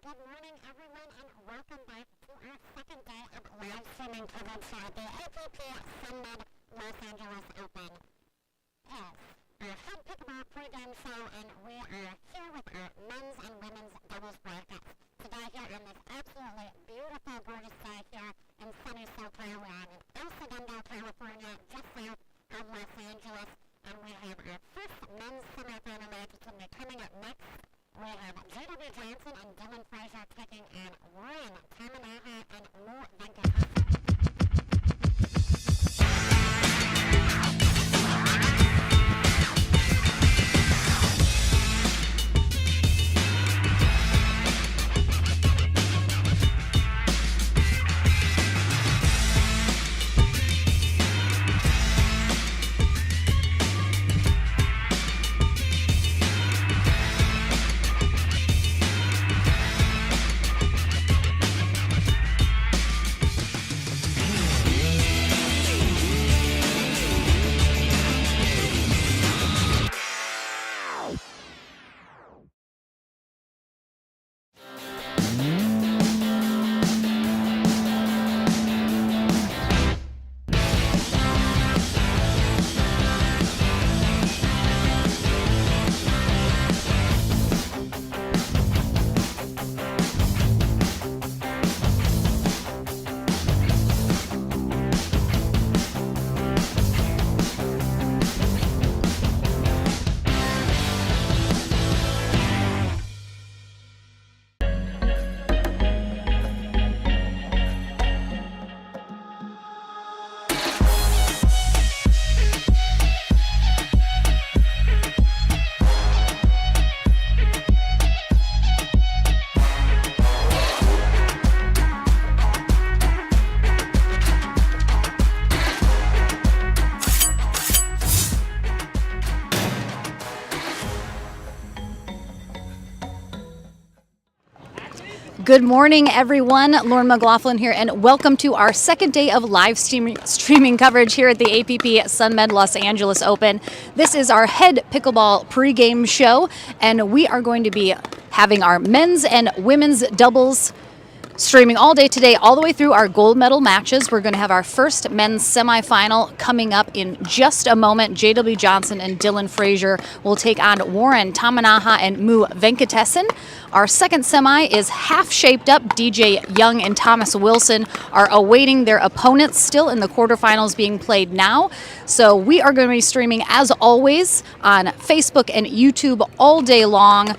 Good morning, everyone, and welcome back to our second day of live streaming coverage for the APP SUNMED Los Angeles Open. Yes, our head pickleball pregame show, and we are here with our men's and women's doubles brackets. Today here on this absolutely beautiful, gorgeous day here in sunny SoCal. We're in El Segundo, California, just south of Los Angeles, and we have our first men's semifinal match. It's going to be coming up next. We have J.W. Johnson and Dylan Frazier taking on Warren Tamanaha and Mo Venkatasan. Good morning, everyone. Lauren McLaughlin here, and welcome to our second day of live streaming coverage here at the APP SUNMED Los Angeles Open. This is our head pickleball pregame show, and we are going to be having our men's and women's doubles streaming all day today, all the way through our gold medal matches. We're going to have our first men's semifinal coming up in just a moment. J.W. Johnson and Dylan Frazier will take on Warren Tamanaha and Mo Venkatasan. Our second semi is half shaped up. DJ Young and Thomas Wilson are awaiting their opponents, still in the quarterfinals being played now. So we are going to be streaming, as always, on Facebook and YouTube all day long.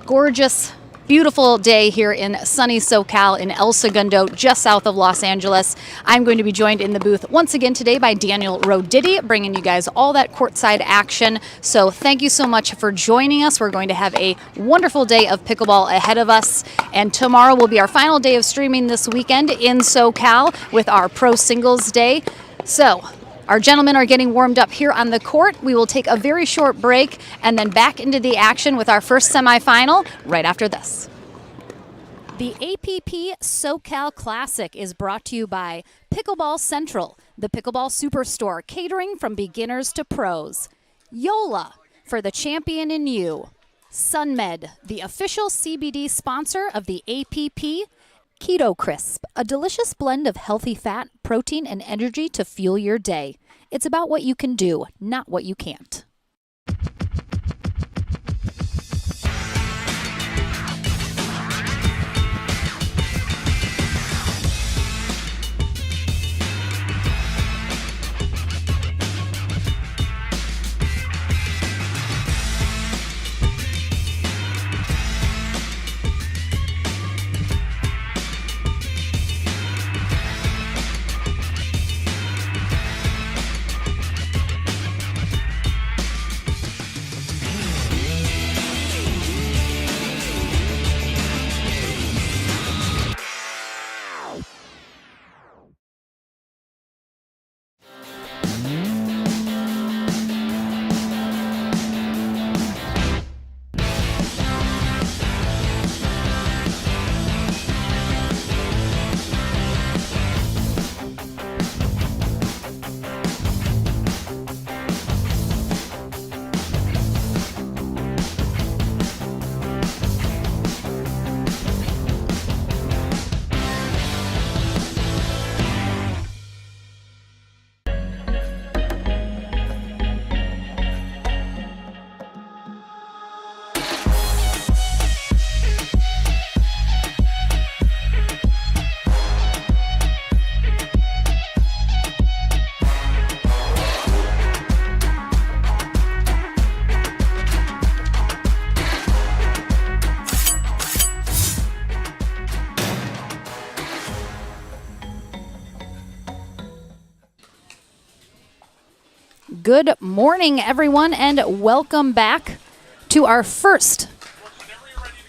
Gorgeous, beautiful day here in sunny SoCal in El Segundo, just south of Los Angeles. I'm going to be joined in the booth once again today by Daniel Roditi, bringing you guys all that courtside action. So thank you so much for joining us. We're going to have a wonderful day of pickleball ahead of us, and tomorrow will be our final day of streaming this weekend in SoCal with our Pro Singles Day. So our gentlemen are getting warmed up here on the court. We will take a very short break and then back into the action with our first semifinal right after this. The APP SoCal Classic is brought to you by Pickleball Central, the Pickleball Superstore, catering from beginners to pros. Yola, for the champion in you. SUNMED, the official CBD sponsor of the APP. Keto Crisp, a delicious blend of healthy fat, protein, and energy to fuel your day. It's about what you can do, not what you can't. Good morning, everyone, and welcome back to our first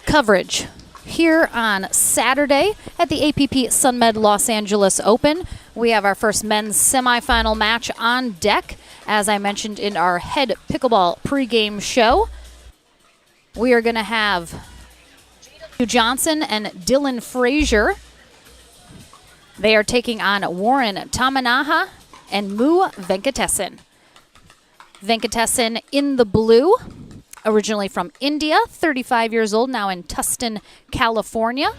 coverage here on Saturday at the APP SUNMED Los Angeles Open. We have our first men's semifinal match on deck, as I mentioned in our head pickleball pregame show. We are going to have Johnson and Dylan Frazier. They are taking on Warren Tamanaha and Mu Venkatesan. Venkatesan in the blue, originally from India, 35 years old, now in Tustin, California.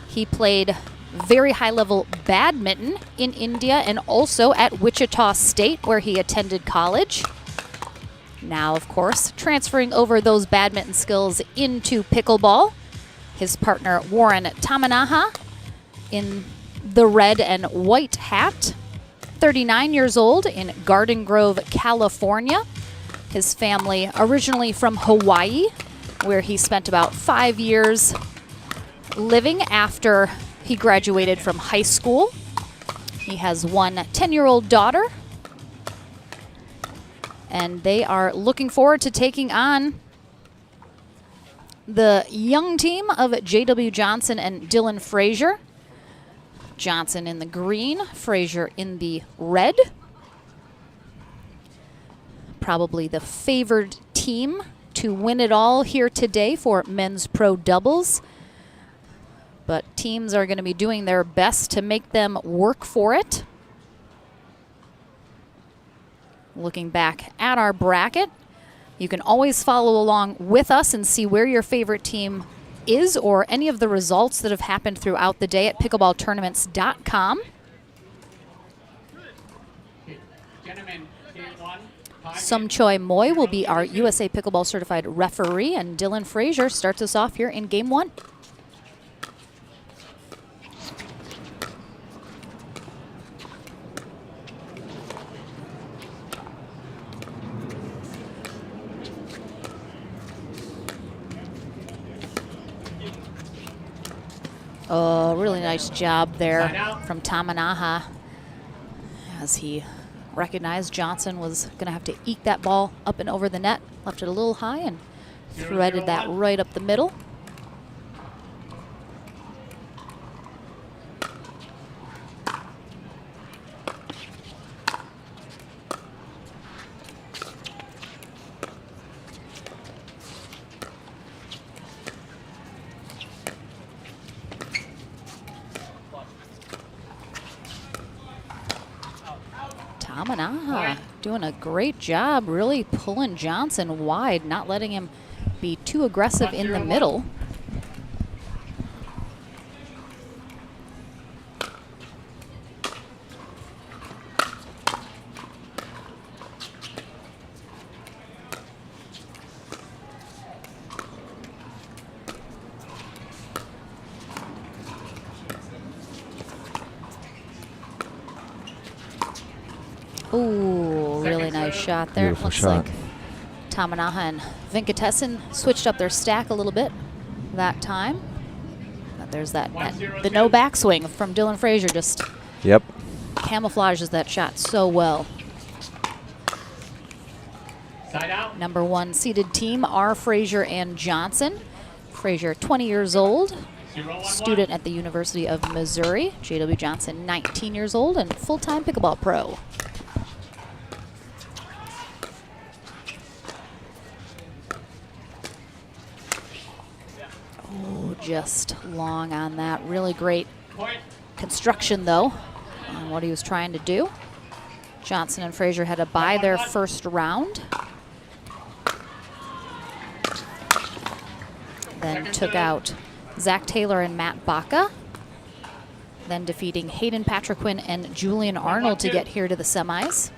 He played very high-level badminton in India and also at Wichita State, where he attended college. Now, of course, transferring over those badminton skills into pickleball. His partner, Warren Tamanaha, in the red and white hat, 39 years old, in Garden Grove, California. His family originally from Hawaii, where he spent about 5 years living after he graduated from high school. He has one 10-year-old daughter, and they are looking forward to taking on the young team of J.W. Johnson and Dylan Frazier. Johnson in the green, Frazier in the red. Probably the favored team to win it all here today for men's pro doubles. But teams are going to be doing their best to make them work for it. Looking back at our bracket, you can always follow along with us and see where your favorite team is or any of the results that have happened throughout the day at pickleballtournaments.com. Sumchoi Moy will be our USA Pickleball Certified referee, and Dylan Frazier starts us off here in Game 1. Oh, really nice job there from Tamanaha, as he recognized Johnson was going to have to eke that ball up and over the net. Left it a little high and threaded that right up the middle. Tamanaha doing a great job, really pulling Johnson wide, not letting him be too aggressive in the middle. Ooh, really nice shot there. Beautiful Looks shot. like Tamanaha and Venkatesan switched up their stack a little bit that time. But there's that the no backswing from Dylan Frazier, just Yep. camouflages that shot so well. Side out. Number 1 seeded team are Frazier and Johnson. Frazier, 20 years old, 0-1-1. student at the University of Missouri. J.W. Johnson, 19 years old and full-time pickleball pro. Oh, just long on that. Really great Point. construction, though, on what he was trying to do. Johnson and Frazier had to buy their first round. Then took out Zach Taylor and Matt Baca. Then defeating Hayden Patriquin and Julian Arnold to get here to the semis.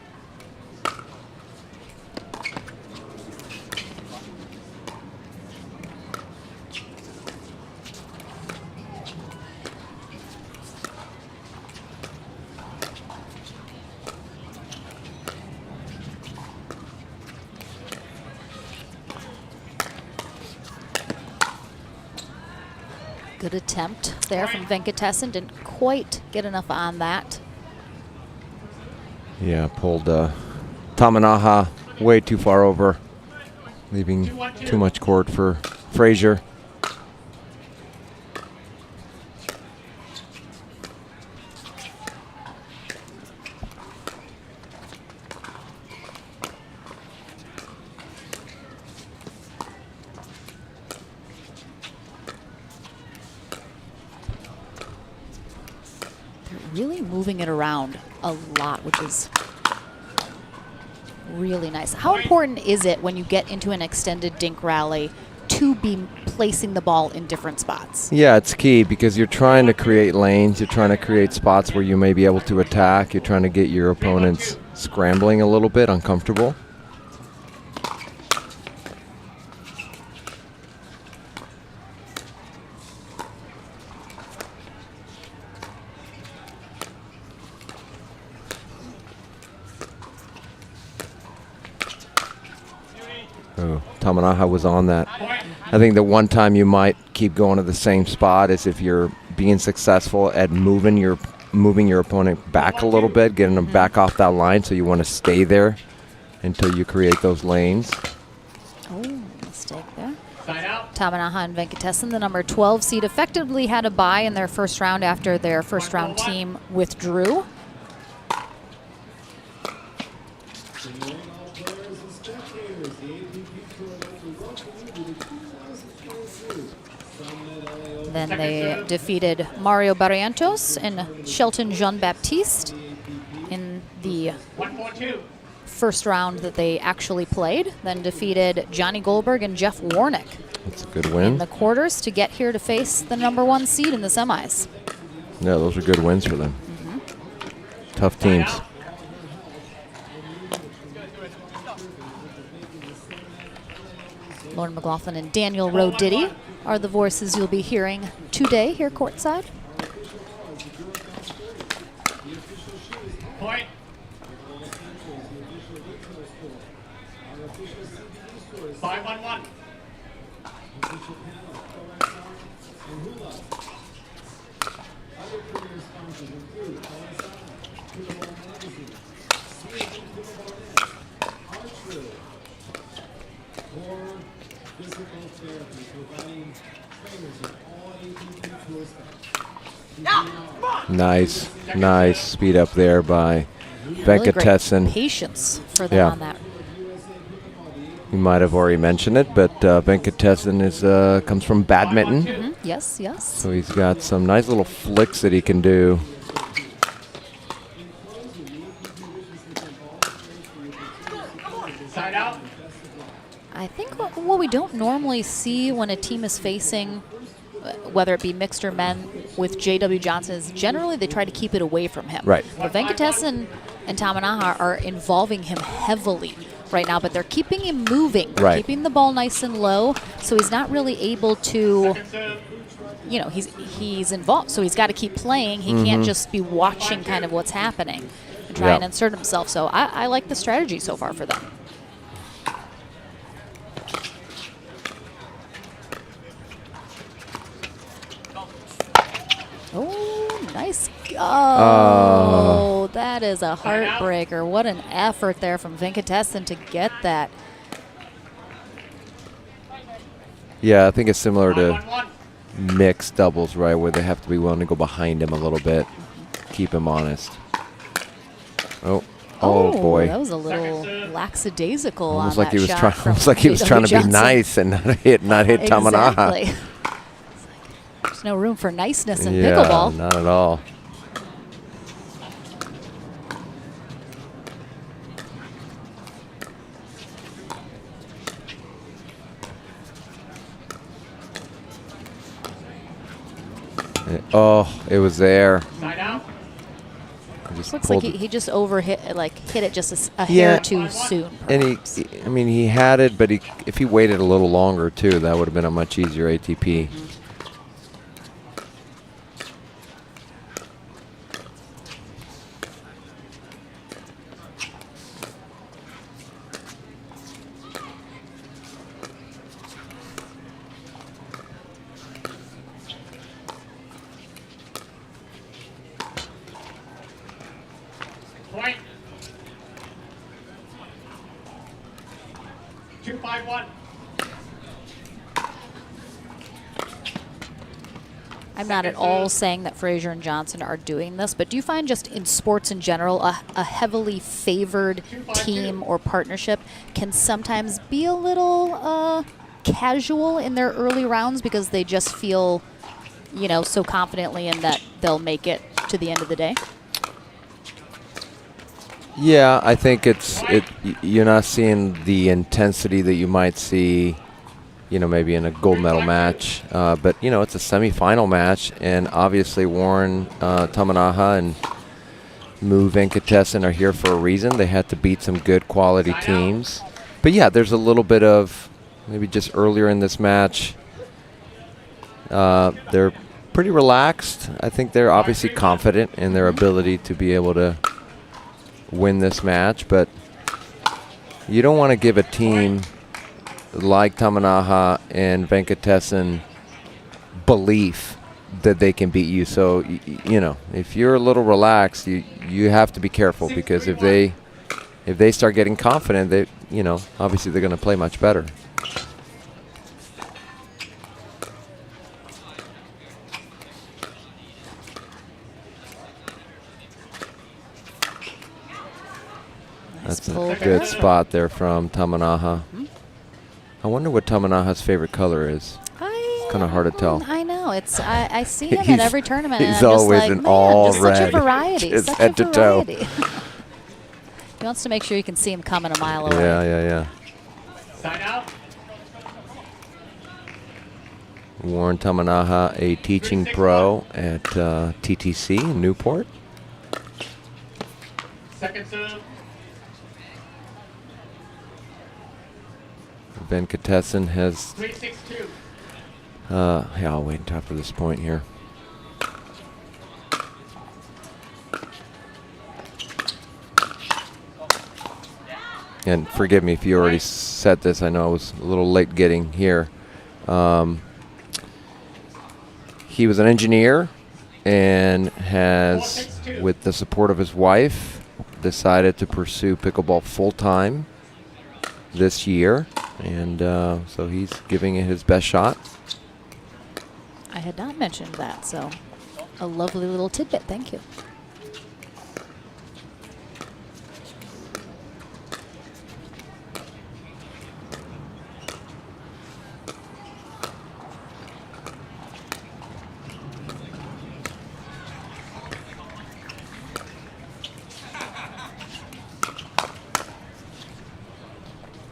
Good attempt there from Venkatesan. Didn't quite get enough on that. Yeah, pulled Tamanaha way too far over, leaving too much court for Frazier. Really moving it around a lot, which is really nice. How important is it when you get into an extended dink rally to be placing the ball in different spots? Yeah, it's key because you're trying to create lanes. You're trying to create spots where you may be able to attack. You're trying to get your opponents scrambling a little bit, uncomfortable. Oh, Tamanaha was on that. I think the one time you might keep going to the same spot is if you're being successful at moving your opponent back a little bit, getting them back off that line. So you want to stay there until you create those lanes. Oh, mistake there. Tamanaha and Venkatesan, the number 12 seed, effectively had a bye in their first round after their first round team withdrew. Then they defeated Mario Barrientos and Shelton Jean-Baptiste in the first round that they actually played. Then defeated Johnny Goldberg and Jeff Warnick. That's a good win. In the quarters to get here to face the number 1 seed in the semis. Yeah, those are good wins for them. Tough teams. Lauren McLaughlin and Daniel Roditi are the voices you'll be hearing today here courtside. Point. Five on one. Nice speed up there by Venkatesan. Really patience for them on that. You might have already mentioned it, but Venkatesan comes from badminton. Yes. So he's got some nice little flicks that he can do. Side out. I think what we don't normally see when a team is facing, whether it be mixed or men, with J.W. Johnson is generally they try to keep it away from him. Right. But Venkatesan and Tamanaha are involving him heavily right now, but they're keeping him moving. They're keeping the ball nice and low, so he's not really able to, he's involved, so he's got to keep playing. He can't just be watching kind of what's happening and try and insert himself. So I like the strategy so far for them. Oh, nice. Oh, that is a heartbreaker. What an effort there from Venkatesan to get that. Yeah, I think it's similar to mixed doubles, right, where they have to be willing to go behind him a little bit, keep him honest. Oh boy. That was a little lackadaisical Almost on like that he was shot trying. Almost like he was trying to be nice and not hit Tamanaha. Exactly. There's no room for niceness in Yeah, pickleball. not at all. Oh, it was there. Side out. Looks like he just hit it just a hair too soon. And he had it, but if he waited a little longer too, that would have been a much easier ATP. Point. I'm not at all saying that Frazier and Johnson are doing this, but do you find just in sports in general, a heavily favored team or partnership can sometimes be a little casual in their early rounds because they just feel, you know, so confidently in that they'll make it to the end of the day? Yeah, I think you're not seeing the intensity that you might see, you know, maybe in a gold medal match. But, you know, it's a semifinal match, and obviously Warren Tamanaha and Mu Venkatesan are here for a reason. They had to beat some good quality teams. But, yeah, there's a little bit of maybe just earlier in this match. They're pretty relaxed. I think they're obviously confident in their ability to be able to win this match, but you don't want to give a team like Tamanaha and Venkatesan belief that they can beat you. So, you know, if you're a little relaxed, you have to be careful, because if they start getting confident, they, you know, obviously they're going to play much better. That's a good spot there from Tamanaha. I wonder what Tamanaha's favorite color is. It's kind of hard to tell. I know. It's I see him at every tournament. He's and I'm always just like, in man, all just red. Such a variety. Just Such head a to toe. variety. He wants to make sure you can see him coming a mile away. Yeah. Sign out. Warren Tamanaha, a teaching pro at TTC in Newport. Second serve. Venkatesan has 3-6-2. yeah, I'll wait until after this point here. And forgive me if you already said this. I know I was a little late getting here. He was an engineer and has, with the support of his wife, decided to pursue pickleball full-time this year. And so he's giving it his best shot. I had not mentioned that, so a lovely little tidbit. Thank you.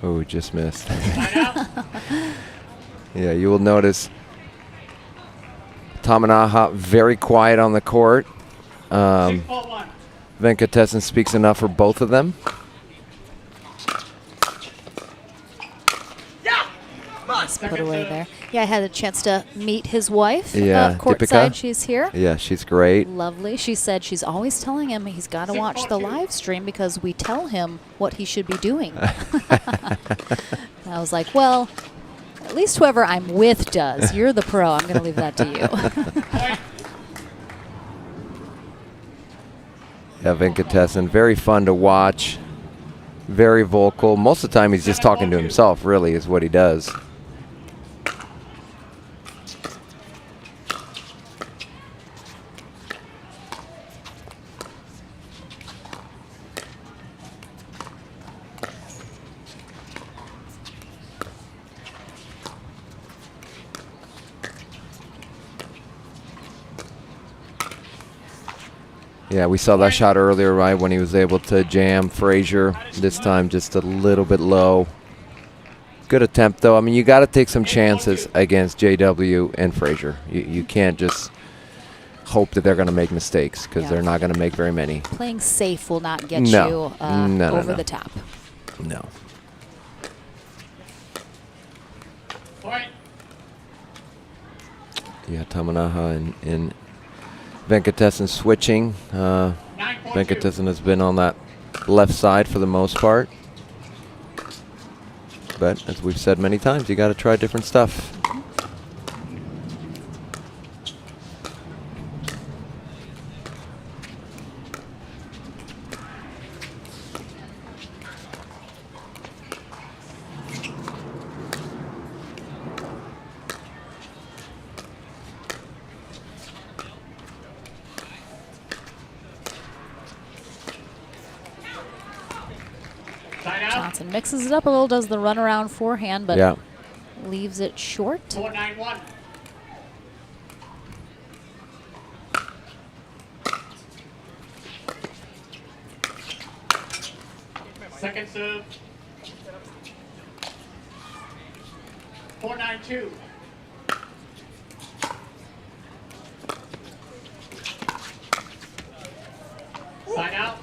Oh, just missed. Yeah, you will notice Tamanaha very quiet on the court. 6-4-1. Venkatesan speaks enough for both of them. Nice put away there. Yeah, I had a chance to meet his wife. Yeah, courtside. Deepika? She's here. Yeah, she's great. Lovely. She said she's always telling him he's got to watch the live stream because we tell him what he should be doing. I was like, well, at least whoever I'm with does. You're the pro. I'm going to leave that to you. Yeah, Venkatesan, very fun to watch. Very vocal. Most of the time he's just talking to himself, really, is what he does. Yeah, we saw that shot earlier, right, when he was able to jam Frazier. This time just a little bit low. Good attempt, though. I mean, you got to take some chances against JW and Frazier. You can't just hope that they're going to make mistakes, because they're not going to make very many. Playing safe will not get you over the top. No. Point. Yeah, Tamanaha and Venkatesan switching. 9-4-2. Venkatesan has been on that left side for the most part. But as we've said many times, you got to try different stuff. Johnson mixes it up a little, does the runaround forehand, but Yeah. leaves it short. 4-9-1. Second serve. 4-9-2. Side out.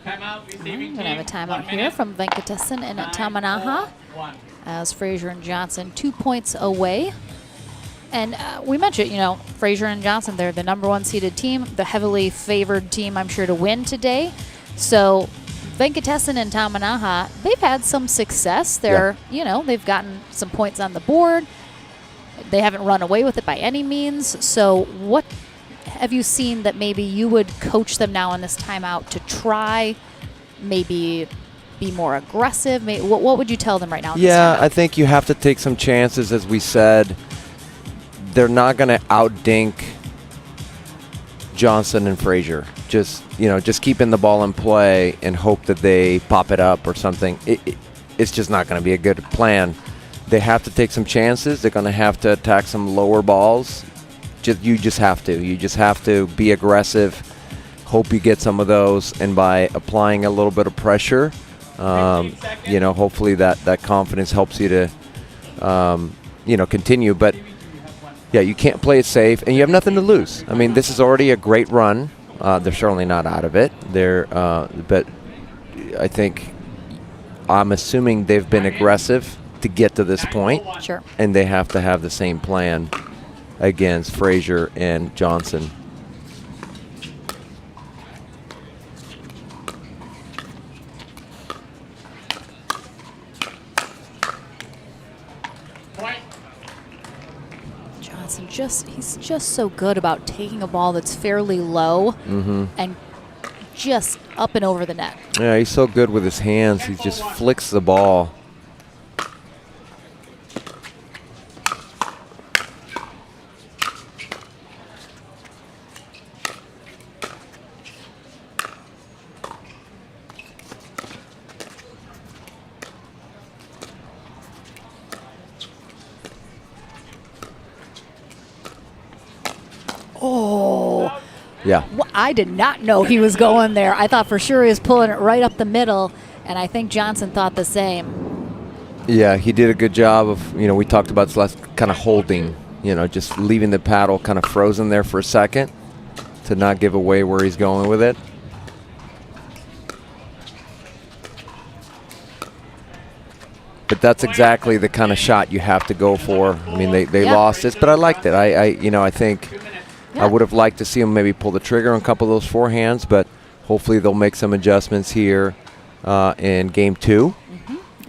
Timeout. We're Receiving going to have a team, timeout 1 here minute. from Venkatesan and Tamanaha 9-4-1. as Frazier and Johnson 2 points away. And we mentioned, Frazier and Johnson, they're the number 1 seeded team, the heavily favored team, I'm sure, to win today. So Venkatesan and Tamanaha, they've had some success. They've gotten some points on the board. They haven't run away with it by any means. So what have you seen that maybe you would coach them now in this timeout to try, maybe be more aggressive? What would you tell them right now in this Yeah, timeout? I think you have to take some chances, as we said. They're not going to outdink Johnson and Frazier. Just keeping the ball in play and hope that they pop it up or something. It's just not going to be a good plan. They have to take some chances. They're going to have to attack some lower balls. You just have to. You just have to be aggressive. Hope you get some of those, and by applying a little bit of pressure, hopefully that confidence helps you to, continue. But yeah, you can't play it safe, and you have nothing to lose. I mean, this is already a great run. They're certainly not out of it. But I'm assuming they've been aggressive to get to this point. Sure. And they have to have the same plan against Frazier and Johnson. Point. Johnson he's just so good about taking a ball that's fairly low and just up and over the net. Yeah, he's so good with his hands. He just flicks the ball. Oh, Yeah. I did not know he was going there. I thought for sure he was pulling it right up the middle, and I think Johnson thought the same. Yeah, he did a good job of, we talked about this last, kind of holding, just leaving the paddle kind of frozen there for a second to not give away where he's going with it. But that's exactly the kind of shot you have to go for. I mean, they Yeah. lost this, but I liked it. I think I would have liked to see him maybe pull the trigger on a couple of those forehands, but hopefully they'll make some adjustments here in game 2.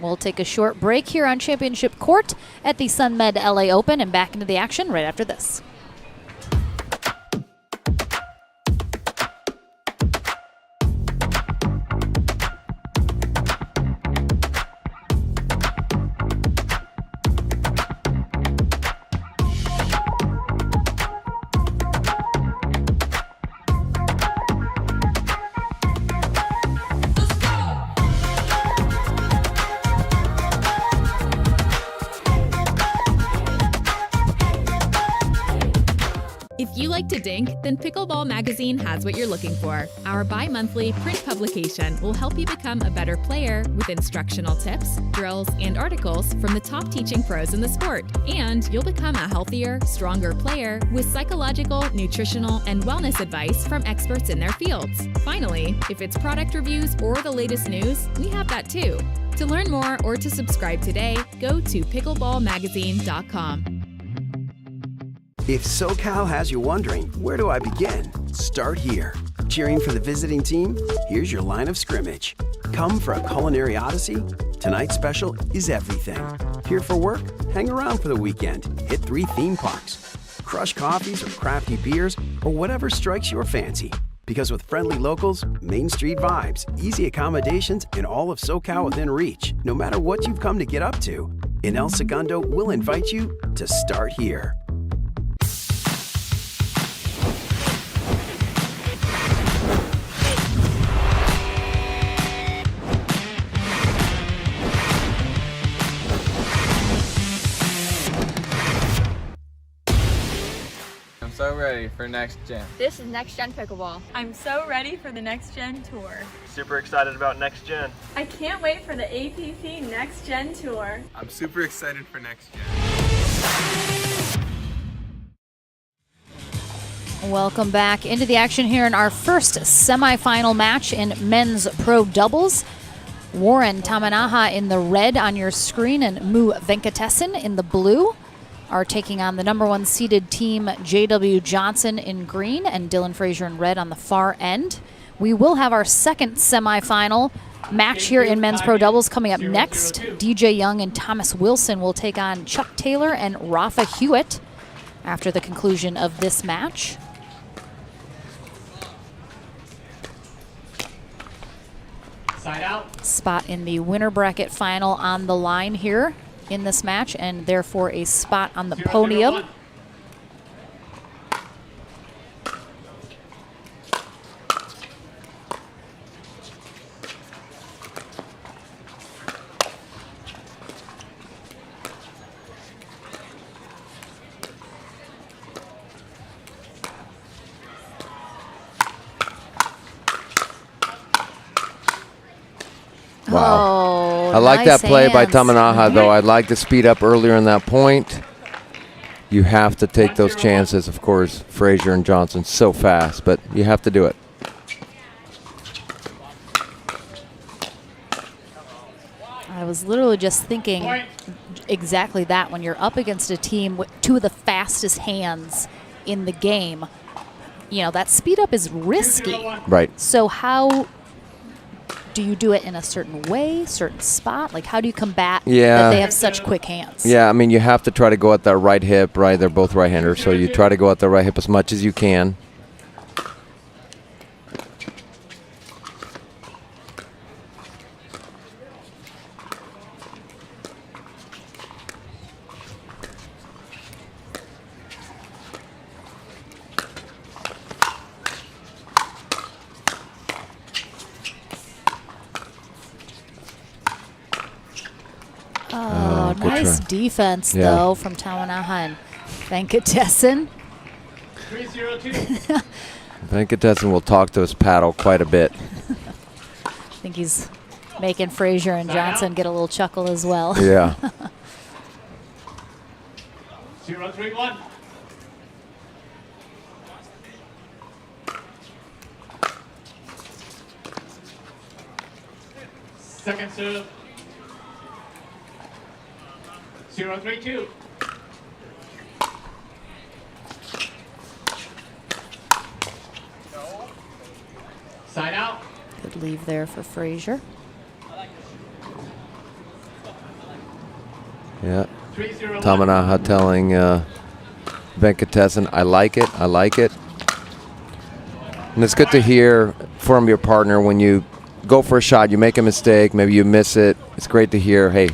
We'll take a short break here on Championship Court at the SUNMED LA Open and back into the action right after this. If you like to dink, then Pickleball Magazine has what you're looking for. Our bi-monthly print publication will help you become a better player with instructional tips, drills, and articles from the top teaching pros in the sport. And you'll become a healthier, stronger player with psychological, nutritional, and wellness advice from experts in their fields. Finally, if it's product reviews or the latest news, we have that too. To learn more or to subscribe today, go to pickleballmagazine.com. If SoCal has you wondering, where do I begin? Start here. Cheering for the visiting team? Here's your line of scrimmage. Come for a culinary odyssey? Tonight's special is everything. Here for work? Hang around for the weekend. Hit 3 theme parks. Crush coffees or crafty beers or whatever strikes your fancy. Because with friendly locals, Main Street vibes, easy accommodations, and all of SoCal within reach, no matter what you've come to get up to, in El Segundo, we'll invite you to start here. so ready for next gen. This is Next Gen Pickleball. I'm so ready for the Next Gen Tour. Super excited about Next Gen. I can't wait for the APP Next Gen Tour. I'm super excited for next gen. Welcome back into the action here in our first semifinal match in men's pro doubles. Warren Tamanaha in the red on your screen and Mu Venkatesan in the blue are taking on the number 1 seeded team, J.W. Johnson in green and Dylan Frazier in red on the far end. We will have our second semifinal match here in men's pro doubles coming up next. DJ Young and Thomas Wilson will take on Chuck Taylor and Rafa Hewitt after the conclusion of this match. Side out. Spot in the winner bracket final on the line here in this match, and therefore a spot on the 0-0-1. podium. Wow. Oh, I like nice that play by hands. Tamanaha, though. I'd like to speed up earlier in that point. You have to take those chances. Of course, Frazier and Johnson so fast, but you have to do it. I was literally just thinking exactly that. When you're up against a team with 2 of the fastest hands in the game, you know, that speed up is risky. 2-0-1. Right. So how do you do it in a certain way, certain spot? Like, how do you combat that they have such quick hands? Yeah, I mean, you have to try to go at that right hip, right? They're both right-handers, so you try to go at the right hip as much as you can. Oh, good nice try. defense, Yeah. though, from Tamanaha and Venkatesan. 3-0-2. Venkatesan will talk to his paddle quite a bit. I think he's making Frazier and Johnson get a little chuckle as well. Yeah. 0-3-1. Second serve. 0-3-2. Side out. Good leave there for Frazier. Yeah. 3-0-1. Tamanaha telling Venkatesan, I like it, I like it. And it's good to hear from your partner when you go for a shot, you make a mistake, maybe you miss it. It's great to hear, hey,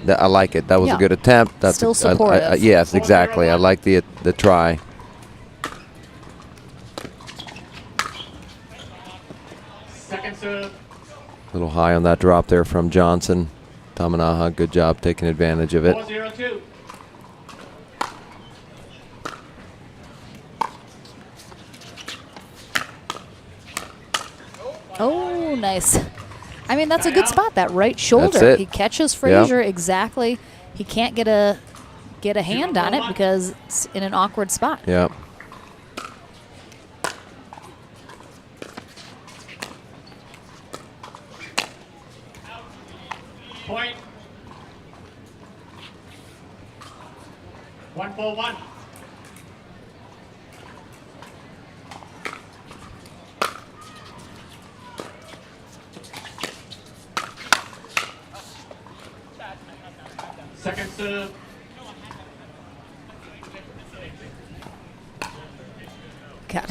I like it. That was Yeah. a good attempt. That's Still supportive. yes, exactly. I like the try. Second serve. A little high on that drop there from Johnson. Tamanaha, good job taking advantage of it. 4-0-2. Oh, nice. I mean, that's a good spot, that right shoulder. That's it. He catches Frazier exactly. He can't get a hand on it because it's in an awkward spot. Yeah. Point. 1-4-1. Second serve. Got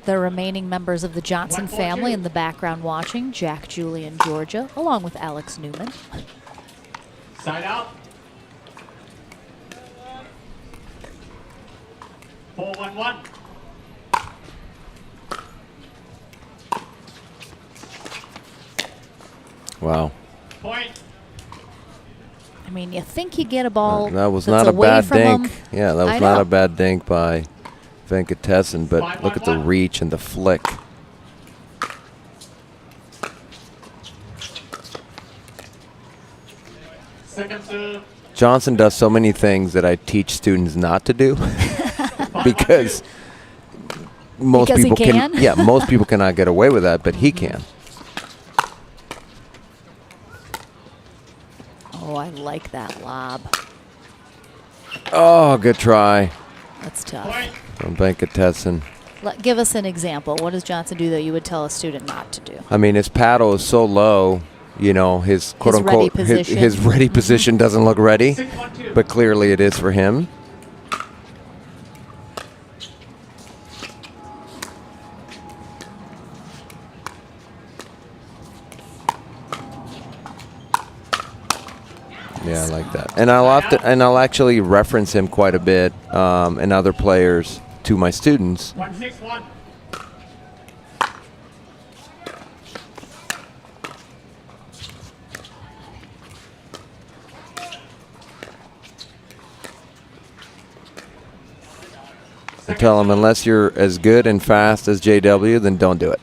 the remaining members of the Johnson 1-4-2. family in the background watching. Jack, Julie, and Georgia, along with Alex Newman. Side out. 4-1-1. Wow. Point. I mean, you think you get a ball That was that's not a away bad from dink. him. Yeah, that I was not know. a bad dink by Venkatesan, but look at the reach and the flick. Second serve. Johnson does so many things that I teach students not to do because most Because he people can? Yeah, most people cannot get away with that, but he can. Oh, I like that lob. Oh, good try That's tough. from Venkatesan. Give us an example. What does Johnson do that you would tell a student not to do? I mean, his paddle is so low, you know, his quote ready unquote position. his ready position doesn't look ready, 6-1-2. but clearly it is for him. Yeah, I like that, and I'll actually reference him quite a bit and other players to my students. 1-6-1. I tell them unless you're as good and fast as JW, then don't do it.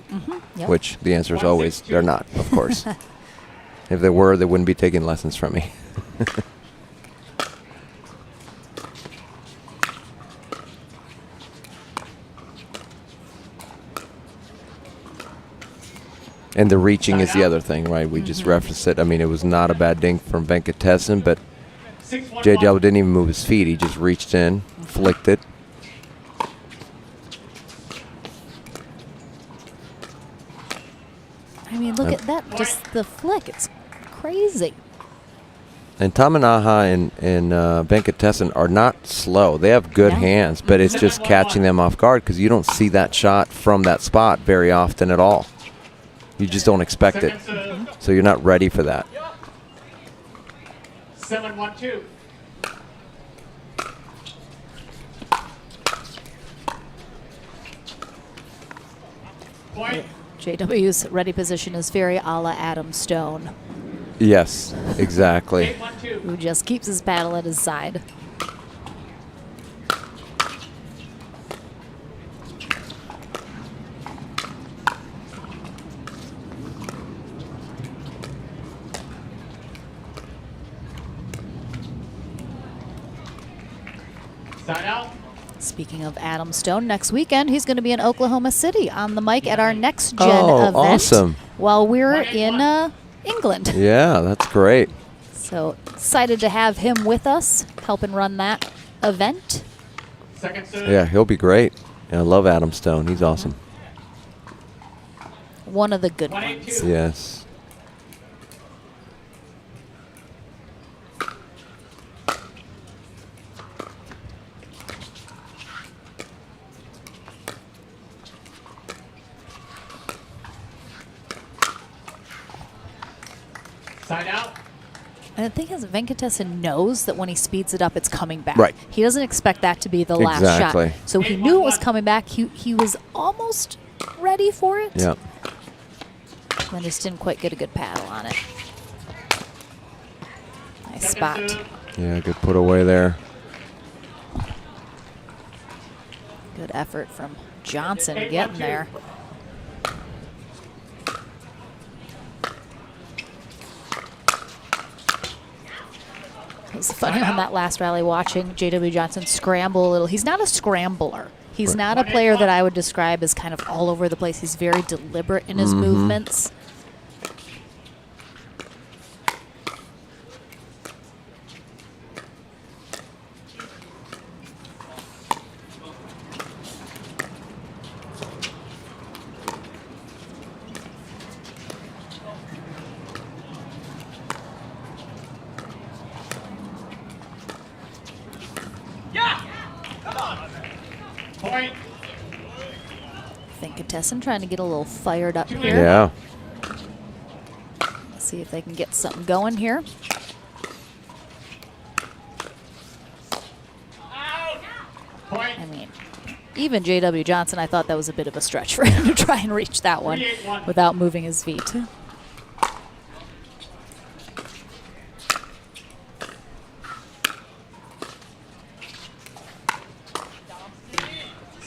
Yep. Which the answer is always they're not, of course. If they were, they wouldn't be taking lessons from me. And the reaching is the other thing, right? We just referenced it. I mean, it was not a bad dink from Venkatesan, but 6-1-1. JW didn't even move his feet. He just reached in, flicked it. I mean, look at that. Just the flick. It's crazy. And Tamanaha and Venkatesan are not slow. They have good Yeah. hands, but it's just catching them off guard because you don't see that shot from that spot very often at all. You just don't expect it. Second serve. So you're not ready for that. 7-1-2. Point. JW's ready position is very a la Adam Stone, Yes, exactly. 8-1-2. who just keeps his paddle at his side. Side out. Speaking of Adam Stone, next weekend he's going to be in Oklahoma City on the mic at our next gen Oh, event awesome. while we're in England. Yeah, that's great. So excited to have him with us, helping run that event. Second serve. Yeah, he'll be great. Yeah, I love Adam Stone. He's awesome. One of the good 1-8-2. ones. Yes. Side out. And the thing is, Venkatesan knows that when he speeds it up, it's coming back. Right. He doesn't expect that to be the last Exactly. shot. So he knew it was coming back. He was almost ready for it. Yeah. Then just didn't quite get a good paddle on it. Nice Second spot. serve. Yeah, good put away there. Good effort from Johnson getting there. It was funny on that last rally watching J.W. Johnson scramble a little. He's not a scrambler. He's not a player that I would describe as kind of all over the place. He's very deliberate in his movements. Point. Venkatesan trying to get a little fired up here. Yeah. See if they can get something going here. Point. I mean, even J.W. Johnson, I thought that was a bit of a stretch for him to try and reach that one 3-8-1. without moving his feet.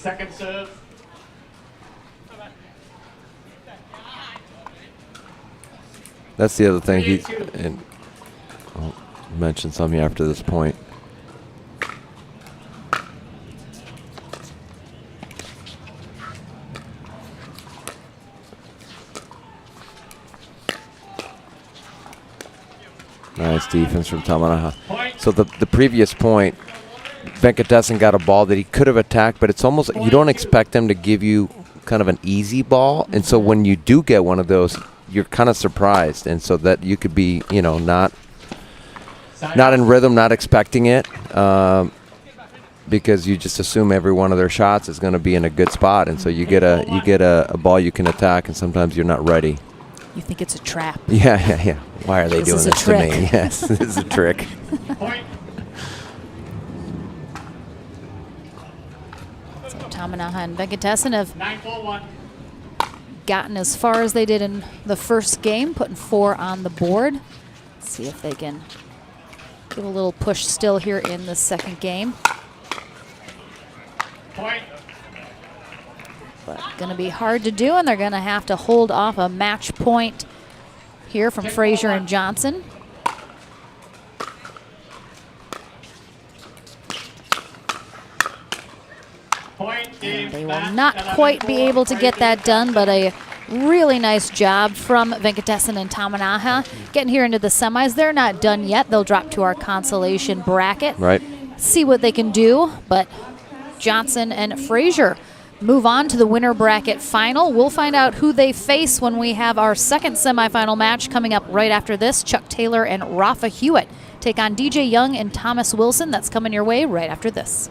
Second serve. That's the other thing. 3-2. And I'll mention something after this point. Nice defense from Tamanaha. Point. So the previous point, Venkatesan got a ball that he could have attacked, but it's almost, you don't expect them to give you kind of an easy ball. And so when you do get one of those, you're kind of surprised. And so that you could be, you know, not in rhythm, not expecting it, because you just assume every one of their shots is going to be in a good spot. And so you get a ball you can attack, and sometimes you're not ready. You think it's a trap. Yeah. Why are they This doing is a this to me? trick. Yes, this is a trick. Point. So Tamanaha and Venkatesan have 9-4-1. gotten as far as they did in the first game, putting 4 on the board. Let's see if they can give a little push still here in the second game. Point. But going to be hard to do, and they're going to have to hold off a match point here from Frazier and Johnson. Point. Game. They will Match. not quite be 11-4. able to get that done, but a really nice job from Venkatesan and Tamanaha. Getting here into the semis. They're not done yet. They'll drop to our consolation bracket. Right. See what they can do, but Johnson and Frazier move on to the winner bracket final. We'll find out who they face when we have our second semifinal match coming up right after this. Chuck Taylor and Rafa Hewitt take on DJ Young and Thomas Wilson. That's coming your way right after this.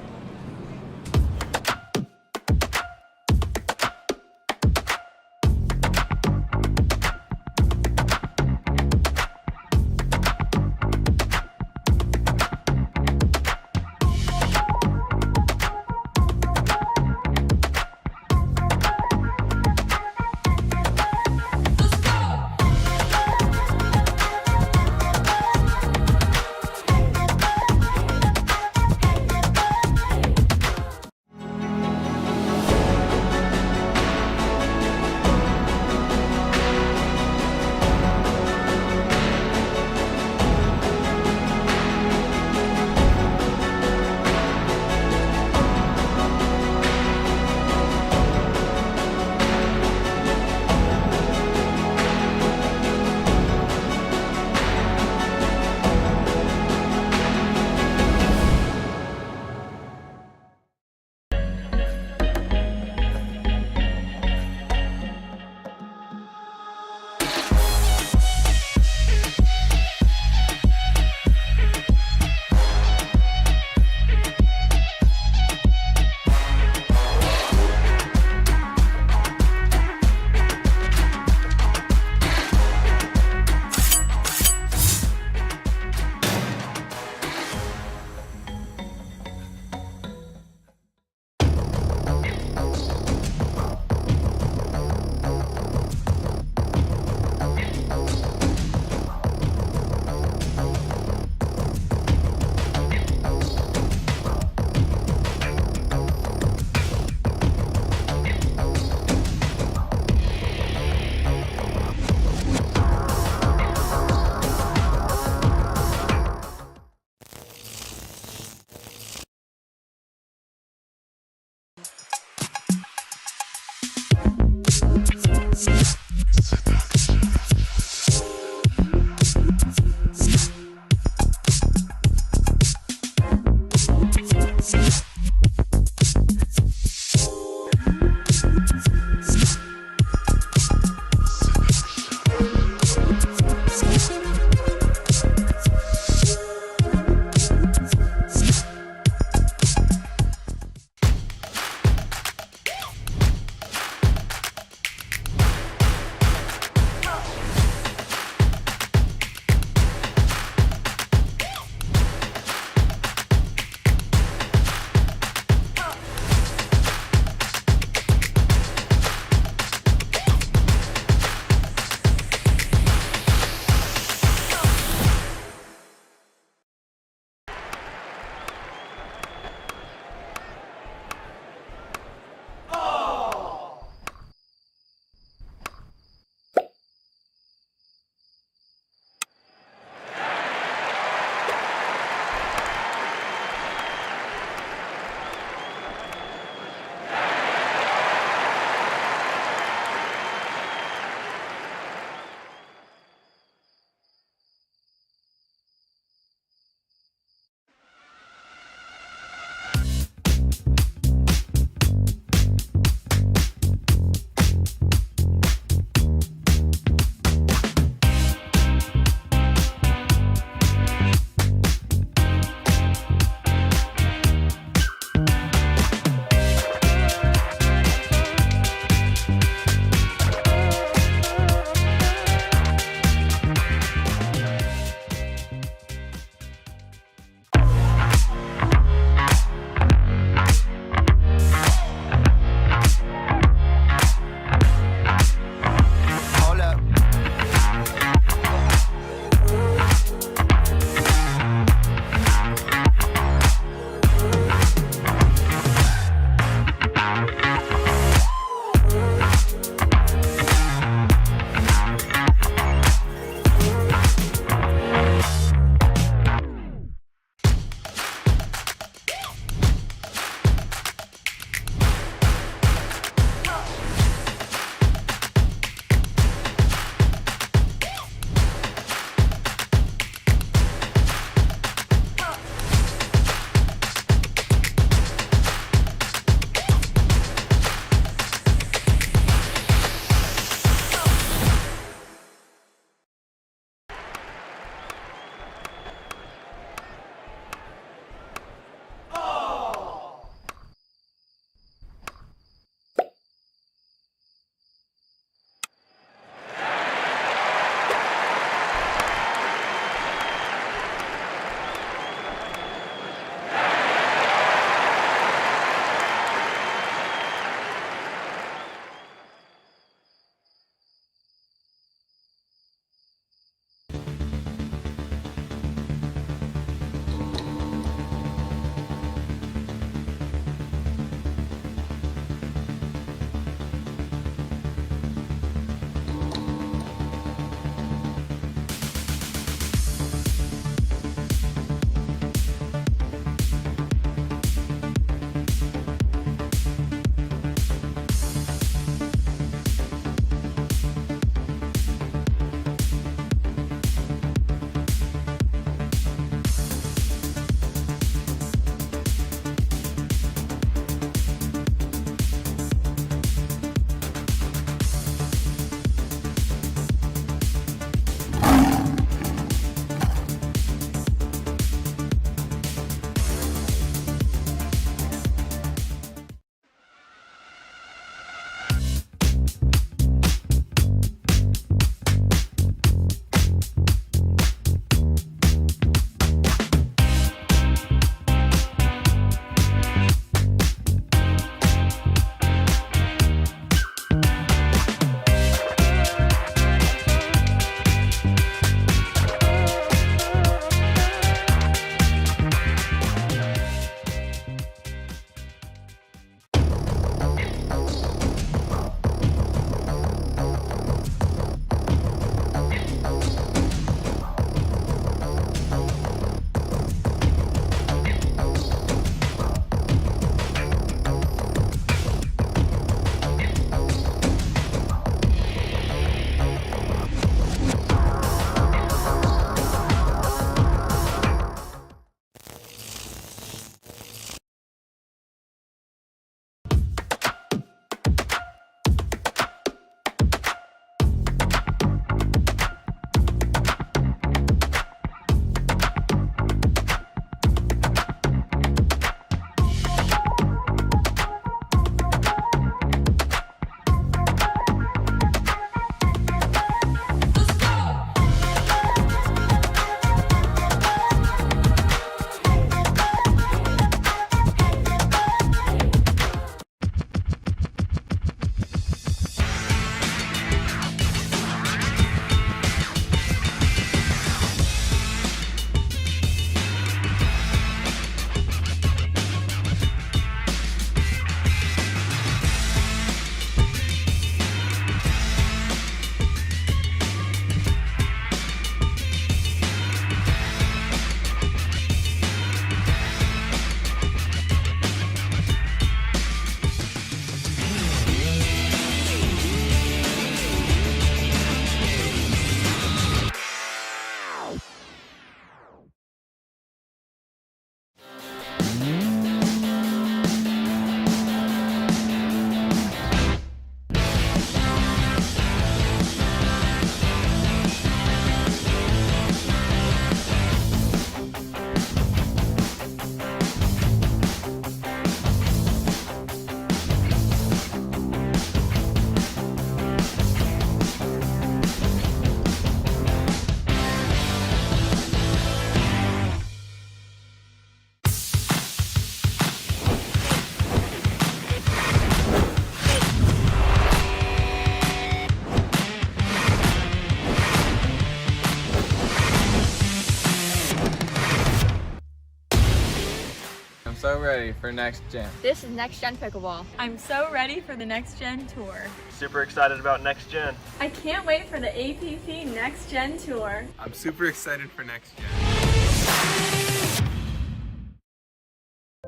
so ready for next gen. This is Next Gen Pickleball. I'm so ready for the Next Gen Tour. Super excited about next gen. I can't wait for the APP Next Gen Tour. I'm super excited for next gen.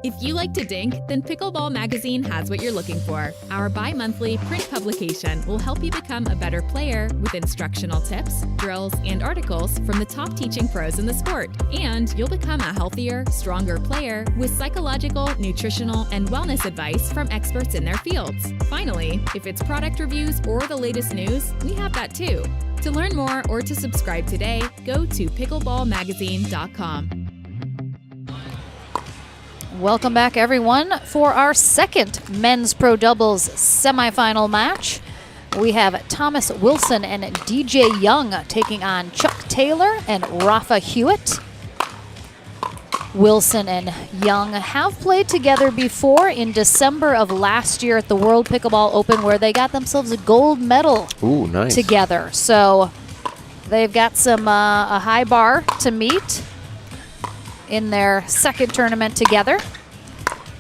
If you like to dink, then Pickleball Magazine has what you're looking for. Our bi-monthly print publication will help you become a better player with instructional tips, drills, and articles from the top teaching pros in the sport. And you'll become a healthier, stronger player with psychological, nutritional, and wellness advice from experts in their fields. Finally, if it's product reviews or the latest news, we have that too. To learn more or to subscribe today, go to pickleballmagazine.com. Welcome back, everyone, for our second men's pro doubles semifinal match. We have Thomas Wilson and DJ Young taking on Chuck Taylor and Rafa Hewitt. Wilson and Young have played together before in December of last year at the World Pickleball Open, where they got themselves a gold medal together. So they've got some a high bar to meet in their second tournament together.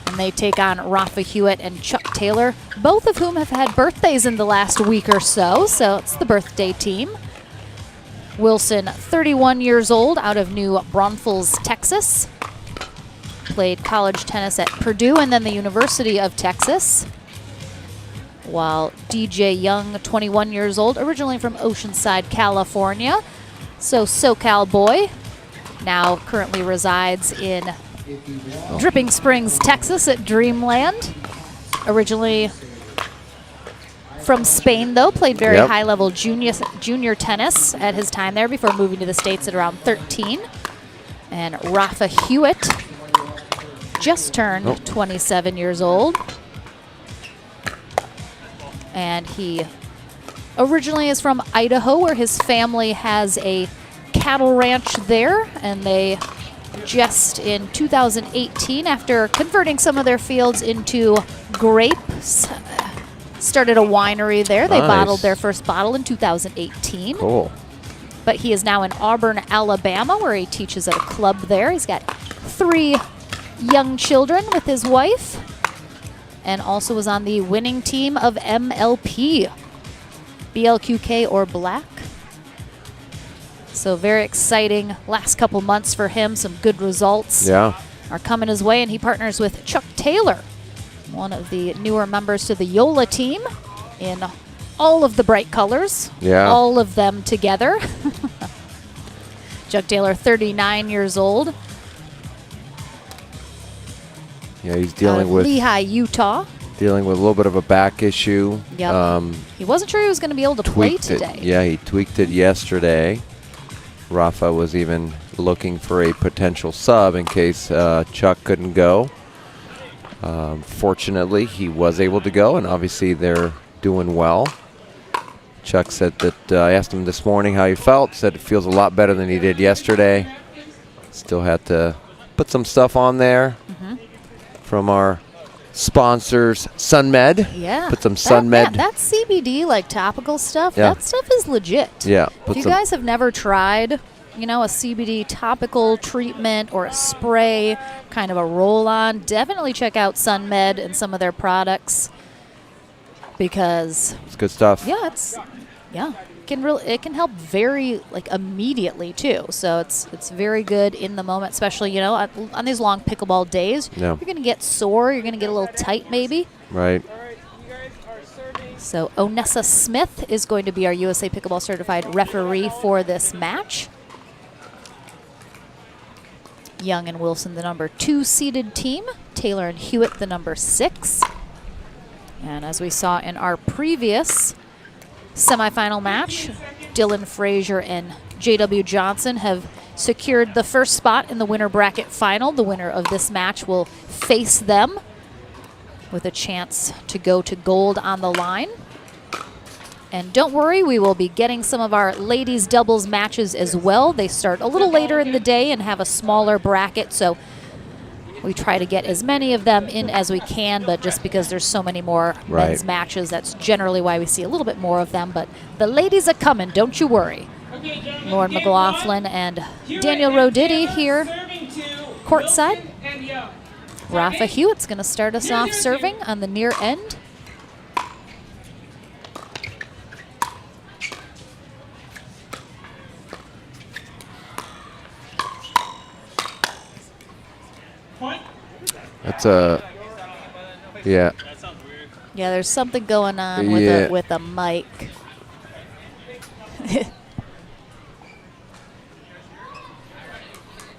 And they take on Rafa Hewitt and Chuck Taylor, both of whom have had birthdays in the last week or so it's the birthday team. Wilson, 31 years old, out of New Braunfels, Texas. Played college tennis at Purdue and then the University of Texas. While DJ Young, 21 years old, originally from Oceanside, California. So SoCal boy. Now currently resides in Dripping Springs, Texas at Dreamland. Originally from Spain, though, played very high-level junior tennis at his time there before moving to the States at around 13. And Rafa Hewitt just turned 27 years old. And he originally is from Idaho, where his family has a cattle ranch there, and they just in 2018, after converting some of their fields into grapes, started a winery there. They bottled their first bottle in 2018. Cool. But he is now in Auburn, Alabama, where he teaches at a club there. He's got 3 young children with his wife, and also was on the winning team of MLP, BLQK or Black. So very exciting last couple months for him. Some good results are coming his way, and he partners with Chuck Taylor, one of the newer members to the Yola team, in all of the bright colors, all of them together. Chuck Taylor, 39 years old. Yeah, he's dealing with Lehigh, Utah. Dealing with a little bit of a back issue. He wasn't sure he was going to be able to play today. Yeah, he tweaked it yesterday. Rafa was even looking for a potential sub in case Chuck couldn't go. Fortunately, he was able to go, and obviously they're doing well. Chuck said that I asked him this morning how he felt. Said it feels a lot better than he did yesterday. Still had to put some stuff on there from our sponsors, SUNMED. Yeah. Put some SUNMED. That CBD, like topical stuff, that stuff is legit. Yeah. If you guys have never tried, you know, a CBD topical treatment or a spray, kind of a roll-on, definitely check out SUNMED and some of their products, because it's good stuff. Yeah, it can help very immediately too. So it's very good in the moment, especially, you know, on these long pickleball days. You're going to get sore, you're going to get a little tight maybe. Right. So Onessa Smith is going to be our USA Pickleball certified referee for this match. Young and Wilson, the number 2 seeded team. Taylor and Hewitt, the number 6. And as we saw in our previous semifinal match, Dylan Frazier and J.W. Johnson have secured the first spot in the winner bracket final. The winner of this match will face them with a chance to go to gold on the line. And don't worry, we will be getting some of our ladies doubles matches as well. They start a little later in the day and have a smaller bracket, so we try to get as many of them in as we can, but just because there's so many more men's matches, that's generally why we see a little bit more of them. But the ladies are coming, don't you worry. Lauren McLaughlin and Daniel Roditi here courtside. Rafa Hewitt's going to start us off serving on the near end. That's a, yeah. Yeah, there's something going on with a mic.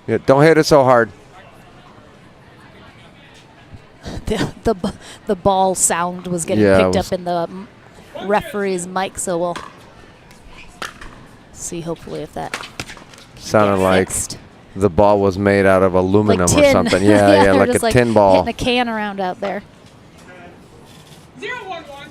Yeah, don't hit it so hard. The ball sound was getting picked up in the referee's mic, so we'll see hopefully if that sounded like fixed. The ball was made out of aluminum Like or something. Yeah, they're like just a tin ball. Hitting a can around out there. 0-1-1.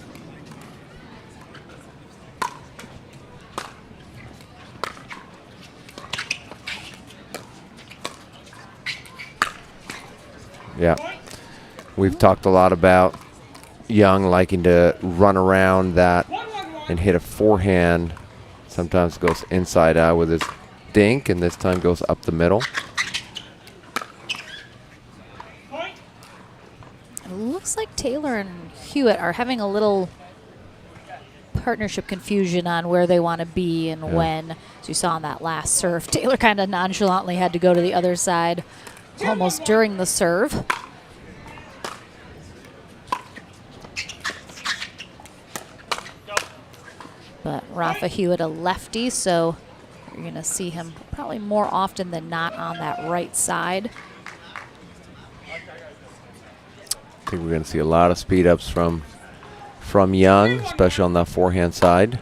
Yeah. We've talked a lot about Young liking to run around that and hit a forehand. Sometimes goes inside out with his dink, and this time goes up the middle. It looks like Taylor and Hewitt are having a little partnership confusion on where they want to be and when. As you saw on that last serve, Taylor kind of nonchalantly had to go to the other side almost during the serve. But Rafa Hewitt a lefty, so you're going to see him probably more often than not on that right side. I think we're going to see a lot of speed ups from Young, especially on that forehand side.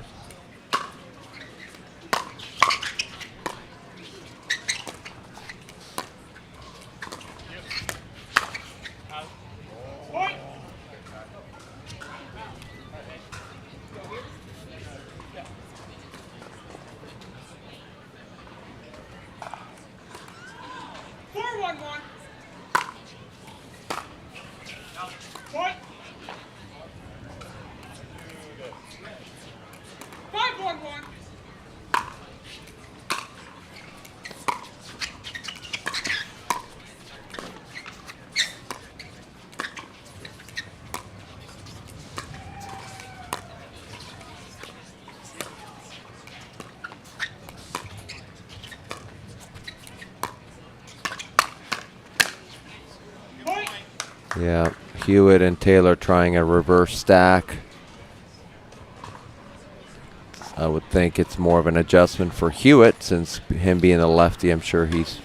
Yeah, Hewitt and Taylor trying a reverse stack. I would think it's more of an adjustment for Hewitt, since him being a lefty, I'm sure he's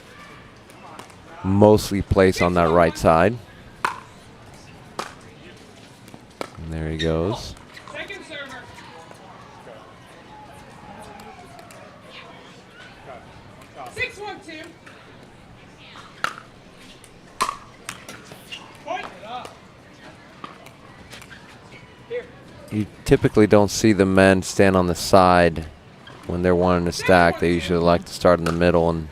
mostly placed on that right side. And there he goes. Second server. Six, 1-2. You typically don't see the men stand on the side when they're wanting to stack. They usually like to start in the middle and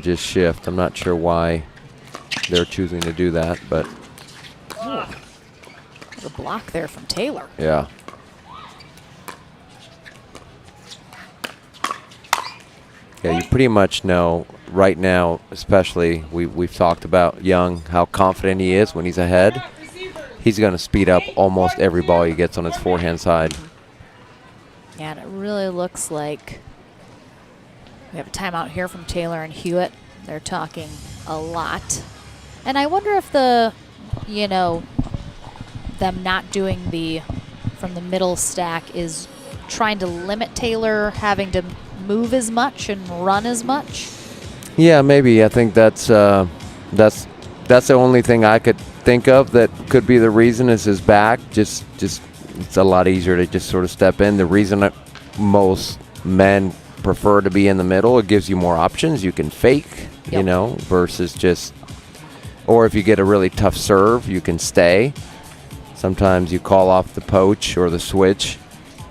just shift. I'm not sure why they're choosing to do that, but a block there from Taylor. yeah. Yeah, you pretty much know right now, especially we've talked about Young, how confident he is when he's ahead. He's going to speed up almost every ball he gets on his forehand side. Yeah, and it really looks like we have a timeout here from Taylor and Hewitt. They're talking a lot. And I wonder if them not doing the from the middle stack is trying to limit Taylor having to move as much and run as much. Yeah, maybe. I think that's the only thing I could think of that could be the reason is his back. Just it's a lot easier to just sort of step in. The reason that most men prefer to be in the middle, it gives you more options. You can fake, versus just, or if you get a really tough serve, you can stay. Sometimes you call off the poach or the switch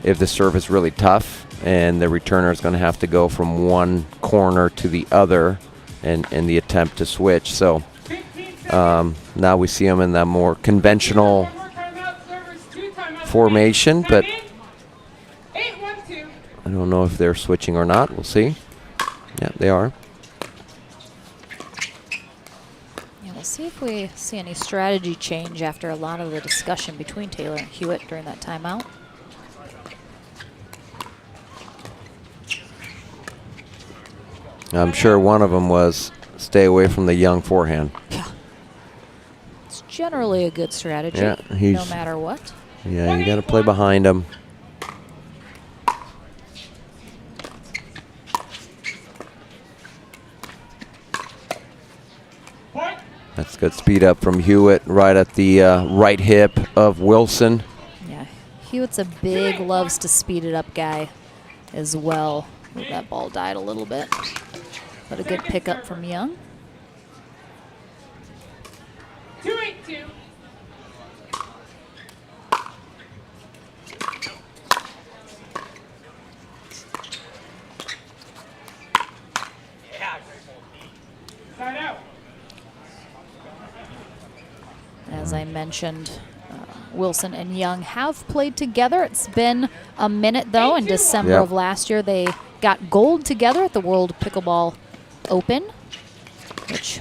if the serve is really tough and the returner is going to have to go from one corner to the other in the attempt to switch. So now we see him in that more conventional formation, but I don't know if they're switching or not. We'll see. Yeah, they are. Yeah, we'll We'll see if we see any strategy change after a lot of the discussion between Taylor and Hewitt during that timeout. I'm sure one of them was stay away from the Young forehand. Yeah. It's generally a good strategy, Yeah, no matter what. Yeah, you got to play behind him. That's good speed up from Hewitt right at the right hip of Wilson. Yeah, Hewitt's a big loves to speed it up guy as well. Ooh, that ball died a little bit, but a good pickup from Young. 2-8-2. Side out. As I mentioned, Wilson and Young have played together. It's been a minute, though. In December of last year, they got gold together at the World Pickleball Open, which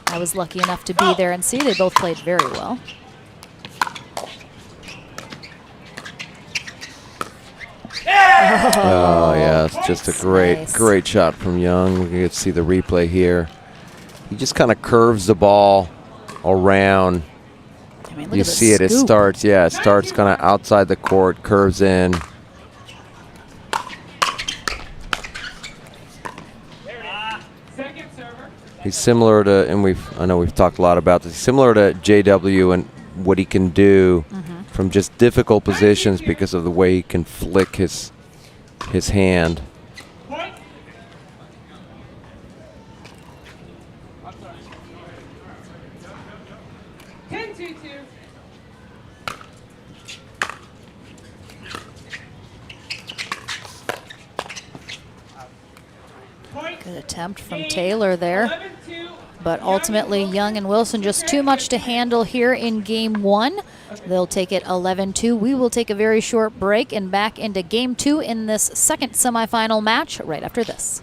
I was lucky enough to be there and see. They both played very well. Oh, yeah, it's just a great shot from Young. We can see the replay here. He just kind of curves the ball around. I mean, look You at the see it. It scoop. starts. Yeah, it starts kind of outside the court, curves in. Second server. He's similar to, and I know we've talked a lot about this. Similar to JW and what he can do from just difficult positions because of the way he can flick his hand. Point. Ten 2-2. Point. Good attempt from Taylor there. 11-2. But ultimately, Young and Wilson just too much to handle here in game one. They'll take it 11-2. We will take a very short break and back into game two in this second semifinal match right after this.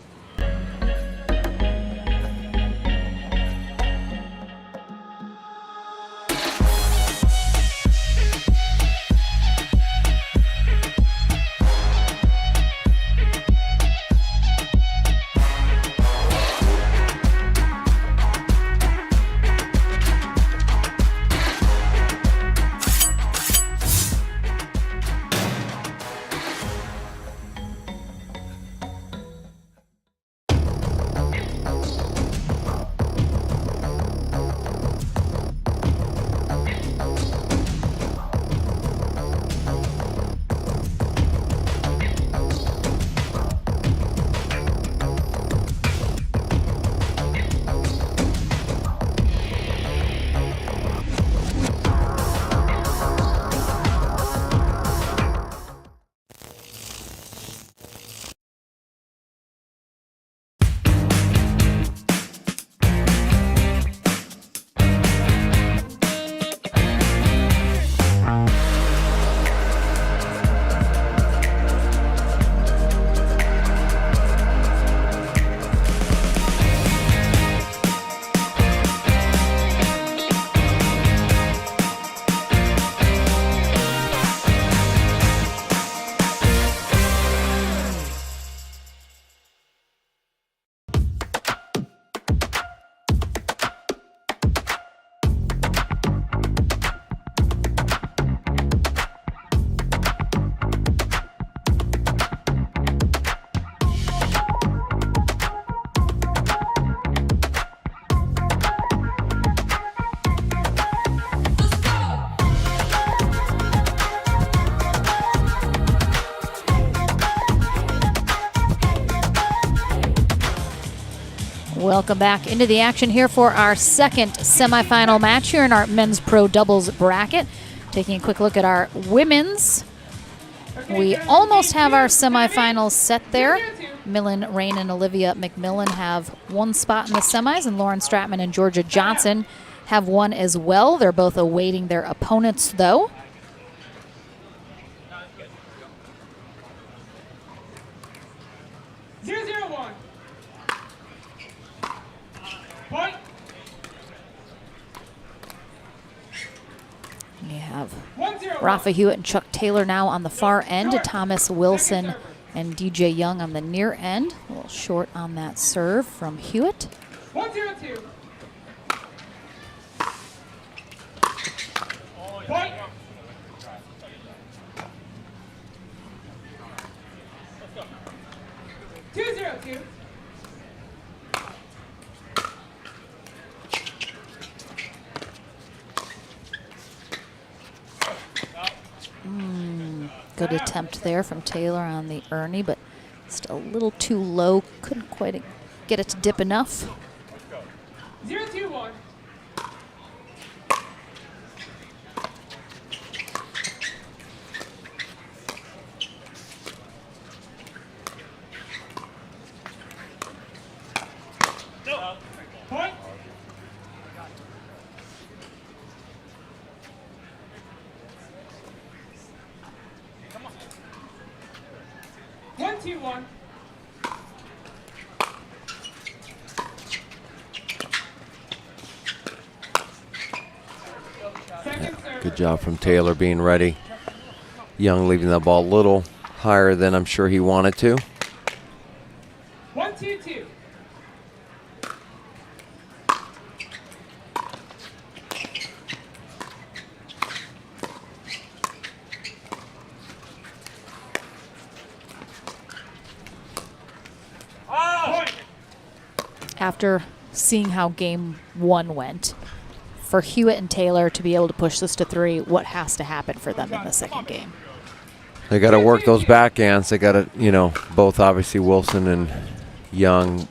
Welcome back into the action here for our second semifinal match here in our men's pro doubles bracket. Taking a quick look at our women's. We almost have our semifinals set there. Millen Rain and Olivia McMillan have one spot in the semis, and Lauren Stratman and Georgia Johnson have one as well. They're both awaiting their opponents, though. You have 1-0. Rafa Hewitt and Chuck Taylor now on the far end. Thomas Wilson and DJ Young on the near end. A little short on that serve from Hewitt. 1-0-2. Point. Two 2-0-2. Good attempt there from Taylor on the Ernie, but just a little too low. Couldn't quite get it to dip enough. 0-2-1. Point. One, 2-1. Second serve. Good job from Taylor being ready. Young leaving the ball a little higher than I'm sure he wanted to. 1-2-2. Point. After seeing how game one went, for Hewitt and Taylor to be able to push this to 3, what has to happen for them in the second game? They got to work those backhands. They got to, you know, both obviously Wilson and Young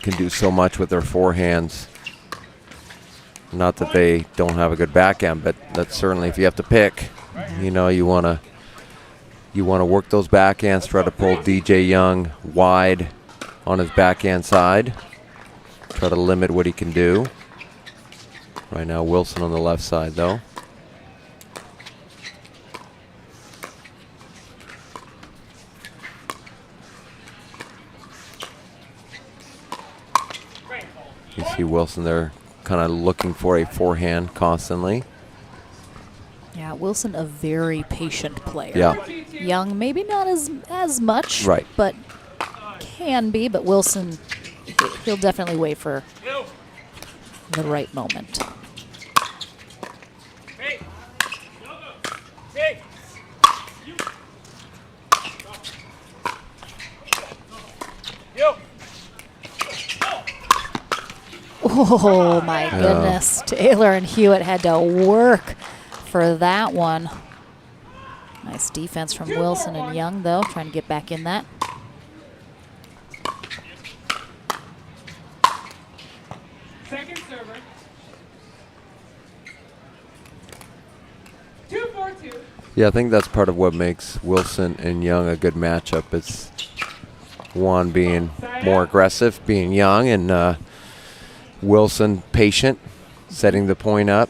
can do so much with their forehands. Not that they don't have a good backhand, but that's certainly, if you have to pick, you know, you want to work those backhands, try to pull DJ Young wide on his backhand side, try to limit what he can do. Right now, Wilson on the left side, though. You see Wilson there kind of looking for a forehand constantly. Yeah, Wilson a very patient player. Yeah. Young maybe not as much, Right. but can be. But Wilson, he'll definitely wait for the right moment. Oh my goodness. Taylor and Hewitt had to work for that one. Nice defense from Wilson and Young, though, trying to get back in that. Second server. 2-4-2. Yeah, I think that's part of what makes Wilson and Young a good matchup. It's one being more aggressive, being young, and Wilson patient, setting the point up.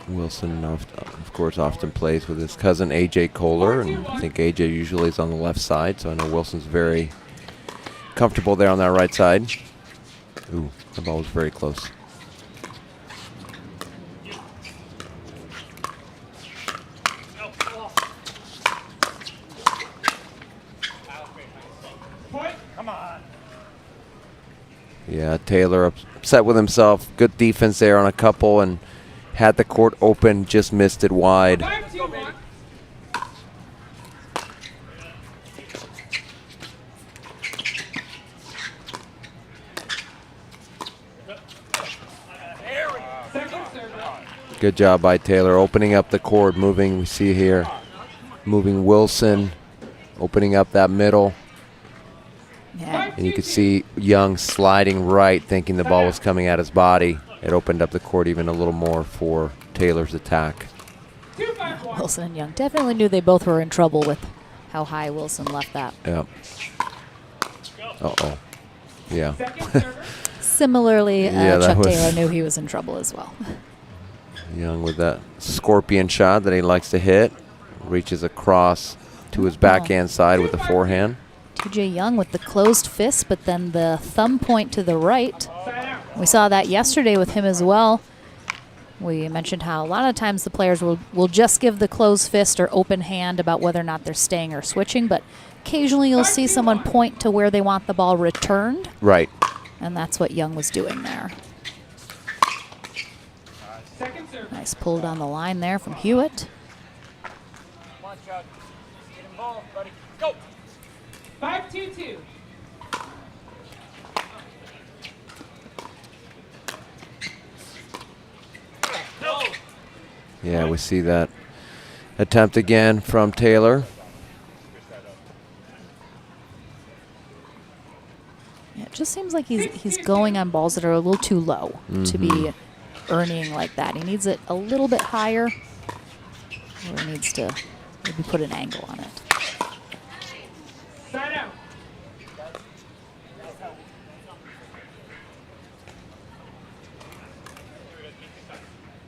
Wilson, of course, often plays with his cousin A.J. Kohler, and I think A.J. usually is on the left side, so I know Wilson's very comfortable there on that right side. Ooh, the ball was very close. Yeah, Taylor upset with himself. Good defense there on a couple and had the court open, just missed it wide. 5-2-1. Second server. Good job by Taylor opening up the court, moving, we see here, moving Wilson, opening up that middle. Yeah. And you could see Young sliding right, thinking the ball was coming at his body. It opened up the court even a little more for Taylor's attack. 2-5-1. Wilson and Young definitely knew they both were in trouble with how high Wilson left that. Yeah. Uh-oh. Yeah. Second server. Similarly, Yeah, that Chuck was- Taylor knew he was in trouble as well. Young with that scorpion shot that he likes to hit. Reaches across to his backhand side with the forehand. TJ Young with the closed fist, but then the thumb point to the right. Side out. We saw that yesterday with him as well. We mentioned how a lot of times the players will just give the closed fist or open hand about whether or not they're staying or switching, but occasionally you'll see someone point to where they want the ball returned. Right. And that's what Young was doing there. Second serve. Nice pull down the line there from Hewitt. Come on, Chuck. Get involved, buddy. Go. 5-2-2. Yeah, we see that attempt again from Taylor. Yeah, it just seems like he's going on balls that are a little too low to be earning like that. He needs it a little bit higher, or he needs to maybe put an angle on it. Side out.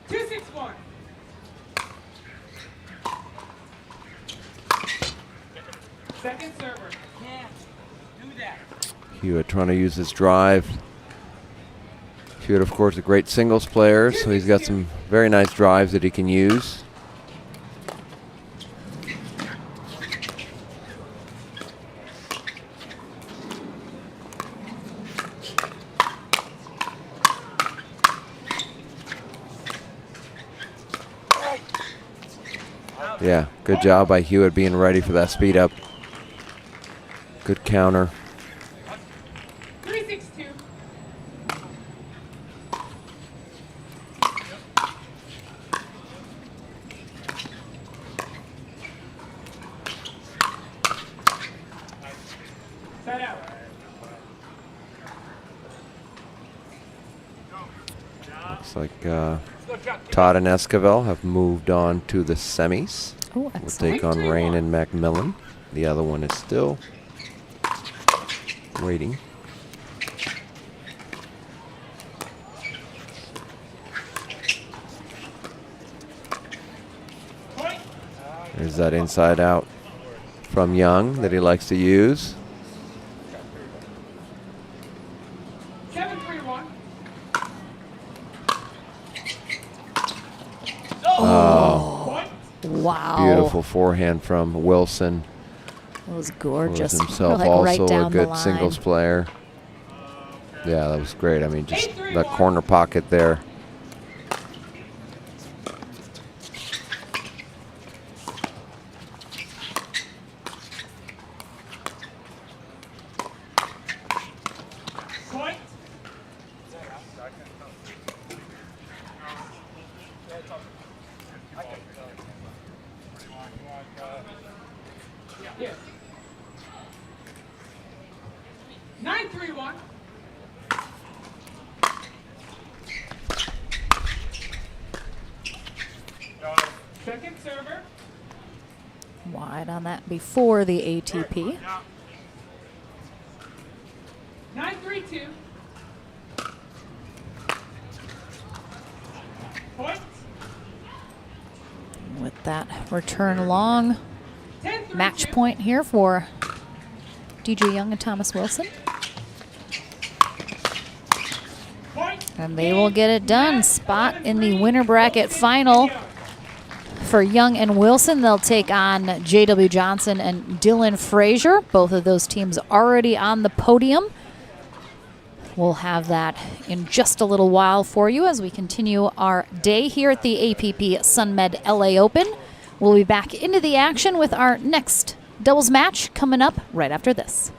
Two, 6-1. Second server. Hewitt trying to use his drive. Hewitt, of course, a great singles player, so he's got some very nice drives that he can use. Yeah, good job by Hewitt being ready for that speed up. Good counter. 3-6-2. Side out. Looks like Todd and Esquivel have moved on to the semis. Oh, We'll excellent. take on Rain and Macmillan. The other one is still waiting. There's that inside out from Young that he likes to use. 7-3-1. Point. Wow. Beautiful forehand from Wilson. It was Who gorgeous. was himself Like right also a down the good line. singles player. Yeah, that was great. I mean, just the corner pocket there. Point. Yes. 9-3-1. Second server. Wide on that before the ATP. 9-3-2. Point. With that return long. 10-3-2. Match point here for DJ Young and Thomas Wilson. Point. And they will get it done. Spot in the winner bracket final for Young and Wilson. They'll take on J.W. Johnson and Dylan Frazier. Both of those teams already on the podium. We'll have that in just a little while for you as we continue our day here at the APP SunMed LA Open. We'll be back into the action with our next doubles match coming up right after this.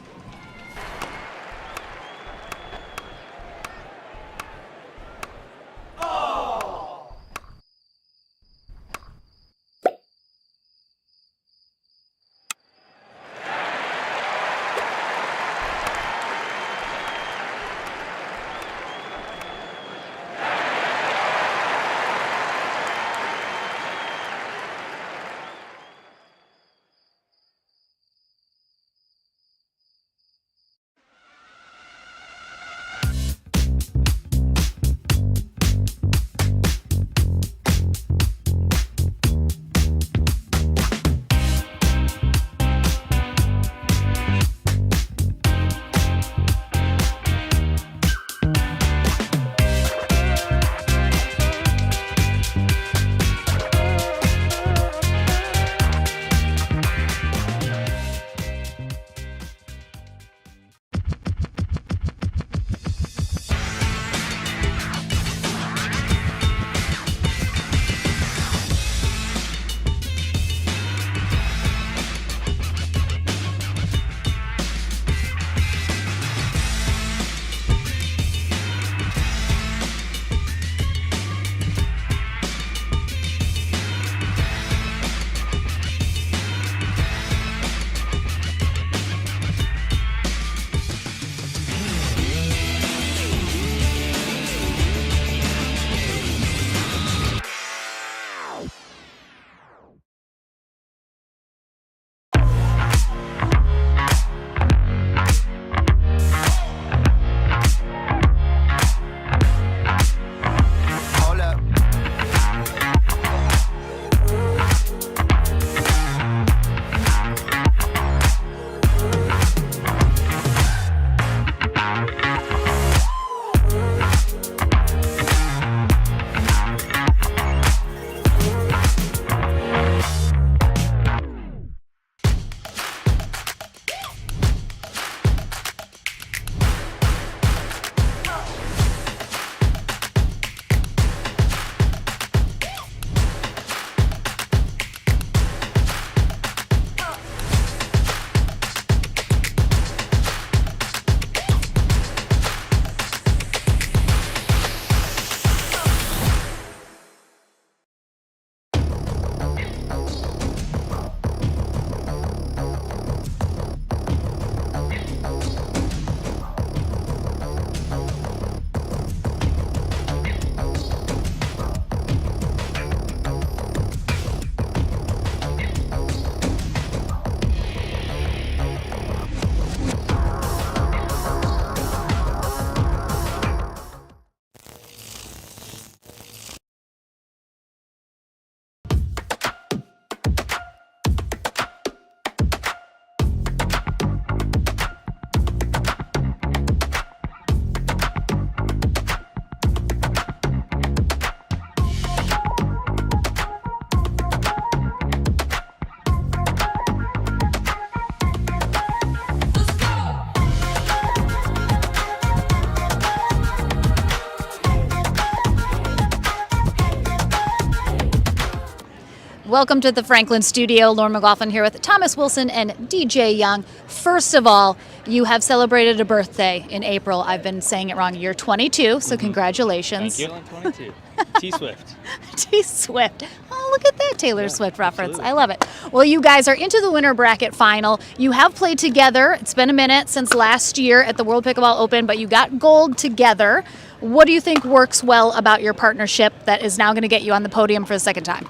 Welcome to the Franklin studio. Lauren McLaughlin here with Thomas Wilson and DJ Young. First of all, you have celebrated a birthday in April. I've been saying it wrong. You're 22, so congratulations. Thank you. I'm 22. T-Swift. T-Swift. Oh, look at that Taylor Swift reference. Absolutely. I love it. Well, you guys are into the winter bracket final. You have played together. It's been a minute since last year at the World Pickleball Open, but you got gold together. What do you think works well about your partnership that is now going to get you on the podium for the second time?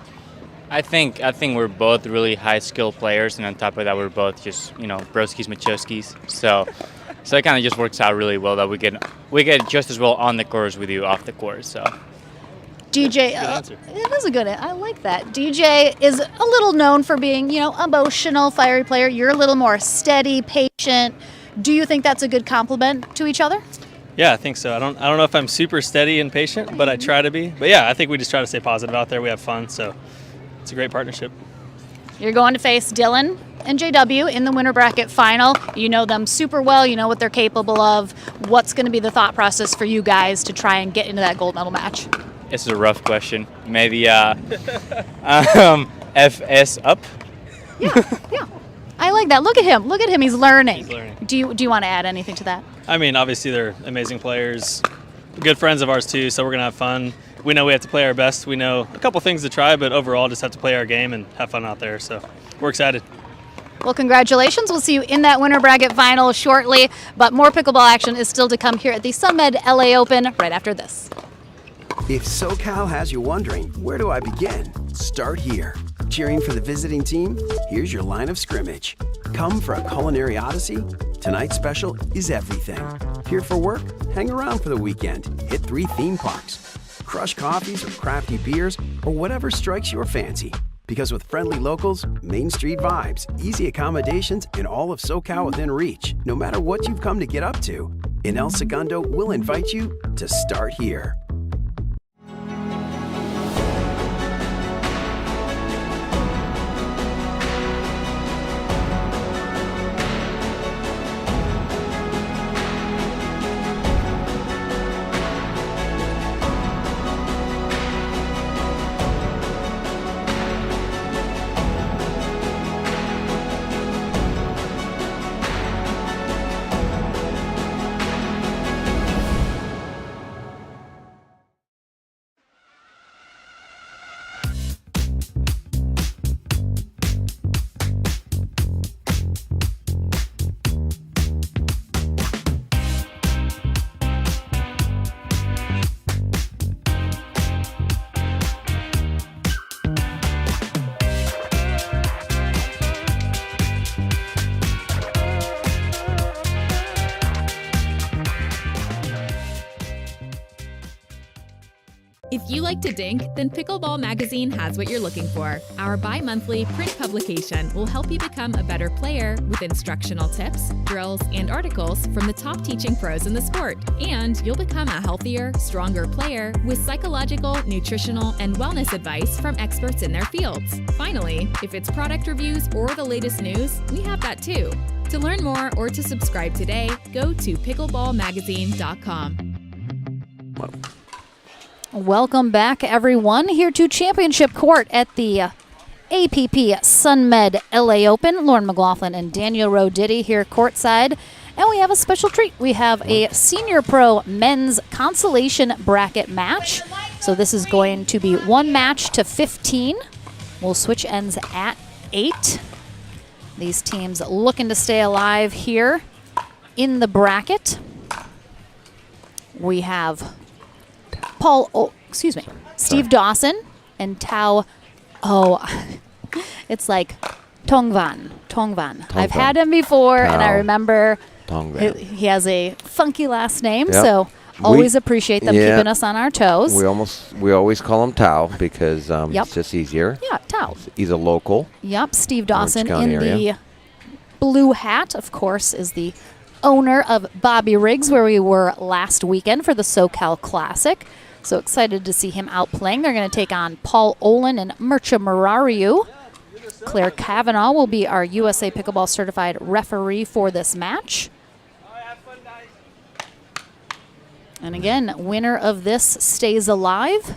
I think we're both really high skill players, and on top of that, we're both just broskies, machoskis. So it kind of just works out really well that we get just as well on the course with you off the course. So DJ, it is a good. I like that. DJ is a little known for being emotional, fiery player. You're a little more steady, patient. Do you think that's a good compliment to each other? Yeah, I think so. I don't know if I'm super steady and patient, but I try to be. But yeah, I think we just try to stay positive out there. We have fun, so it's a great partnership. You're going to face Dylan and JW in the winter bracket final. You know them super well. You know what they're capable of. What's going to be the thought process for you guys to try and get into that gold medal match? This is a rough question. Maybe FS up. Yeah. I like that. Look at him. He's learning. He's learning. Do you want to add anything to that? I mean, obviously they're amazing players, good friends of ours too, so we're going to have fun. We know we have to play our best. We know a couple things to try, but overall just have to play our game and have fun out there. So we're excited. Well, congratulations. We'll see you in that winter bracket final shortly, but more pickleball action is still to come here at the SUNMED LA Open right after this. If SoCal has you wondering, where do I begin? Start here. Cheering for the visiting team? Here's your line of scrimmage. Come for a culinary odyssey? Tonight's special is everything. Here for work? Hang around for the weekend. Hit 3 theme parks. Crush coffees or crafty beers or whatever strikes your fancy. Because with friendly locals, Main Street vibes, easy accommodations, and all of SoCal within reach, no matter what you've come to get up to, in El Segundo, we'll invite you to start here. If you like to dink, then Pickleball Magazine has what you're looking for. Our bi-monthly print publication will help you become a better player with instructional tips, drills, and articles from the top teaching pros in the sport. And you'll become a healthier, stronger player with psychological, nutritional, and wellness advice from experts in their fields. Finally, if it's product reviews or the latest news, we have that too. To learn more or to subscribe today, go to pickleballmagazine.com. Welcome back, everyone, here to Championship Court at the APP SUNMED LA Open. Lauren McLaughlin and Daniel Roditi here courtside. And we have a special treat. We have a Senior Pro Men's Consolation Bracket match. So this is going to be 1 match to 15. We'll switch ends at 8. These teams looking to stay alive here in the bracket. We have Steve Dawson and Tao. It's like Tongvan. I've had him before, and I remember he has a funky last name, so always appreciate them keeping us on our toes. We always call him Tao because it's just easier. Yeah, Tao. He's a local. Yep, Steve Dawson in the blue hat, of course, is the owner of Bobby Riggs, where we were last weekend for the SoCal Classic. So excited to see him out playing. They're going to take on Paul Olin and Mircea Marariu. Claire Cavanaugh will be our USA Pickleball Certified referee for this match. And again, winner of this stays alive.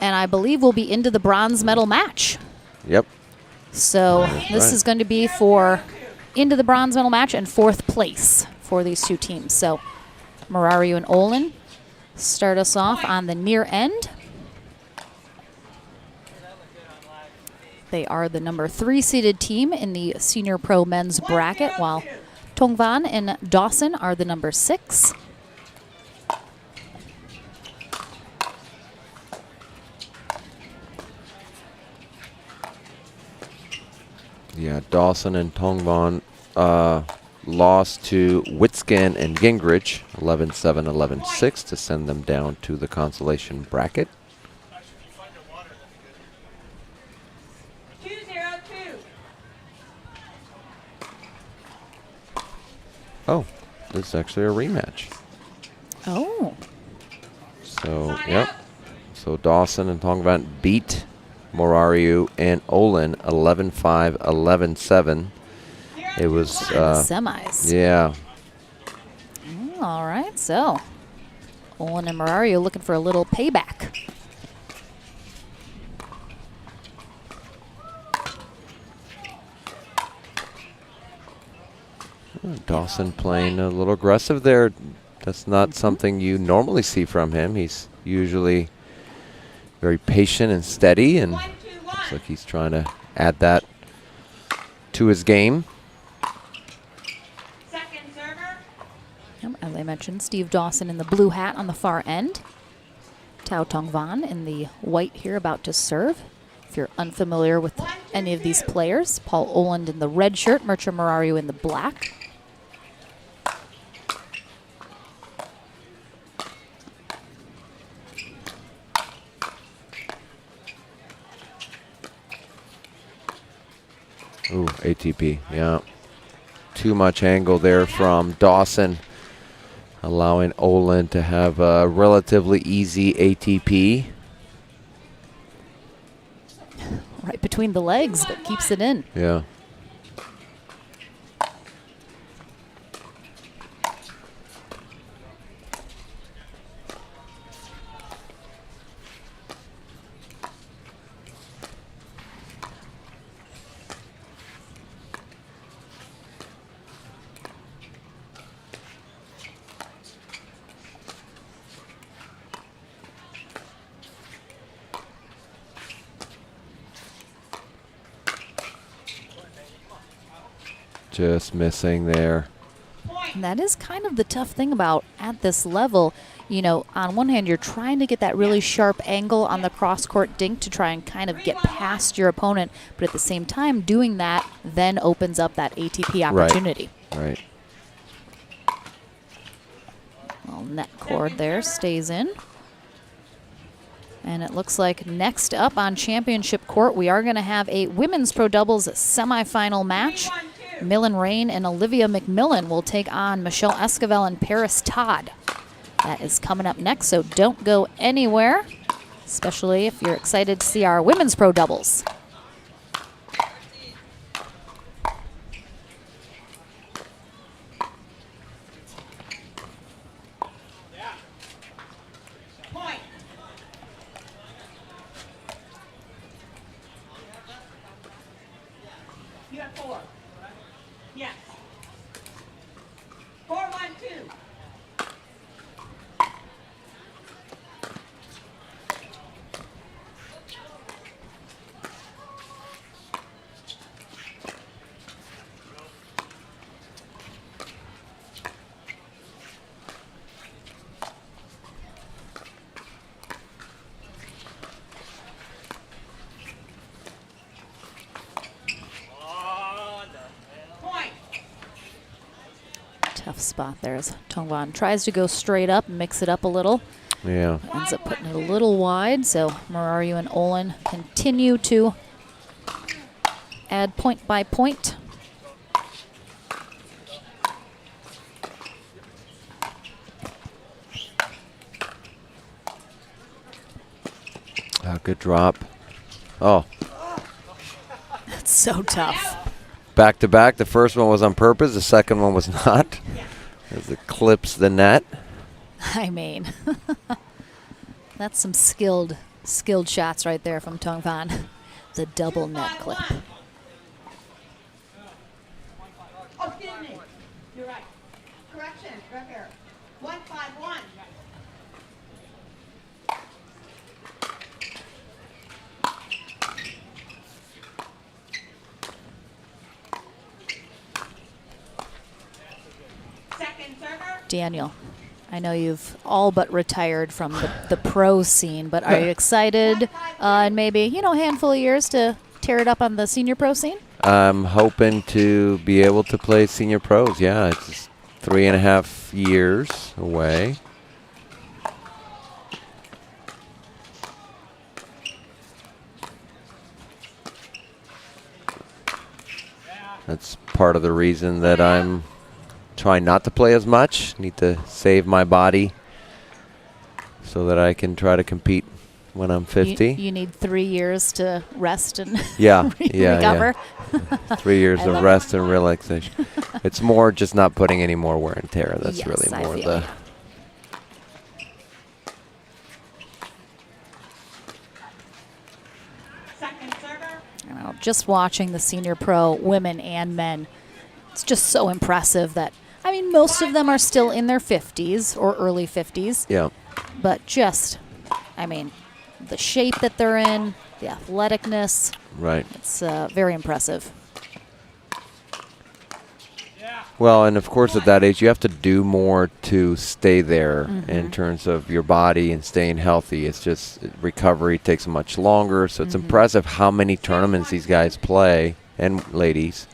and I believe we'll be into the bronze medal match. Yep. So this is going to be for into the bronze medal match and 4th place for these two teams. So Murariu and Olin start us off on the near end. They are the number 3 seeded team in the Senior Pro men's bracket, while Tongvan and Dawson are the number 6. Yeah, Dawson and Tongvan lost to Witscan and Gingrich, 11-7, 11-6, to send them down to the consolation bracket. 2-0-2. Oh, this is actually a rematch. Oh. So, yep. So Dawson and Tongvan beat Murariu and Olin 11-5, 11-7. It was semis. Yeah. All right, so Olin and Murariu looking for a little payback. Dawson playing a little aggressive there. That's not something you normally see from him. He's usually very patient and steady, and looks like he's trying to add that to his game. Yep, as I mentioned, Steve Dawson in the blue hat on the far end. Tao Tongvan in the white here about to serve. If you're unfamiliar with any of these players, Paul Oland in the red shirt, Mircea Murariu in the black. Ooh, ATP, yeah. Too much angle there from Dawson, allowing Olin to have a relatively easy ATP. Right between the legs, but keeps it in. Yeah. Just missing there. And that is kind of the tough thing about at this level. You know, on one hand, you're trying to get that really sharp angle on the cross-court dink to try and kind of get past your opponent, but at the same time, doing that then opens up that ATP opportunity. Right. Well, net cord there stays in. And it looks like next up on championship court, we are going to have a women's pro doubles semifinal match. Millen Rain and Olivia McMillan will take on Michelle Esquivel and Paris Todd. That is coming up next, so don't go anywhere, especially if you're excited to see our women's pro doubles. You have 4. Yes. 4-1-2. Tough spot there as Tongvan tries to go straight up, mix it up a little. Yeah. Ends up putting it a little wide, so Murariu and Olin continue to add point by point. Good drop. Oh. That's so tough. Back to back. The first one was on purpose. The second one was not. As it clips the net. I mean, that's some skilled skilled shots right there from Tong Fan. The double net clip. Oh, excuse me. You're right. Correction, right here. 151. Second server. Daniel, I know you've all but retired from the pro scene, but are you excited in maybe, you know, a handful of years to tear it up on the senior pro scene? I'm hoping to be able to play senior pros. Yeah, it's 3.5 years away. That's part of the reason that I'm trying not to play as much. Need to save my body so that I can try to compete when I'm 50. You need 3 years to rest and Yeah, recover. Yeah. 3 years of rest and relaxation. It's more just not putting any more wear and tear. That's Yes, really I more feel the. ya. Second server. You know, just watching the senior pro women and men, it's just so impressive that, I mean, most of them are still in their 50s or early 50s. Yeah. But just, I mean, the shape that they're in, the athleticness, Right. it's very impressive. Well, and of course, at that age, you have to do more to stay there in terms of your body and staying healthy. It's just recovery takes much longer. So it's impressive how many tournaments these guys play, and ladies,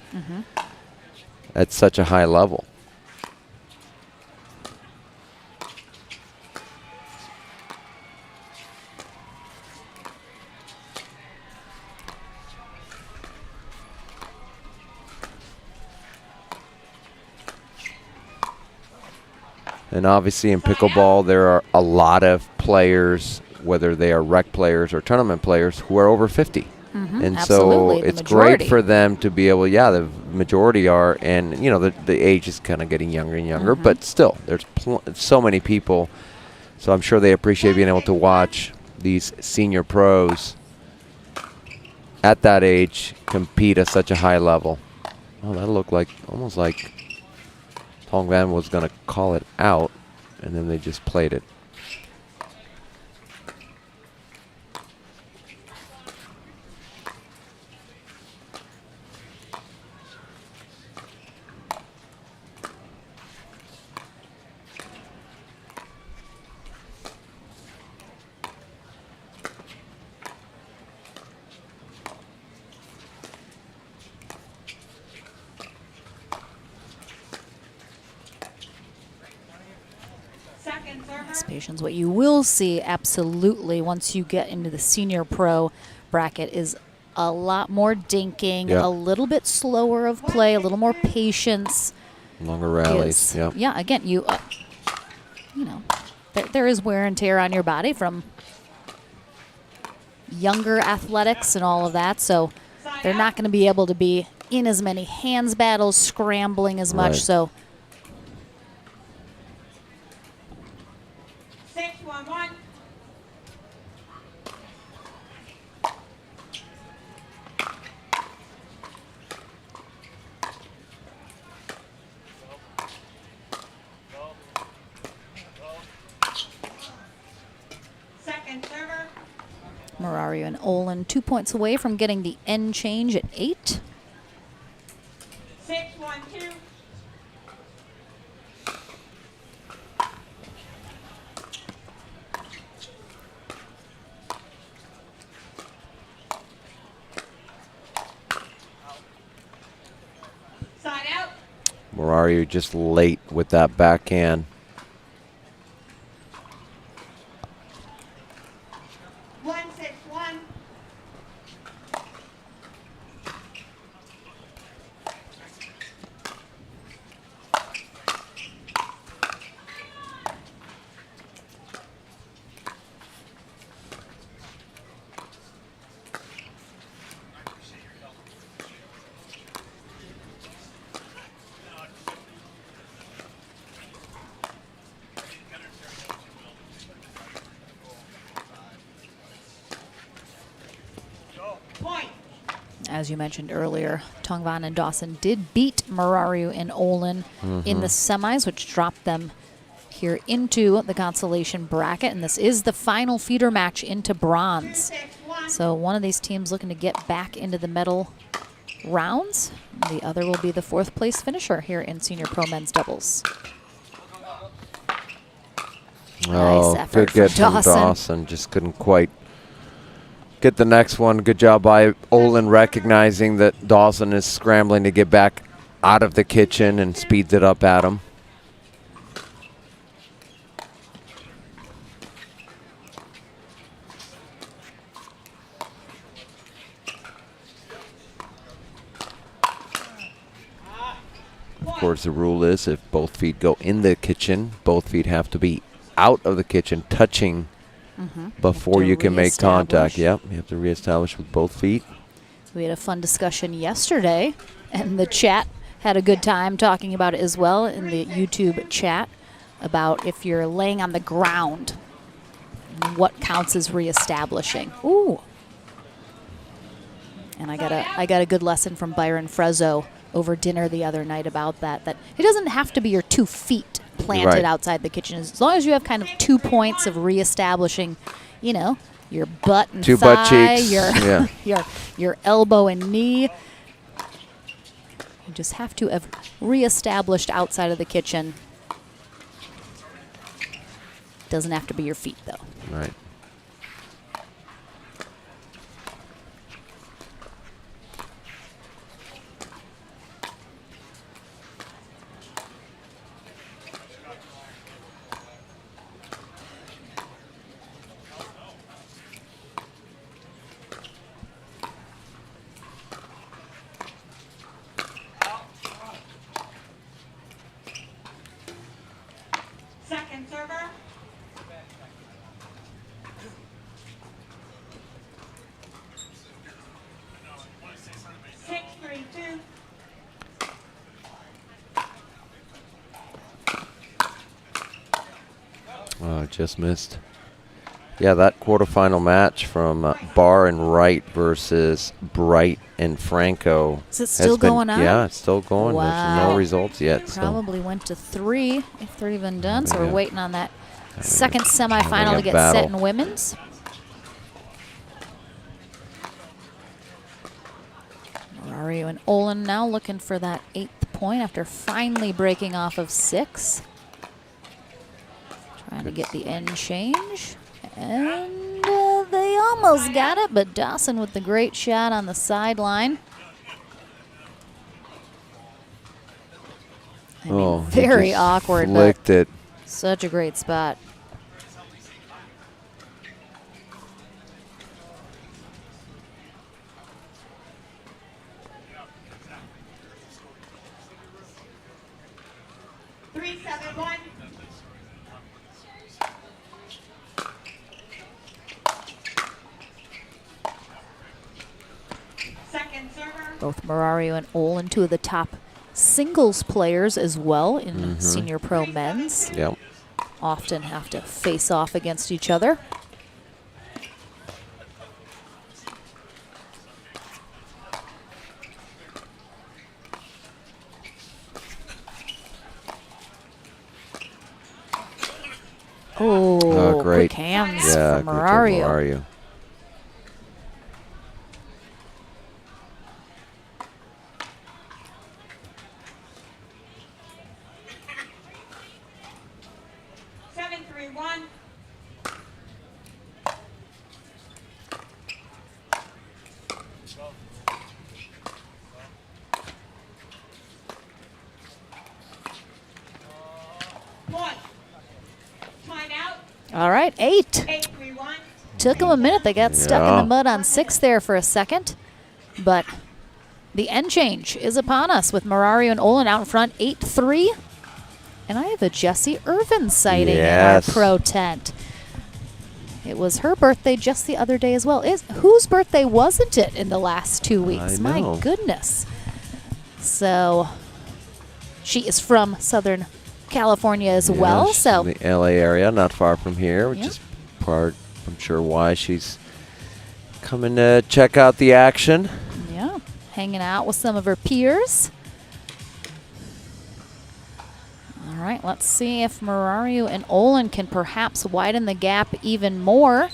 at such a high level. And obviously in pickleball, there are a lot of players, whether they are rec players or tournament players, who are over 50. And Absolutely, so the it's majority. great for them to be able, yeah, the majority are, and, you know, the age is kind of getting younger and younger, but still, there's so many people. So I'm sure they appreciate being able to watch these senior pros at that age compete at such a high level. Oh, that looked like, almost like Tong Van was going to call it out, and then they just played it. Second server. Nice patience. What you will see, absolutely, once you get into the senior pro bracket is a lot more dinking, Yeah. a little bit slower of play, a little more patience. Longer rallies, is- yeah. Yeah, again, you know, there is wear and tear on your body from younger athletics and all of that, so they're not going to be able to be in as many hands battles, scrambling as much, Right. so 611. Second server. Marario and Olin 2 points away from getting the end change at 8. 612. Side out. Marario just late with that backhand. 161. As you mentioned earlier, Tongvan and Dawson did beat Marariu and Olin in the semis, which dropped them here into the consolation bracket. And this is the final feeder match into bronze. So one of these teams looking to get back into the medal rounds. The other will be the 4th place finisher here in Senior Pro Men's Doubles. Oh, Nice effort good get from from Dawson. Just couldn't quite get the next one. Good job by Olin recognizing that Dawson is scrambling to get back out of the kitchen and speeds it up at him. Of course, the rule is if both feet go in the kitchen, both feet have to be out of the kitchen, touching before you can make contact. Yep, you have to reestablish with both feet. We had a fun discussion yesterday, and the chat had a good time talking about it as well in the YouTube chat about if you're laying on the ground, what counts as reestablishing. Ooh. And I got a good lesson from Byron Frezzo over dinner the other night about that it doesn't have to be your 2 feet planted outside the kitchen. As long as you have kind of 2 points of reestablishing, you know, your butt and 2 thigh, butt cheeks. your elbow and knee. You just have to have reestablished outside of the kitchen. Doesn't have to be your feet, though. Right. Second server. 6-3-2. Just missed. Yeah, that quarterfinal match from Barr and Wright versus Bright and Franco. Is it still going on? Yeah, it's still going. Wow. There's no results yet. Probably went to 3 if they're even done. So we're Yeah. waiting on that second semifinal Having to a get battle. set in women's. Marariu and Olin now looking for that 8th point after finally breaking off of 6. Trying to get the end change. And they almost got it, but Dawson with the great shot on the sideline. I mean, he very just awkward, but flicked it. such a great spot. Three, 7-1. Second server. Both Marariu and Olin, 2 of the top singles players as well in Senior Pro Men's. Yep. Often have to face off against each other. Oh, Great. quick hands Yeah, from good job, Marariu. Marariu. All right, 8. Took them a minute. They got stuck in the mud on 6 there for a second. But the end change is upon us with Marariu and Olin out in front, 8-3. And I have a Jessie Irvin sighting in our pro tent. It was her birthday just the other day as well. Whose birthday wasn't it in the last 2 weeks? My goodness. So she is from Southern California as well. So the LA area, not far from here, which is part, I'm sure, why she's coming to check out the action. Yeah. hanging out with some of her peers. All right, let's see if Murario and Olin can perhaps widen the gap even more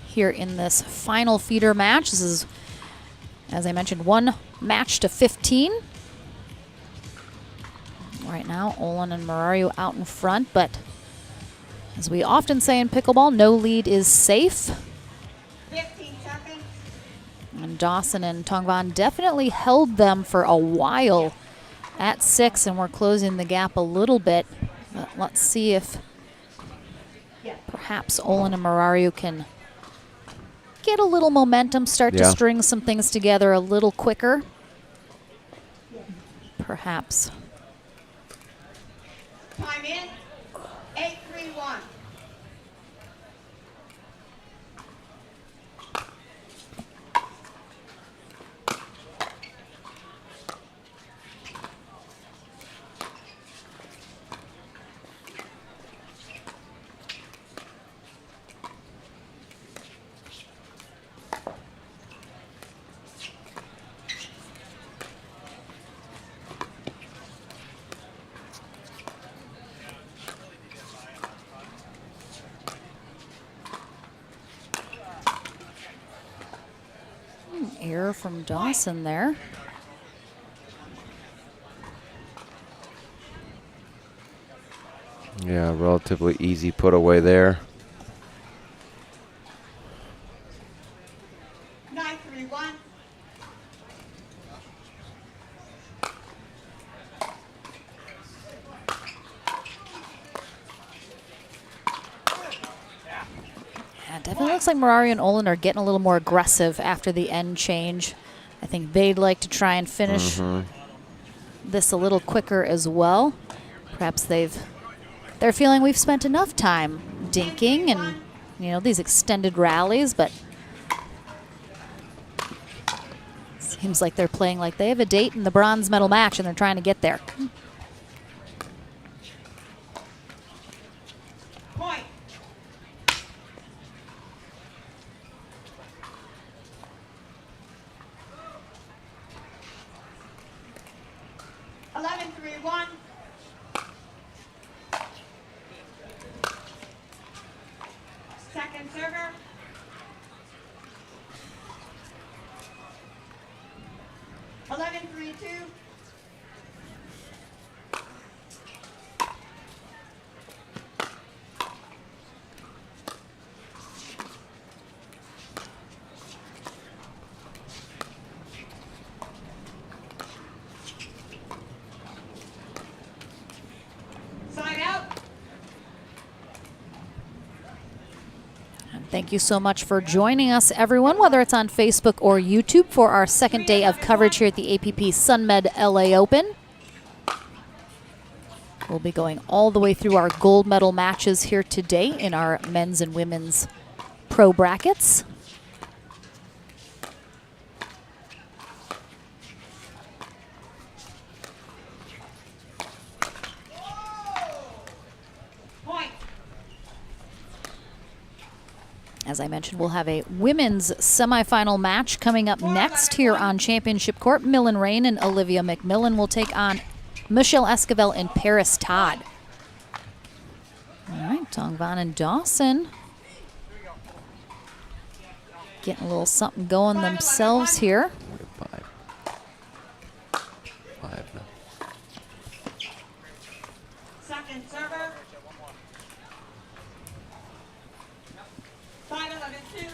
here in this final feeder match. This is, as I mentioned, 1 match to 15. Right now, Olin and Murario out in front, but as we often say in pickleball, no lead is safe. 15 seconds. And Dawson and Tongvan definitely held them for a while at 6, and we're closing the gap a little bit. But let's see if perhaps Olin and Murario can get a little momentum, start to string some things together a little quicker. Perhaps. Time in. 8-3-1. Error from Dawson there. Yeah, relatively easy put away there. 9-3-1. Yeah, definitely looks like Murario and Olin are getting a little more aggressive after the end change. I think they'd like to try and finish this a little quicker as well. Perhaps they're feeling we've spent enough time dinking and, you know, these extended rallies, but seems like they're playing like they have a date in the bronze medal match and they're trying to get there. Point. 11-3-1. Second server. Eleven, 3-2. Side out. Thank you so much for joining us, everyone, whether it's on Facebook or YouTube, for our second day of coverage here at the APP SUNMED LA Open. We'll be going all the way through our gold medal matches here today in our men's and women's pro brackets. Point. As I mentioned, we'll have a women's semifinal match coming up next here on Championship Court. Millen Rain and Olivia McMillan will take on Michelle Esquivel and Paris Todd. All right, Tongvan and Dawson getting a little something going themselves here. 5 now. Second server. 5-11-2.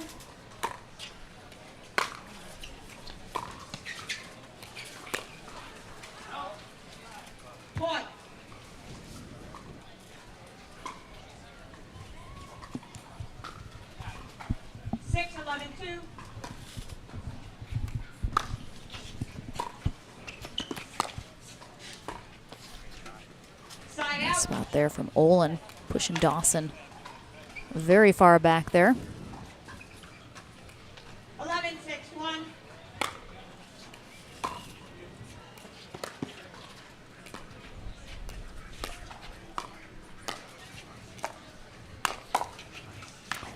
Point. 6-11-2. Side Nice out. spot there from Olin, pushing Dawson very far back there. 11-6-1.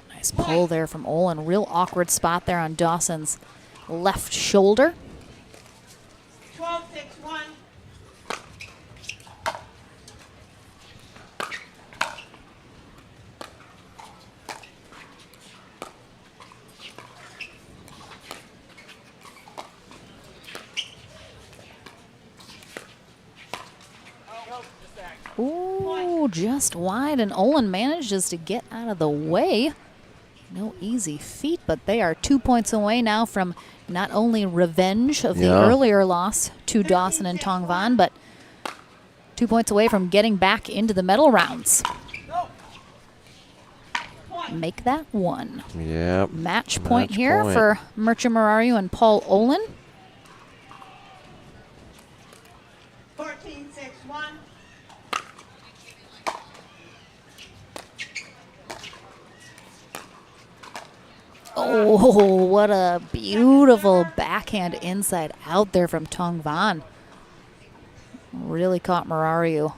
Nice pull there from Olin. Real awkward spot there on Dawson's left shoulder. 12-6-1. Ooh, just wide, and Olin manages to get out of the way. No easy feat, but they are 2 points away now from not only revenge of the earlier loss to Dawson and Tong Van, but 2 points away from getting back into the medal rounds. Make that one. Yep. Match point here for Mircea Murariu and Paul Olin. 14-6-1. Oh, what a beautiful backhand inside out there from Tong Van. Really caught Murariu.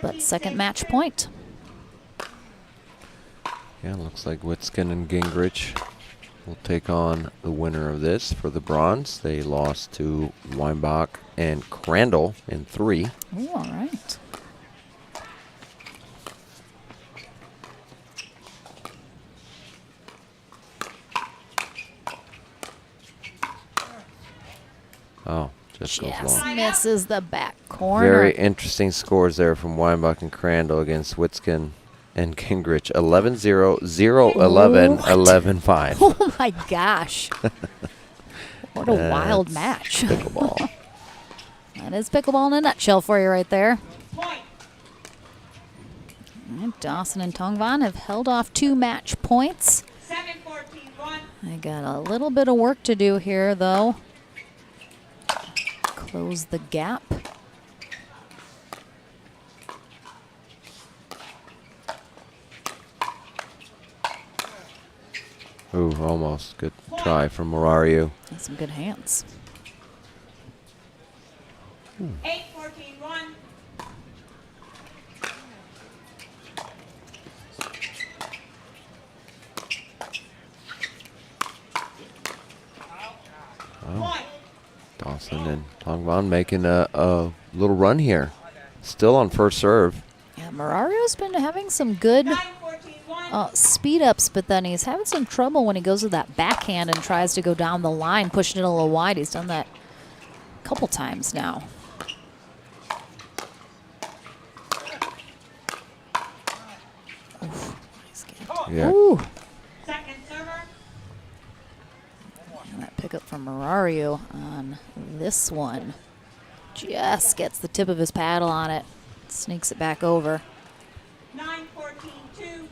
But second match point. Yeah, looks like Witskin and Gingrich will take on the winner of this for the bronze. They lost to Weinbach and Crandall in 3. Ooh, all right. Oh, just goes long. Misses the back corner. Very interesting scores there from Weinbach and Crandall against Witskin and Gingrich. 11-0, 0-11, 11-5. Oh my gosh. What a wild match. Pickleball. That is pickleball in a nutshell for you right there. And Dawson and Tong Van have held off 2 match points. 7-14-1. They got a little bit of work to do here, though. Close the gap. Ooh, almost. Good try from Murariu. That's some good hands. 8-14-1. Oh. Dawson and Tong Van making a little run here. Still on first serve. Yeah, Murariu's been having some good speed ups, but then he's having some trouble when he goes to that backhand and tries to go down the line, pushing it a little wide. He's done that a couple times now. Oof, nice get. Yeah. Ooh. Second server. And that pickup from Murariu on this one. Just gets the tip of his paddle on it. Sneaks it back over. 9-14-2.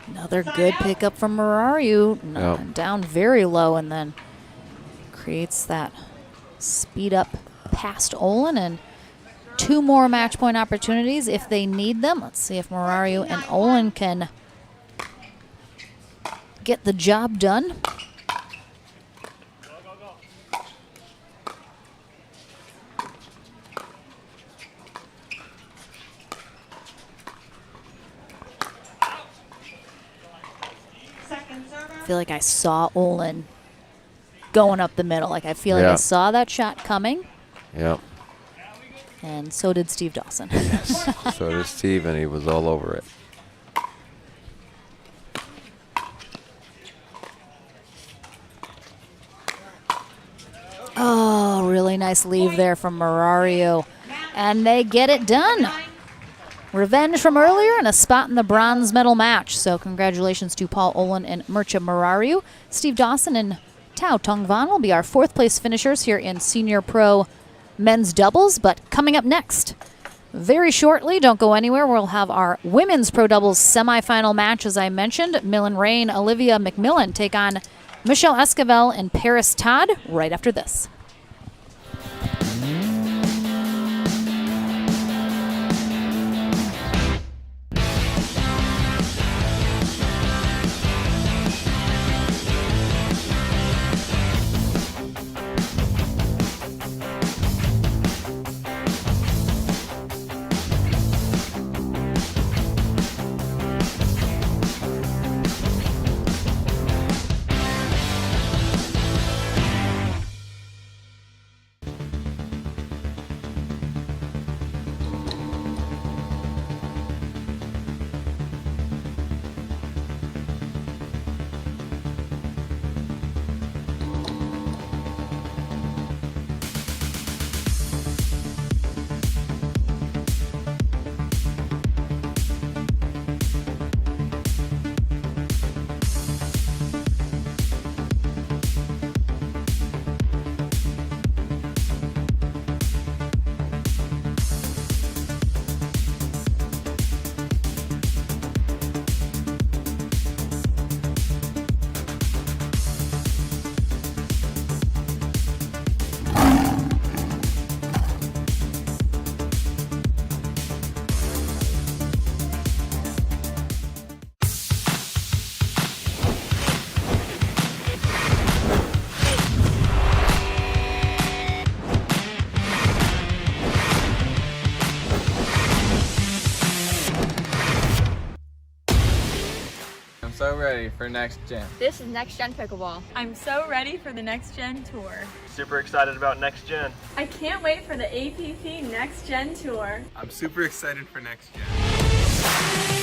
Another good pickup from Murariu. Down very low, and then creates that speed up past Olin, and 2 more match point opportunities if they need them. Let's see if Murariu and Olin can get the job done. I feel like I saw Olin going up the middle. Like I feel like I saw that shot coming. Yep. And so did Steve Dawson. Yes. So did Steve, and he was all over it. Oh, really nice leave there from Murariu. And they get it done. Revenge from earlier and a spot in the bronze medal match. So congratulations to Paul Olin and Mircea Murariu. Steve Dawson and Tao Tong Van will be our 4th place finishers here in Senior Pro men's doubles. But coming up next, very shortly, don't go anywhere, we'll have our women's pro doubles semifinal match, as I mentioned. Millen Rain, Olivia McMillan take on Michelle Esquivel and Paris Todd right after this. so ready for next gen. This is Next Gen Pickleball. I'm so ready for the Next Gen Tour. Super excited about next gen. I can't wait for the APP Next Gen Tour. I'm super excited for next gen.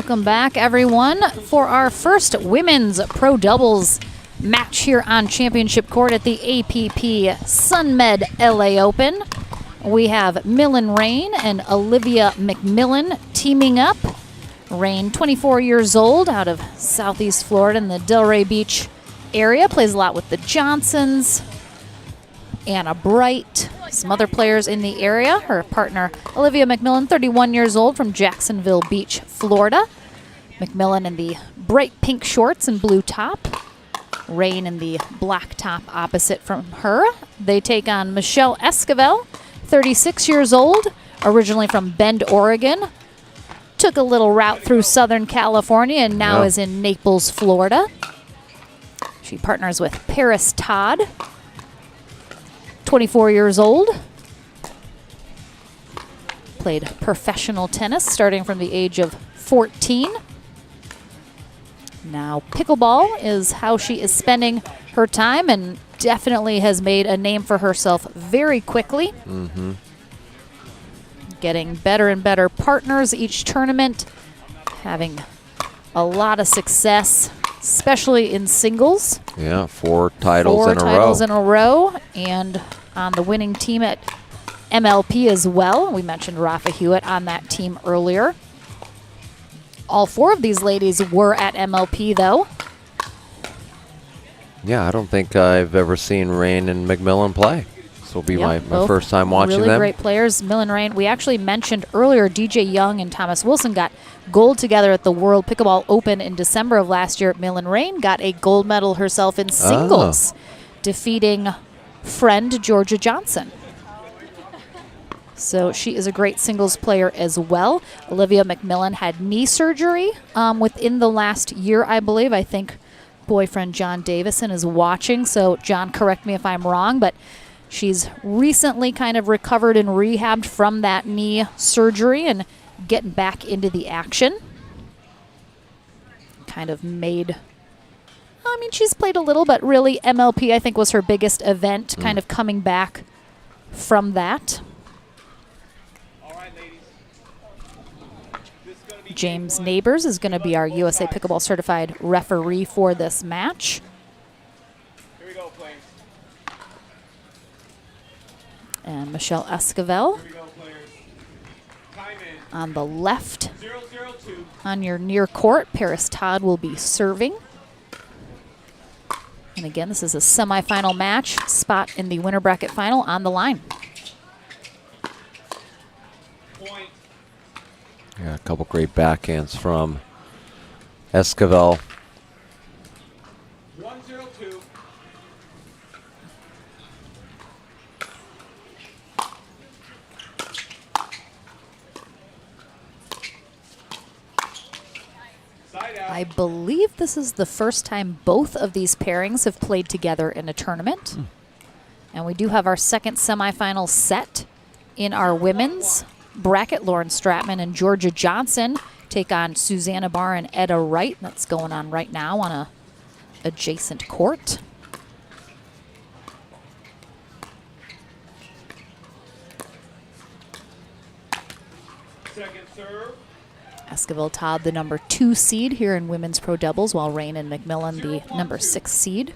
Welcome back, everyone, for our first women's pro doubles match here on Championship Court at the APP SUNMED LA Open. We have Millen Rain and Olivia McMillan teaming up. Rain, 24 years old, out of Southeast Florida in the Delray Beach area, plays a lot with the Johnsons. Anna Bright, some other players in the area. Her partner, Olivia McMillan, 31 years old, from Jacksonville Beach, Florida. McMillan in the bright pink shorts and blue top. Rain in the black top opposite from her. They take on Michelle Esquivel, 36 years old, originally from Bend, Oregon. Took a little route through Southern California and now is in Naples, Florida. She partners with Paris Todd, 24 years old. Played professional tennis starting from the age of 14. Now pickleball is how she is spending her time and definitely has made a name for herself very quickly. Getting better and better partners each tournament, having a lot of success, especially in singles. Yeah, 4 titles in a row. 4 titles in a row, and on the winning team at MLP as well. We mentioned Rafa Hewitt on that team earlier. All 4 of these ladies were at MLP, though. Yeah, I don't think I've ever seen Rain and McMillan play. This will be my first time watching really them. Great players. Millen Rain, we actually mentioned earlier, DJ Young and Thomas Wilson got gold together at the World Pickleball Open in December of last year. Millen Rain got a gold medal herself in singles, defeating friend Georgia Johnson. So she is a great singles player as well. Olivia McMillan had knee surgery within the last year, I believe. I think boyfriend John Davison is watching, so John, correct me if I'm wrong, but she's recently kind of recovered and rehabbed from that knee surgery and getting back into the action. Kind of made, I mean, she's played a little, but really MLP I think was her biggest event, kind of coming back from that. James Neighbors is going to be our USA Pickleball Certified referee for this match. Here we go, players. And Michelle Esquivel Here we go, players. Time in. on the left. 0-0-2. On your near court, Paris Todd will be serving. And again, this is a semifinal match. Spot in the winner bracket final on the line. Point. Yeah, a couple great backhands from Esquivel. 1-0-2. Side out. I believe this is the first time both of these pairings have played together in a tournament. And we do have our second semifinal set in our women's bracket. Lauren Stratman and Georgia Johnson take on Susanna Barr and Etta Wright. That's going on right now on a adjacent court. Second serve. Esquivel Todd, the number 2 seed here in women's pro doubles, while Rain and McMillan, the number 6 seed.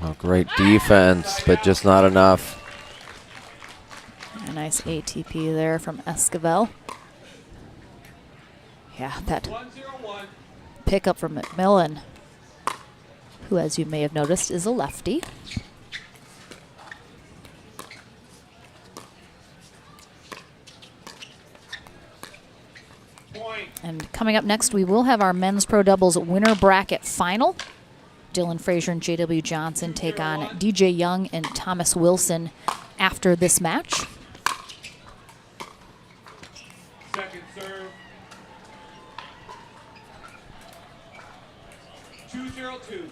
Oh, great defense, but just not enough. A nice ATP there from Esquivel. Yeah, that 1-0-1. pickup from McMillan, who, as you may have noticed, is a lefty. Point. And coming up next, we will have our men's pro doubles winner bracket final. Dylan Frazier and J.W. Johnson take on DJ Young and Thomas Wilson after this match. Second serve. 2-0-2.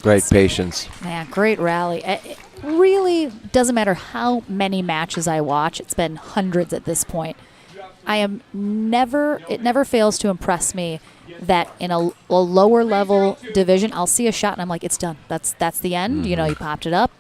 Great patience. Man, great rally. It really doesn't matter how many matches I watch. It's been hundreds at this point. It never fails to impress me that in a lower level division, I'll see a shot and I'm like, it's done. That's the end. You know, you popped it up.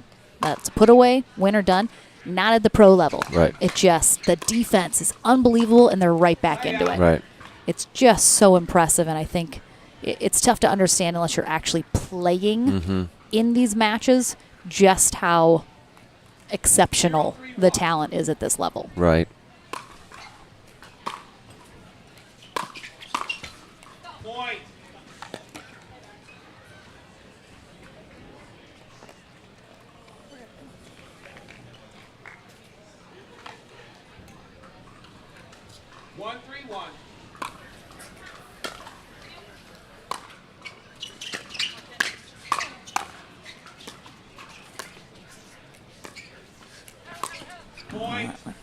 That's put away, winner done. Not at the pro level. Right. The defense is unbelievable and they're right back into it. Right. It's just so impressive, and I think it's tough to understand unless you're actually playing in these matches just how exceptional the talent is at this level. Right.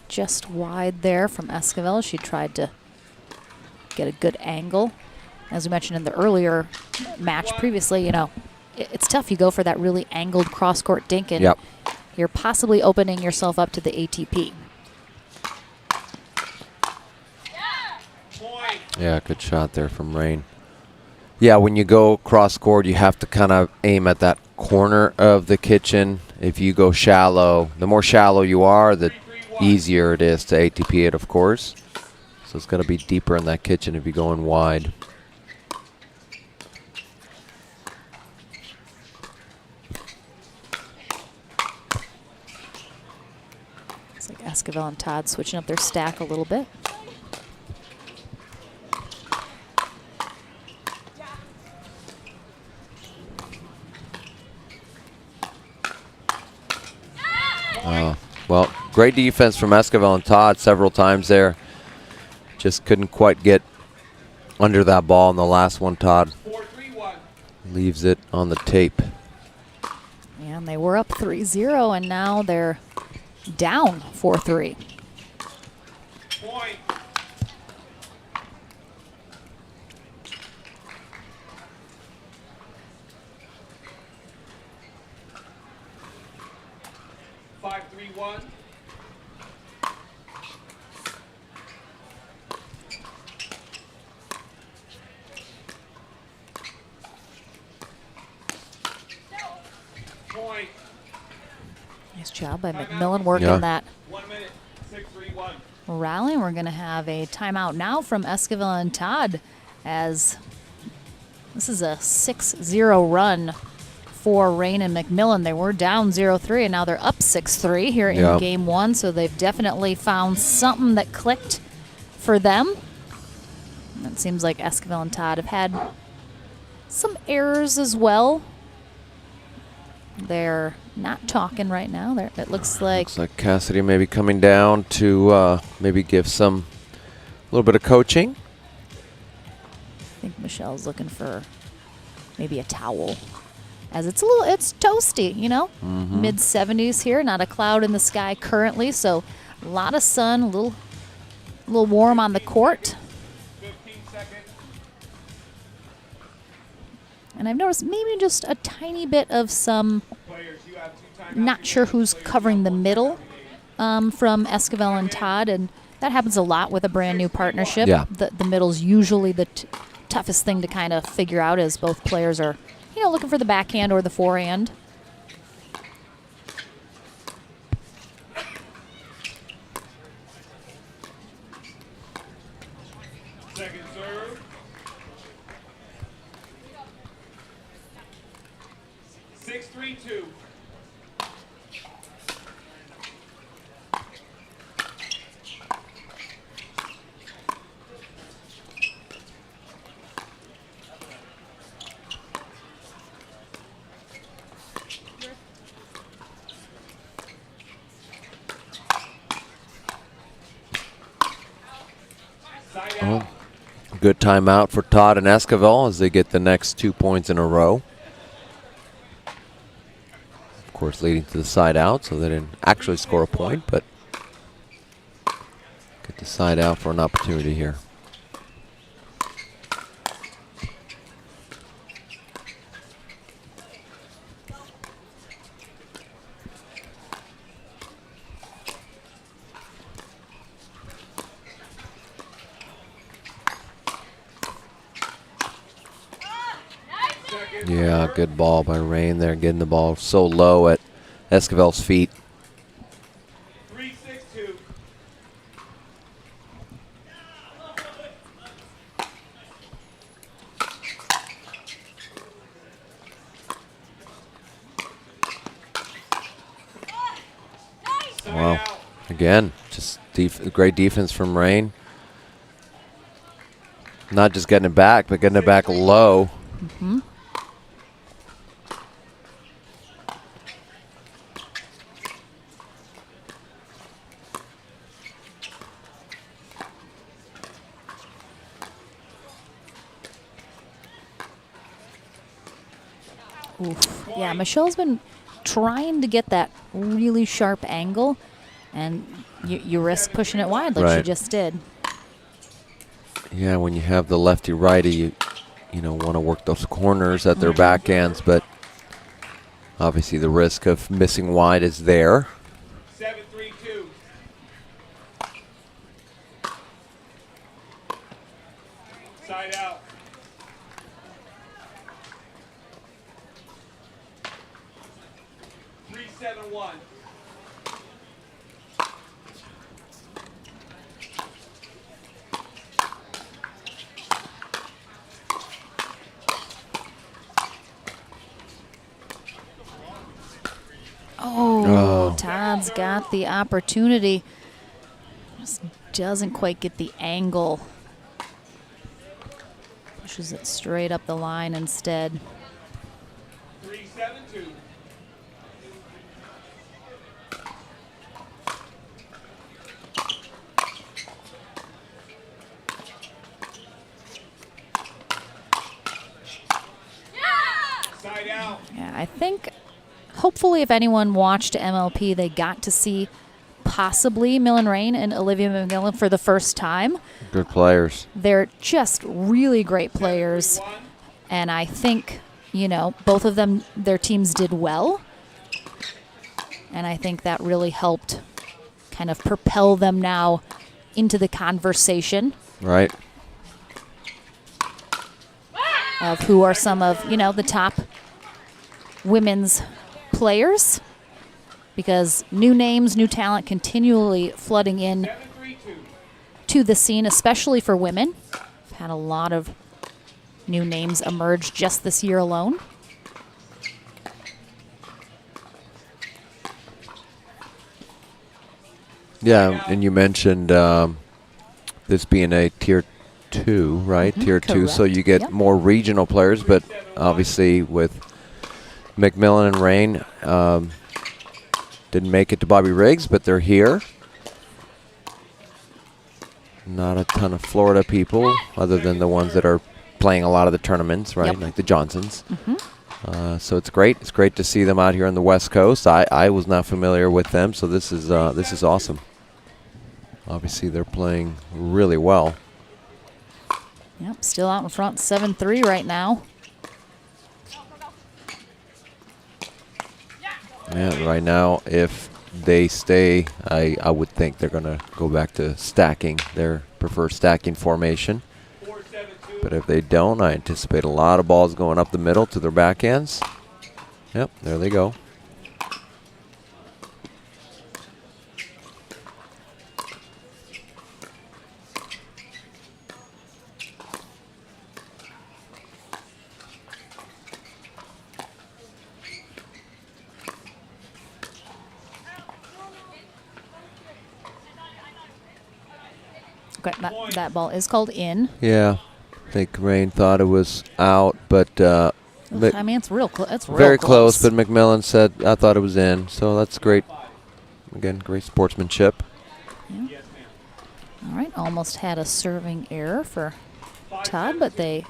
Just wide there from Esquivel. She tried to get a good angle. As we mentioned in the earlier match previously, you know, it's tough. You go for that really angled cross-court dink, and you're possibly opening yourself up to the ATP. Yeah, good shot there from Rain. Yeah, when you go cross-court, you have to kind of aim at that corner of the kitchen. If you go shallow, the more shallow you are, the easier it is to ATP it, of course. So it's got to be deeper in that kitchen if you're going wide. It's like Esquivel and Todd switching up their stack a little bit. Well, great defense from Esquivel and Todd several times there. Just couldn't quite get under that ball in the last one. Todd leaves it on the tape. And they were up 3-0, and now they're down 4-3. Point. Nice job by McMillan working that 1 minute, 6-3-1. rally. We're going to have a timeout now from Esquivel and Todd, as this is a 6-0 run for Rain and McMillan. They were down 0-3, and now they're up 6-3 here in game one, so they've definitely found something that clicked for them. And it seems like Esquivel and Todd have had some errors as well. They're not talking right now. It looks like Cassidy maybe coming down to maybe give a little bit of coaching. I think Michelle's looking for maybe a towel, as it's toasty, you know, mid 70s here, not a cloud in the sky currently, so a lot of sun, a little warm on the court. 15 seconds. And I've noticed maybe just a tiny bit of some, Players, you have 2 timeouts. not sure who's covering the middle from Esquivel and Todd, and that happens a lot with a brand new partnership. Yeah. The middle's usually the toughest thing to kind of figure out, as both players are, you know, looking for the backhand or the forehand. Second serve. 6-3-2. Oh, good timeout for Todd and Esquivel as they get the next 2 points in a row. Of course, leading to the side out, so they didn't actually score a point, but get the side out for an opportunity here. Yeah, good ball by Rain there, getting the ball so low at Esquivel's feet. 3-6-2. Wow. Again, just great defense from Rain. Not just getting it back, but getting it back low. Mm-hmm. Oof. Yeah, Michelle's been trying to get that really sharp angle, and you risk pushing it wide like she just did. Yeah, when you have the lefty-righty, you know, want to work those corners at their backhands, but obviously the risk of missing wide is there. 7-3-2. Side out. Three, 7-1. Oh, Todd's got the opportunity. Just doesn't quite get the angle. Pushes it straight up the line instead. 3-7-2. Side out. Yeah, I think hopefully if anyone watched MLP, they got to see possibly Millen Rain and Olivia McMillan for the first time. Good players. They're just really great players. And I think, you know, both of them, their teams did well. And I think that really helped kind of propel them now into the conversation. Right. Of who are some of, you know, the top women's players. Because new names, new talent continually flooding in to the scene, especially for women. We've had a lot of new names emerge just this year alone. Yeah, and you mentioned this being a tier 2, right? Tier 2, so you get more regional players, but obviously with McMillan and Rain, didn't make it to Bobby Riggs, but they're here. Not a ton of Florida people, other than the ones that are playing a lot of the tournaments, right? Like the Johnsons. So it's great. It's great to see them out here on the West Coast. I was not familiar with them, so this is awesome. Obviously, they're playing really well. Yep, still out in front, 7-3 right now. Yeah, right now, if they stay, I would think they're going to go back to stacking, their preferred stacking formation. But if they don't, I anticipate a lot of balls going up the middle to their backhands. Yep, there they go. Okay, that ball is called in. Yeah, I think Rain thought it was out, but I mean, it's real close. It's very close. But McMillan said, I thought it was in. So that's great. Again, great sportsmanship. Yeah. All right, almost had a serving error for Todd, but they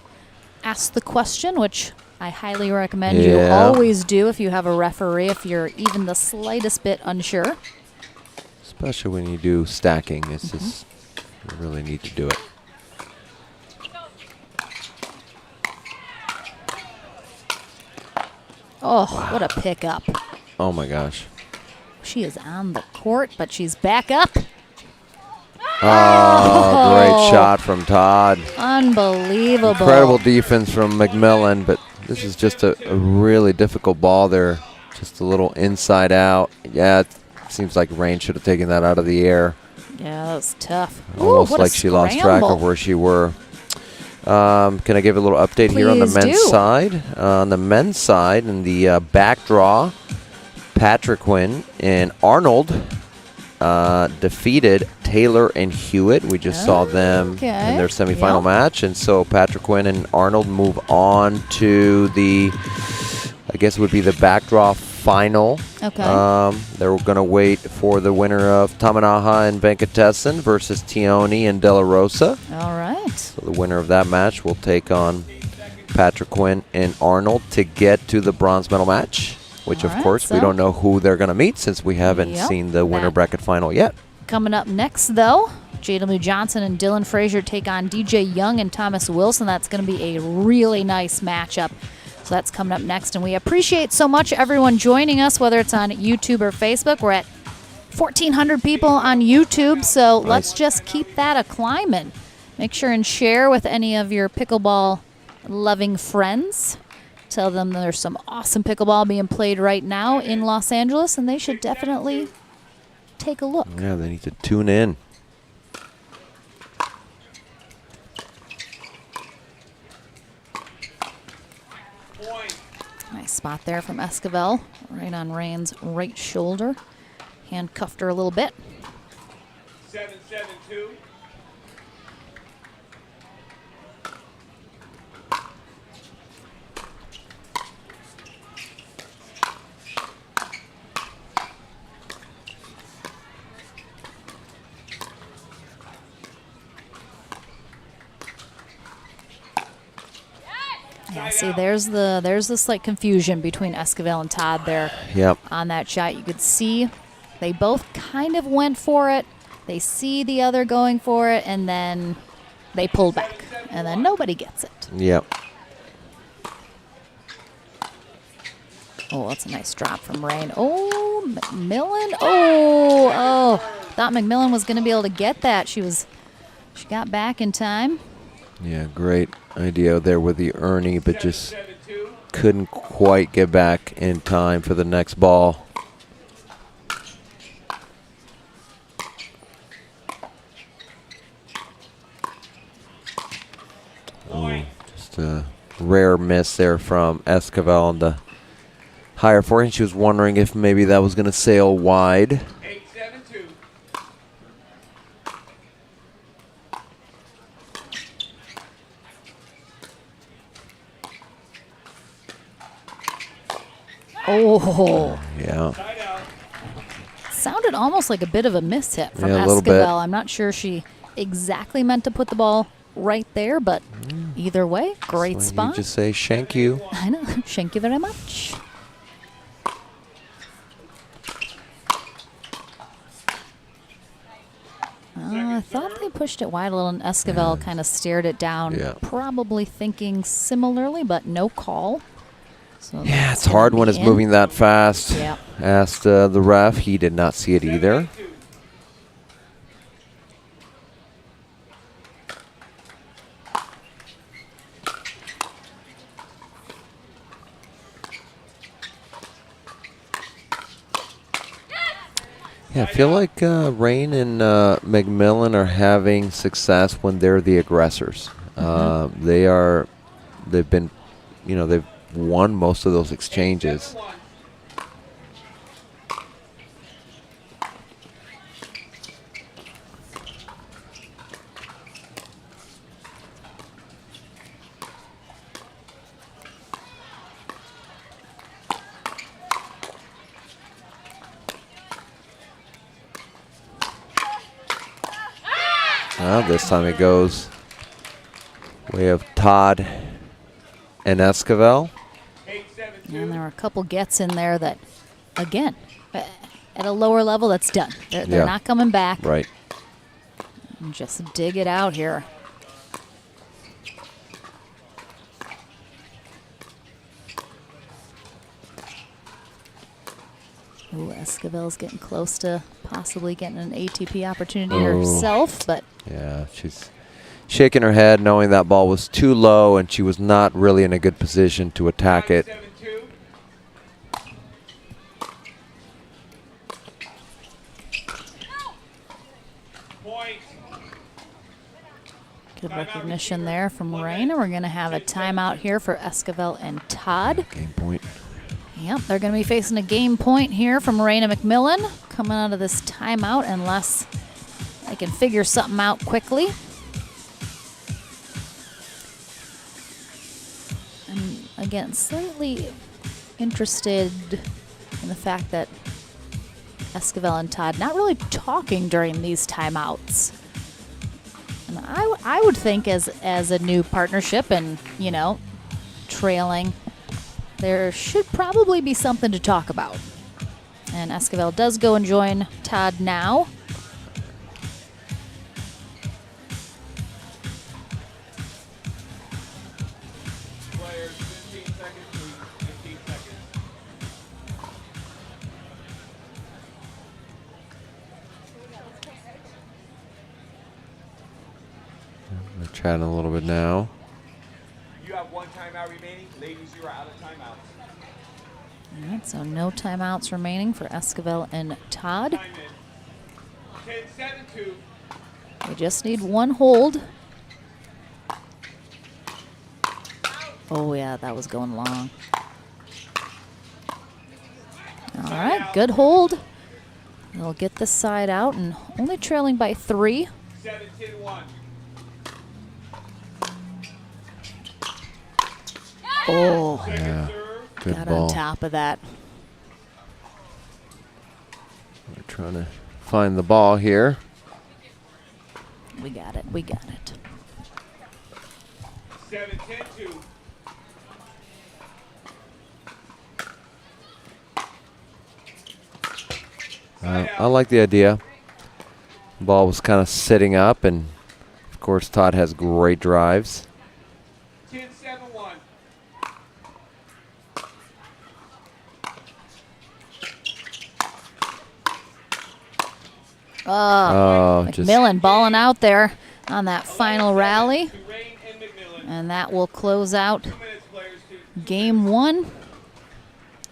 asked the question, which I highly recommend you always do if you have a referee, if you're even the slightest bit unsure. Especially when you do stacking. It's just, you really need to do it. Oh, what a pickup. Oh, my gosh. She is on the court, but she's back up. Oh, great shot from Todd. Unbelievable. Incredible defense from McMillan, but This is just a really difficult ball there. Just a little inside out. Yeah, it seems like Rain should have taken that out of the air. Yeah, that was tough. Almost Ooh, like she lost track of where she were. Can I give a little update here on the men's side? On the men's side, in the back draw, Patrick Quinn and Arnold defeated Taylor and Hewitt. We just saw them in their semifinal match. And so Patrick Quinn and Arnold move on to the, I guess it would be the back draw final. Okay. They're going to wait for the winner of Tamanaha and Venkatesan versus Tioni and De La Rosa. All right. So the winner of that match will take on Patrick Quinn and Arnold to get to the bronze medal match, which of course we don't know who they're going to meet since we haven't seen the winner bracket final yet. Coming up next, though, J.W. Johnson and Dylan Frazier take on DJ Young and Thomas Wilson. That's going to be a really nice matchup. So that's coming up next, and we appreciate so much everyone joining us, whether it's on YouTube or Facebook. We're at 1,400 people on YouTube, so let's just keep that a-climbing. Make sure and share with any of your pickleball-loving friends. Tell them there's some awesome pickleball being played right now in Los Angeles, and they should definitely take a look. Yeah, they need to tune in. Nice spot there from Esquivel, right on Rain's right shoulder. Handcuffed her a little bit. 7-7-2. Yeah, see, there's the slight confusion between Esquivel and Todd there. Yep. On that shot, you could see they both kind of went for it. They see the other going for it, and then they pull back, and then nobody gets it. Yep. Oh, that's a nice drop from Rain. Oh, McMillan. Oh, thought McMillan was going to be able to get that. She got back in time. Yeah, great idea there with the Ernie, but just couldn't quite get back in time for the next ball. Oh, just a rare miss there from Esquivel on the higher forehand. She was wondering if maybe that was going to sail wide. 8-7-2. Oh. Yeah. Sounded almost like a bit of a miss hit from a little bit. Esquivel. I'm not sure she exactly meant to put the ball right there, but either way, great spot. You just say, "Shank you." I know. Thank you very much. I thought they pushed it wide a little, and Esquivel kind of stared it down, probably thinking similarly, but no call. So yeah, it's hard when it's moving that fast. Yep. Asked the ref. He did not see it either. Yeah, I feel like Rain and McMillan are having success when they're the aggressors. They've been, they've won most of those exchanges. This time it goes way of Todd and Esquivel. And there were a couple gets in there that, again, at a lower level, that's done. They're not coming back. Right. And just dig it out here. Ooh, Esquivel's getting close to possibly getting an ATP opportunity herself, but yeah, she's shaking her head, knowing that ball was too low and she was not really in a good position to attack it. 7-2. Point. Good recognition there from Rain. And we're going to have a timeout here for Esquivel and Todd. Game point. Yep, they're going to be facing a game point here from Raina McMillan coming out of this timeout unless they can figure something out quickly. And again, slightly interested in the fact that Esquivel and Todd not really talking during these timeouts. And I would think as a new partnership and, you know, trailing, there should probably be something to talk about. And Esquivel does go and join Todd now. Players, 15 seconds, please. 15 seconds. We're chatting a little bit now. You have one timeout remaining. Ladies, you are out of timeouts. All right, so no timeouts remaining for Esquivel and Todd. Time in. 10-7-2. We just need one hold. Oh, yeah, that was going long. All right, good hold. They'll get this side out and only trailing by 3. 7-10-1. Oh, Yeah, good got ball. on top of that. We're trying to find the ball here. We got it. We got it. 7-10-2. I like the idea. Ball was kind of sitting up, and of course Todd has great drives. 10-7-1. Oh, just McMillan balling out there on that final rally. To Rain and McMillan. And that will close out 2 minutes, players. game 1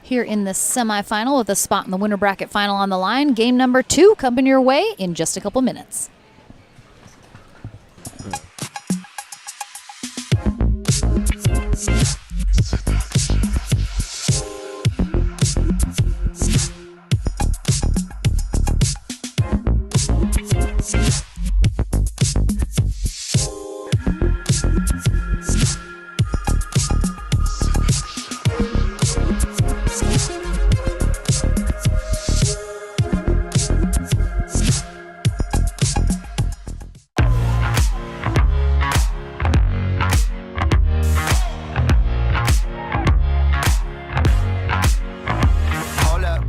here in the semifinal with a spot in the winner bracket final on the line. Game number 2 coming your way in just a couple minutes. Hold up.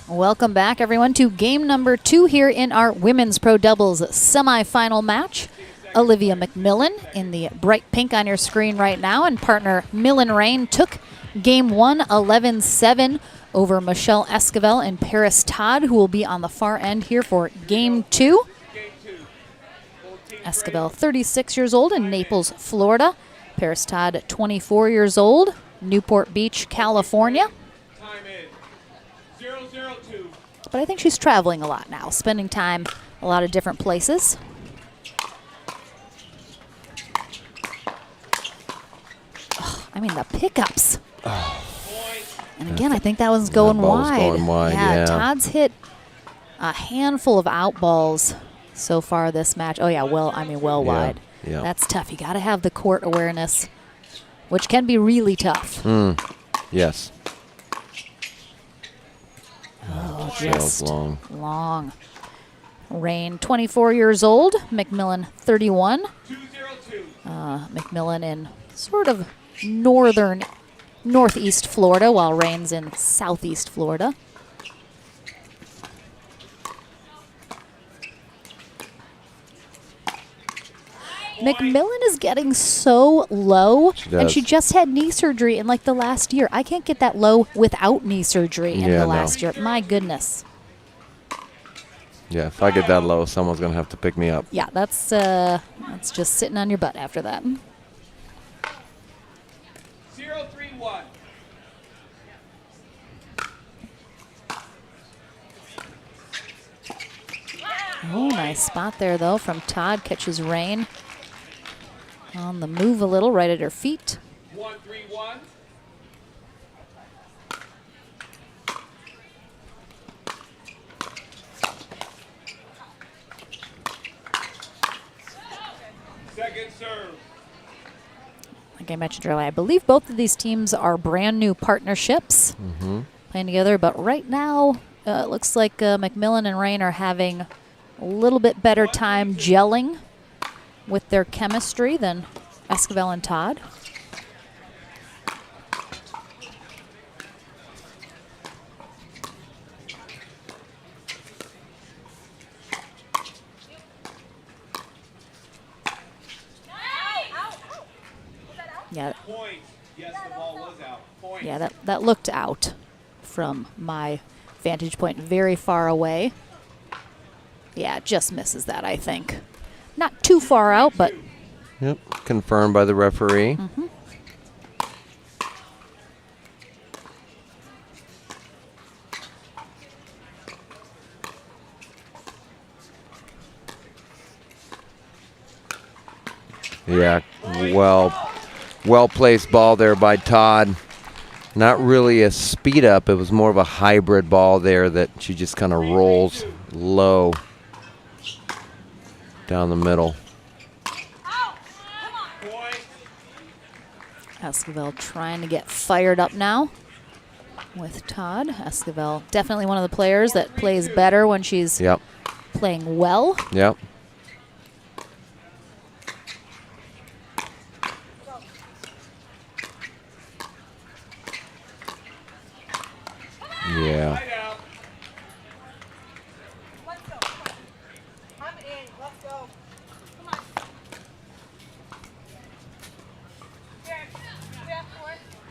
Welcome back, everyone, to game number 2 here in our women's pro doubles semifinal match. Olivia McMillan in the bright pink on your screen right now, and partner Millen Rain took game 1 11-7 over Michelle Esquivel and Paris Todd, who will be on the far end here for game 2. Esquivel, 36 years old, in Naples, Florida. Paris Todd, 24 years old, Newport Beach, California. Time in. 002. But I think she's traveling a lot now, spending time a lot of different places. Oh, I mean, the pickups. And again, I think that one's going ball's wide. going wide, yeah. Todd's hit a handful of out balls so far this match. Oh, yeah, well wide. Yeah. That's tough. You got to have the court awareness, which can be really tough. Yes. Oh, Sails just long. Rain, 24 years old. McMillan, 31. 202. McMillan in sort of northeast Florida, while Rain's in southeast Florida. McMillan is getting so low, and she just had knee surgery in like the last year. I can't get that low without knee surgery in the last year. My goodness. Yeah, if I get that low, someone's going to have to pick me up. Yeah, that's just sitting on your butt after that. 031. Oh, nice spot there, though, from Todd. Catches Rain on the move a little, right at her feet. 131. Second serve. Like I mentioned earlier, I believe both of these teams are brand new partnerships playing together. But right now, it looks like McMillan and Rain are having a little bit better time gelling with their chemistry than Esquivel and Todd. Yeah. Point. Yes, the ball was out. Point. Yeah, that looked out from my vantage point, very far away. Yeah, it just misses that, I think. Not too far out, but... Yep, confirmed by the referee. Yeah, well-placed ball there by Todd. Not really a speed up. It was more of a hybrid ball there that she just kind of rolls low down the middle. Esquivel trying to get fired up now with Todd. Esquivel, definitely one of the players that plays better when she's playing well. Yep. Yeah.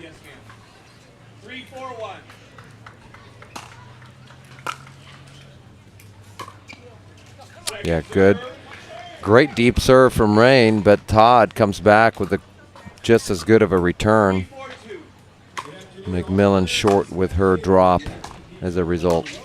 Yes, ma'am. 341. Yeah, good. Great deep serve from Rain, but Todd comes back with just as good of a return. McMillan short with her drop as a result.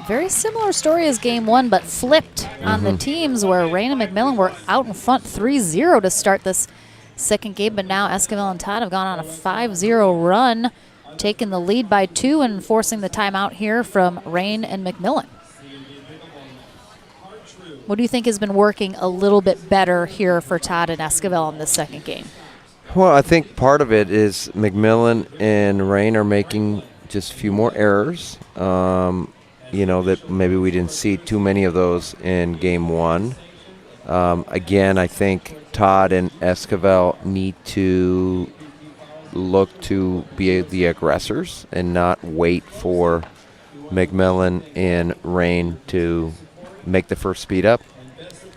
Very similar story as game one, but flipped on the teams, where Rain and McMillan were out in front 3-0 to start this second game, but now Esquivel and Todd have gone on a 5-0 run, taking the lead by 2 and forcing the timeout here from Rain and McMillan. What do you think has been working a little bit better here for Todd and Esquivel in this second game? Well, I think part of it is McMillan and Rain are making just a few more errors. That maybe we didn't see too many of those in game one. Again, I think Todd and Esquivel need to look to be the aggressors and not wait for McMillan and Rain to make the first speed up.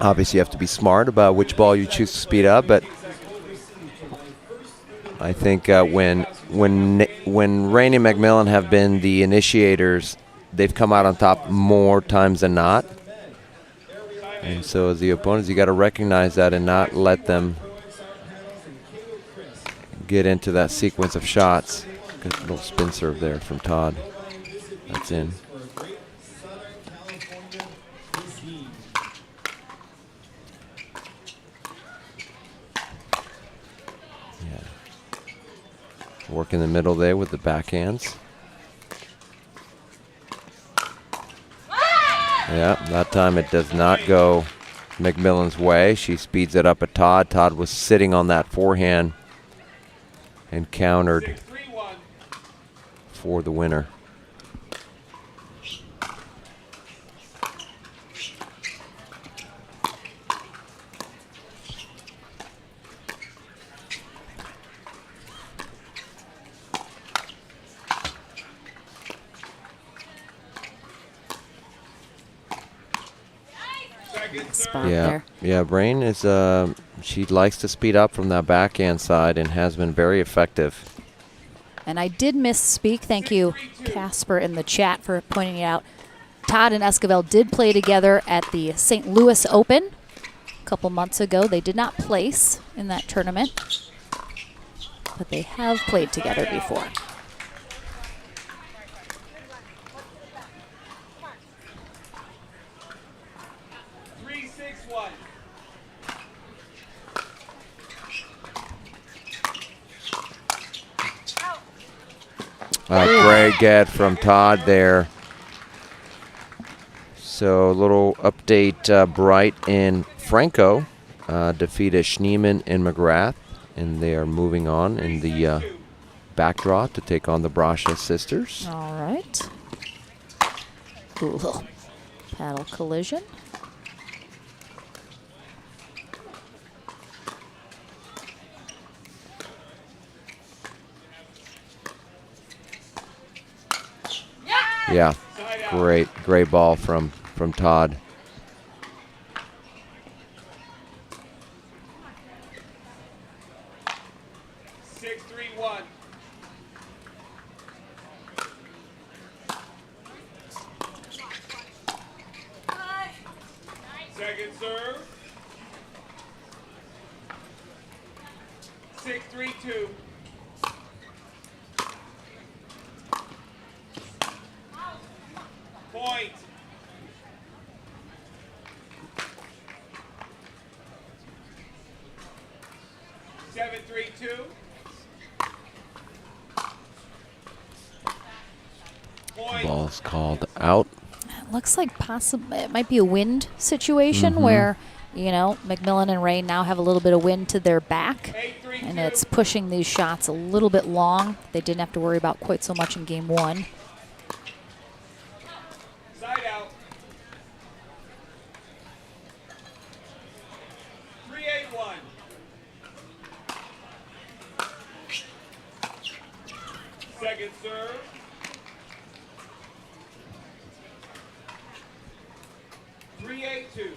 Obviously, you have to be smart about which ball you choose to speed up, but I think when Rain and McMillan have been the initiators, they've come out on top more times than not. And so as the opponents, you got to recognize that and not let them get into that sequence of shots. Good little spin serve there from Todd. That's in. Yeah. Work in the middle there with the backhands. Yeah, that time it does not go McMillan's way. She speeds it up at Todd. Todd was sitting on that forehand and countered for the winner. Spot there. Yeah, Brain is she likes to speed up from that backhand side and has been very effective. And I did misspeak. Thank you, Casper, in the chat for pointing it out. Todd and Esquivel did play together at the St. Louis Open a couple months ago. They did not place in that tournament, but they have played together before. Great get from Todd there. So a little update, Bright and Franco defeated Schneemann and McGrath, and they are moving on in the back draw to take on the Brasha sisters. All right. Ooh, little paddle collision. Yeah, great ball from Todd. Second serve. 6-3-2. Point. Seven, 3-2. Ball's called out. It looks like it might be a wind situation where, McMillan and Ray now have a little bit of wind to their back, and it's pushing these shots a little bit long. They didn't have to worry about quite so much in game one. Side out. 3-8-1. Second serve. 3-8-2.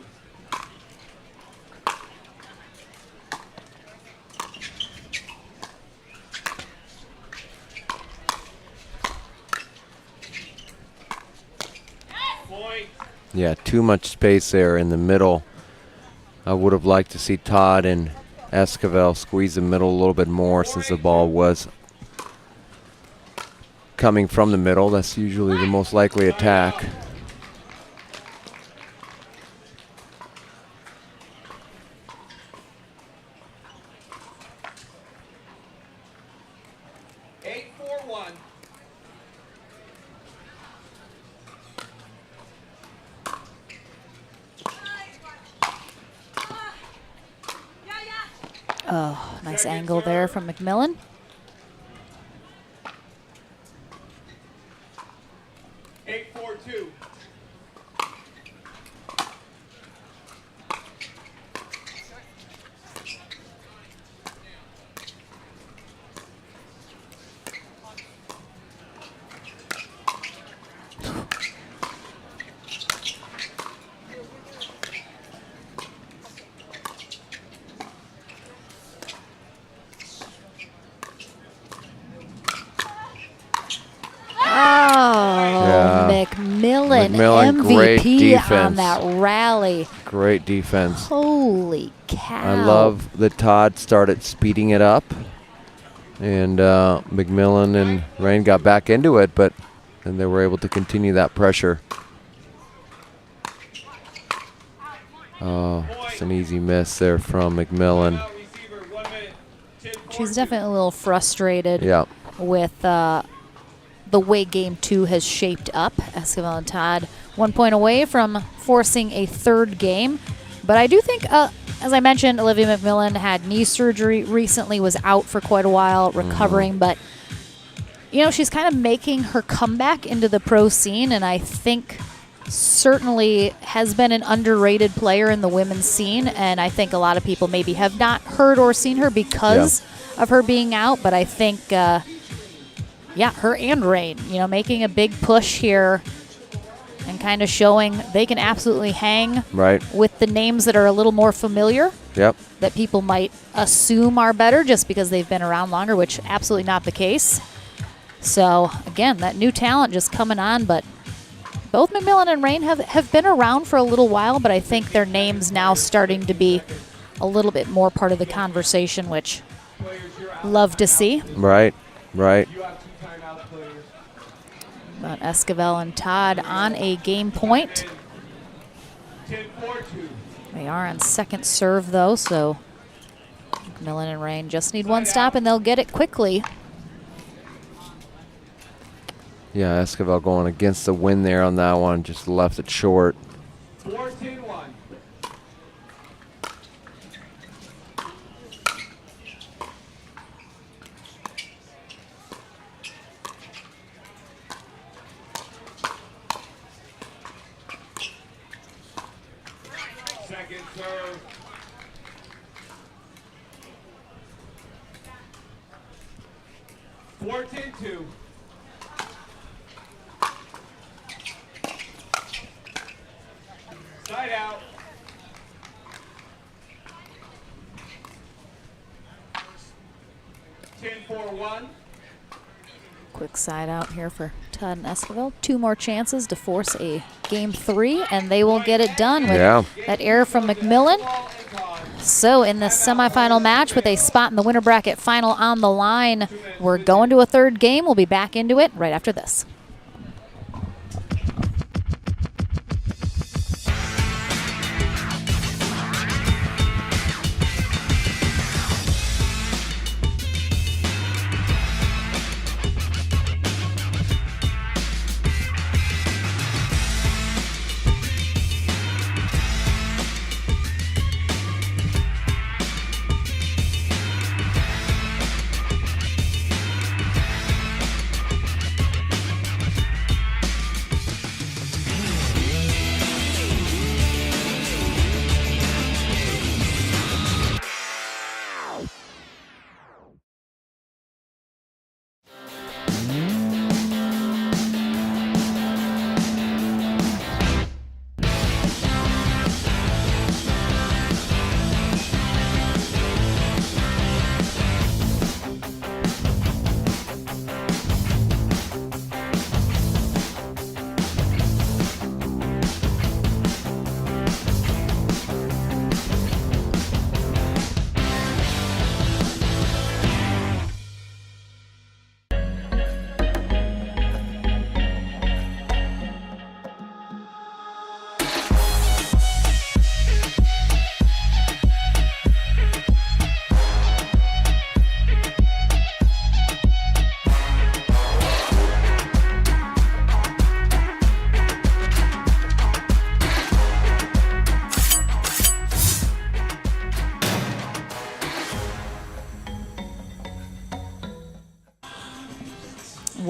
Point. Yeah, too much space there in the middle. I would have liked to see Todd and Esquivel squeeze the middle a little bit more since the ball was coming from the middle. That's usually the most likely attack. Oh, Nice angle there from McMillan. McMillan great MVP defense. on that rally. Great defense. Holy cow. I love that Todd started speeding it up. And McMillan and Rain got back into it, but then they were able to continue that pressure. Oh, it's an easy miss there from McMillan. She's definitely a little frustrated Yeah. with the way game 2 has shaped up. Esquivel and Todd 1 point away from forcing a third game. But I do think, as I mentioned, Olivia McMillan had knee surgery recently, was out for quite a while, recovering. But, you know, she's kind of making her comeback into the pro scene, and I think certainly has been an underrated player in the women's scene. And I think a lot of people maybe have not heard or seen her because of her being out. But I think, her and Rain, you know, making a big push here and kind of showing they can absolutely hang with the names that are a little more familiar. Yep. That people might assume are better just because they've been around longer, which absolutely not the case. So, again, that new talent just coming on, but both McMillan and Rain have been around for a little while, but I think their names now starting to be a little bit more part of the conversation, which love to see. Right. But Esquivel and Todd on a game point. They are on second serve, though, so McMillan and Rain just need one stop, and they'll get it quickly. Yeah, Esquivel going against the wind there on that one. Just left it short. 14-1. Second serve. Two. Side out. Quick side out here for Todd and Esquivel. 2 more chances to force a game 3, and they will get it done with that error from McMillan. So in the semifinal match with a spot in the winner bracket final on the line, we're going to a third game. We'll be back into it right after this.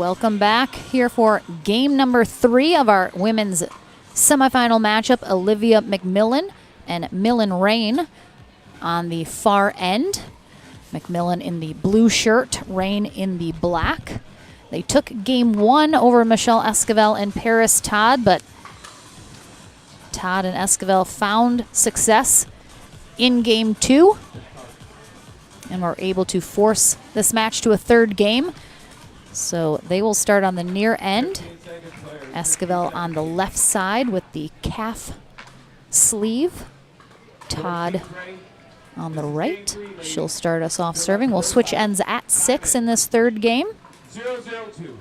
Welcome back here for game number 3 of our women's semifinal matchup. Olivia McMillan and Millen Rain on the far end. McMillan in the blue shirt, Rain in the black. They took game 1 over Michelle Esquivel and Paris Todd, but Todd and Esquivel found success in game 2 and were able to force this match to a third game. So they will start on the near end. Esquivel on the left side with the calf sleeve. Todd on the right. She'll start us off serving. We'll switch ends at 6 in this third game. 0-0-2.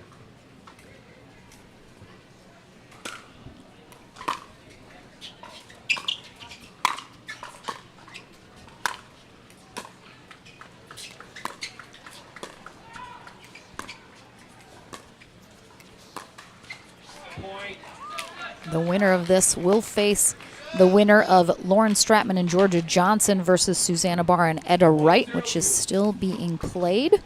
The winner of this will face the winner of Lauren Stratman and Georgia Johnson versus Susanna Barr and Etta Wright, which is still being played.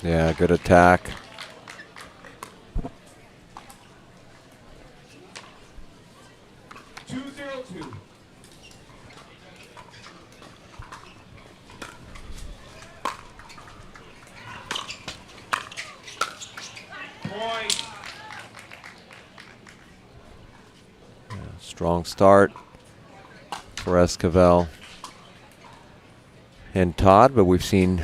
Yeah, good attack. Strong start for Esquivel and Todd, but we've seen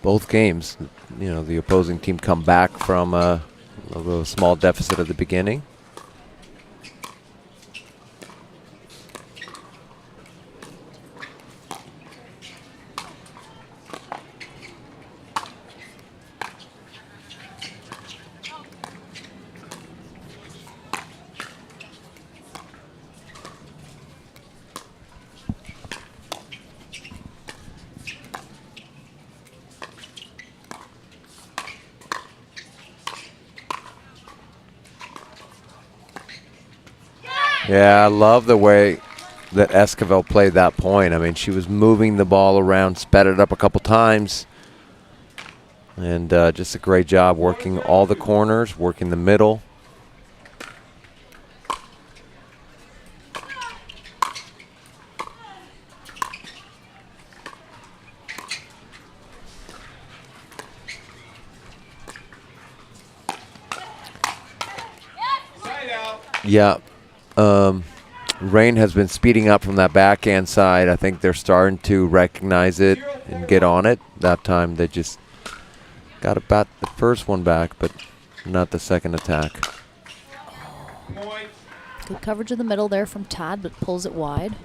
both games, you know, the opposing team come back from a little small deficit at the beginning. Yeah, I love the way that Esquivel played that point. I mean, she was moving the ball around, sped it up a couple times, and just a great job working all the corners, working the middle. Yeah. Rain has been speeding up from that backhand side. I think they're starting to recognize it and get on it. That time they just got about the first one back, but not the second attack. Good coverage in the middle there from Todd, but pulls it wide.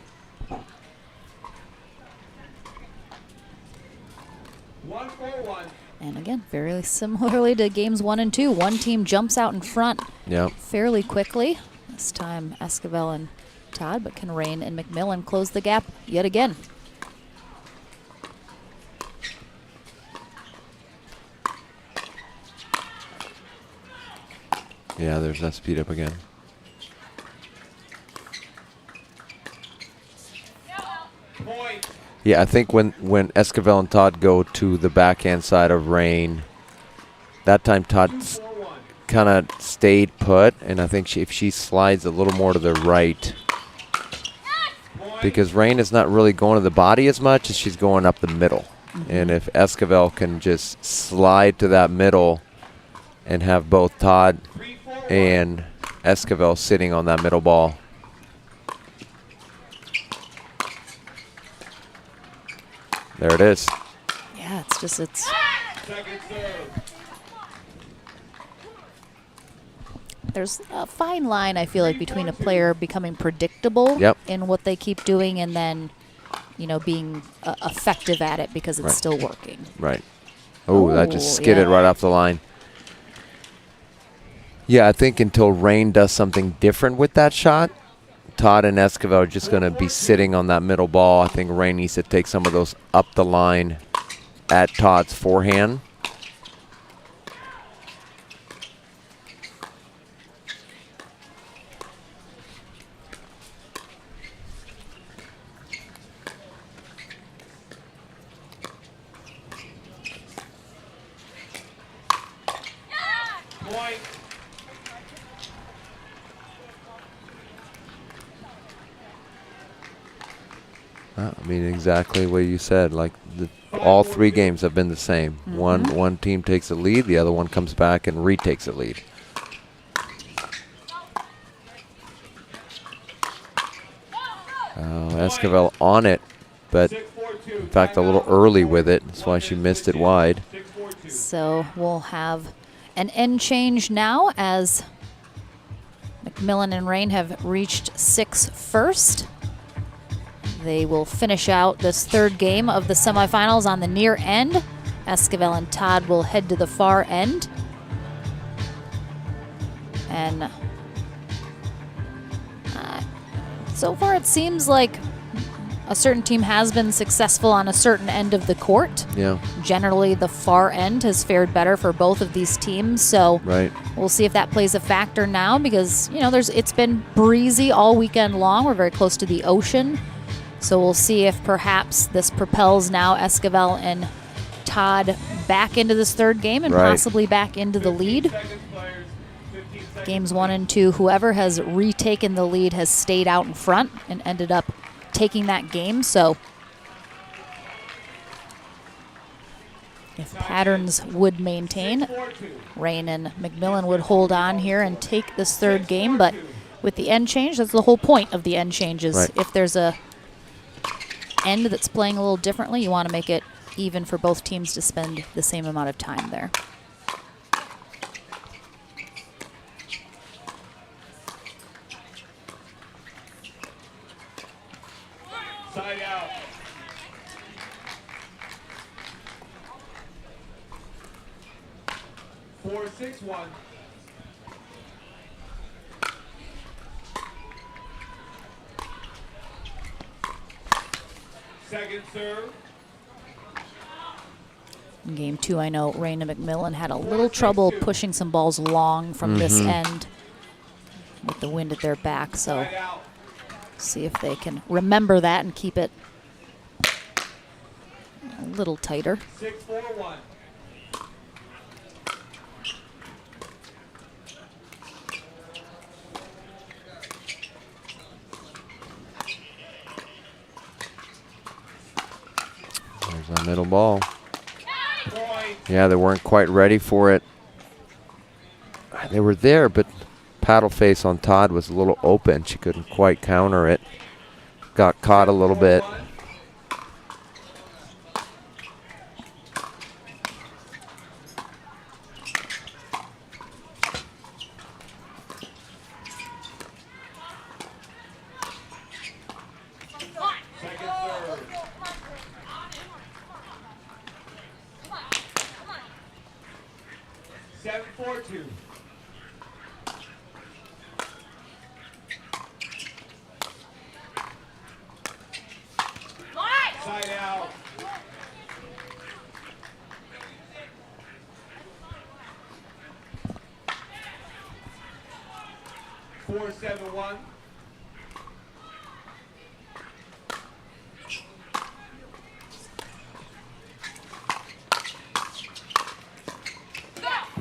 And again, very similarly to games 1 and 2, one team jumps out in front fairly quickly. This time Esquivel and Todd, but can Rain and McMillan close the gap yet again? Yeah, there's that speed up again. Yeah, I think when Esquivel and Todd go to the backhand side of Rain, that time Todd kind of stayed put, and I think if she slides a little more to the right, because Rain is not really going to the body as much as she's going up the middle. And if Esquivel can just slide to that middle and have both Todd and Esquivel sitting on that middle ball. There it is. Yeah, it's there's a fine line, I feel like, between a player becoming predictable in what they keep doing and then, you know, being effective at it because it's still working. Right. Oh, that just skidded right off the line. Yeah, I think until Rain does something different with that shot Todd and Esquivel are just going to be sitting on that middle ball. I think Rain needs to take some of those up the line at Todd's forehand. I mean, exactly what you said. Like all 3 games have been the same. One team takes a lead, the other one comes back and retakes a lead. Esquivel on it, but in fact a little early with it. That's why she missed it wide. So we'll have an end change now as McMillan and Rain have reached 6 first. They will finish out this 3rd game of the semifinals on the near end. Esquivel and Todd will head to the far end. And so far it seems like a certain team has been successful on a certain end of the court. Yeah. Generally, the far end has fared better for both of these teams. So we'll see if that plays a factor now because, you know, it's been breezy all weekend long. We're very close to the ocean. So we'll see if perhaps this propels now Esquivel and Todd back into this 3rd game and possibly back into the lead. Games 1 and 2, whoever has retaken the lead has stayed out in front and ended up taking that game. So if patterns would maintain, Rain and McMillan would hold on here and take this 3rd game. But with the end change, that's the whole point of the end changes. If there's a end that's playing a little differently, you want to make it even for both teams to spend the same amount of time there. Side out. Four, 6-1. Second serve. In game 2, I know Rain and McMillan had a little trouble pushing some balls long from this end with the wind at their back. So see if they can remember that and keep it a little tighter. 6-4-1. There's that middle ball. Yeah, they weren't quite ready for it. They were there, but paddle face on Todd was a little open. She couldn't quite counter it. Got caught a little bit.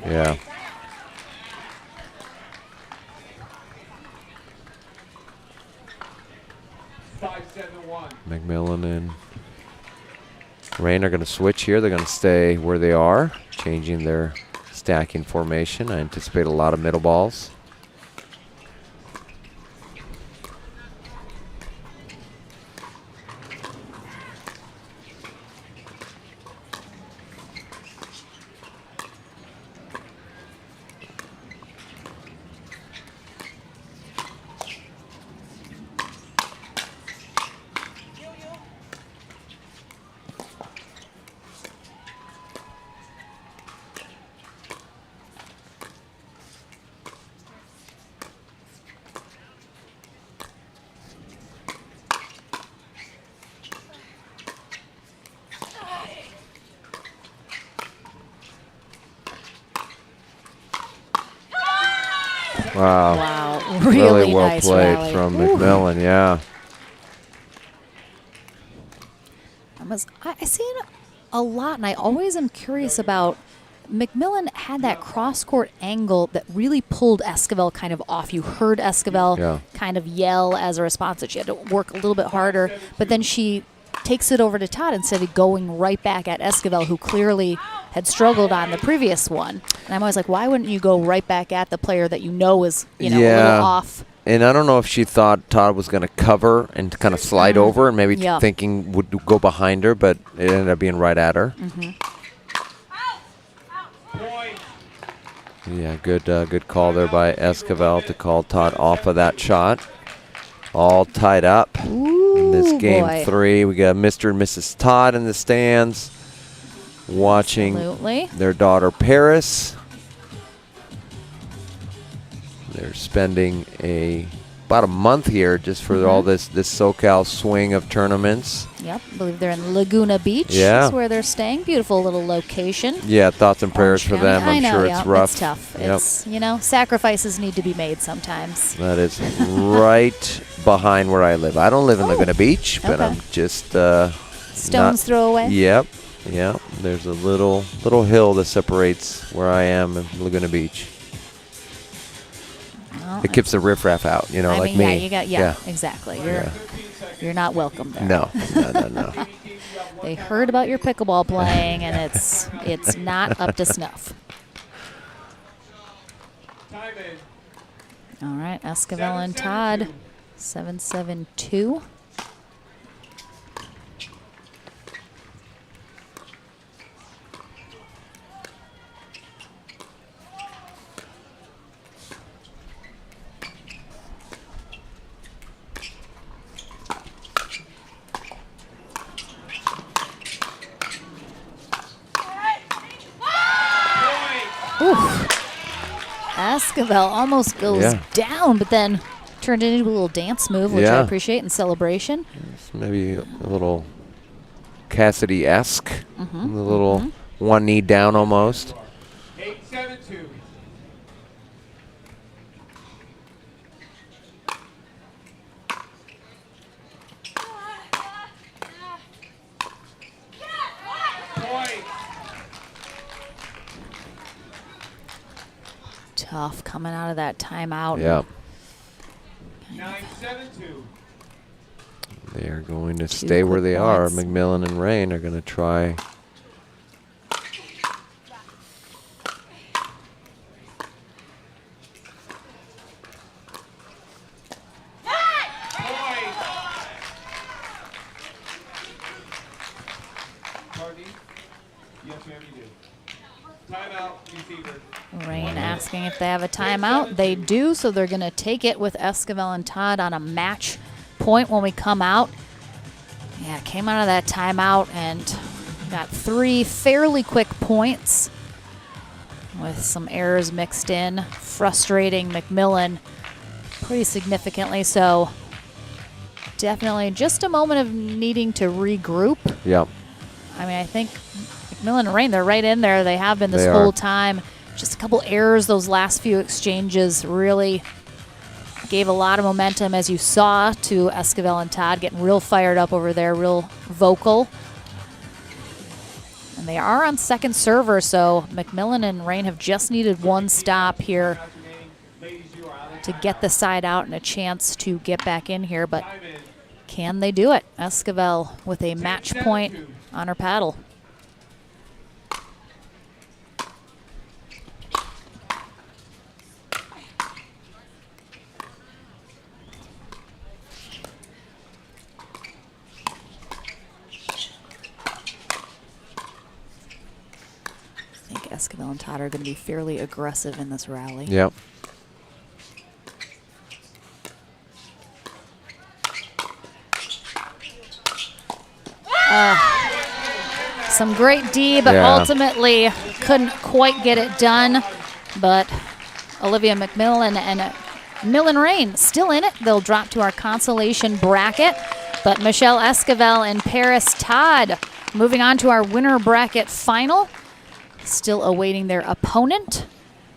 Yeah. McMillan and Rain are going to switch here. They're going to stay where they are, changing their stacking formation. I anticipate a lot of middle balls. Wow. Wow, really well nice played rally. from Ooh. McMillan, yeah. I see it a lot, and I always am curious about McMillan had that cross-court angle that really pulled Esquivel kind of off. You heard Esquivel kind of yell as a response that she had to work a little bit harder, but then she takes it over to Todd instead of going right back at Esquivel, who clearly had struggled on the previous one. And I'm always like, why wouldn't you go right back at the player that you know is, a little off? And I don't know if she thought Todd was going to cover and kind of slide over and maybe thinking would go behind her, but it ended up being right at her. Yeah, good call there by Esquivel to call Todd off of that shot. All tied up in this game 3. We got Mr. and Mrs. Todd in the stands watching their daughter Paris. They're spending about a month here just for all this SoCal swing of tournaments. Yep, I believe they're in Laguna Beach. Yeah. That's where they're staying. Beautiful little location. Yeah, thoughts and prayers for them. I'm sure it's rough. It's tough. Yep. It's, sacrifices need to be made sometimes. That is right behind where I live. I don't live in Laguna Beach, but I'm just stone's throw away. Yep. There's a little hill that separates where I am and Laguna Beach. Well, it keeps the riffraff out, like me. Exactly. You're not welcome there. No. They heard about your pickleball playing, and it's not up to snuff. All right, Esquivel and Todd, 7-7-2. Esquivel almost goes down, but then turned it into a little dance move, which I appreciate in celebration. It's maybe a little Cassidy-esque, a little one knee down almost. 8-7-2. Tough coming out of that timeout. Yeah. 9-7-2. They are going to stay where they are. McMillan and Rain are going to try. Rain asking if they have a timeout. They do, so they're going to take it with Esquivel and Todd on a match point when we come out. Yeah, came out of that timeout and got 3 fairly quick points with some errors mixed in, frustrating McMillan pretty significantly. So definitely just a moment of needing to regroup. Yep. I mean, I think McMillan and Rain, they're right in there. They have been this whole time. Just a couple errors. Those last few exchanges really gave a lot of momentum, as you saw, to Esquivel and Todd getting real fired up over there, real vocal. And they are on second server, so McMillan and Rain have just needed one stop here to get the side out and a chance to get back in here. But can they do it? Esquivel with a match point on her paddle. Esquivel and Todd are going to be fairly aggressive in this rally. Yep. Some great D, but ultimately couldn't quite get it done. But Olivia McMillan and Millen Rain still in it. They'll drop to our consolation bracket. But Michelle Esquivel and Paris Todd moving on to our winner bracket final. Still awaiting their opponent.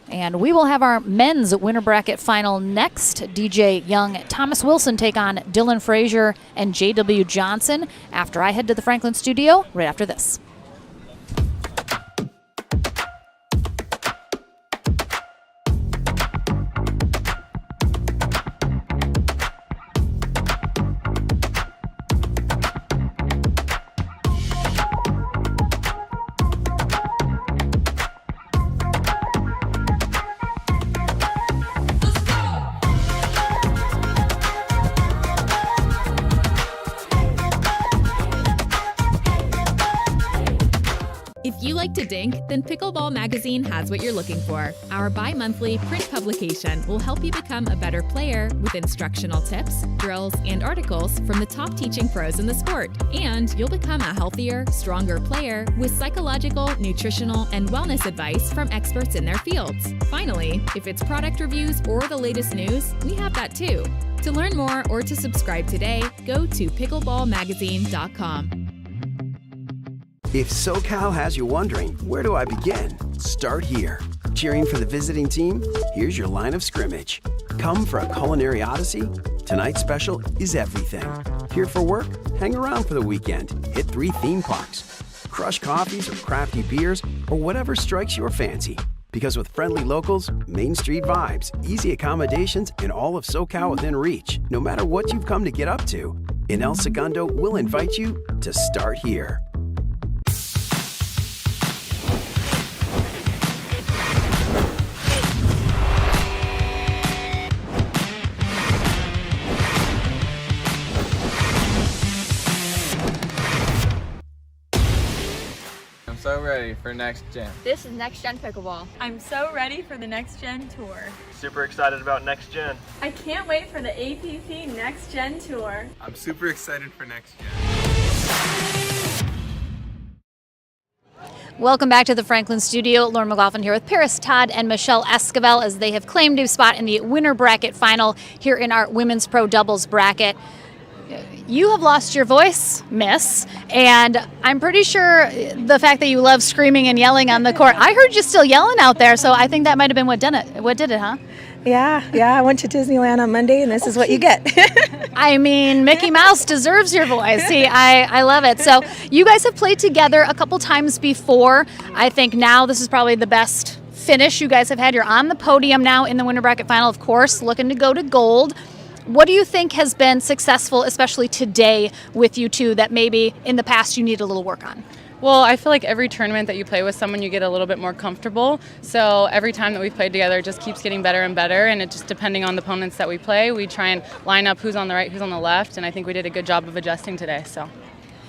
And we will have our men's winner bracket final next. DJ Young, Thomas Wilson take on Dylan Frazier and JW Johnson after I head to the Franklin studio right after this. If you like to dink, then Pickleball Magazine has what you're looking for. Our bi-monthly print publication will help you become a better player with instructional tips, drills, and articles from the top teaching pros in the sport. And you'll become a healthier, stronger player with psychological, nutritional, and wellness advice from experts in their fields. Finally, if it's product reviews or the latest news, we have that too. To learn more or to subscribe today, go to pickleballmagazine.com. If SoCal has you wondering, where do I begin? Start here. Cheering for the visiting team? Here's your line of scrimmage. Come for a culinary odyssey? Tonight's special is everything. Here for work? Hang around for the weekend. Hit 3 theme parks. Crush coffees or crafty beers or whatever strikes your fancy. Because with friendly locals, Main Street vibes, easy accommodations, and all of SoCal within reach, no matter what you've come to get up to, in El Segundo, we'll invite you to start here. I'm so ready for next gen. This is Next Gen Pickleball. I'm so ready for the Next Gen Tour. Super excited about next gen. I can't wait for the APP Next Gen Tour. I'm super excited for next gen. Welcome back to the Franklin studio. Lauren McLaughlin here with Paris Todd and Michelle Esquivel as they have claimed a spot in the winner bracket final here in our women's pro doubles bracket. You have lost your voice, miss, and I'm pretty sure the fact that you love screaming and yelling on the court, I heard you still yelling out there, so I think that might have been what did it, huh? Yeah, I went to Disneyland on Monday, and this is what you get. I mean, Mickey Mouse deserves your voice. See, I love it. So you guys have played together a couple times before. I think now this is probably the best finish you guys have had. You're on the podium now in the winter bracket final, of course, looking to go to gold. What do you think has been successful, especially today with you two, that maybe in the past you need a little work on? Well, I feel like every tournament that you play with someone, you get a little bit more comfortable. So every time that we've played together, it just keeps getting better and better. And it just depending on the opponents that we play, we try and line up who's on the right, who's on the left. And I think we did a good job of adjusting today. So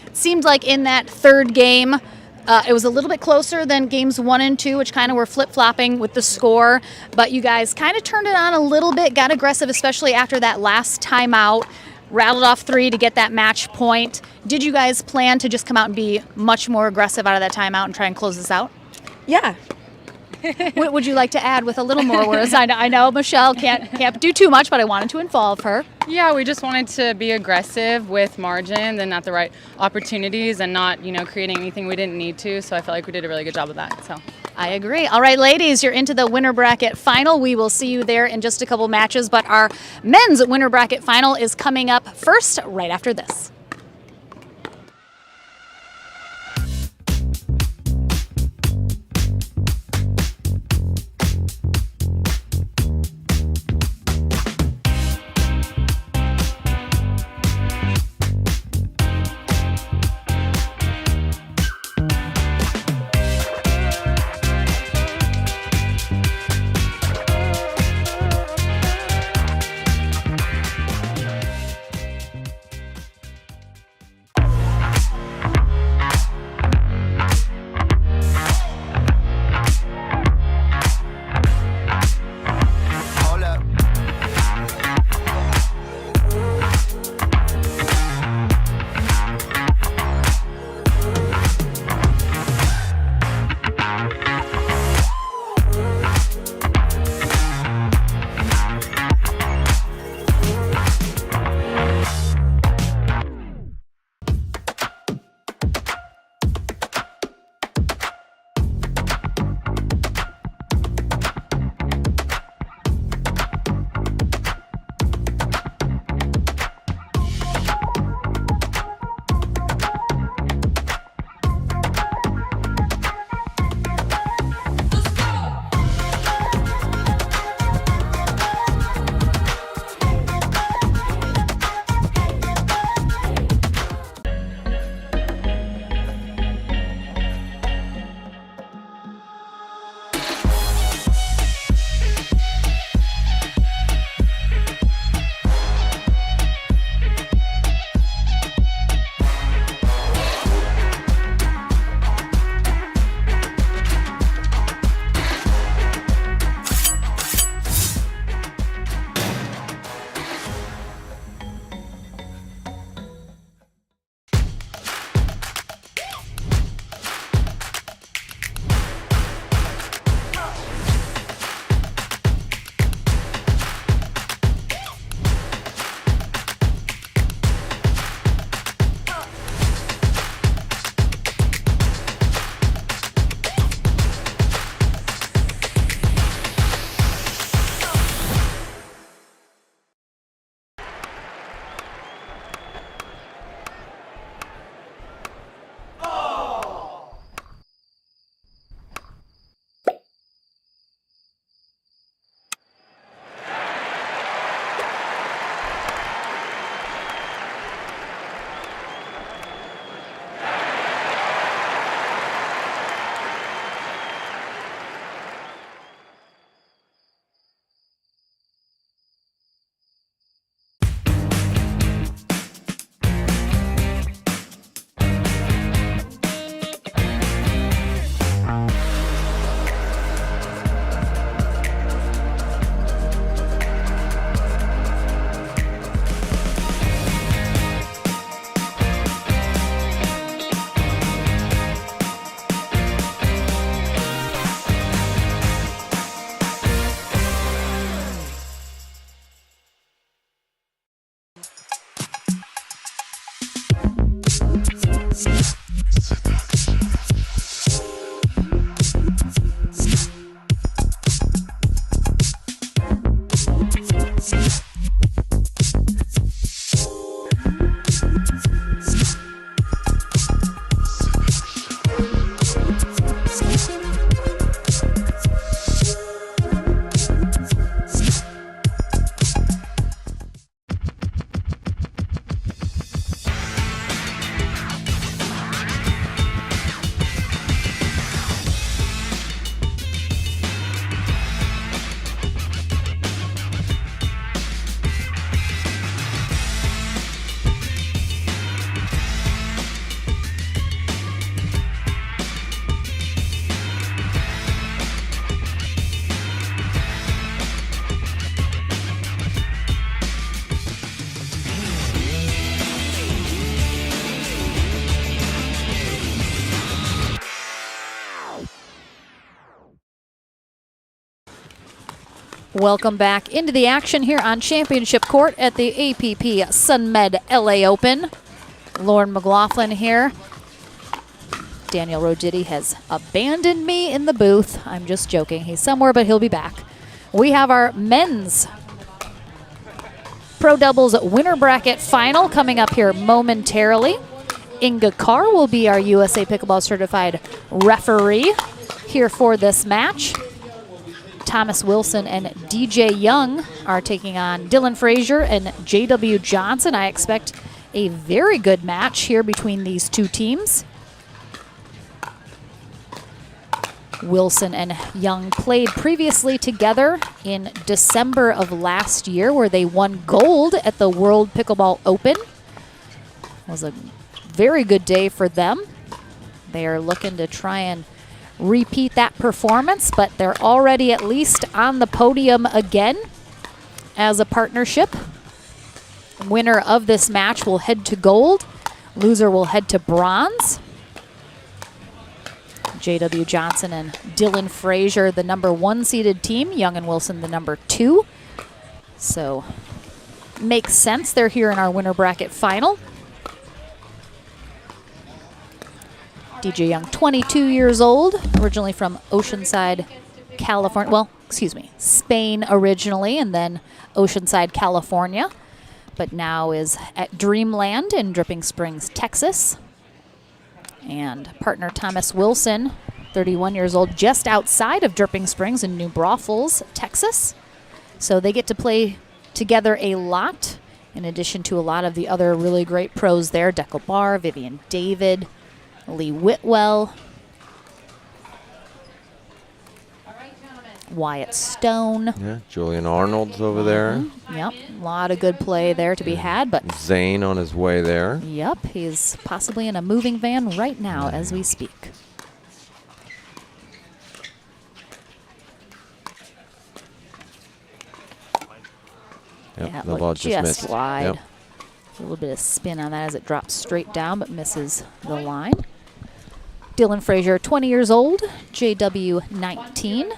it seemed like in that third game, it was a little bit closer than games 1 and 2, which kind of were flip-flopping with the score. But you guys kind of turned it on a little bit, got aggressive, especially after that last timeout. Rattled off 3 to get that match point. Did you guys plan to just come out and be much more aggressive out of that timeout and try and close this out? Yeah. What would you like to add with a little more words? I know Michelle can't do too much, but I wanted to involve her. yeah, we just wanted to be aggressive with margin and not the right opportunities and not, creating anything we didn't need to. So I felt like we did a really good job of that. So I agree. All right, ladies, you're into the winner bracket final. We will see you there in just a couple matches, but our men's winner bracket final is coming up first right after this. Welcome back into the action here on Championship Court at the APP SUNMED LA Open. Lauren McLaughlin here. Daniel Roditi has abandoned me in the booth. I'm just joking. He's somewhere, but he'll be back. We have our men's Pro Doubles winner bracket final coming up here momentarily. Inga Carr will be our USA Pickleball certified referee here for this match. Thomas Wilson and DJ Young are taking on Dylan Frazier and JW Johnson. I expect a very good match here between these two teams. Wilson and Young played previously together in December of last year, where they won gold at the World Pickleball Open. It was a very good day for them. They are looking to try and repeat that performance, but they're already at least on the podium again as a partnership. Winner of this match will head to gold. Loser will head to bronze. JW Johnson and Dylan Frazier, the #1 seeded team. Young and Wilson, the #2. So makes sense. They're here in our winner bracket final. DJ Young, 22 years old, originally from Oceanside, California. Well, excuse me, Spain originally, and then Oceanside, California. But now is at Dreamland in Dripping Springs, Texas. And partner Thomas Wilson, 31 years old, just outside of Dripping Springs in New Braunfels, Texas. So they get to play together a lot, in addition to a lot of the other really great pros there. Deckel Barr, Vivian David, Lee Whitwell, Wyatt Stone. Yeah, Julian Arnold's over there. Yep, a lot of good play there to be had. But Zane on his way there. Yep, he's possibly in a moving van right now as we speak. Yep, Yeah, the ball just missed. wide. Yep. A little bit of spin on that as it drops straight down, but misses the line. Dylan Frazier, 20 years old, JW 19.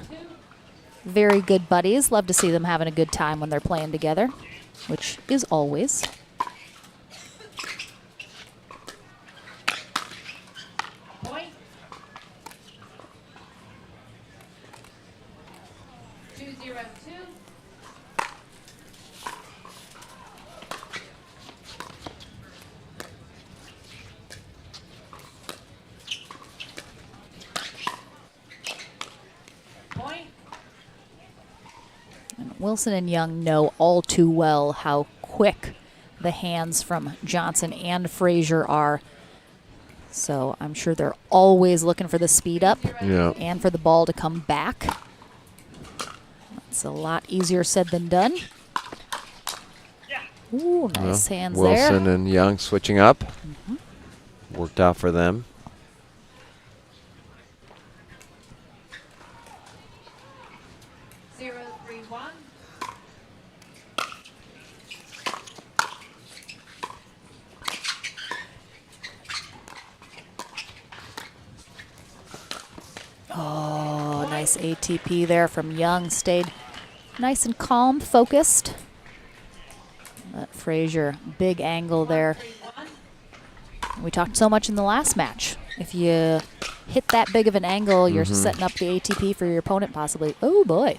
Very good buddies. Love to see them having a good time when they're playing together, which is always. Point. 2-0-2. Point. Wilson and Young know all too well how quick the hands from Johnson and Frazier are. So I'm sure they're always looking for the speed up and for the ball to come back. It's a lot easier said than done. Ooh, nice hands there. Wilson and Young switching up. Worked out for them. Oh, nice ATP there from Young. Stayed nice and calm, focused. That Frazier, big angle there. We talked so much in the last match. If you hit that big of an angle, you're setting up the ATP for your opponent possibly. Oh, boy.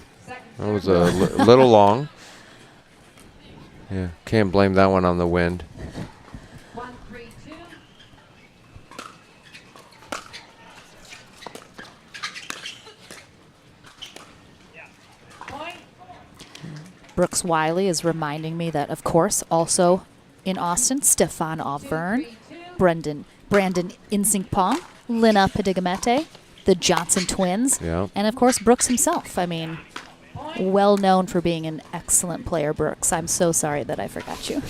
That was a little long. Yeah, can't blame that one on the wind. 1-3-2. Point. Brooks Wiley is reminding me that, of course, also in Austin, Stefan Auvergne, Brandon Insinkpong, Lina Pedigamete, the Johnson twins, and, of course, Brooks himself. I mean, well known for being an excellent player, Brooks. I'm so sorry that I forgot you.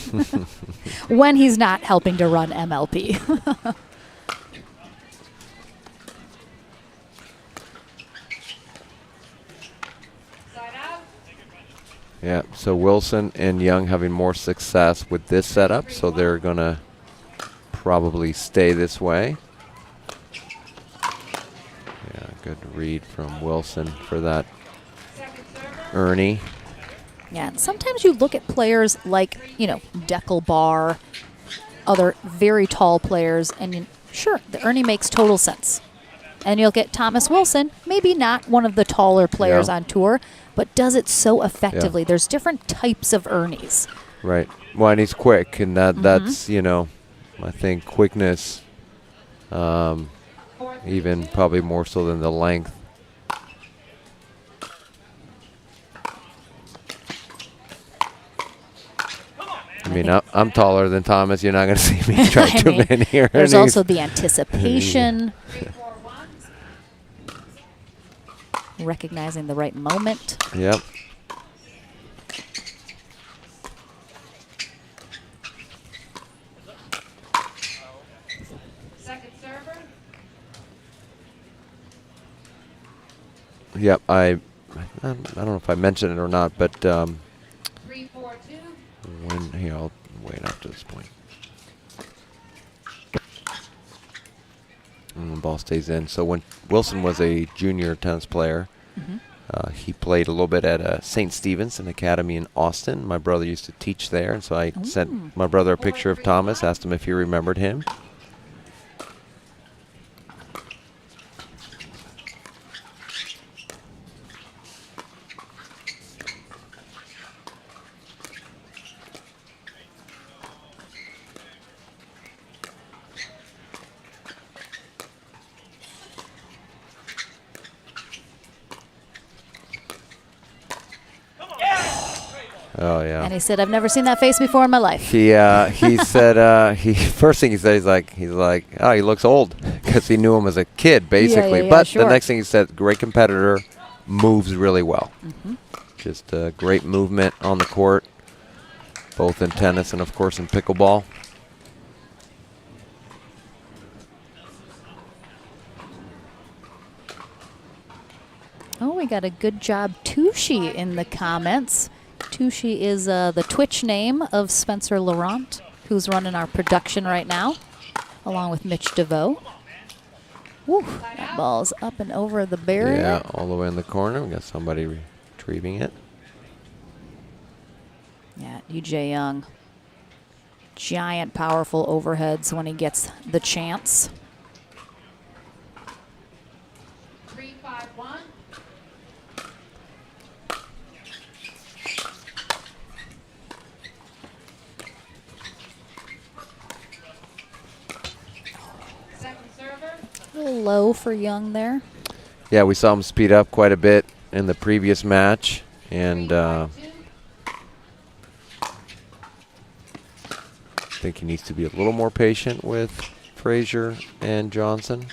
When he's not helping to run MLP. Yeah, so Wilson and Young having more success with this setup, so they're going to probably stay this way. Yeah, good read from Wilson for that Ernie. Yeah, and sometimes you look at players like, Deckel Bar, other very tall players, and sure, the Ernie makes total sense. And you'll get Thomas Wilson, maybe not one of the taller players on tour, but does it so effectively. There's different types of Ernies. Right. Well, and he's quick, and that's, I think quickness, even probably more so than the length. I mean, I'm taller than Thomas. You're not going to see me try too many here. There's also the anticipation. Recognizing the right moment. Yep. Second server. Yep. I don't know if I mentioned it or not, but 3-4-2. here, I'll wait up to this point. And the ball stays in. So when Wilson was a junior tennis player, he played a little bit at St. Stephen's, an academy in Austin. My brother used to teach there, and so I sent my brother a picture of Thomas, asked him if he remembered him. Oh yeah. And he said, "I've never seen that face before in my life." He said first thing he said he's like oh, he looks old because he knew him as a kid basically. But the next thing he said, great competitor, moves really well. Just a great movement on the court, both in tennis and of course in pickleball. Oh, we got a good job Tushy in the comments. Tushy is the Twitch name of Spencer Laurent, who's running our production right now, along with Mitch DeVoe. Woo, that ball's up and over the barrier. Yeah, all the way in the corner. We got somebody retrieving it. Yeah, EJ Young. Giant, powerful overheads when he gets the chance. 3-5-1. A little low for Young there. Yeah, we saw him speed up quite a bit in the previous match, and I think he needs to be a little more patient with Frazier and Johnson.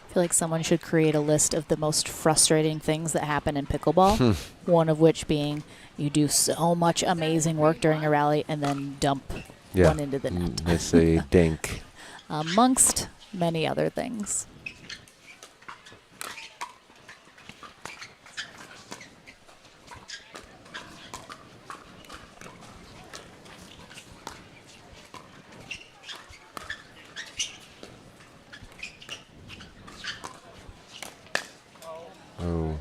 I feel like someone should create a list of the most frustrating things that happen in pickleball. One of which being you do so much amazing work during a rally and then dump one into the net. It's a dink. Amongst many other things. Oh.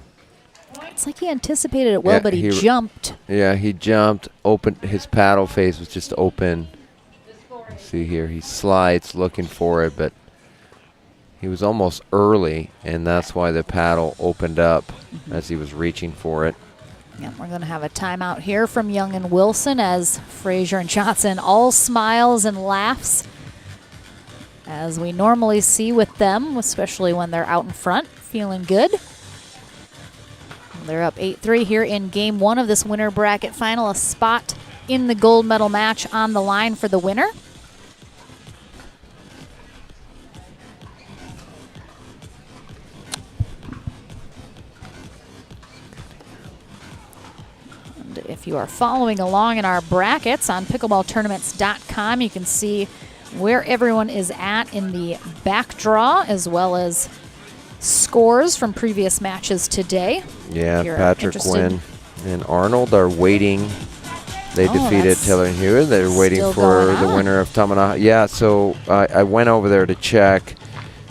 It's like he anticipated it well, but he jumped. Yeah, he jumped. Open. His paddle face was just open. See here, he slides looking for it, but he was almost early, and that's why the paddle opened up as he was reaching for it. Yeah, we're going to have a timeout here from Young and Wilson as Frazier and Johnson all smiles and laughs, as we normally see with them, especially when they're out in front, feeling good. They're up 8-3 here in game one of this winner bracket final, a spot in the gold medal match on the line for the winner. And if you are following along in our brackets on pickleballtournaments.com, you can see where everyone is at in the back draw, as well as scores from previous matches today. Yeah, If you're Patrick interested. Quinn and Arnold are waiting. They defeated that's Taylor and Hewitt. They're waiting still for going the on. winner of Tamanaha. Yeah, so I went over there to check.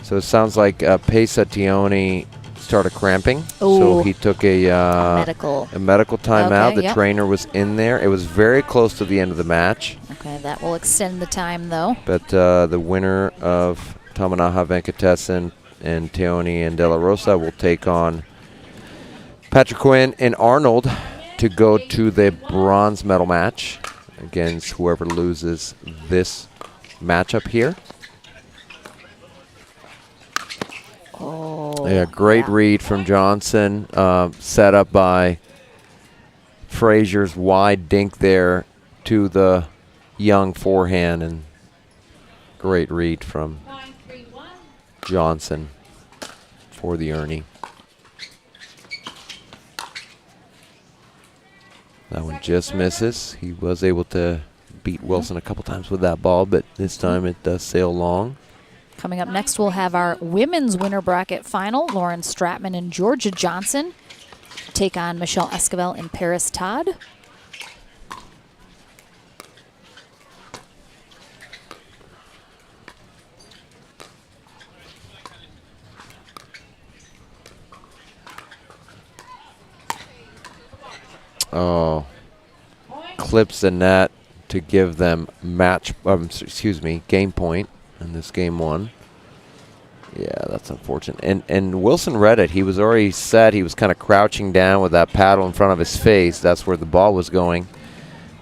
So it sounds like Pesa Tioni started cramping. So Ooh. he took a medical timeout. Okay, The yep. trainer was in there. It was very close to the end of the match. Okay, that will extend the time, though. But the winner of Tamanaha Venkatesan and Teoni and De La Rosa will take on Patrick Quinn and Arnold to go to the bronze medal match against whoever loses this matchup here. Oh, Yeah, great read from Johnson, set up by Frazier's wide dink there to the Young forehand, and great read from Johnson for the Ernie. That one just misses. He was able to beat Wilson a couple times with that ball, but this time it does sail long. Coming up next, we'll have our women's winner bracket final. Lauren Stratman and Georgia Johnson take on Michelle Esquivel and Paris Todd. Oh, clips the net to give them game point in this game one. Yeah, that's unfortunate. And Wilson read it. He was already set. He was kind of crouching down with that paddle in front of his face. That's where the ball was going.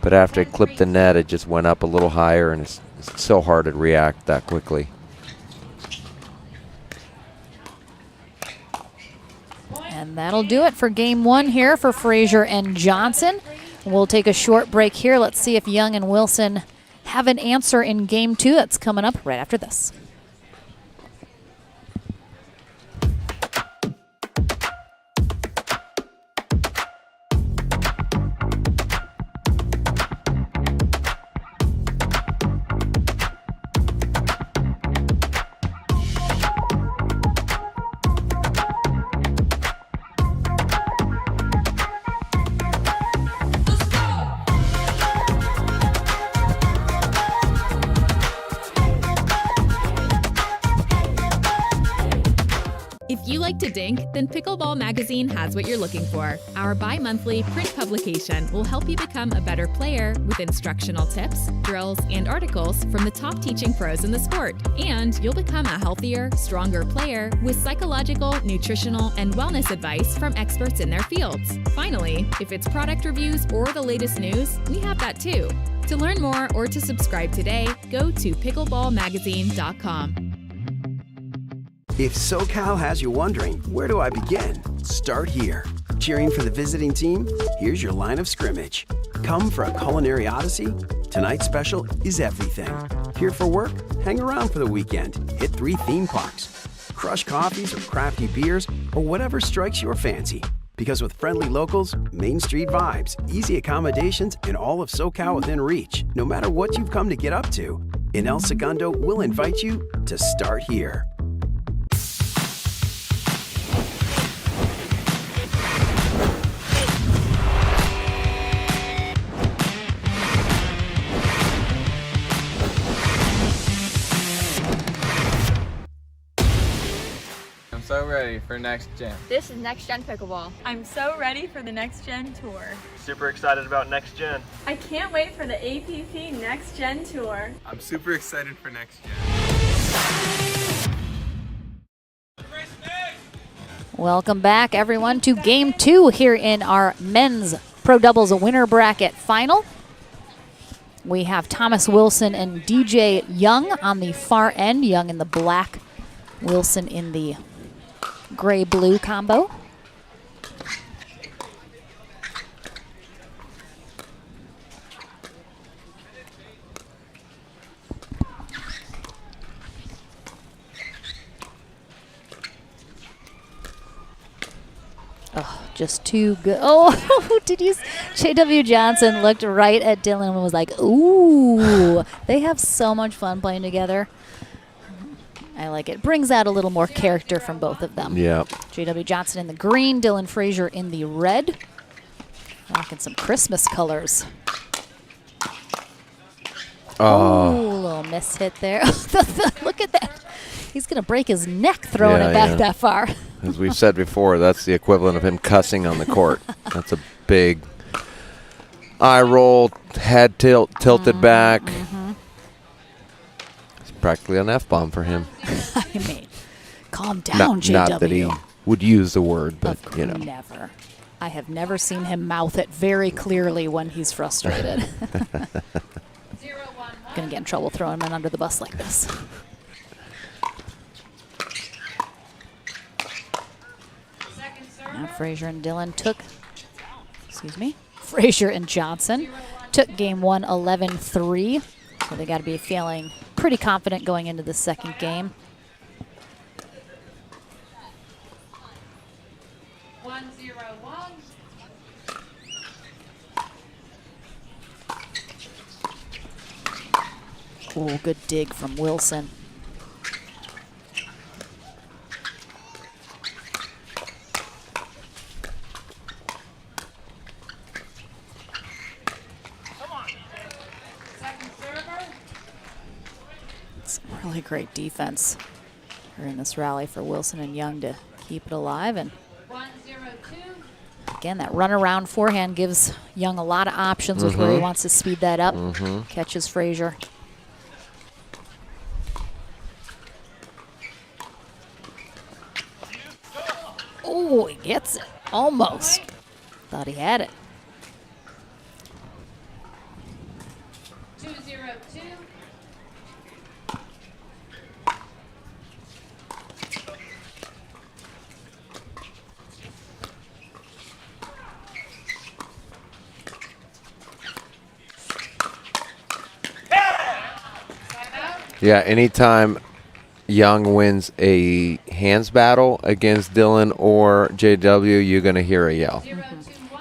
But after it clipped the net, it just went up a little higher, and it's so hard to react that quickly. And that'll do it for game one here for Frazier and Johnson. We'll take a short break here. Let's see if Young and Wilson have an answer in game two. That's coming up right after this. If you like to dink, then Pickleball Magazine has what you're looking for. Our bi-monthly print publication will help you become a better player with instructional tips, drills, and articles from the top teaching pros in the sport. And you'll become a healthier, stronger player with psychological, nutritional, and wellness advice from experts in their fields. Finally, if it's product reviews or the latest news, we have that too. To learn more or to subscribe today, go to pickleballmagazine.com. If SoCal has you wondering, where do I begin? Start here. Cheering for the visiting team? Here's your line of scrimmage. Come for a culinary odyssey? Tonight's special is everything. Here for work? Hang around for the weekend. Hit 3 theme parks. Crush coffees or crafty beers or whatever strikes your fancy. Because with friendly locals, Main Street vibes, easy accommodations, and all of SoCal within reach, no matter what you've come to get up to, in El Segundo, we'll invite you to start here. I'm so ready for next gen. This is Next Gen Pickleball. I'm so ready for the Next Gen Tour. Super excited about next gen. I can't wait for the APP Next Gen Tour. I'm super excited for next gen. Welcome back, everyone, to game two here in our men's Pro Doubles winner bracket final. We have Thomas Wilson and DJ Young on the far end. Young in the black, Wilson in the gray-blue combo. Just too good. Oh, did you? J.W. Johnson looked right at Dylan and was like, ooh. They have so much fun playing together. I like it. Brings out a little more character from both of them. Yeah. J.W. Johnson in the green, Dylan Frazier in the red. Rocking some Christmas colors. Oh, a little miss hit there. Look at that. He's going to break his neck throwing it back that far. As we've said before, that's the equivalent of him cussing on the court. That's a big eye roll, head tilted back. It's practically an F-bomb for him. I mean, calm down, JW. Not that he would use the word, but, you know. Never. I have never seen him mouth it very clearly when he's frustrated. Gonna get in trouble throwing him under the bus like this. Now Frazier and Dylan took, Frazier and Johnson took game 1 11-3. So they got to be feeling pretty confident going into the second game. 1-0-1. Oh, good dig from Wilson. It's really great defense here in this rally for Wilson and Young to keep it alive. And 1-0-2. again, that runaround forehand gives Young a lot of options with where he wants to speed that up. Catches Frazier. Oh, he gets it. Almost. Thought he had it. 2-0-2. Yeah, anytime Young wins a hands battle against Dylan or JW, you're going to hear a yell.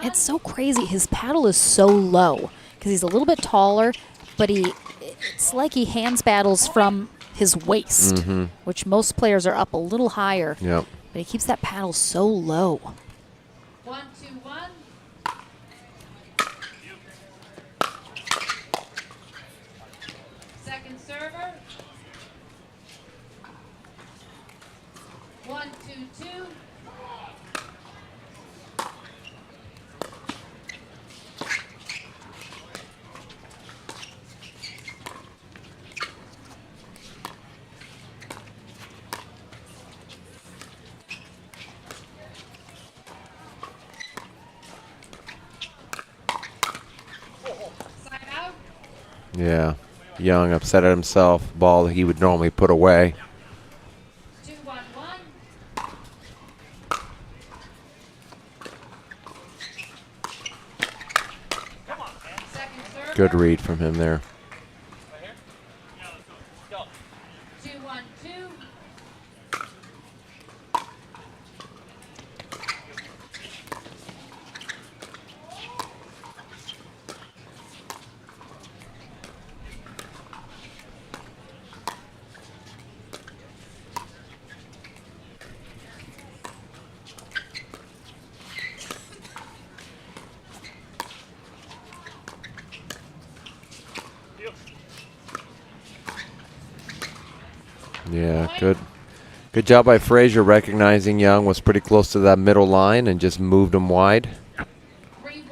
It's so crazy. His paddle is so low because he's a little bit taller, but it's like he hands battles from his waist, which most players are up a little higher. Yep. But he keeps that paddle so low. 1-2-1. Second server. 1-2-2. Side out. Yeah. Young upset at himself. Ball he would normally put away. 2-1-1. Second server. Good read from him there. 2-1-2. Yeah, good job by Frazier recognizing Young was pretty close to that middle line and just moved him wide. 3-1-2.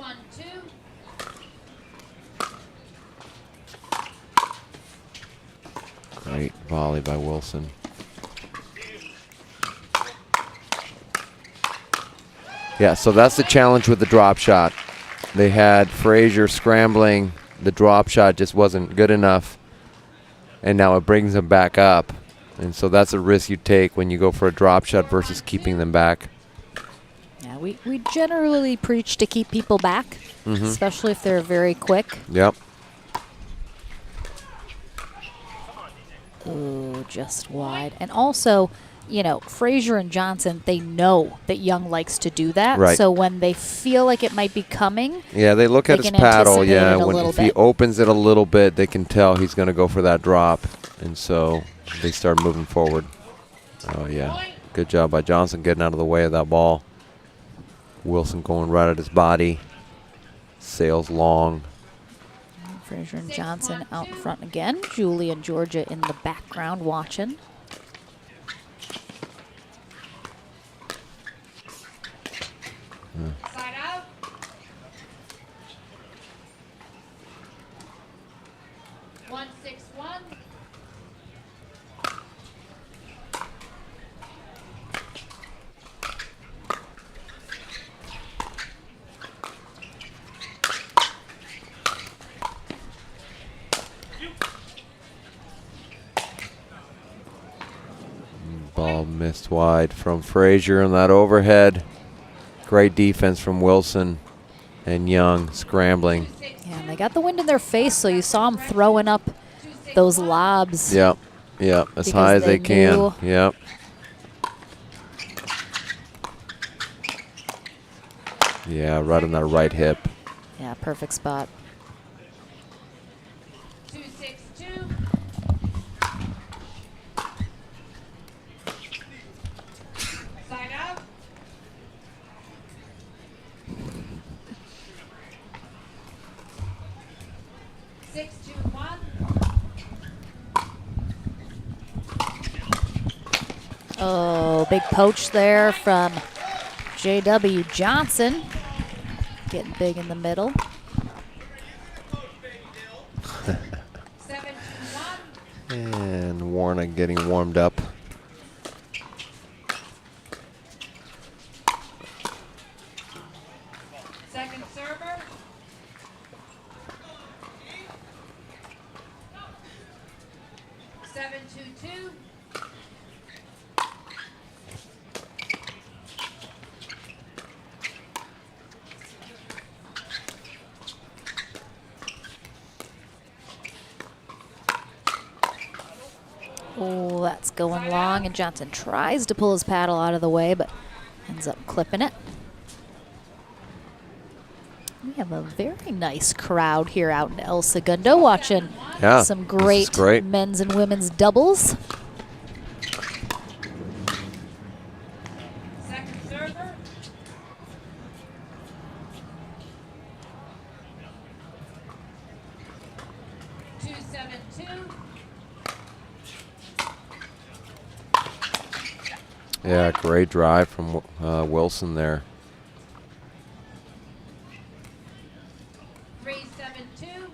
Great volley by Wilson. Yeah, so that's the challenge with the drop shot. They had Frazier scrambling. The drop shot just wasn't good enough. And now it brings them back up. And so that's a risk you take when you go for a drop shot versus keeping them back. Yeah, we generally preach to keep people back, especially if they're very quick. Yep. Ooh, just wide. And also, you know, Frazier and Johnson, they know that Young likes to do that. Right. So when they feel like it might be coming, Yeah, they look at they his can paddle. anticipate Yeah, it a when little if he bit. opens it a little bit, they can tell he's going to go for that drop, and so they start moving forward. Oh yeah, good job by Johnson getting out of the way of that ball. Wilson going right at his body. Sails long. Frazier and Johnson out in front again. Julie and Georgia in the background watching. Side out. One, 6-1. Ball missed wide from Frazier on that overhead. Great defense from Wilson and Young scrambling. Yeah, and they got the wind in their face, so you saw them throwing up those lobs. Yep, yep, as high as they can. Yep. Yeah, right on that right hip. Yeah, perfect spot. 2-6-2. Side out. Six, 2-1. Oh, big poach there from J.W. Johnson. Getting big in the middle. 7-2-1. And Warner getting warmed up. Second server. Seven, 2-2. Oh, that's going long, and Johnson tries to pull his paddle out of the way, but ends up clipping it. We have a very nice crowd here out in El Segundo watching some great men's and women's doubles. Second server. Two, 7-2. Yeah, great drive from Wilson there. 3-7-2.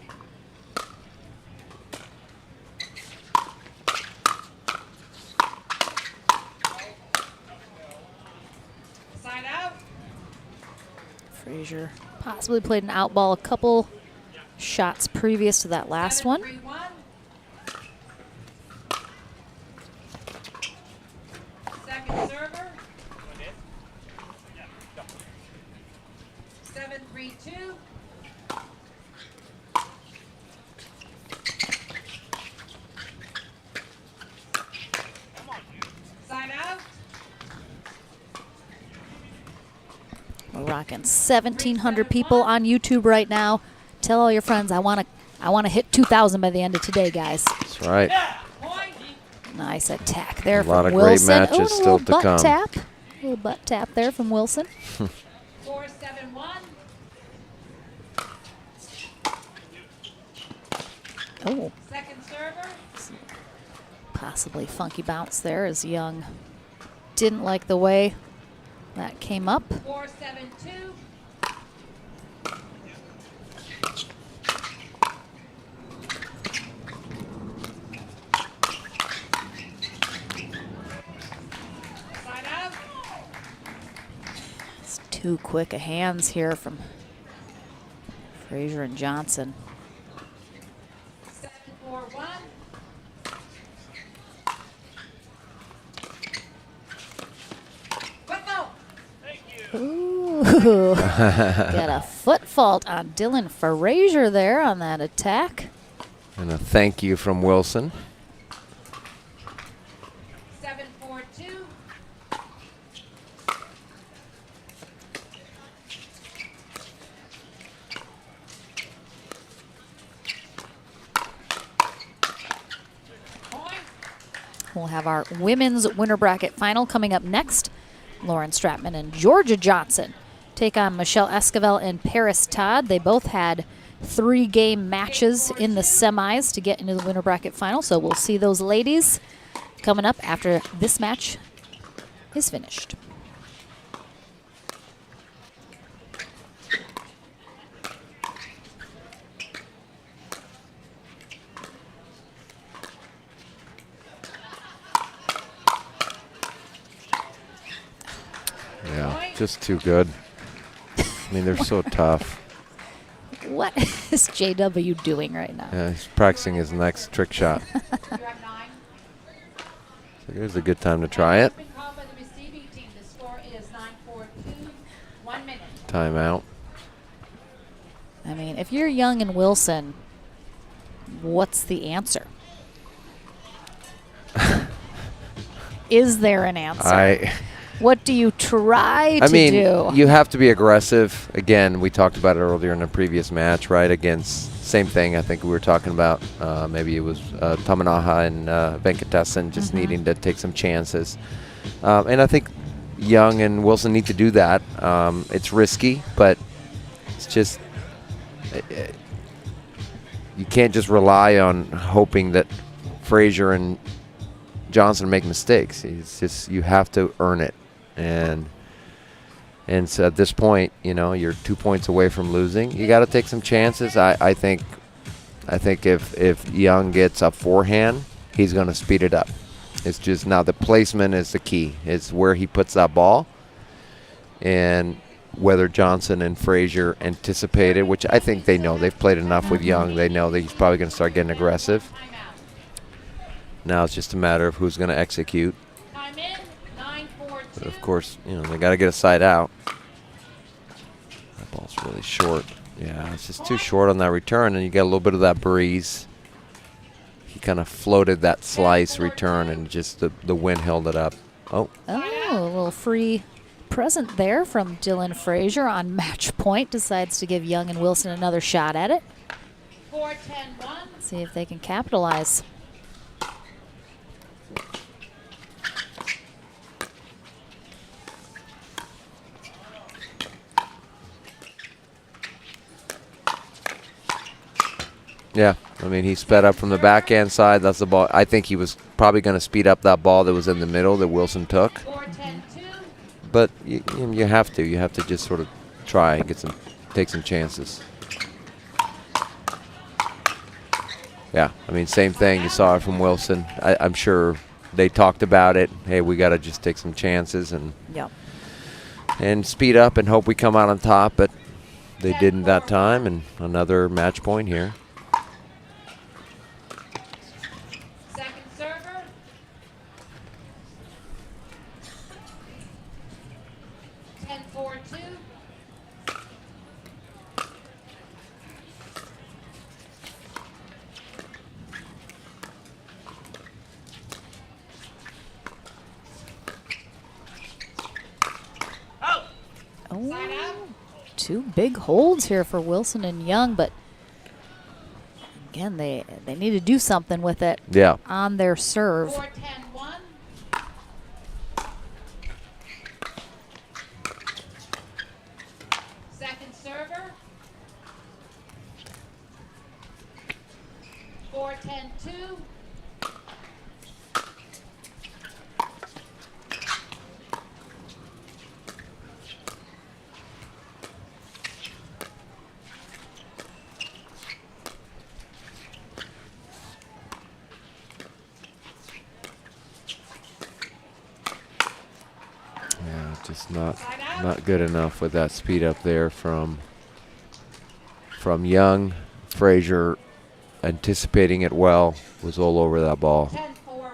Side out. Frazier possibly played an out ball a couple shots previous to that last one. 3-1. Second server. 7-3-2. Side out. We're rocking 1,700 people on YouTube right now. Tell all your friends I want to hit 2,000 by the end of today, guys. That's right. Nice attack there A lot from of great Wilson. matches Oh, and a still little to butt come. tap. A little butt tap there from Wilson. 4-7-1. Oh, Second server. possibly funky bounce there as Young didn't like the way that came up. 4-7-2. Side out. It's too quick a hands here from Frazier and Johnson. 7-4-1. Ooh, got a foot fault on Dylan Frazier there on that attack. And a thank you from Wilson. 7-4-2. We'll have our women's winter bracket final coming up next. Lauren Stratman and Georgia Johnson take on Michelle Esquivel and Paris Todd. They both had 3-game matches in the semis to get into the winter bracket final, so we'll see those ladies coming up after this match is finished. Yeah, just too good. I mean, they're so tough. What is JW doing right now? Yeah, he's practicing his next trick shot. So here's a good time to try it. Timeout. I mean, if you're Young and Wilson, what's the answer? Is there an answer? What do you try to do? You have to be aggressive. Again, we talked about it earlier in a previous match, right? Against, same thing, I think we were talking about. Maybe it was Tamanaha and Venkatesan just needing to take some chances. And I think Young and Wilson need to do that. It's risky, but it's just, you can't just rely on hoping that Frazier and Johnson make mistakes. It's just, you have to earn it. And so at this point, you know, you're 2 points away from losing. You got to take some chances. I think if Young gets a forehand, he's going to speed it up. It's just now the placement is the key. It's where he puts that ball, and whether Johnson and Frazier anticipated, which I think they know. They've played enough with Young. They know that he's probably going to start getting aggressive. Now it's just a matter of who's going to execute. But of course, you know, they got to get a side out. That ball's really short. Yeah, it's just too short on that return, and you get a little bit of that breeze. He kind of floated that slice return, and just the wind held it up. Oh, a little free present there from Dylan Frazier on match point. Decides to give Young and Wilson another shot at it. 4-10-1. See if they can capitalize. yeah. I mean, he sped up from the backhand side. That's the ball. I think he was probably going to speed up that ball that was in the middle that Wilson took. But you have to. You have to just sort of try and take some chances. Yeah, I mean, same thing. You saw it from Wilson. I'm sure they talked about it. Hey, we got to just take some chances and speed up and hope we come out on top. But they didn't that time, and another match point here. Two big holds here for Wilson and Young, but again, they need to do something with it on their serve. 4-10-1. Second server. 4-10-2. Just not good enough with that speed up there from Young. Frazier anticipating it well, was all over that ball. 10-4-1.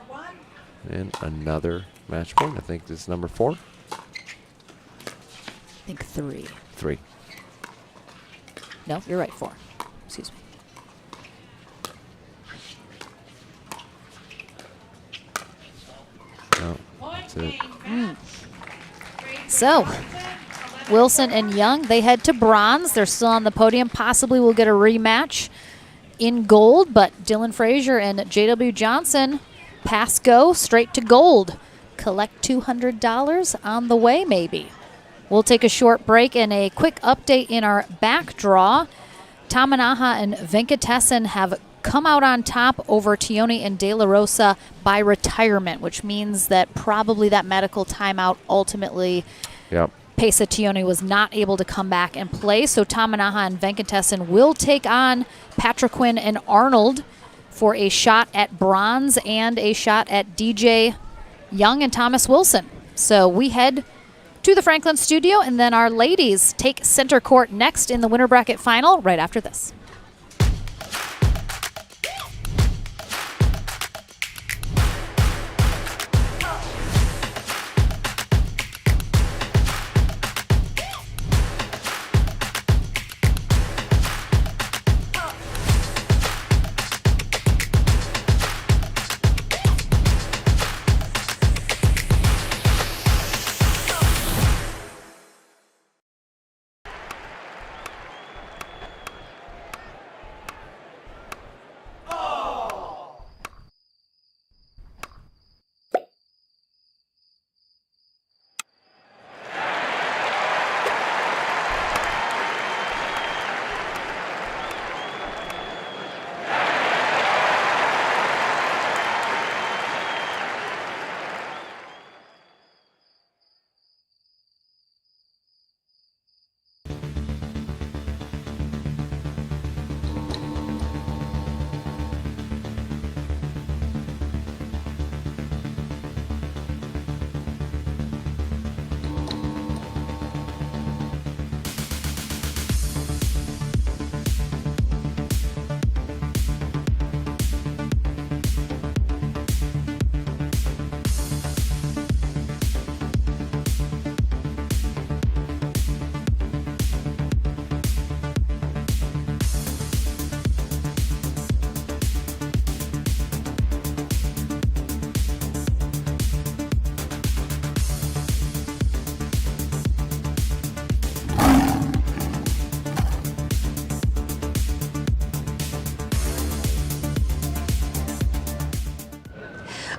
And another match point. I think this is number 4. I think 3. 3. No, you're right, 4. Excuse me. No, that's it. So, Wilson and Young, they head to bronze. They're still on the podium. Possibly will get a rematch in gold, but Dylan Frazier and JW Johnson pass go straight to gold. Collect $200 on the way, maybe. We'll take a short break and a quick update in our back draw. Tamanaha and Venkatesan have come out on top over Tione and De La Rosa by retirement, which means that probably that medical timeout ultimately Pesa Tione was not able to come back and play. So Tamanaha and Venkatesan will take on Patriquin and Arnold for a shot at bronze and a shot at DJ Young and Thomas Wilson. So we head to the Franklin studio, and then our ladies take center court next in the winter bracket final right after this.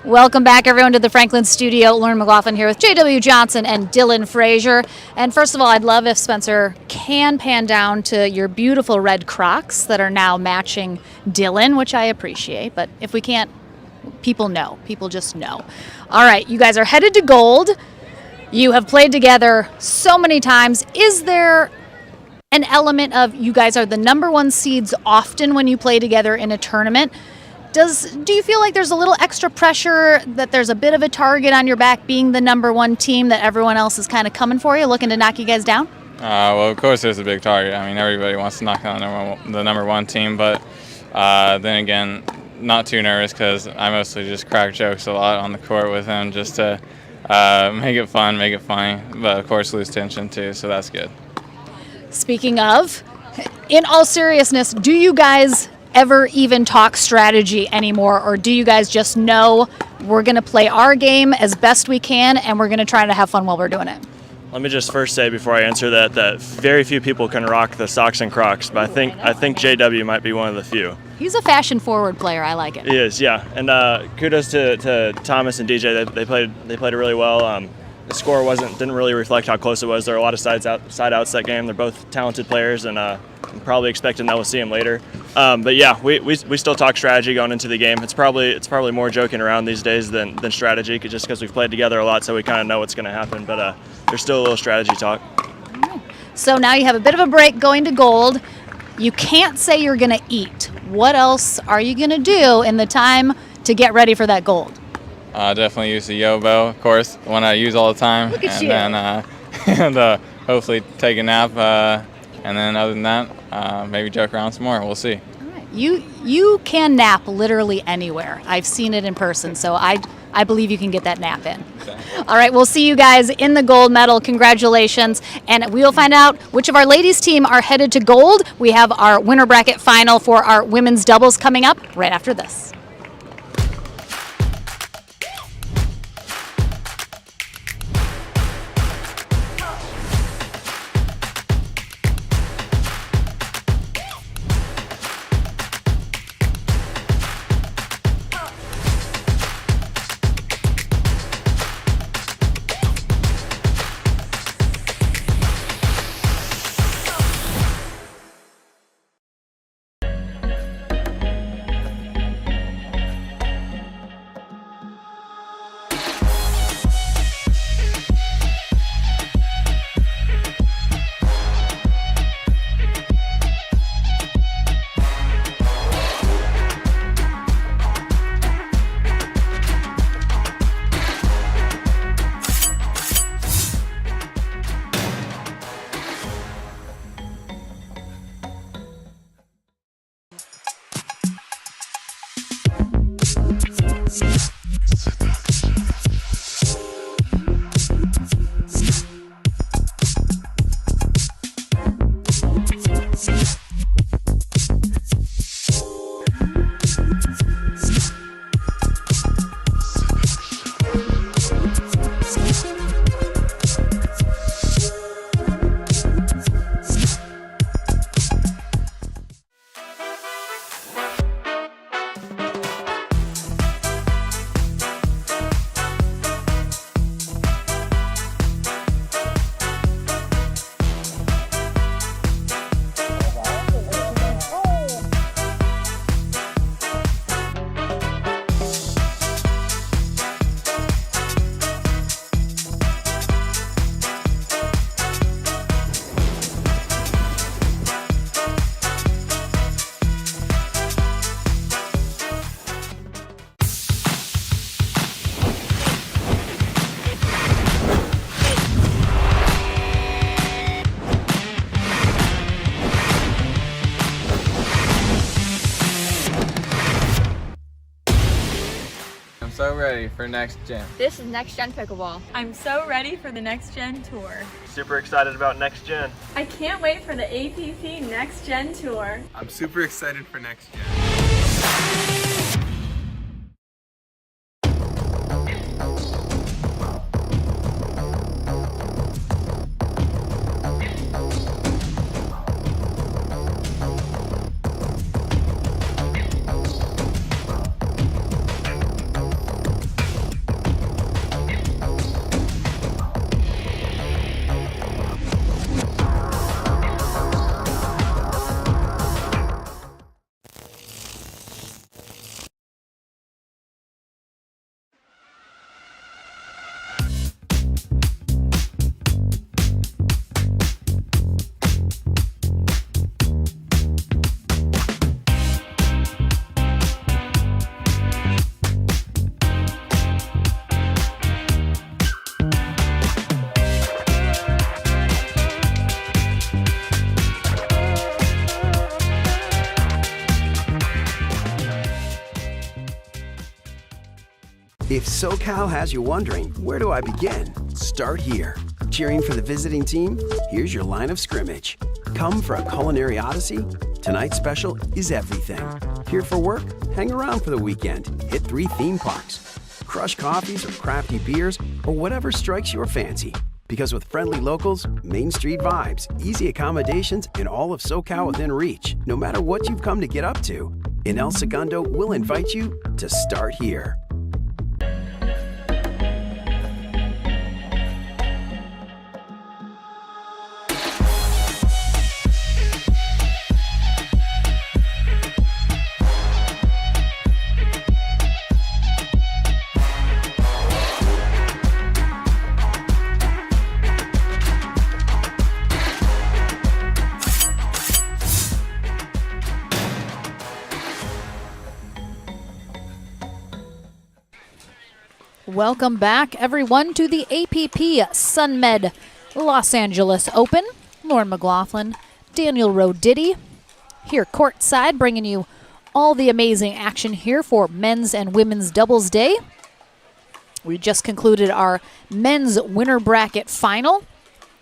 Welcome back, everyone, to the Franklin studio. Lauren McLaughlin here with J.W. Johnson and Dylan Frazier. And first of all, I'd love if Spencer can pan down to your beautiful red Crocs that are now matching Dylan, which I appreciate. But if we can't, people know. People just know. All right, you guys are headed to gold. You have played together so many times. Is there an element of you guys are the number one seeds often when you play together in a tournament? Do you feel like there's a little extra pressure, that there's a bit of a target on your back being the number one team, that everyone else is kind of coming for you, looking to knock you guys down? Well, of course there's a big target. I mean, everybody wants to knock down the number one team, but then again, not too nervous because I mostly just crack jokes a lot on the court with him just to make it fun, make it funny, but of course lose tension too, so that's good. Speaking of, in all seriousness, do you guys ever even talk strategy anymore, or do you guys just know we're going to play our game as best we can and we're going to try to have fun while we're doing it? Let me just first say before I answer that very few people can rock the socks and Crocs, but I think JW might be one of the few. He's a fashion-forward player. I like it. He is, yeah. And kudos to Thomas and DJ. They played it really well. The score didn't really reflect how close it was. There are a lot of side outs that game. They're both talented players, and I'm probably expecting that we'll see them later. But yeah, we still talk strategy going into the game. It's probably more joking around these days than strategy, just because we've played together a lot, so we kind of know what's going to happen. But there's still a little strategy talk. All right. So now you have a bit of a break going to gold. You can't say you're going to eat. What else are you going to do in the time to get ready for that gold? Definitely use the Yobo, of course, the one I use all the time. Look at and then hopefully take a nap. And then other than that, maybe joke around some more. We'll see. All right. You can nap literally anywhere. I've seen it in person, so I believe you can get that nap in. Okay. All right, we'll see you guys in the gold medal. Congratulations. And we will find out which of our ladies' team are headed to gold. We have our winter bracket final for our women's doubles coming up right after this. so ready for next gen. This is Next Gen Pickleball. I'm so ready for the Next Gen Tour. Super excited about next gen. I can't wait for the APP Next Gen Tour. I'm super excited for next gen. If SoCal has you wondering, where do I begin? Start here. Cheering for the visiting team? Here's your line of scrimmage. Come for a culinary odyssey? Tonight's special is everything. Here for work? Hang around for the weekend. Hit 3 theme parks. Crush coffees or crafty beers or whatever strikes your fancy. Because with friendly locals, Main Street vibes, easy accommodations, and all of SoCal within reach, no matter what you've come to get up to, in El Segundo, we'll invite you to start here. Welcome back, everyone, to the APP SUNMED Los Angeles Open. Lauren McLaughlin, Daniel Roditi, here courtside, bringing you all the amazing action here for men's and women's doubles day. We just concluded our men's winner bracket final,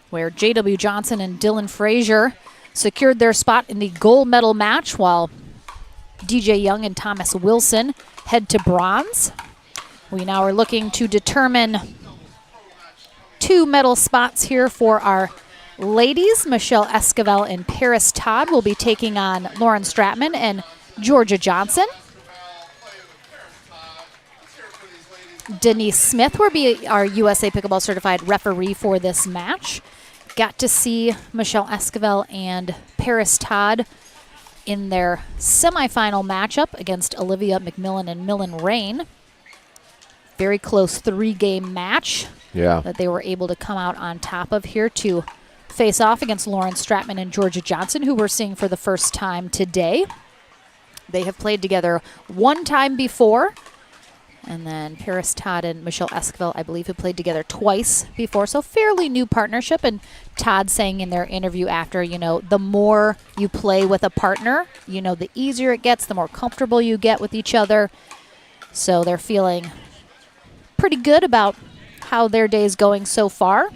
where J.W. Johnson and Dylan Frazier secured their spot in the gold medal match, while DJ Young and Thomas Wilson head to bronze. We now are looking to determine 2 medal spots here for our ladies. Michelle Esquivel and Paris Todd will be taking on Lauren Stratman and Georgia Johnson. Denise Smith will be our USA Pickleball Certified referee for this match. Got to see Michelle Esquivel and Paris Todd in their semifinal matchup against Olivia McMillan and Millen Rain. Very close 3-game match that they were able to come out on top of here to face off against Lauren Stratman and Georgia Johnson, who we're seeing for the first time today. They have played together 1 time before, and then Paris Todd and Michelle Esquivel, I believe, have played together twice before, so fairly new partnership. And Todd saying in their interview after, the more you play with a partner, the easier it gets, the more comfortable you get with each other. So they're feeling pretty good about how their day is going so far.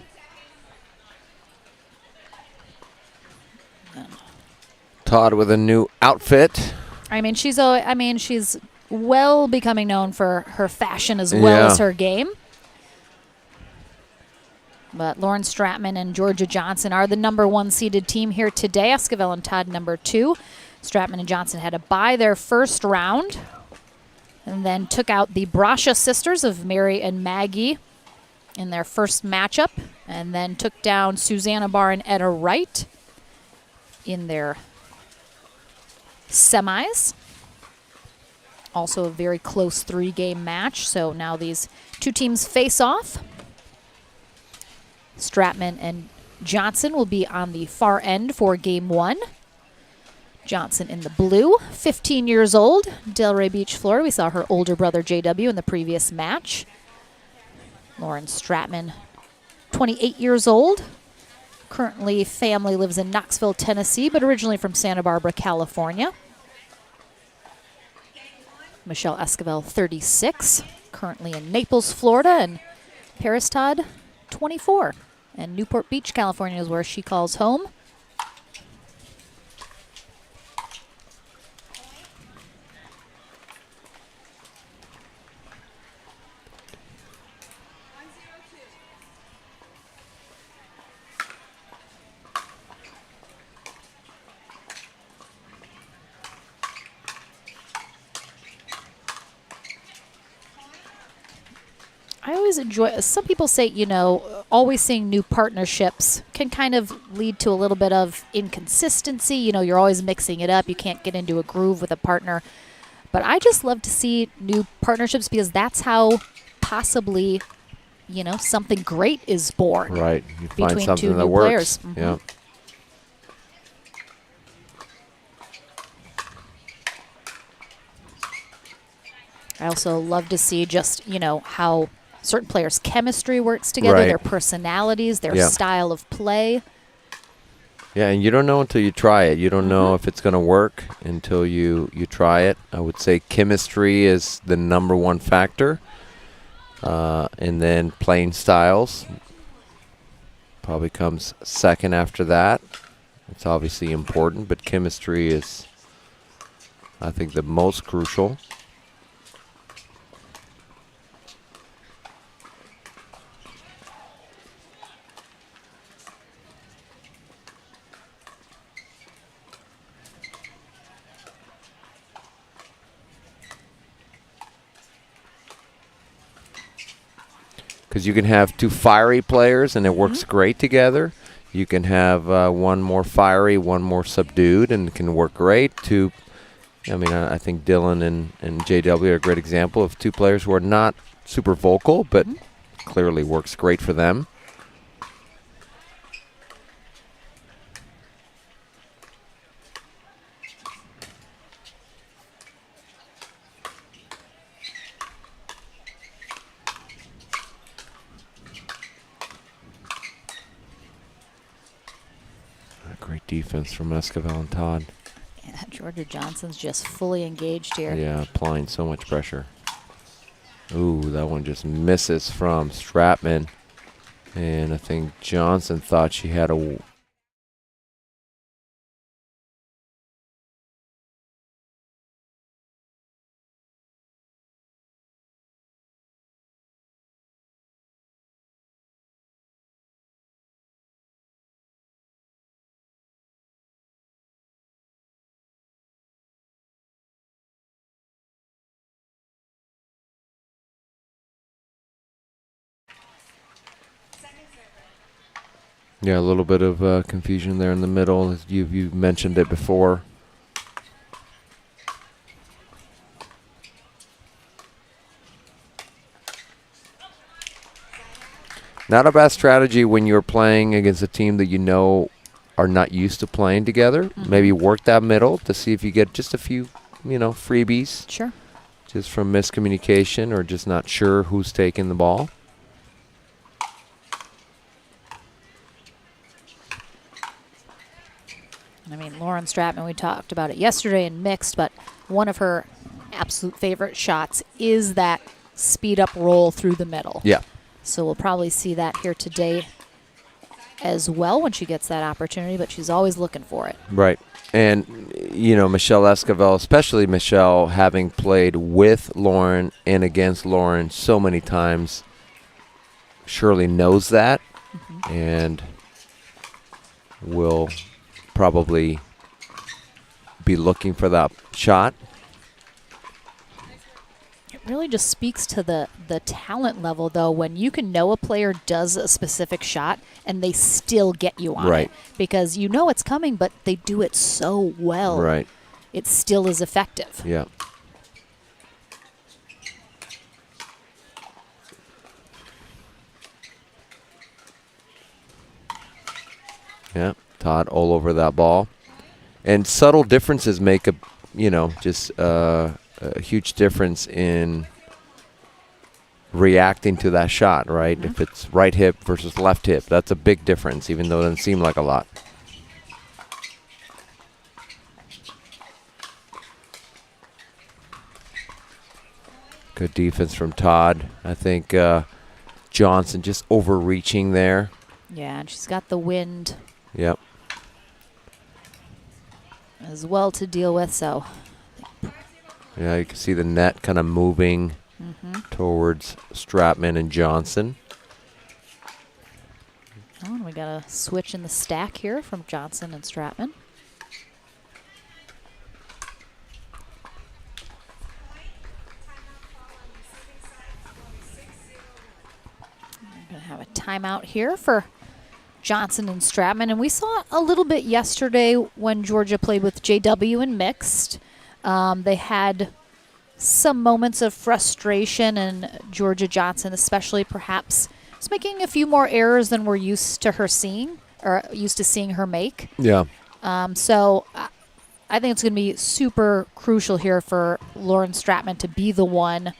Todd with a new outfit. She's well becoming known for her fashion as well as her game. But Lauren Stratman and Georgia Johnson are the number 1 seeded team here today. Esquivel and Todd number 2. Stratman and Johnson had to bye their first round, and then took out the Brasha sisters of Mary and Maggie in their first matchup, and then took down Susanna Barr and Etta Wright in their semis. Also a very close 3-game match, so now these 2 teams face off. Stratman and Johnson will be on the far end for game 1. Johnson in the blue, 15 years old, Delray Beach, Florida. We saw her older brother, JW, in the previous match. Lauren Stratman, 28 years old. Currently, family lives in Knoxville, Tennessee, but originally from Santa Barbara, California. Michelle Esquivel, 36, currently in Naples, Florida, and Paris Todd, 24. And Newport Beach, California is where she calls home. I always enjoy, some people say, you know, always seeing new partnerships can kind of lead to a little bit of inconsistency. You know, you're always mixing it up. You can't get into a groove with a partner. But I just love to see new partnerships because that's how possibly, you know, something great is born. Right. You find between something two that new works. players. Mhm. Yeah. I also love to see just, you know, how certain players' chemistry works together, Right. their personalities, their Yeah. style of play. Yeah, and you don't know until you try it. You don't know if it's going to work until you try it. I would say chemistry is the #1 factor. And then playing styles probably comes second after that. It's obviously important, but chemistry is, I think, the most crucial. Because you can have two fiery players and it works great together. You can have one more fiery, one more subdued, and it can work great. I think Dylan and JW are a great example of two players who are not super vocal, but clearly works great for them. Great defense from Esquivel and Todd. Yeah, Georgia Johnson's just fully engaged here. Yeah, applying so much pressure. Ooh, that one just misses from Stratman. And I think Johnson thought she had a... Yeah, a little bit of confusion there in the middle. As you've mentioned it before. Not a bad strategy when you're playing against a team that you know are not used to playing together. Maybe work that middle to see if you get just a few, freebies. Sure. Just from miscommunication or just not sure who's taking the ball. I mean, Lauren Stratman, we talked about it yesterday in mixed, but one of her absolute favorite shots is that speed up roll through the middle. Yeah. So we'll probably see that here today as well when she gets that opportunity, but she's always looking for it. Right. And, Michelle Esquivel, especially Michelle, having played with Lauren and against Lauren so many times, surely knows that and will probably be looking for that shot. It really just speaks to the talent level, though, when you can know a player does a specific shot and they still get you on it. Because you know it's coming, but they do it so well. Right. It still is effective. Yeah. Yeah, Todd all over that ball. And subtle differences make a huge difference in reacting to that shot, right? If it's right hip versus left hip, that's a big difference, even though it doesn't seem like a lot. Good defense from Todd. I think Johnson just overreaching there. Yeah, and she's got the wind Yep. as well to deal with, so. Yeah, you can see the net kind of moving towards Stratman and Johnson. Oh, and we got a switch in the stack here from Johnson and Stratman. We're going to have a timeout here for Johnson and Stratman. And we saw a little bit yesterday when Georgia played with JW in mixed. They had some moments of frustration, and Georgia Johnson especially perhaps is making a few more errors than we're used to her seeing, or used to seeing her make. Yeah. So I think it's going to be super crucial here for Lauren Stratman to be the one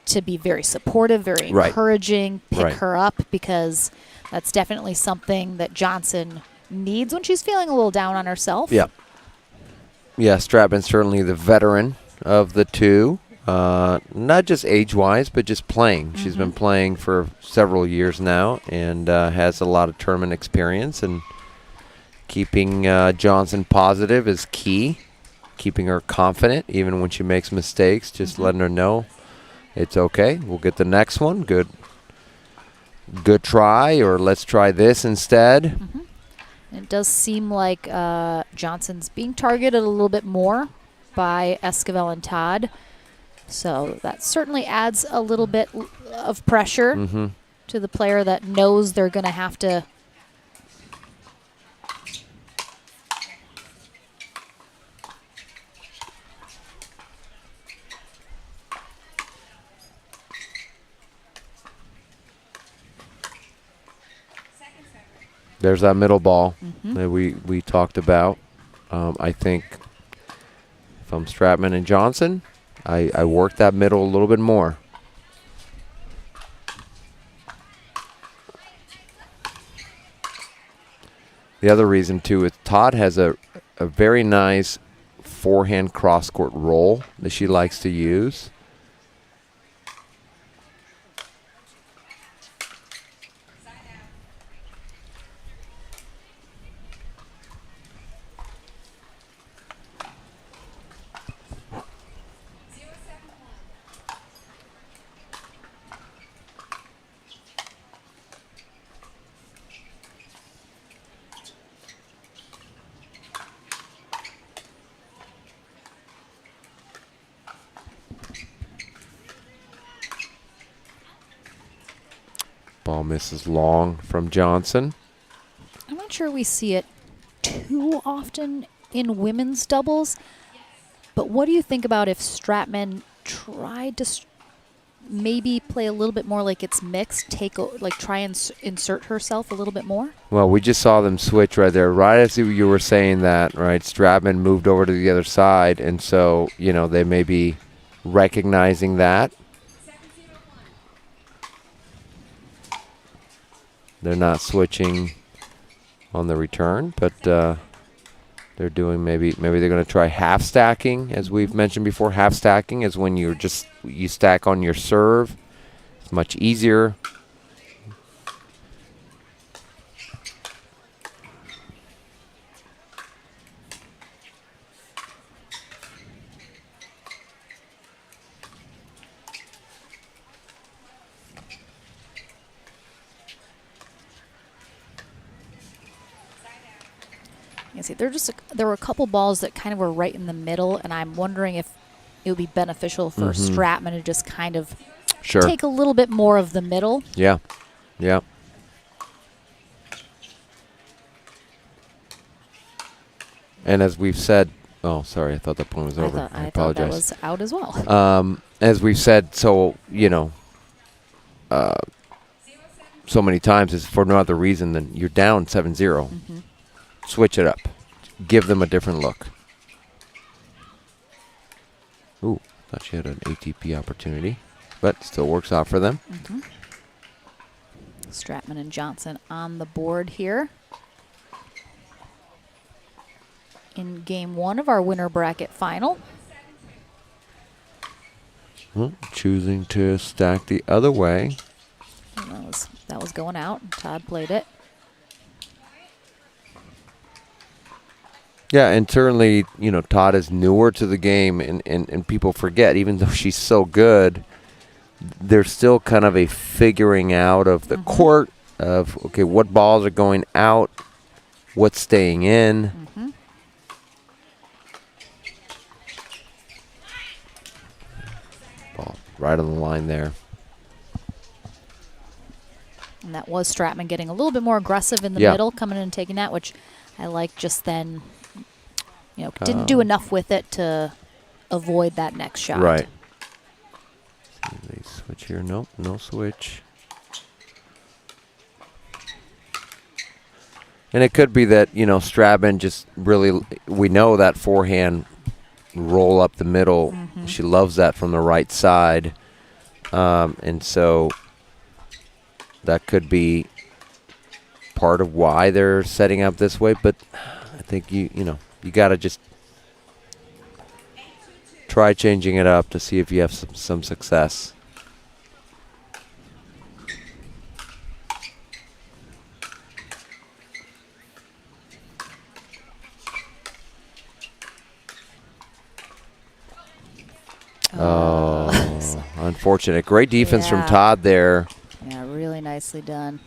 to be very supportive, very encouraging, pick her up, because that's definitely something that Johnson needs when she's feeling a little down on herself. Yeah. Yeah, Stratman's certainly the veteran of the two, not just age-wise, but just playing. She's been playing for several years now and has a lot of tournament experience, and keeping Johnson positive is key, keeping her confident even when she makes mistakes, just letting her know it's okay. We'll get the next one. Good try, or let's try this instead. It does seem like Johnson's being targeted a little bit more by Esquivel and Todd. So that certainly adds a little bit of pressure to the player that knows they're going to have to There's that middle ball that we talked about. I think if I'm Stratman and Johnson, I work that middle a little bit more. The other reason, too, is Todd has a very nice forehand cross-court roll that she likes to use. Ball misses long from Johnson. I'm not sure we see it too often in women's doubles, but what do you think about if Stratman tried to maybe play a little bit more like it's mixed, try and insert herself a little bit more? Well, we just saw them switch right there. Right as you were saying that, right, Stratman moved over to the other side, and so, they may be recognizing that. They're not switching on the return, but they're doing maybe they're going to try half stacking, as we've mentioned before. Half stacking is when you stack on your serve. It's much easier. See, there were a couple balls that kind of were right in the middle, and I'm wondering if it would be beneficial for Stratman to just kind of take a little bit more of the middle. Yeah, yeah. And as we've said, oh, sorry, I thought that point was over. I apologize. Thought that was out as well. As we've said, so many times, is for no other reason than you're down 7-0. Switch it up. Give them a different look. Ooh, thought she had an ATP opportunity, but still works out for them. Stratman and Johnson on the board here in game one of our winner bracket final. Choosing to stack the other way. And that was going out. Todd played it. Yeah, and certainly, you know, Todd is newer to the game, and people forget, even though she's so good, there's still kind of a figuring out of the court of, okay, what balls are going out, what's staying in. Ball right on the line there. And that was Stratman getting a little bit more aggressive in the middle, coming in and taking that, which I like. Just then, you know, didn't do enough with it to avoid that next shot. Right. They switch here. Nope, no switch. And it could be that, you know, Stratman just really, we know that forehand roll up the middle. She loves that from the right side. And so that could be part of why they're setting up this way. But I think, you know, you got to just try changing it up to see if you have some success. Oh, unfortunate. Great defense from Todd there. Yeah, really nicely done.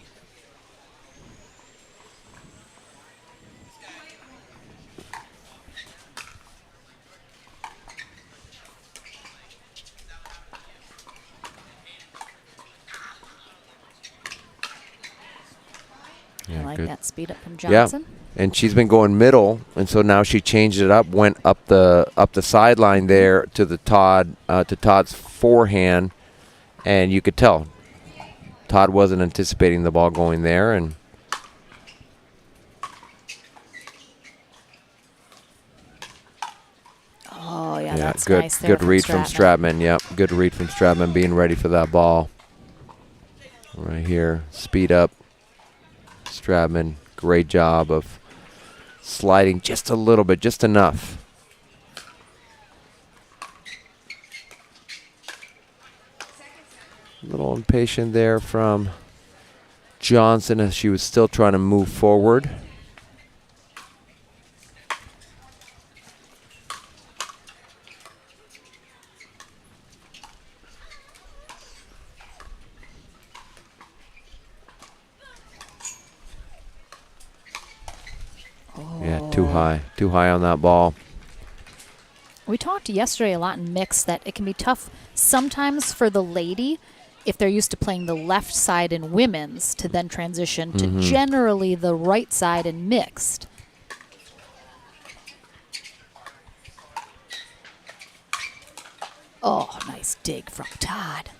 Yeah, I like good. that speed up from Johnson. Yeah, and she's been going middle, and so now she changed it up, went up the sideline there to the Todd's forehand, and you could tell Todd wasn't anticipating the ball going there, and oh yeah, that's good, nice there good read from Stratman. Yep, good read from Stratman, being ready for that ball. Right here, speed up. Stratman, great job of sliding just a little bit, just enough. A little impatient there from Johnson as she was still trying to move forward. Yeah, too high on that ball. We talked yesterday a lot in mixed that it can be tough sometimes for the lady if they're used to playing the left side in women's to then transition to generally the right side in mixed. Oh, nice dig from Todd.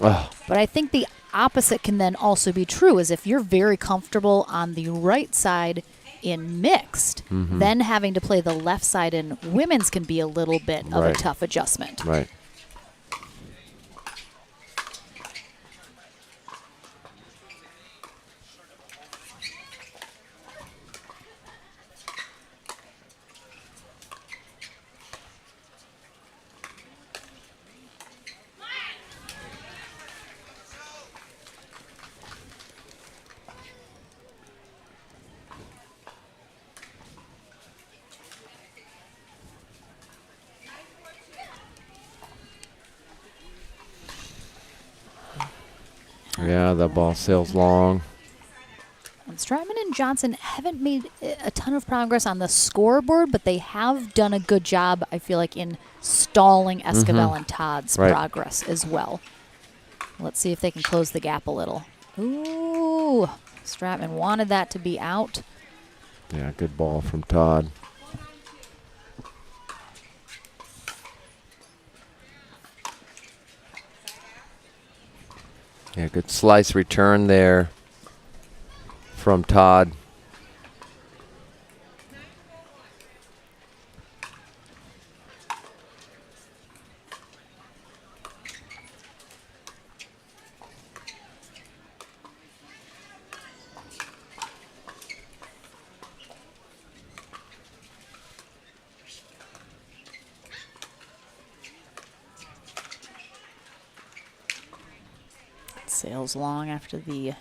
Oh. But I think the opposite can then also be true, is if you're very comfortable on the right side in mixed, then having to play the left side in women's can be a little bit of a tough adjustment. Right. Yeah, that ball sails long. And Stratman and Johnson haven't made a ton of progress on the scoreboard, but they have done a good job, I feel like, in stalling Esquivel and Todd's progress as well. Let's see if they can close the gap a little. Ooh, Stratman wanted that to be out. Yeah, good ball from Todd. Yeah, good slice return there from Todd. Sails long after the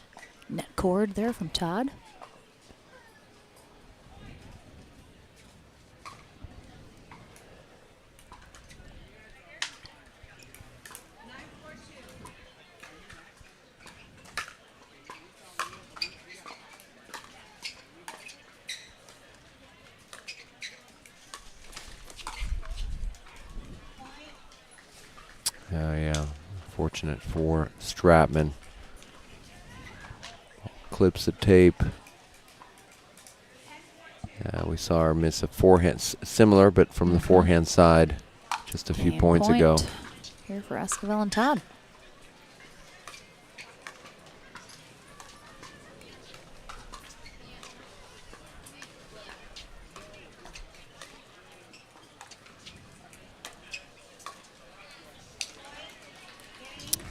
net cord there from Todd. Yeah, fortunate for Stratman. Clips the tape. We saw her miss a forehand, similar, but from the forehand side just a few points ago. Here for Esquivel and Todd.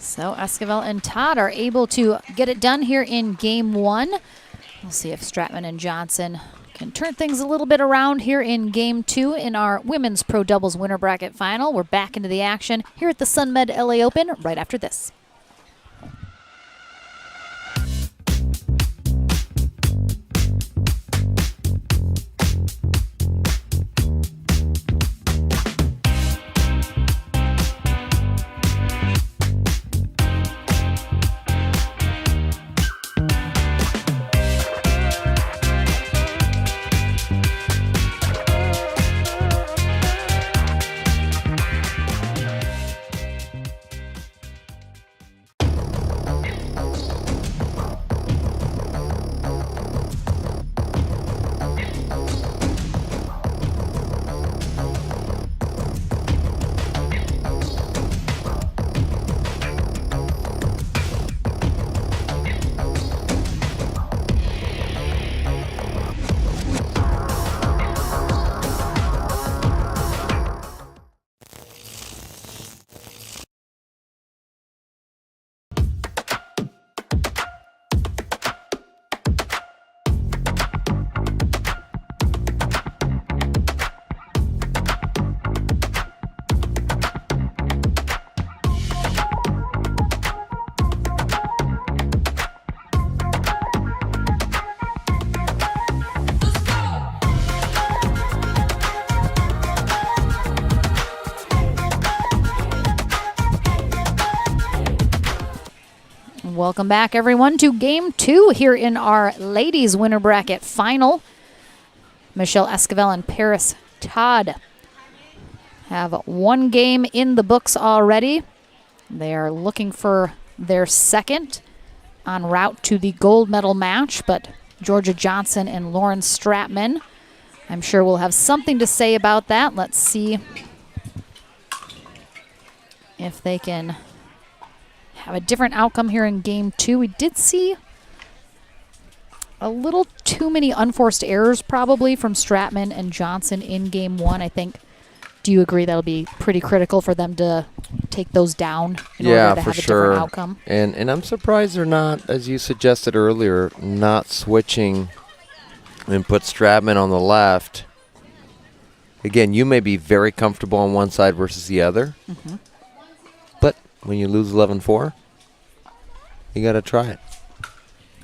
So Esquivel and Todd are able to get it done here in game one. We'll see if Stratman and Johnson can turn things a little bit around here in game two in our women's pro doubles winner bracket final. We're back into the action here at the SunMed LA Open right after this. Welcome back, everyone, to game two here in our ladies winner bracket final. Michelle Esquivel and Paris Todd have one game in the books already. They are looking for their second en route to the gold medal match, but Georgia Johnson and Lauren Stratman, I'm sure will have something to say about that. Let's see if they can have a different outcome here in game two. We did see a little too many unforced errors probably from Stratman and Johnson in game one. I think, do you agree that'll be pretty critical for them to take those down in order to have a different outcome? And I'm surprised they're not, as you suggested earlier, not switching and put Stratman on the left. Again, you may be very comfortable on one side versus the other. Mm-hmm. But when you lose 11-4, you got to try it.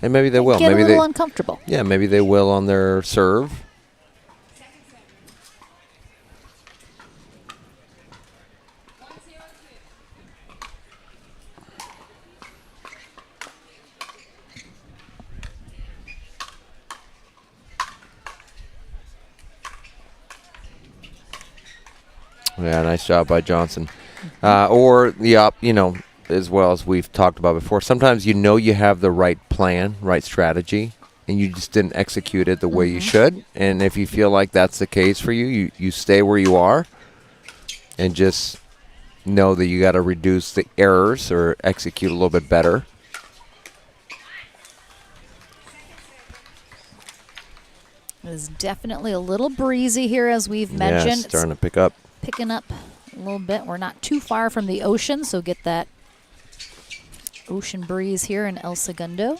And maybe they will. Get maybe a little uncomfortable. Yeah, maybe they will on their serve. Yeah, nice job by Johnson. Or the as well as we've talked about before, sometimes you have the right plan, right strategy, and you just didn't execute it the way you should. And if you feel like that's the case for you, you stay where you are and just know that you got to reduce the errors or execute a little bit better. It is definitely a little breezy here, as we've mentioned. Yeah, starting to pick up. Picking up a little bit. We're not too far from the ocean, so get that ocean breeze here in El Segundo.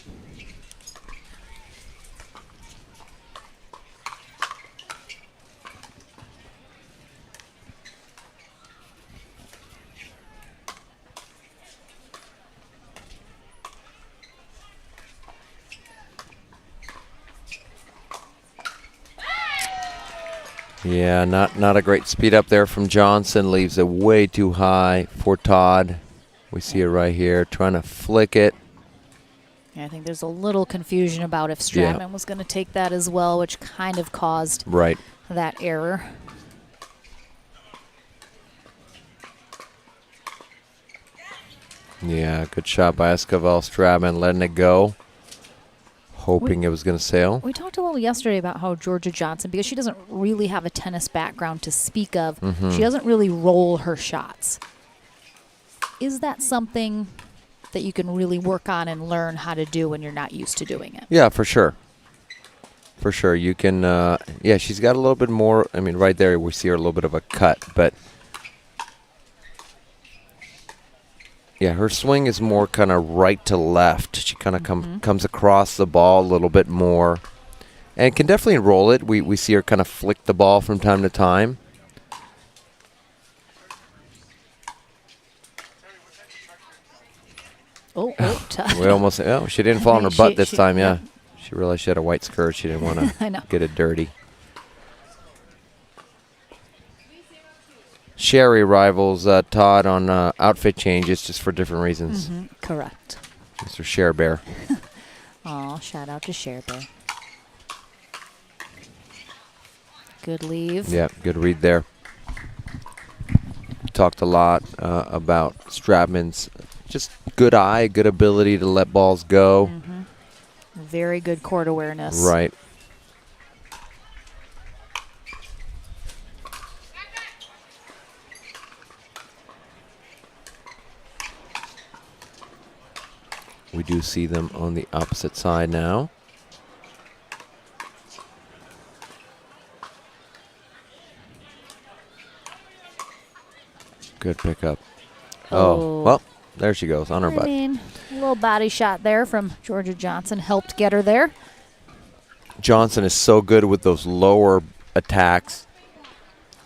Yeah, not a great speed up there from Johnson. Leaves it way too high for Todd. We see it right here, trying to flick it. Yeah, I think there's a little confusion about if Stratman was going to take that as well, which kind of caused that error. Yeah, good shot by Esquivel. Stratman letting it go, hoping it was going to sail. We talked a little yesterday about how Georgia Johnson, because she doesn't really have a tennis background to speak of, she doesn't really roll her shots. Is that something that you can really work on and learn how to do when you're not used to doing it? Yeah, for sure. For sure. You can, yeah, she's got a little bit more. I mean, right there we see her a little bit of a cut, but yeah, her swing is more kind of right to left. She kind of comes across the ball a little bit more and can definitely roll it. We see her kind of flick the ball from time to time. We almost, she didn't fall on her butt this time, yeah. She realized she had a white skirt. She didn't want to get it dirty. Sherry rivals Todd on outfit changes just for different reasons. Correct. Mr. Share Bear. Oh, shout out to Share Bear. Good leave. Yeah, good read there. Talked a lot about Stratman's just good eye, good ability to let balls go. Very good court awareness. Right. We do see them on the opposite side now. Good pickup. Oh, well, there she goes on her butt. I mean, a little body shot there from Georgia Johnson helped get her there. Johnson is so good with those lower attacks.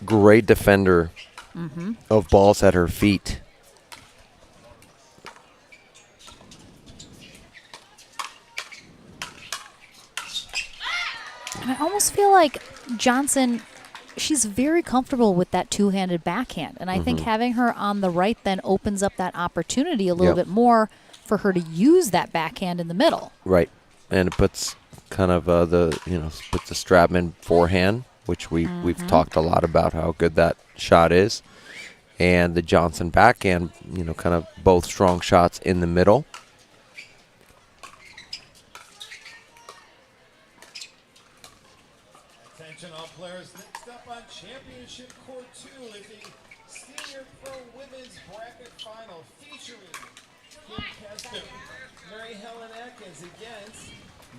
Great defender of balls at her feet. And I almost feel like Johnson, she's very comfortable with that two-handed backhand. And I think having her on the right then opens up that opportunity a little bit more for her to use that backhand in the middle. Right. And it puts kind of puts the Stratman forehand, which we've talked a lot about how good that shot is. And the Johnson backhand, kind of both strong shots in the middle. Attention all players, next up on Championship Court 2 is the Senior Pro Women's Bracket Final featuring Kim Keston, Mary Helen Atkins against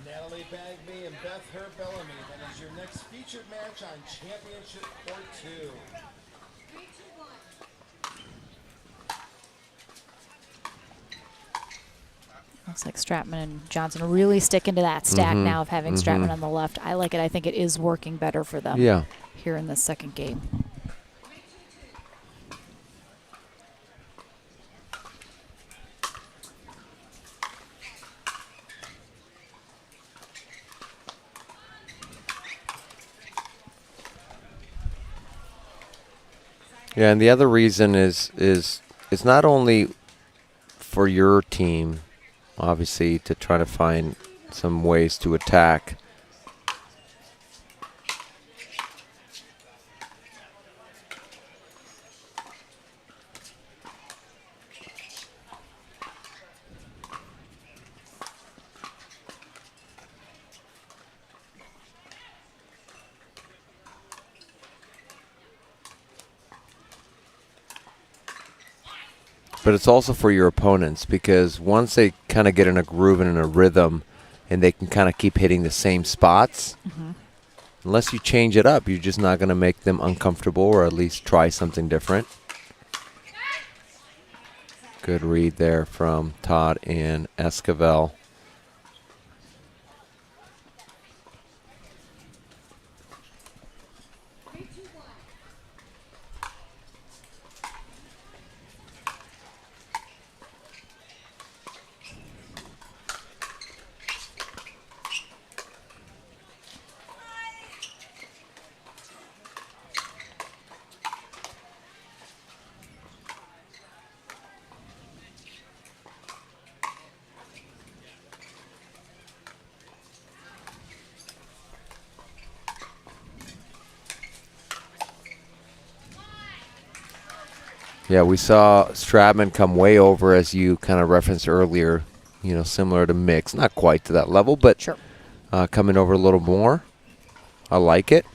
Natalie Bagby and Beth Herb Bellamy. That is your next featured match on Championship Court 2. Looks like Stratman and Johnson really sticking to that stack now of having Stratman on the left. I like it. I think it is working better for them here in this second game. Yeah, and the other reason is it's not only for your team, obviously, to try to find some ways to attack. But it's also for your opponents, because once they kind of get in a groove and in a rhythm and they can kind of keep hitting the same spots, unless you change it up, you're just not going to make them uncomfortable, or at least try something different. Good read there from Todd and Esquivel. Yeah, we saw Stratman come way over, as you kind of referenced earlier, similar to Mix. Not quite to that level, but sure. Coming over a little more. I like it.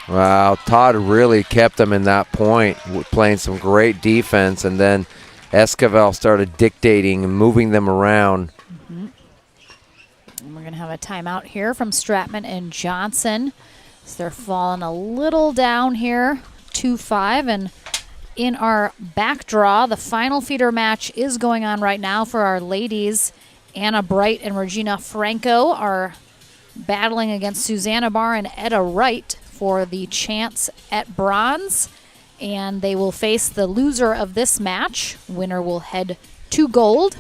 Wow, Todd really kept them in that point, playing some great defense, and then Esquivel started dictating and moving them around. And we're going to have a timeout here from Stratman and Johnson. So they're falling a little down here, 2-5. And in our back draw, the final feeder match is going on right now for our ladies. Anna Bright and Regina Franco are battling against Susanna Barr and Etta Wright for the chance at bronze, and they will face the loser of this match. Winner will head to gold.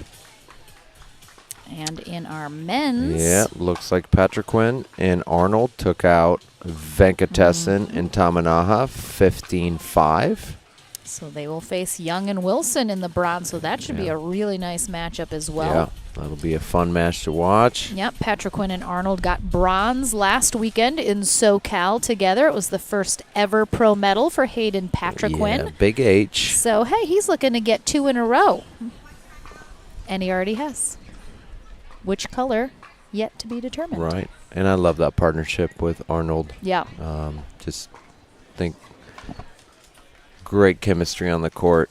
And in our men's, yeah, looks like Patriquin and Arnold took out Venkatesan and Tamanaha 15-5. So they will face Young and Wilson in the bronze, so that should be a really nice matchup as well. Yeah, that'll be a fun match to watch. Yep, Patriquin and Arnold got bronze last weekend in SoCal together. It was the first ever pro medal for Hayden Patriquin. Yeah, big H. So, hey, he's looking to get 2 in a row. And he already has. Which color? Yet to be determined. Right, and I love that partnership with Arnold. Yeah. Just think great chemistry on the court.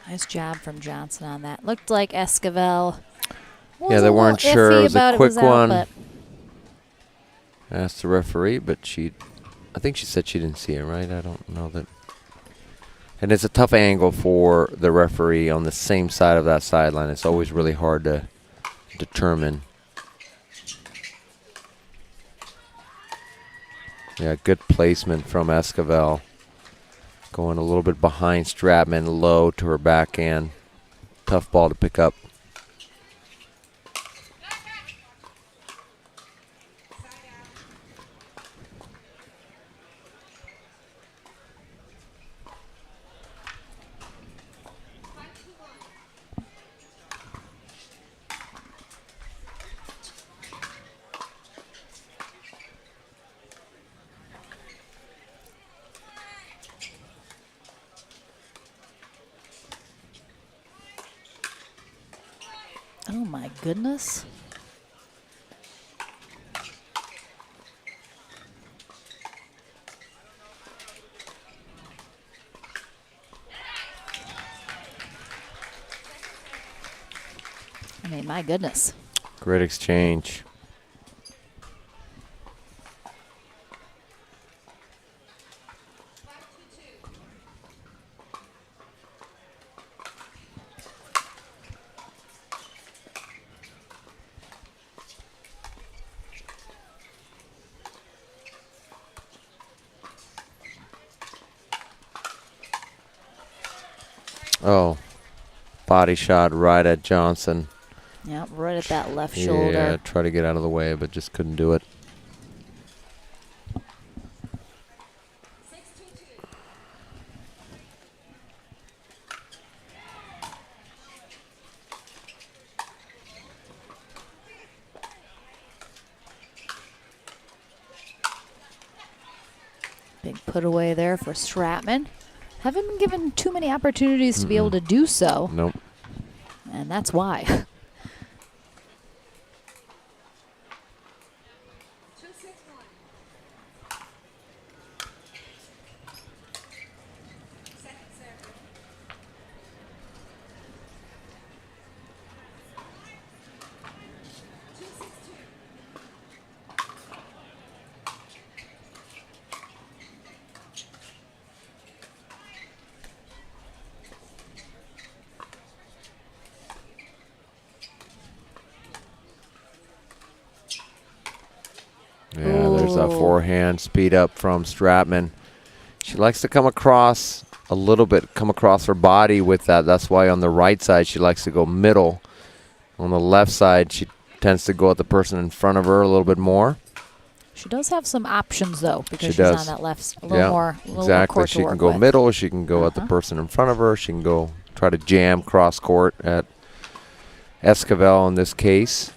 Nice job from Johnson on that. Looked like Esquivel was Yeah, they weren't sure. It was a quick one. Out, asked the referee, but I think she said she didn't see it, right? I don't know that. And it's a tough angle for the referee on the same side of that sideline. It's always really hard to determine. Yeah, good placement from Esquivel. Going a little bit behind Stratman, low to her backhand. Tough ball to pick up. oh, my goodness. I mean, my goodness. Great exchange. Oh, body shot right at Johnson. Yeah, right at that left shoulder. Yeah, try to get out of the way, but just couldn't do it. Big put away there for Stratman. Haven't been given too many opportunities to be able to do so. Nope. And that's why. Yeah, there's a forehand speed up from Stratman. She likes to come across a little bit, come across her body with that. That's why on the right side she likes to go middle. On the left side she tends to go at the person in front of her a little bit more. She does have some options though, because she's does. on that left, a little more, exactly. More She can go middle. She can go at the person in front of her. She can go try to jam cross court at Esquivel in this case.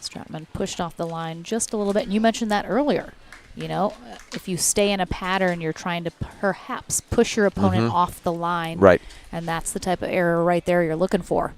Stratman pushed off the line just a little bit. And you mentioned that earlier. You know, if you stay in a pattern, you're trying to perhaps push your opponent off the line. Right. And that's the type of error right there you're looking for.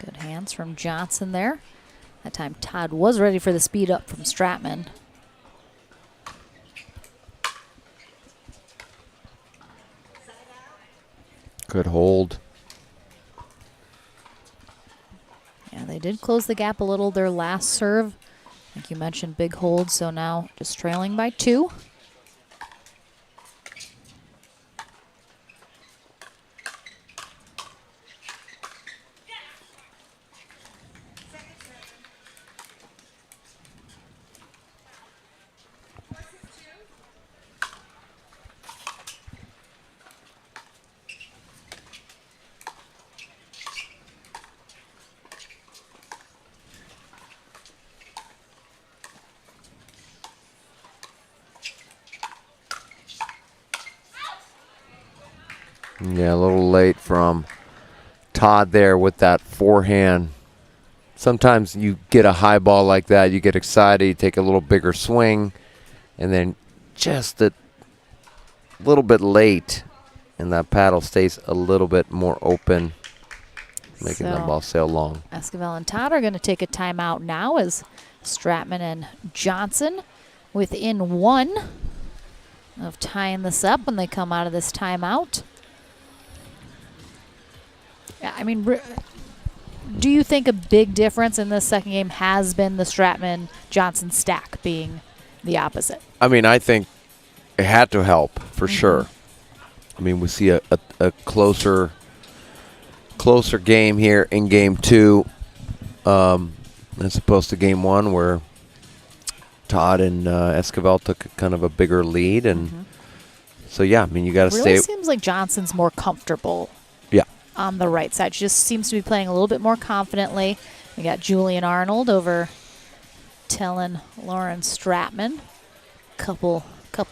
Good hands from Johnson there. That time Todd was ready for the speed up from Stratman. Good hold. Yeah, they did close the gap a little their last serve. Like you mentioned, big hold, so now just trailing by 2. Yeah, a little late from Todd there with that forehand. Sometimes you get a high ball like that, you get excited, you take a little bigger swing, and then just a little bit late, and that paddle stays a little bit more open, making that ball sail long. Esquivel and Todd are going to take a timeout now as Stratman and Johnson within 1 of tying this up when they come out of this timeout. I mean, do you think a big difference in this second game has been the Stratman-Johnson stack being the opposite? I mean, I think it had to help for sure. I mean, we see a closer game here in game 2 as opposed to game 1 where Todd and Esquivel took kind of a bigger lead. And so, yeah, I mean, you got to stay. It really seems like Johnson's more comfortable on the right side. She just seems to be playing a little bit more confidently. We got Julian Arnold over telling Lauren Stratman couple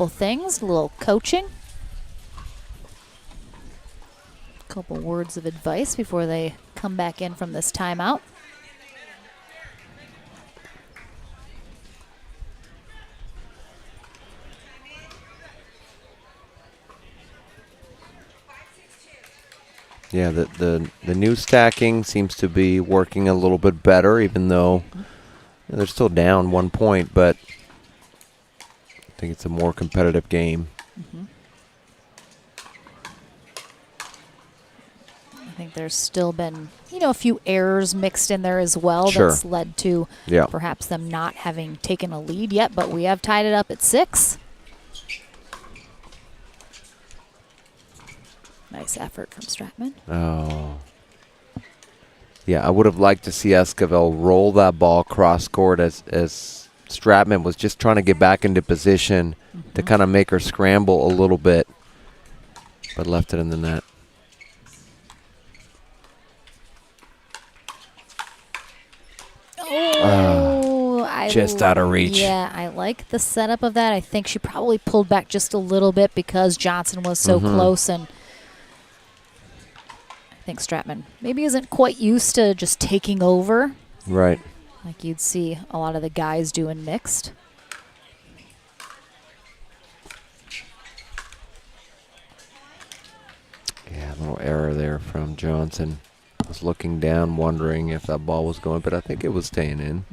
things, a little coaching, couple words of advice before they come back in from this timeout. Yeah, the new stacking seems to be working a little bit better, even though they're still down 1 point, but I think it's a more competitive game. I think there's still been, a few errors mixed in there as well. Sure. That's led to perhaps them not having taken a lead yet, but we have tied it up at 6. Nice effort from Stratman. Oh. Yeah, I would have liked to see Esquivel roll that ball cross court as Stratman was just trying to get back into position to kind of make her scramble a little bit, but left it in the net. Just out of reach. Yeah, I like the setup of that. I think she probably pulled back just a little bit because Johnson was so close, and I think Stratman maybe isn't quite used to just taking over. Right. Like you'd see a lot of the guys do in mixed. Yeah, a little error there from Johnson. I was looking down, wondering if that ball was going, but I think it was staying in.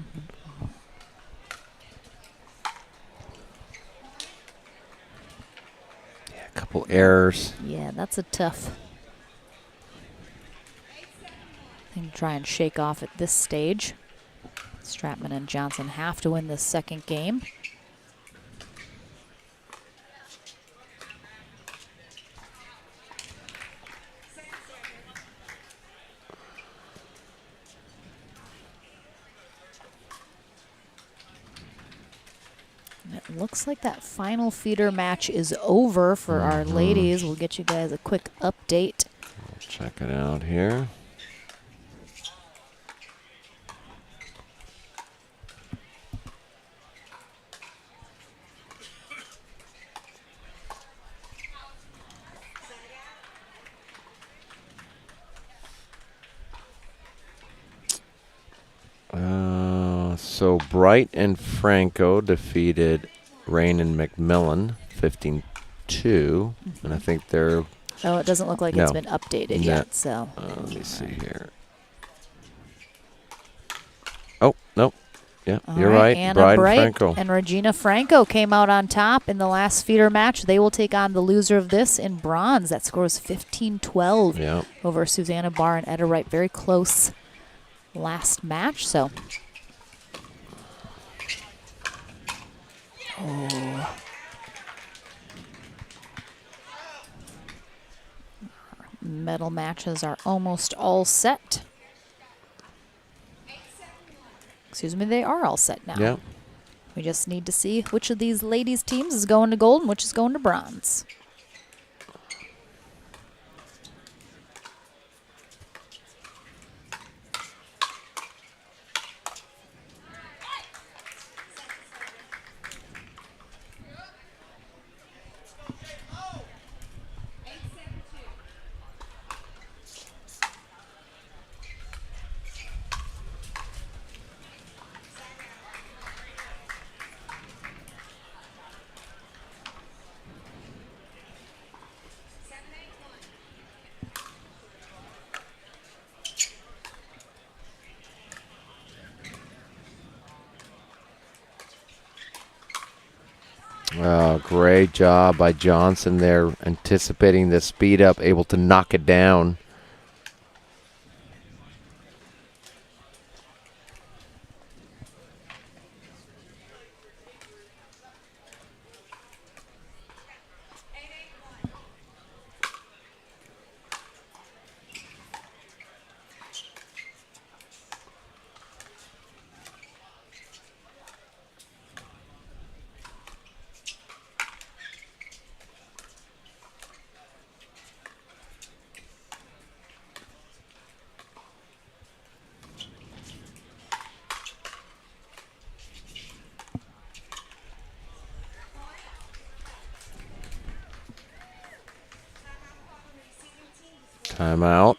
Yeah, a couple errors. Yeah, that's a tough thing to try and shake off at this stage. Stratman and Johnson have to win this second game. It looks like that final feeder match is over for our ladies. We'll get you guys a quick update. Check it out here. So Bright and Franco defeated Rain and McMillan 15-2, and I think they're... Oh, it doesn't look like it's been updated yet, so... let me see here. Oh, nope. Yeah, you're right. Anna Bright and Franco. And Regina Franco came out on top in the last feeder match. They will take on the loser of this in bronze. That score was 15-12 over Susanna Barr and Etta Wright. Very close last match, so... Oh. Medal matches are almost all set. Excuse me, they are all set now. Yeah. We just need to see which of these ladies' teams is going to gold and which is going to bronze. Great job by Johnson there, anticipating the speed up, able to knock it down. Timeout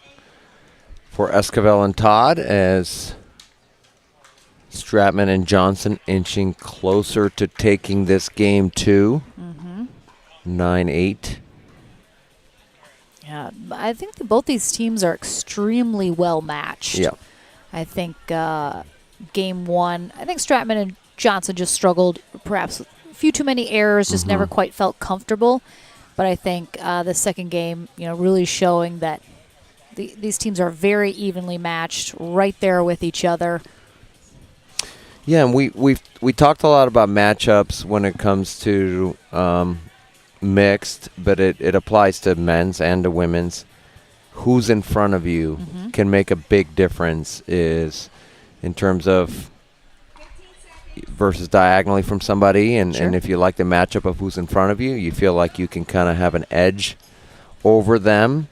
for Esquivel and Todd as Stratman and Johnson inching closer to taking this game too. 9-8. Yeah, I think that both these teams are extremely well matched. Yeah. I think game one, I think Stratman and Johnson just struggled, perhaps with a few too many errors, just never quite felt comfortable. But I think the second game, really showing that these teams are very evenly matched, right there with each other. Yeah, and we talked a lot about matchups when it comes to mixed, but it applies to men's and to women's. Who's in front of you can make a big difference is in terms of versus diagonally from somebody, and if you like the matchup of who's in front of you, you feel like you can kind of have an edge over them.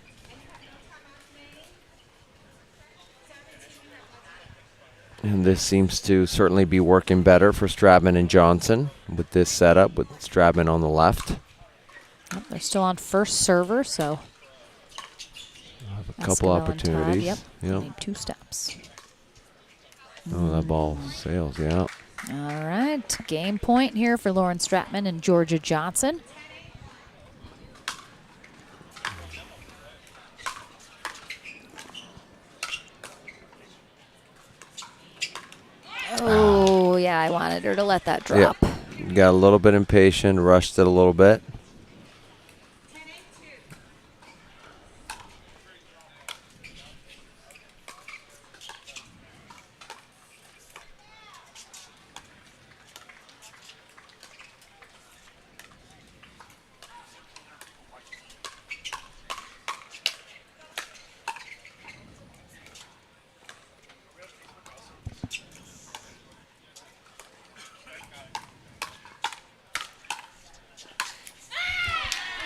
And this seems to certainly be working better for Stratman and Johnson with this setup, with Stratman on the left. Yep, they're still on first server, so have a couple opportunities. Yep. Need 2 steps. Oh, that ball sails, yeah. All right, game point here for Lauren Stratman and Georgia Johnson. Oh, yeah, I wanted her to let that drop. Yep. Got a little bit impatient, rushed it a little bit.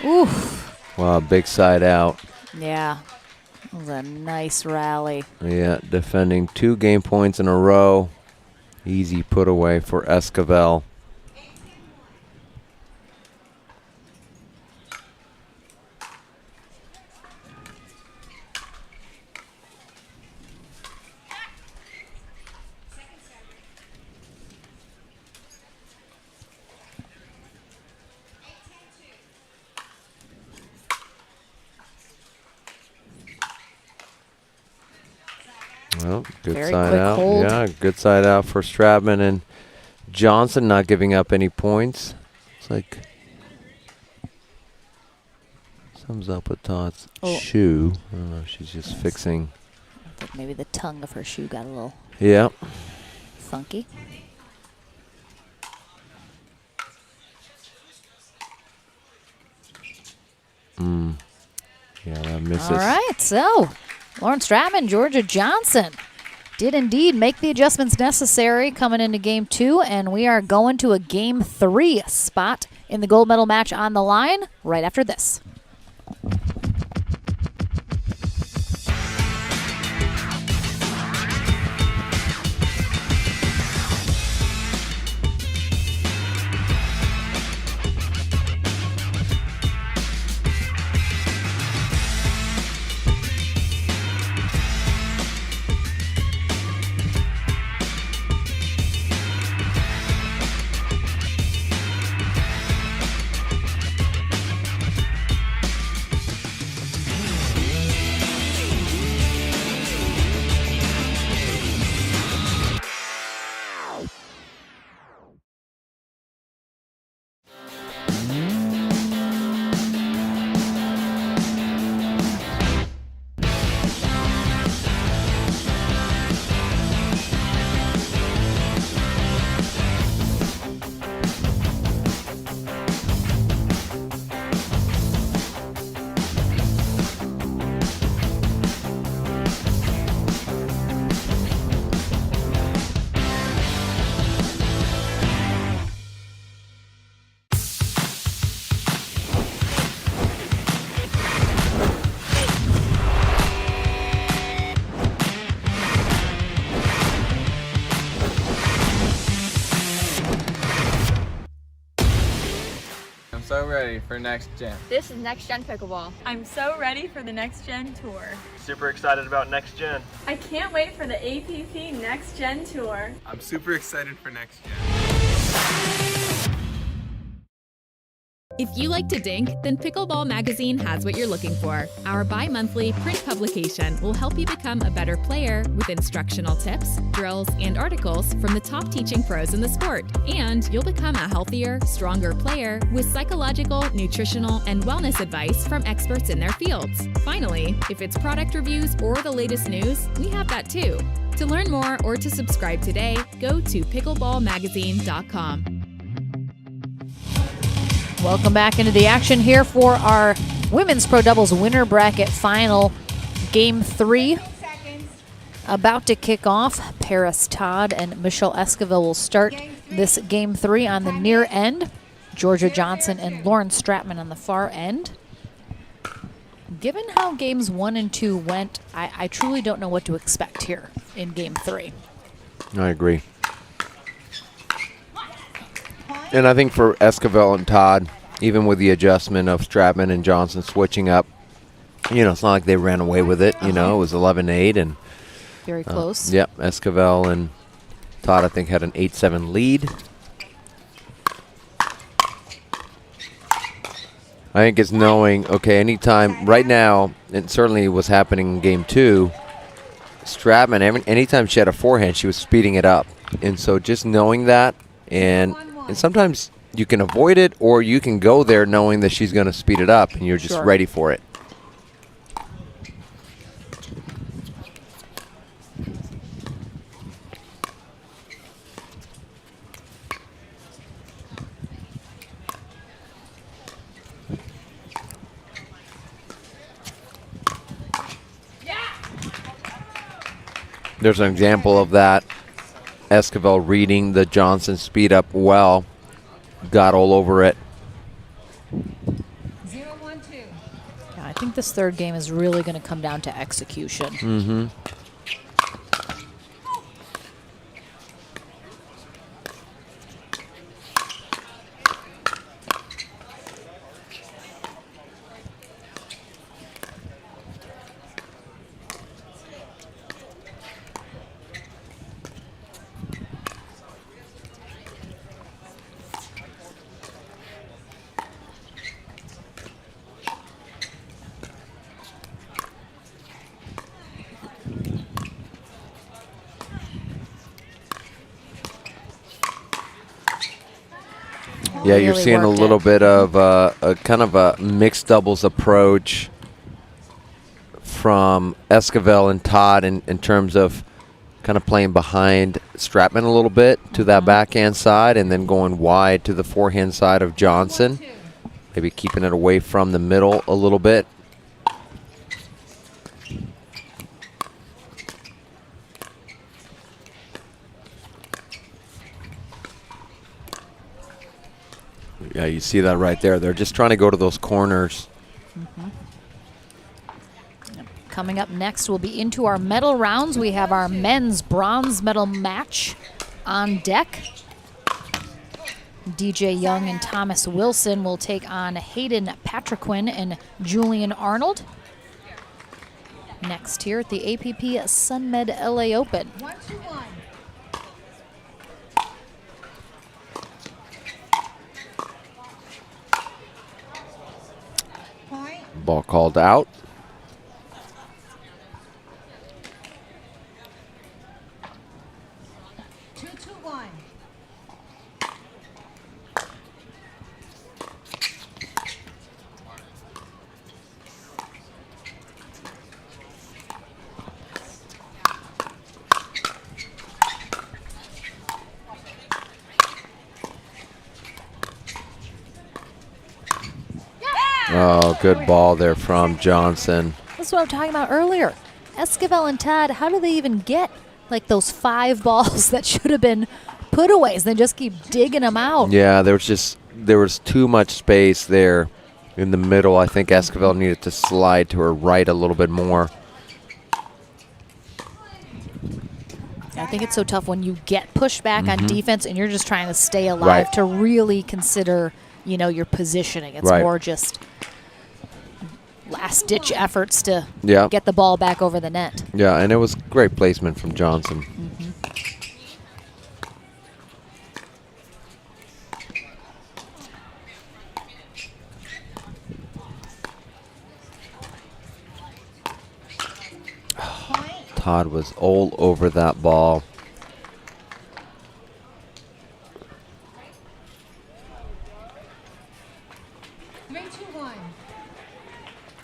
Oof. Wow, big side out. Yeah, that was a nice rally. Yeah, defending 2 game points in a row. Easy put away for Esquivel. Well, good Very side quick out. hold. Yeah, good side out for Stratman and Johnson, not giving up any points. It's like something's up with Todd's shoe. I don't know if she's just fixing. I think maybe the tongue of her shoe got a little funky. Yeah, that misses. All right, so Lauren Stratman, Georgia Johnson did indeed make the adjustments necessary coming into game 2, and we are going to a game 3 spot in the gold medal match on the line right after this. So ready for next gen. This is Next Gen Pickleball. I'm so ready for the Next Gen Tour. Super excited about next gen. I can't wait for the APP Next Gen Tour. I'm super excited for next gen. If you like to dink, then Pickleball Magazine has what you're looking for. Our bi-monthly print publication will help you become a better player with instructional tips, drills, and articles from the top teaching pros in the sport. And you'll become a healthier, stronger player with psychological, nutritional, and wellness advice from experts in their fields. Finally, if it's product reviews or the latest news, we have that too. To learn more or to subscribe today, go to pickleballmagazine.com. Welcome back into the action here for our Women's Pro Doubles Winner Bracket Final, Game 3. About to kick off. Paris Todd and Michelle Esquivel will start this Game 3 on the near end. Georgia Johnson and Lauren Stratman on the far end. Given how Games 1 and 2 went, I truly don't know what to expect here in Game 3. I agree. And I think for Esquivel and Todd, even with the adjustment of Stratman and Johnson switching up, it's not like they ran away with it. It was 11-8 and very close. Yep, Esquivel and Todd, I think, had an 8-7 lead. I think it's knowing, okay, anytime right now, and certainly was happening in Game 2, Stratman, anytime she had a forehand, she was speeding it up. And so just knowing that, and sometimes you can avoid it, or you can go there knowing that she's going to speed it up, and you're just ready for it. There's an example of that. Esquivel reading the Johnson speed up well, got all over it. 0-1-2. Yeah, I think this third game is really going to come down to execution. Mm-hmm. Yeah, you're Really seeing a worked little it. bit of a kind of a mixed doubles approach from Esquivel and Todd in terms of kind of playing behind Stratman a little bit to that backhand side and then going wide to the forehand side of Johnson. Maybe keeping it away from the middle a little bit. Yeah, you see that right there. They're just trying to go to those corners. Coming up next, we'll be into our medal rounds. We have our men's bronze medal match on deck. DJ Young and Thomas Wilson will take on Hayden Patriquin and Julian Arnold. Next here at the APP SUNMED LA Open. 1-2-1. Point. Ball called out. Oh, good ball there from Johnson. That's what I'm talking about earlier. Esquivel and Todd, how do they even get like those 5 balls that should have been putaways? They just keep digging them out. Yeah, there was too much space there in the middle. I think Esquivel needed to slide to her right a little bit more. I think it's so tough when you get pushed back on defense and you're just trying to stay alive Right. to really consider, your positioning. It's more just last-ditch efforts to get the ball back over the net. Yeah, and it was great placement from Johnson. Todd was all over that ball.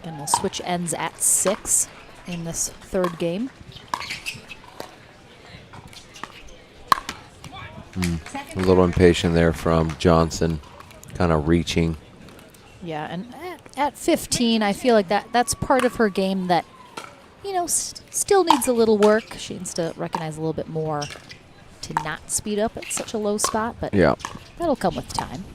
And we'll switch ends at 6 in this third game. A little impatient there from Johnson, kind of reaching. Yeah, and at 15, I feel like that's part of her game that, you know, still needs a little work. She needs to recognize a little bit more to not speed up at such a low spot, but yeah, that'll come with time.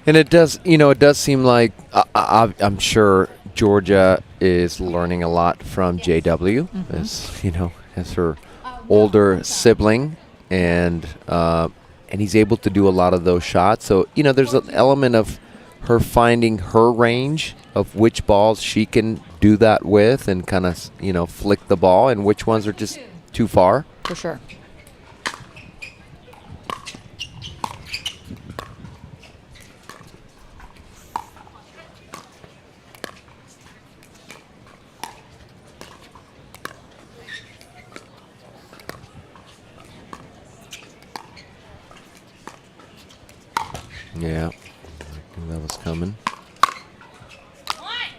And it does, you know, it does seem like I'm sure Georgia is learning a lot from JW, as you know, as her older sibling, and he's able to do a lot of those shots. So you know, there's an element of her finding her range of which balls she can do that with, and kind of flick the ball, and which ones are just too far. For sure. Yeah, I knew that was coming. I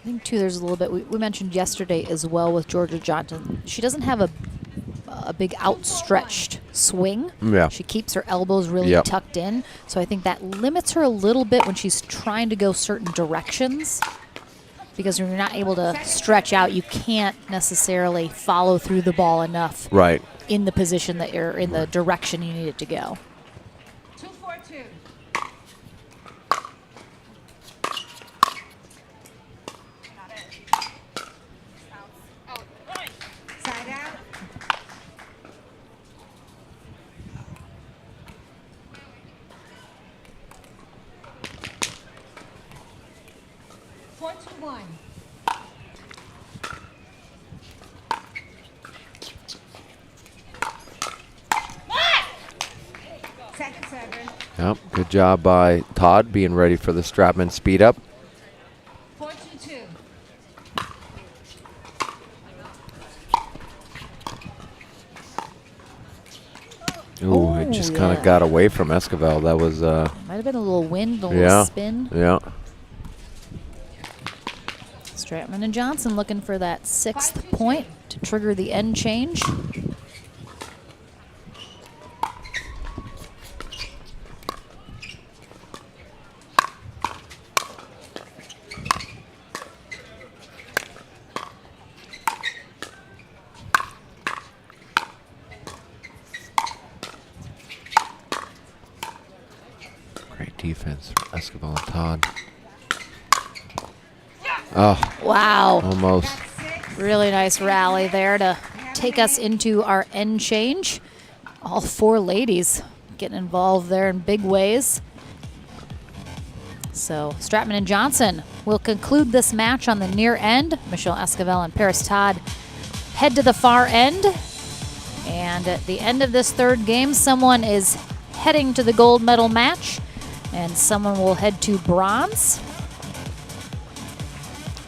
think, too, there's a little bit, we mentioned yesterday as well with Georgia Johnson, she doesn't have a big outstretched swing. Yeah. She keeps her elbows really tucked in. So I think that limits her a little bit when she's trying to go certain directions. Because when you're not able to stretch out, you can't necessarily follow through the ball enough in the position that you're in, the direction you need it to go. 2-4-2. Side out. Four, two, one. Second server. Yep, good job by Todd being ready for the Strapman speed up. 4-2-2. Ooh, it just kind of got away from Esquivel. That was Might have been a little wind, a little spin. Yeah. Stratman and Johnson looking for that 6th point to trigger the end change. Great defense from Esquivel and Todd. Oh, wow. Almost. Really nice rally there to take us into our end change. All 4 ladies getting involved there in big ways. So Stratman and Johnson will conclude this match on the near end. Michelle Esquivel and Paris Todd head to the far end. And at the end of this third game, someone is heading to the gold medal match, and someone will head to bronze,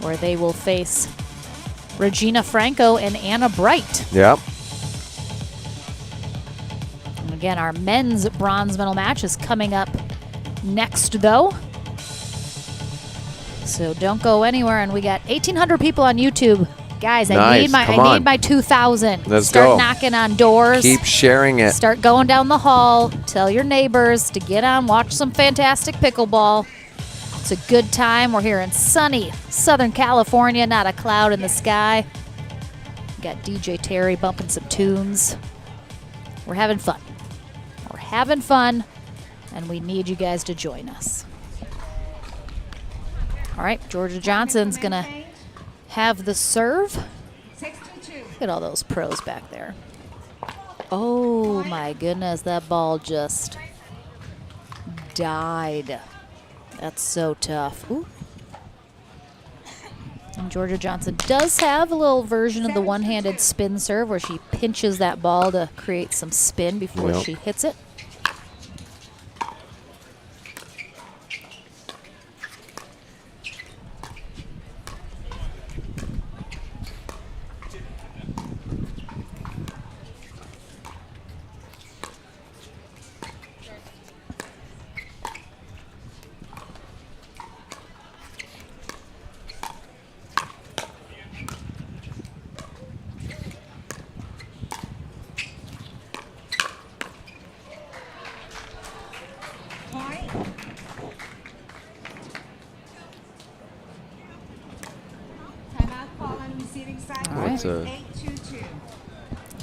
where they will face Regina Franco and Anna Bright. Yep. And again, our men's bronze medal match is coming up next, though. So don't go anywhere. And we got 1,800 people on YouTube. Guys, I need my 2,000. Let's Start go. knocking on doors. Keep sharing it. Start going down the hall. Tell your neighbors to get on, watch some fantastic pickleball. It's a good time. We're here in sunny Southern California, not a cloud in the sky. Got DJ Terry bumping some tunes. We're having fun. We're having fun, and we need you guys to join us. All right, Georgia Johnson's going to have the serve. Look at all those pros back there. Oh, my goodness, that ball just died. That's so tough. Ooh. And Georgia Johnson does have a little version of the one-handed spin serve where she pinches that ball to create some spin before she hits it.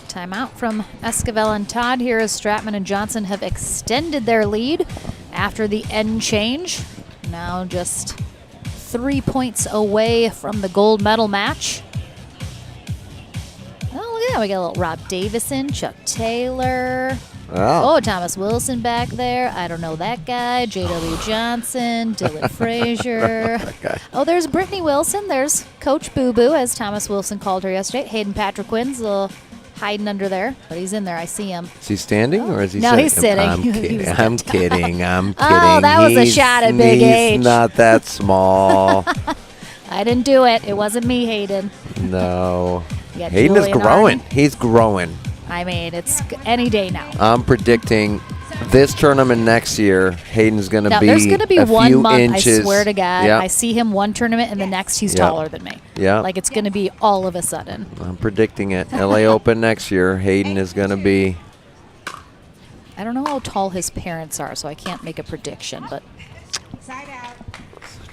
Timeout from Esquivel and Todd here as Stratman and Johnson have extended their lead after the end change. Now just 3 points away from the gold medal match. Oh, look at that. We got a little Rob Davison, Chuck Taylor. Oh, Thomas Wilson back there. I don't know that guy. J.W. Johnson, Dylan Frazier. Oh, there's Brittany Wilson. There's Coach Boo Boo, as Thomas Wilson called her yesterday. Hayden Patrick Quinn's a little hiding under there, but he's in there. I see him. Is he standing or is he No, sitting? he's sitting. I'm kidding. I'm kidding. I'm kidding. Oh, that was a shot at Big H. He's not that small. I didn't do it. It wasn't me, Hayden. No. got Hayden is Julian growing. Arden. He's growing. I mean, it's any day now. I'm predicting this tournament next year, Hayden's going to Now, be there's going to be a one few month, inches. I swear to God, Yeah. I see him one tournament and the next he's Yeah. taller than me. Yeah. Like it's going to be all of a sudden. I'm predicting it. LA Open next year, Hayden is going to be. I don't know how tall his parents are, so I can't make a prediction, but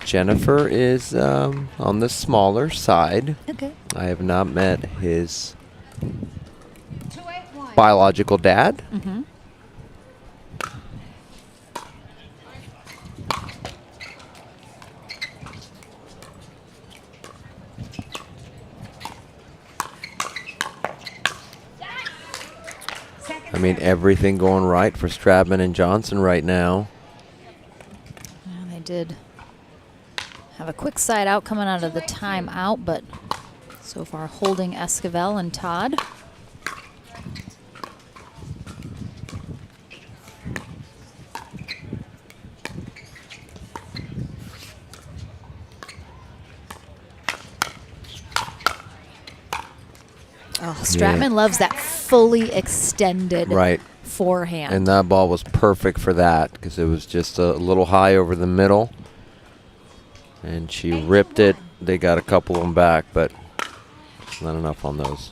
Jennifer is on the smaller side. Okay. I have not met his biological dad. Mm-hmm. I mean, everything going right for Stratman and Johnson right now. Yeah, they did have a quick side out coming out of the timeout, but so far holding Esquivel and Todd. Oh, Stratman loves that fully extended forehand. And that ball was perfect for that because it was just a little high over the middle. And she ripped it. They got a couple of them back, but not enough on those.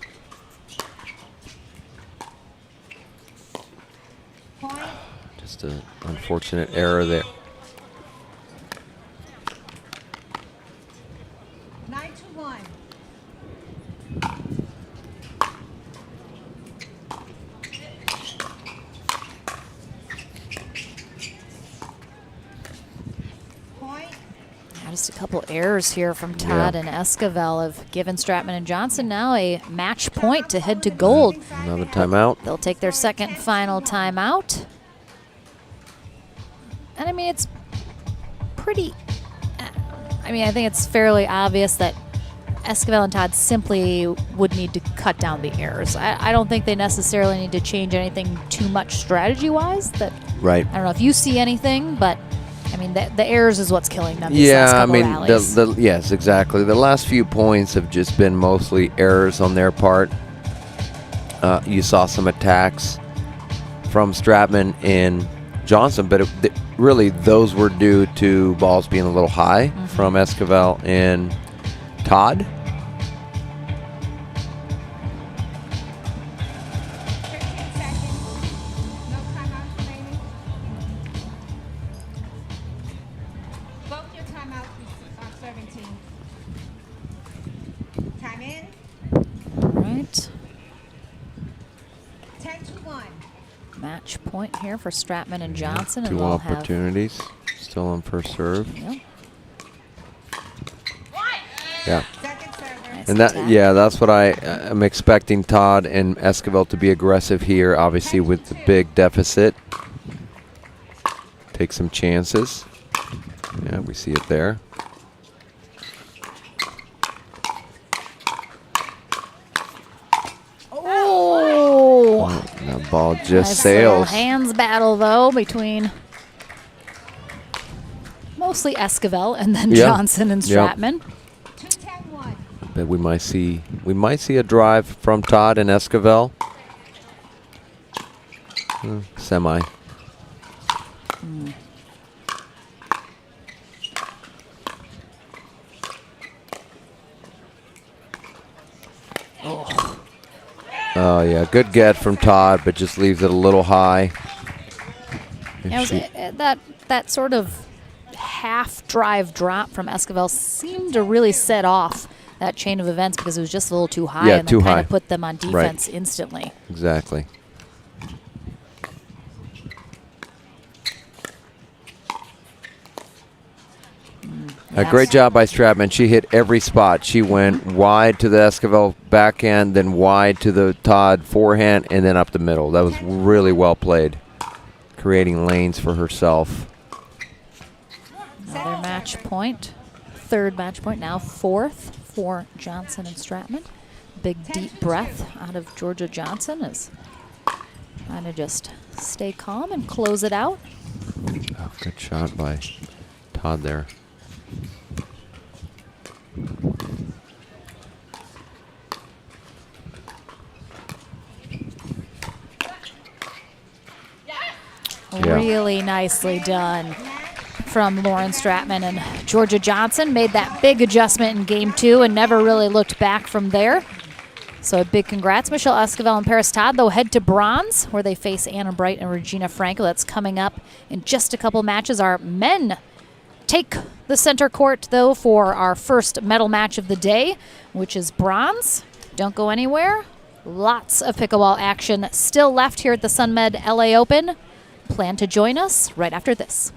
Just an unfortunate error there. 9-1. Just a couple errors here from Todd and Esquivel have given Stratman and Johnson now a match point to head to gold. Another timeout. They'll take their second and final timeout. And I mean, it's pretty, I mean, I think it's fairly obvious that Esquivel and Todd simply would need to cut down the errors. I don't think they necessarily need to change anything too much strategy-wise. Right. I don't know if you see anything, but I mean, the errors is what's killing them these last couple rallies. Yes, exactly. The last few points have just been mostly errors on their part. You saw some attacks from Stratman and Johnson, but really those were due to balls being a little high from Esquivel and Todd. Match point here for Stratman and Johnson. Two opportunities. Still on first serve. Yep. Yeah. And that's what I am expecting Todd and Esquivel to be aggressive here, obviously with the big deficit. Take some chances. we see it there. Oh! That ball just Nice little sails. hands battle, though, between mostly Esquivel and then Yeah. Johnson and Yep. Stratman. But we might see a drive from Todd and Esquivel. Semi. Oh yeah, good get from Todd, but just leaves it a little high. Yeah, it was, that sort of half drive drop from Esquivel seemed to really set off that chain of events because it was just a little too high, Yeah, and too then kind high. of put them on Right. defense instantly. Exactly. A great job by Stratman. She hit every spot. She went wide to the Esquivel backhand, then wide to the Todd forehand, and then up the middle. That was really well played, creating lanes for herself. Another match point. Third match point, now fourth for Johnson and Stratman. Big deep breath out of Georgia Johnson as trying to just stay calm and close it out. Oh, good shot by Todd there. Yeah. Really nicely done from Lauren Stratman, and Georgia Johnson made that big adjustment in game 2 and never really looked back from there. So a big congrats. Michelle Esquivel and Paris Todd, though, head to bronze where they face Anna Bright and Regina Franco. That's coming up in just a couple matches. Our men take the center court, though, for our first medal match of the day, which is bronze. Don't go anywhere. Lots of pickleball action still left here at the SUNMED LA Open. Plan to join us right after this.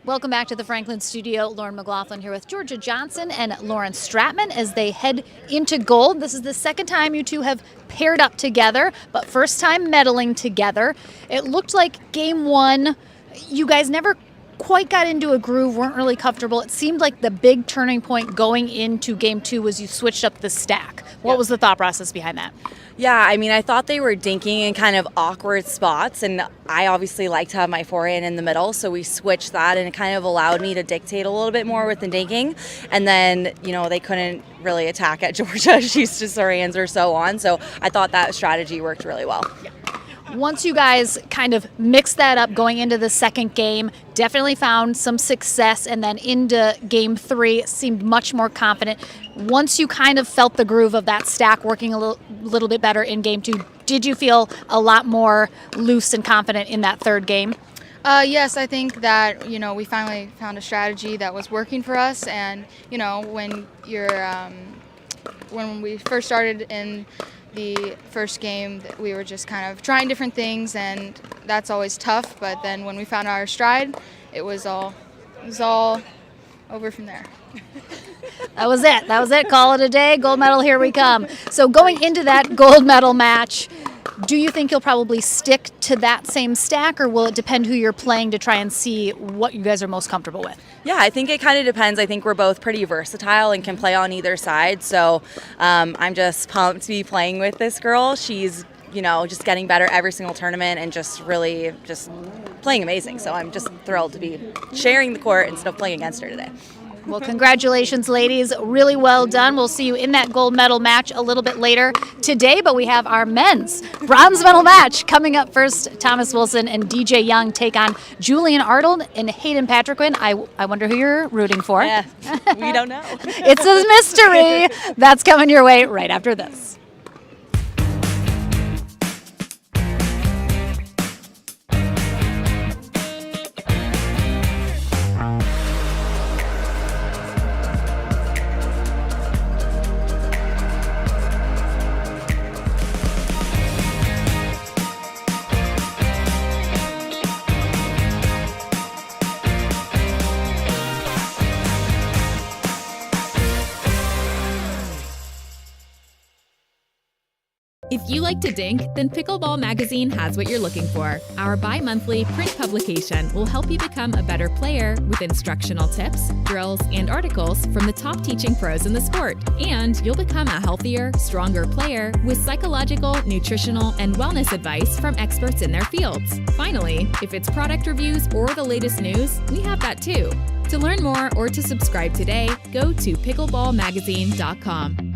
Welcome back to the Franklin studio. Lauren McLaughlin here with Georgia Johnson and Lauren Stratman as they head into gold. This is the second time you two have paired up together, but first time medaling together. It looked like game 1, you guys never quite got into a groove, weren't really comfortable. It seemed like the big turning point going into game 2 was you switched up the stack. What was the thought process behind that? Yeah, I mean, I thought they were dinking in kind of awkward spots, and I obviously like to have my forehand in the middle, so we switched that, and it kind of allowed me to dictate a little bit more with the dinking. And then, you know, they couldn't really attack at Georgia. She's just her hands or so on, so I thought that strategy worked really well. Once you guys kind of mixed that up going into the second game, definitely found some success, and then into game 3 seemed much more confident. Once you kind of felt the groove of that stack working a little bit better in game 2, did you feel a lot more loose and confident in that third game? Yes, I think that, we finally found a strategy that was working for us. And, when we first started in the first game, we were just kind of trying different things, and that's always tough. But then when we found our stride, it was all over from there. That was it. Call it a day. Gold medal, here we come. So going into that gold medal match, do you think you'll probably stick to that same stack, or will it depend who you're playing to try and see what you guys are most comfortable with? Yeah, I think it kind of depends. I think we're both pretty versatile and can play on either side. So I'm just pumped to be playing with this girl. She's, just getting better every single tournament and just really just playing amazing. So I'm just thrilled to be sharing the court instead of playing against her today. Well, congratulations, ladies. Really well done. We'll see you in that gold medal match a little bit later today, but we have our men's bronze medal match coming up first. Thomas Wilson and DJ Young take on Julian Arnold and Hayden Patriquin. I wonder who you're rooting for. Yeah, we don't know. It's a mystery. That's coming your way right after this. If you like to dink, then Pickleball Magazine has what you're looking for. Our bi-monthly print publication will help you become a better player with instructional tips, drills, and articles from the top teaching pros in the sport. And you'll become a healthier, stronger player with psychological, nutritional, and wellness advice from experts in their fields. Finally, if it's product reviews or the latest news, we have that too. To learn more or to subscribe today, go to pickleballmagazine.com.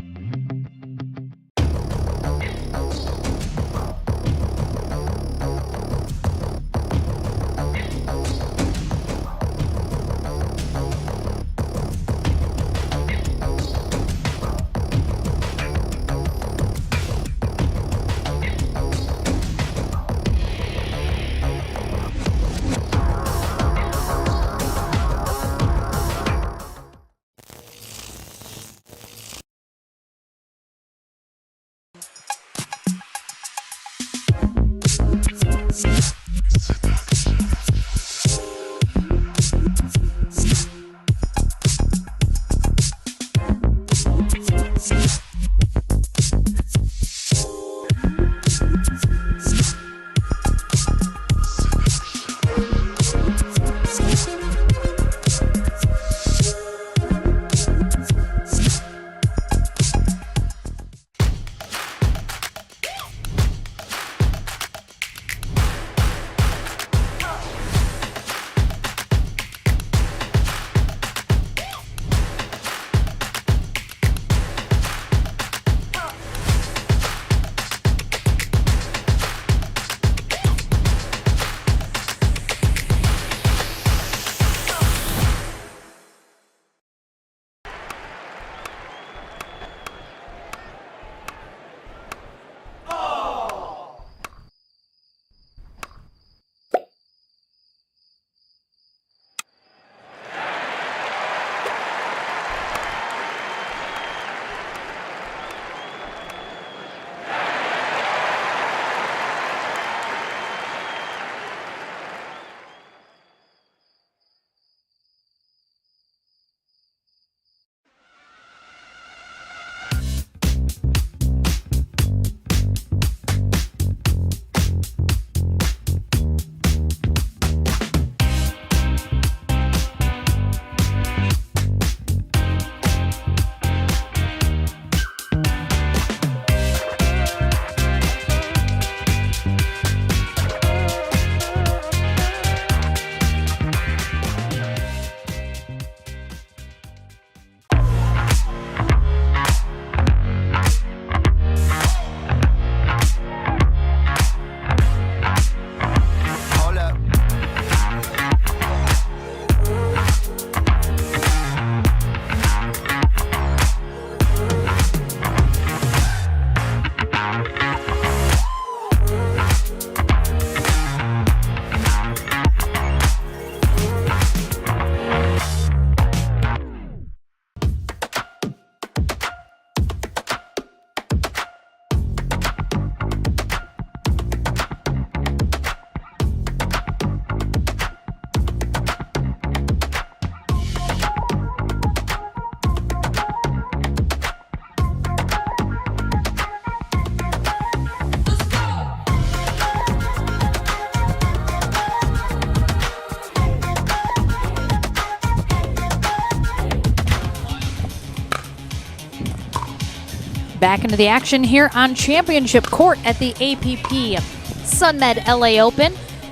Back into the action here on Championship Court at the APP SUNMED LA Open,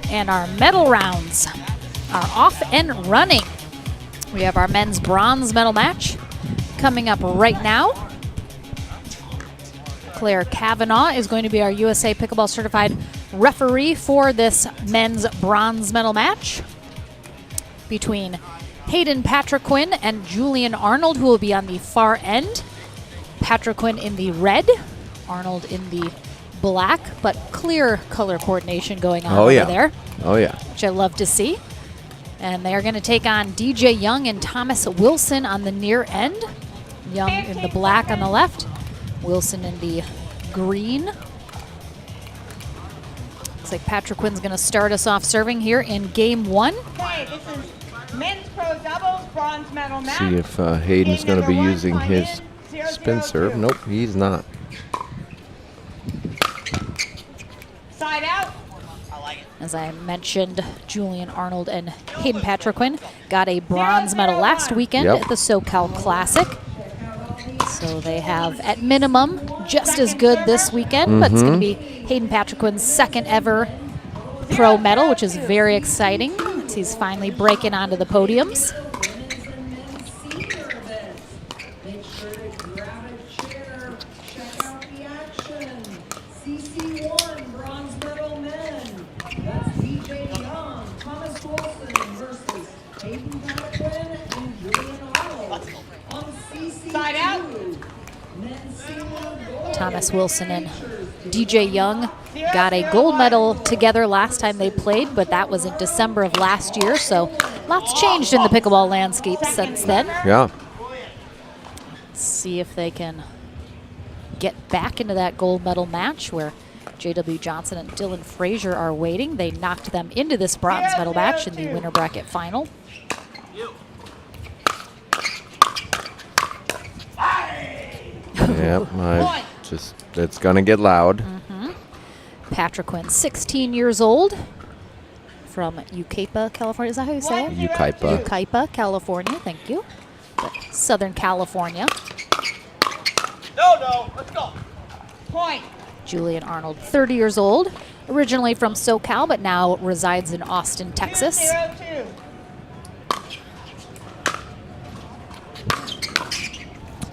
and our medal rounds are off and running. We have our men's bronze medal match coming up right now. Claire Kavanaugh is going to be our USA Pickleball Certified referee for this men's bronze medal match between Hayden Patriquin and Julian Arnold, who will be on the far end. Patriquin in the red, Arnold in the black, but clear color coordination going on over there. Oh, yeah. Which I love to see. And they are going to take on DJ Young and Thomas Wilson on the near end. Young in the black on the left, Wilson in the green. Looks like Patriquin's going to start us off serving here in game 1. Okay, this is men's pro doubles bronze medal match. See if Hayden's going to be using his spin serve. Nope, he's not. Side out. As I mentioned, Julian Arnold and Hayden Patriquin got a bronze medal last weekend at the SoCal Classic. So they have, at minimum, just as good this weekend, but it's going to be Hayden Patriquin's second ever pro medal, which is very exciting. He's finally breaking onto the podiums. Side out. Thomas Wilson and DJ Young got a gold medal together last time they played, but that was in December of last year, so lots changed in the pickleball landscape since then. Yeah. Let's see if they can get back into that gold medal match where J.W. Johnson and Dylan Frazier are waiting. They knocked them into this bronze medal match in the winner bracket final. Yep, it's gonna get loud. Patriquin, 16 years old, from Yucaipa, California. Is that how you say it? Yucaipa. Yucaipa, California. Thank you. But Southern California. No, let's go. Point. Julian Arnold, 30 years old, originally from SoCal, but now resides in Austin, Texas. 0-2.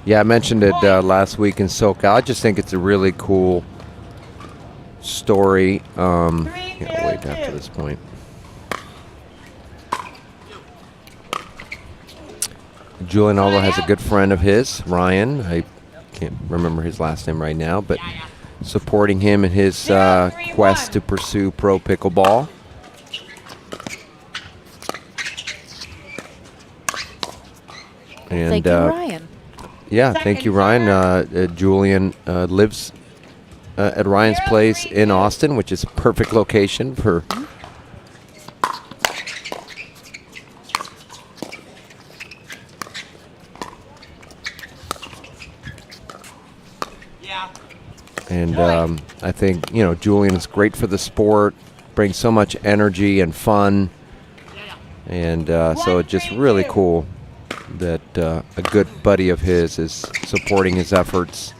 Yeah, I mentioned it last week in SoCal. I just think it's a really cool story. Wait after this point. Julian Arnold has a good friend of his, Ryan. I can't remember his last name right now, but supporting him in his quest to pursue pro pickleball. And, thank you, Ryan. Yeah, thank you, Ryan. Julian lives at Ryan's place in Austin, which is a perfect location for and I think, Julian is great for the sport, brings so much energy and fun, and so it's just really cool that a good buddy of his is supporting his efforts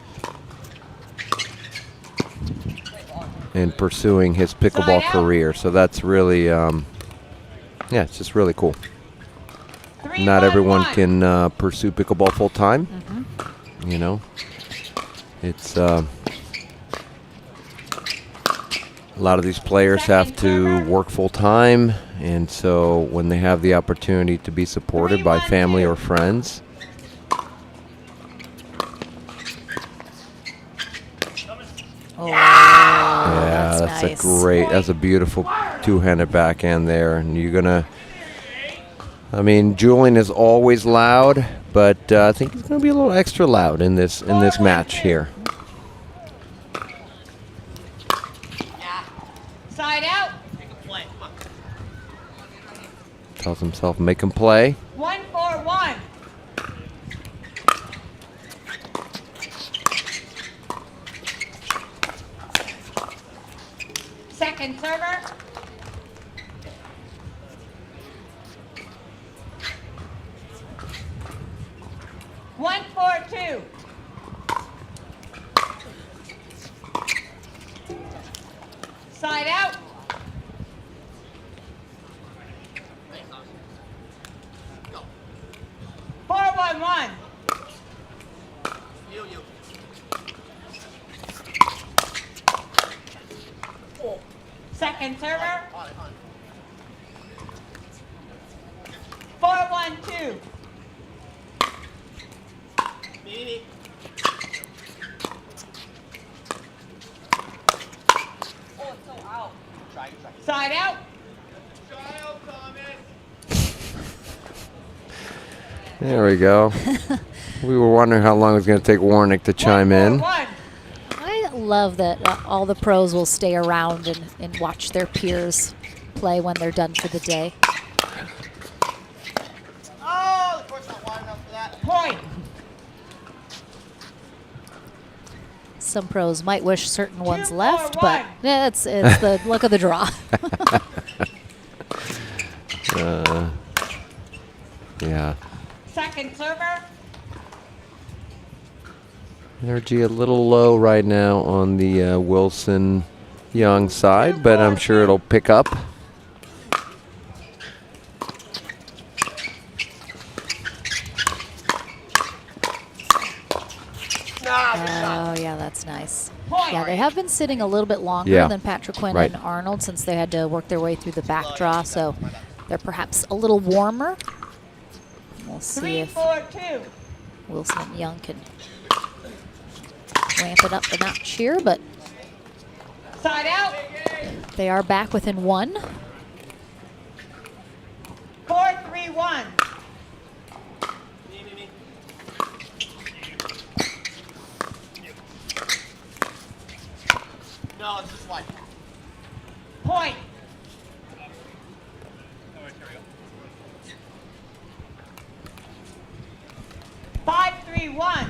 and pursuing his pickleball career. So that's really, it's just really cool. Not everyone can pursue pickleball full time. It's a lot of these players have to work full time, and so when they have the opportunity to be supported by family or friends, that's nice. That's a beautiful two-handed backhand there, and Julian is always loud, but I think he's going to be a little extra loud in this match here. Side out. Tells himself, make him play. 1-4-1. Second server. Side out. Go. 4-1-1. Second server. 4-1-2. Side out. There we go. We were wondering how long it was going to take Warnick to chime in. I love that all the pros will stay around and watch their peers play when they're done for the day. Oh, the court's not wide enough for that. Point. Some pros might wish certain ones left, but yeah, it's the luck of the draw. Yeah. Second server. Energy a little low right now on the Wilson Young side, but I'm sure it'll pick up. Oh, yeah, that's nice. Yeah, they have been sitting a little bit longer than Patrick Quinn Right. and Arnold since they had to work their way through the back draw, so they're perhaps a little warmer. We'll see if 3-4-2. Wilson and Young can ramp it up a notch here, but Side out. they are back within one. 4-3-1. No, it's just like. Point. Five, 3-1.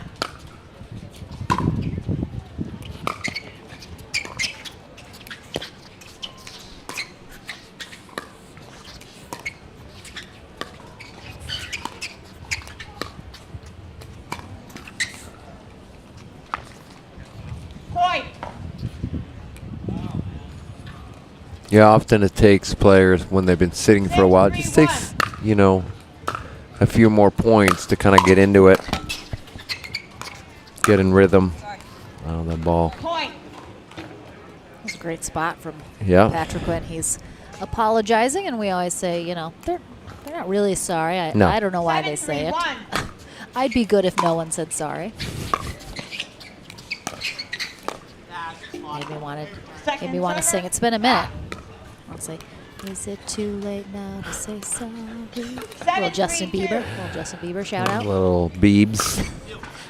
Point. Yeah, often it takes players when they've been sitting for a while. It just takes, you know, a few more points to kind of get into it, get in rhythm. Oh, that ball. Point. That's a great spot from Yeah. Patrick Quinn. He's apologizing, and we always say, you know, they're not really sorry. I don't know why they say it. 7-3-1. I'd be good if no one said sorry. Made me want to sing. It's been a minute. I'll say, is it too late now to say sorry? Little Justin Bieber. Little Justin Bieber shout out. Little Beebs.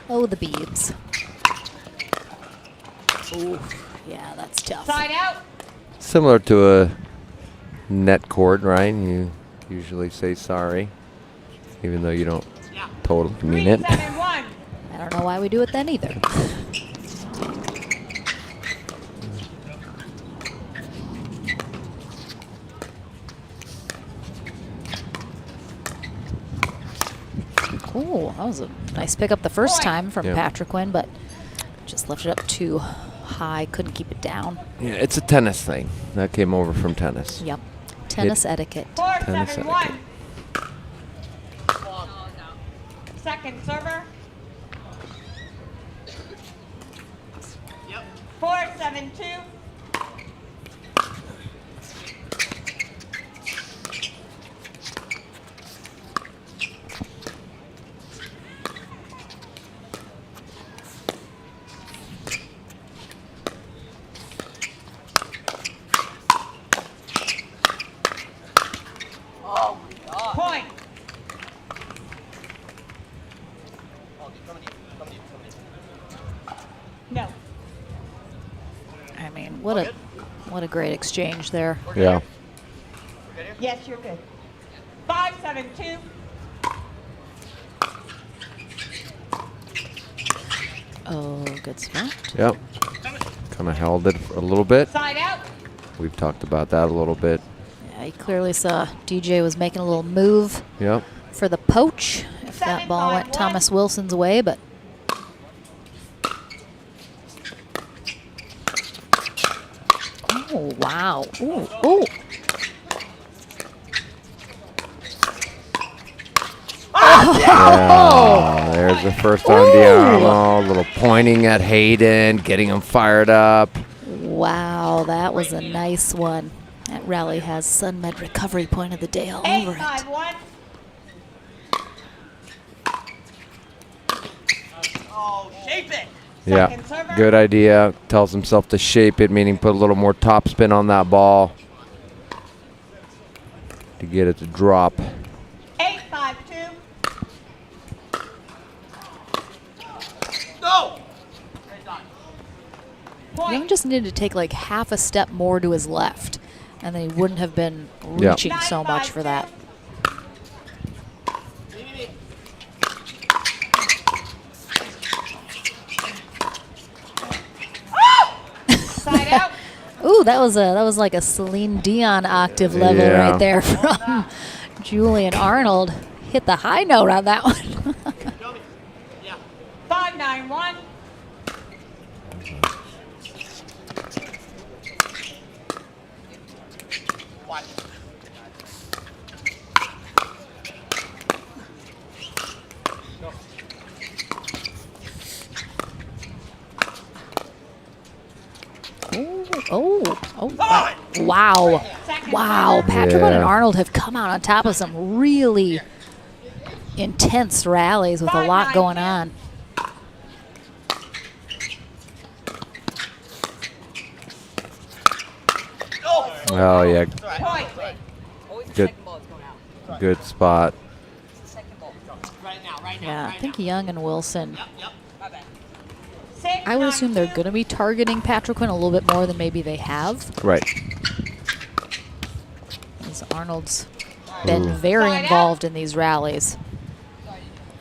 Oh, the Biebs. Ooh, yeah, that's tough. Side out. Similar to a net cord, right? You usually say sorry, even though you don't totally mean it. 3-7-1. I don't know why we do it then either. Ooh, that was a nice pickup the first time from Patrick Quinn, but just left it up too high, couldn't keep it down. Yeah, it's a tennis thing. That came over from tennis. Yep. Tennis etiquette. 4-7-1. Second server. 4-7-2. Point. No. I mean, what a great exchange there. Yeah. Yes, you're good. 5-7-2. Oh, good spot. Yep. Kind of held it a little bit. Side out. We've talked about that a little bit. Yeah, you clearly saw DJ was making a little move Yep. for the poach if that ball went Thomas Wilson's way, but Oh, wow. Ooh, ooh. Yeah, there's the first on Diamo. A little pointing at Hayden, getting him fired up. Wow, that was a nice one. That rally has SUNMED recovery point of the day all over it. 8-5-1. Oh, shape it. Yeah, good idea. Tells himself to shape it, meaning put a little more top spin on that ball to get it to drop. 8-5-2. Go. Young just needed to take like half a step more to his left, and then he wouldn't have been reaching so much for that. Side out. Ooh, that was like a Celine Dion octave level right there from Julian Arnold. Hit the high note on that one. 5-9-1. Wow. Wow. Patrick and Arnold have come out on top of some really intense rallies with a lot going on. Oh, yeah. Good spot. Yeah, I think Young and Wilson, I would assume they're going to be targeting Patrick Quinn a little bit more than maybe they have. Right. As Arnold's been very involved in these rallies.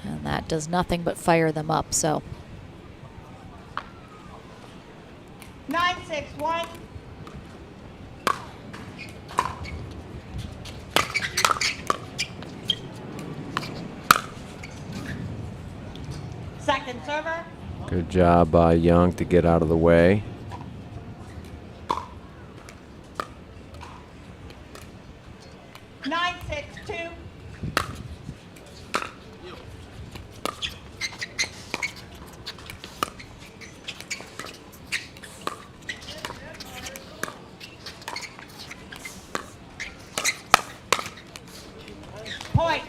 And that does nothing but fire them up, so. 9-6-1. Second server. Good job by Young to get out of the way. Nine, 6-2. Point.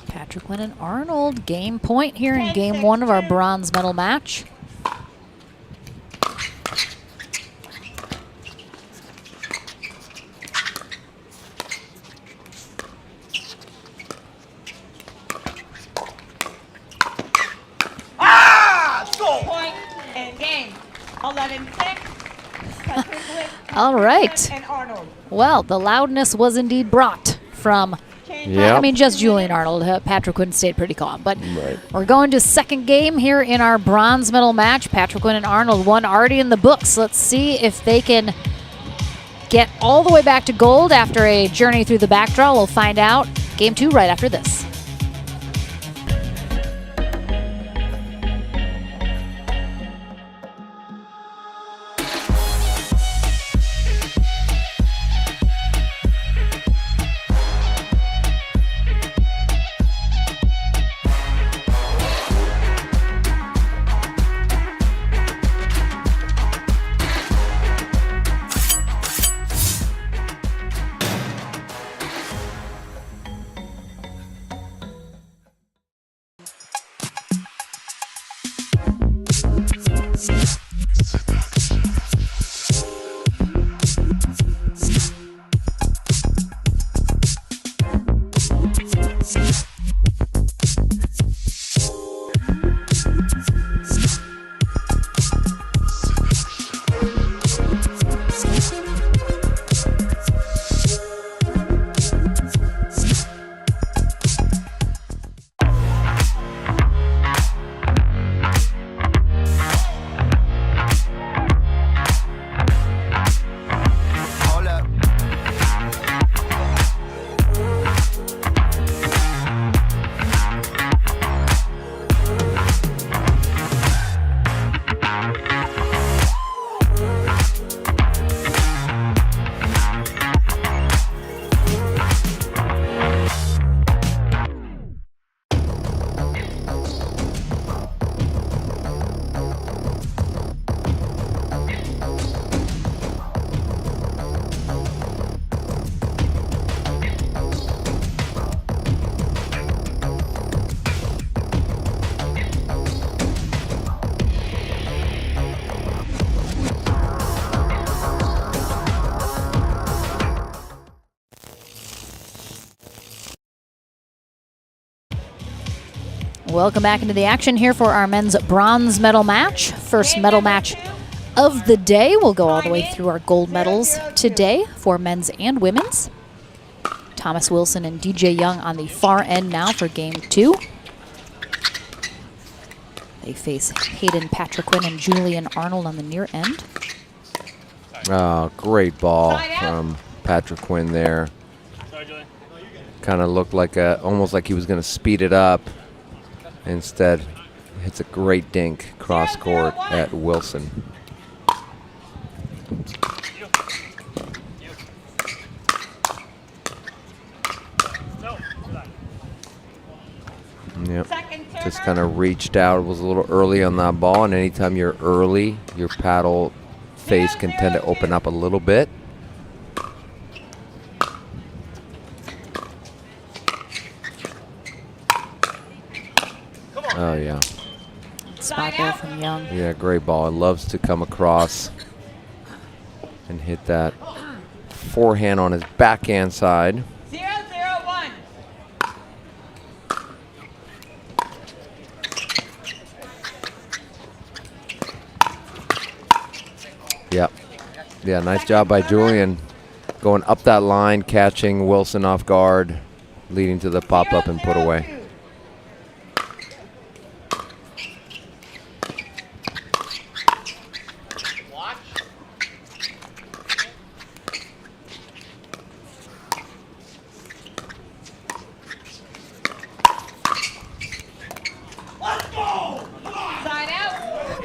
Patrick Quinn and Arnold, game point here in game one of our bronze medal match. Point and game. 11-6. All right. And Arnold. Well, the loudness was indeed brought from, I mean, just Julian Arnold. Patrick Quinn stayed pretty calm. But we're going to second game here in our bronze medal match. Patrick Quinn and Arnold, one already in the books. Let's see if they can get all the way back to gold after a journey through the back draw. We'll find out. Game two right after this. Welcome back into the action here for our men's bronze medal match. First medal match of the day. We'll go all the way through our gold medals today for men's and women's. Thomas Wilson and DJ Young on the far end now for game 2. They face Hayden Patriquin and Julian Arnold on the near end. Oh, great ball from Patriquin there. Kind of looked like almost like he was going to speed it up. Instead, hits a great dink cross court at Wilson. Yep. Just kind of reached out, was a little early on that ball, and anytime you're early, your paddle face can tend to open up a little bit. Oh, yeah. Spot there from Young. Yeah, great ball. It loves to come across and hit that forehand on his backhand side. 0-0-1. Yep. Yeah, nice job by Julian. Going up that line, catching Wilson off guard, leading to the pop-up and put away.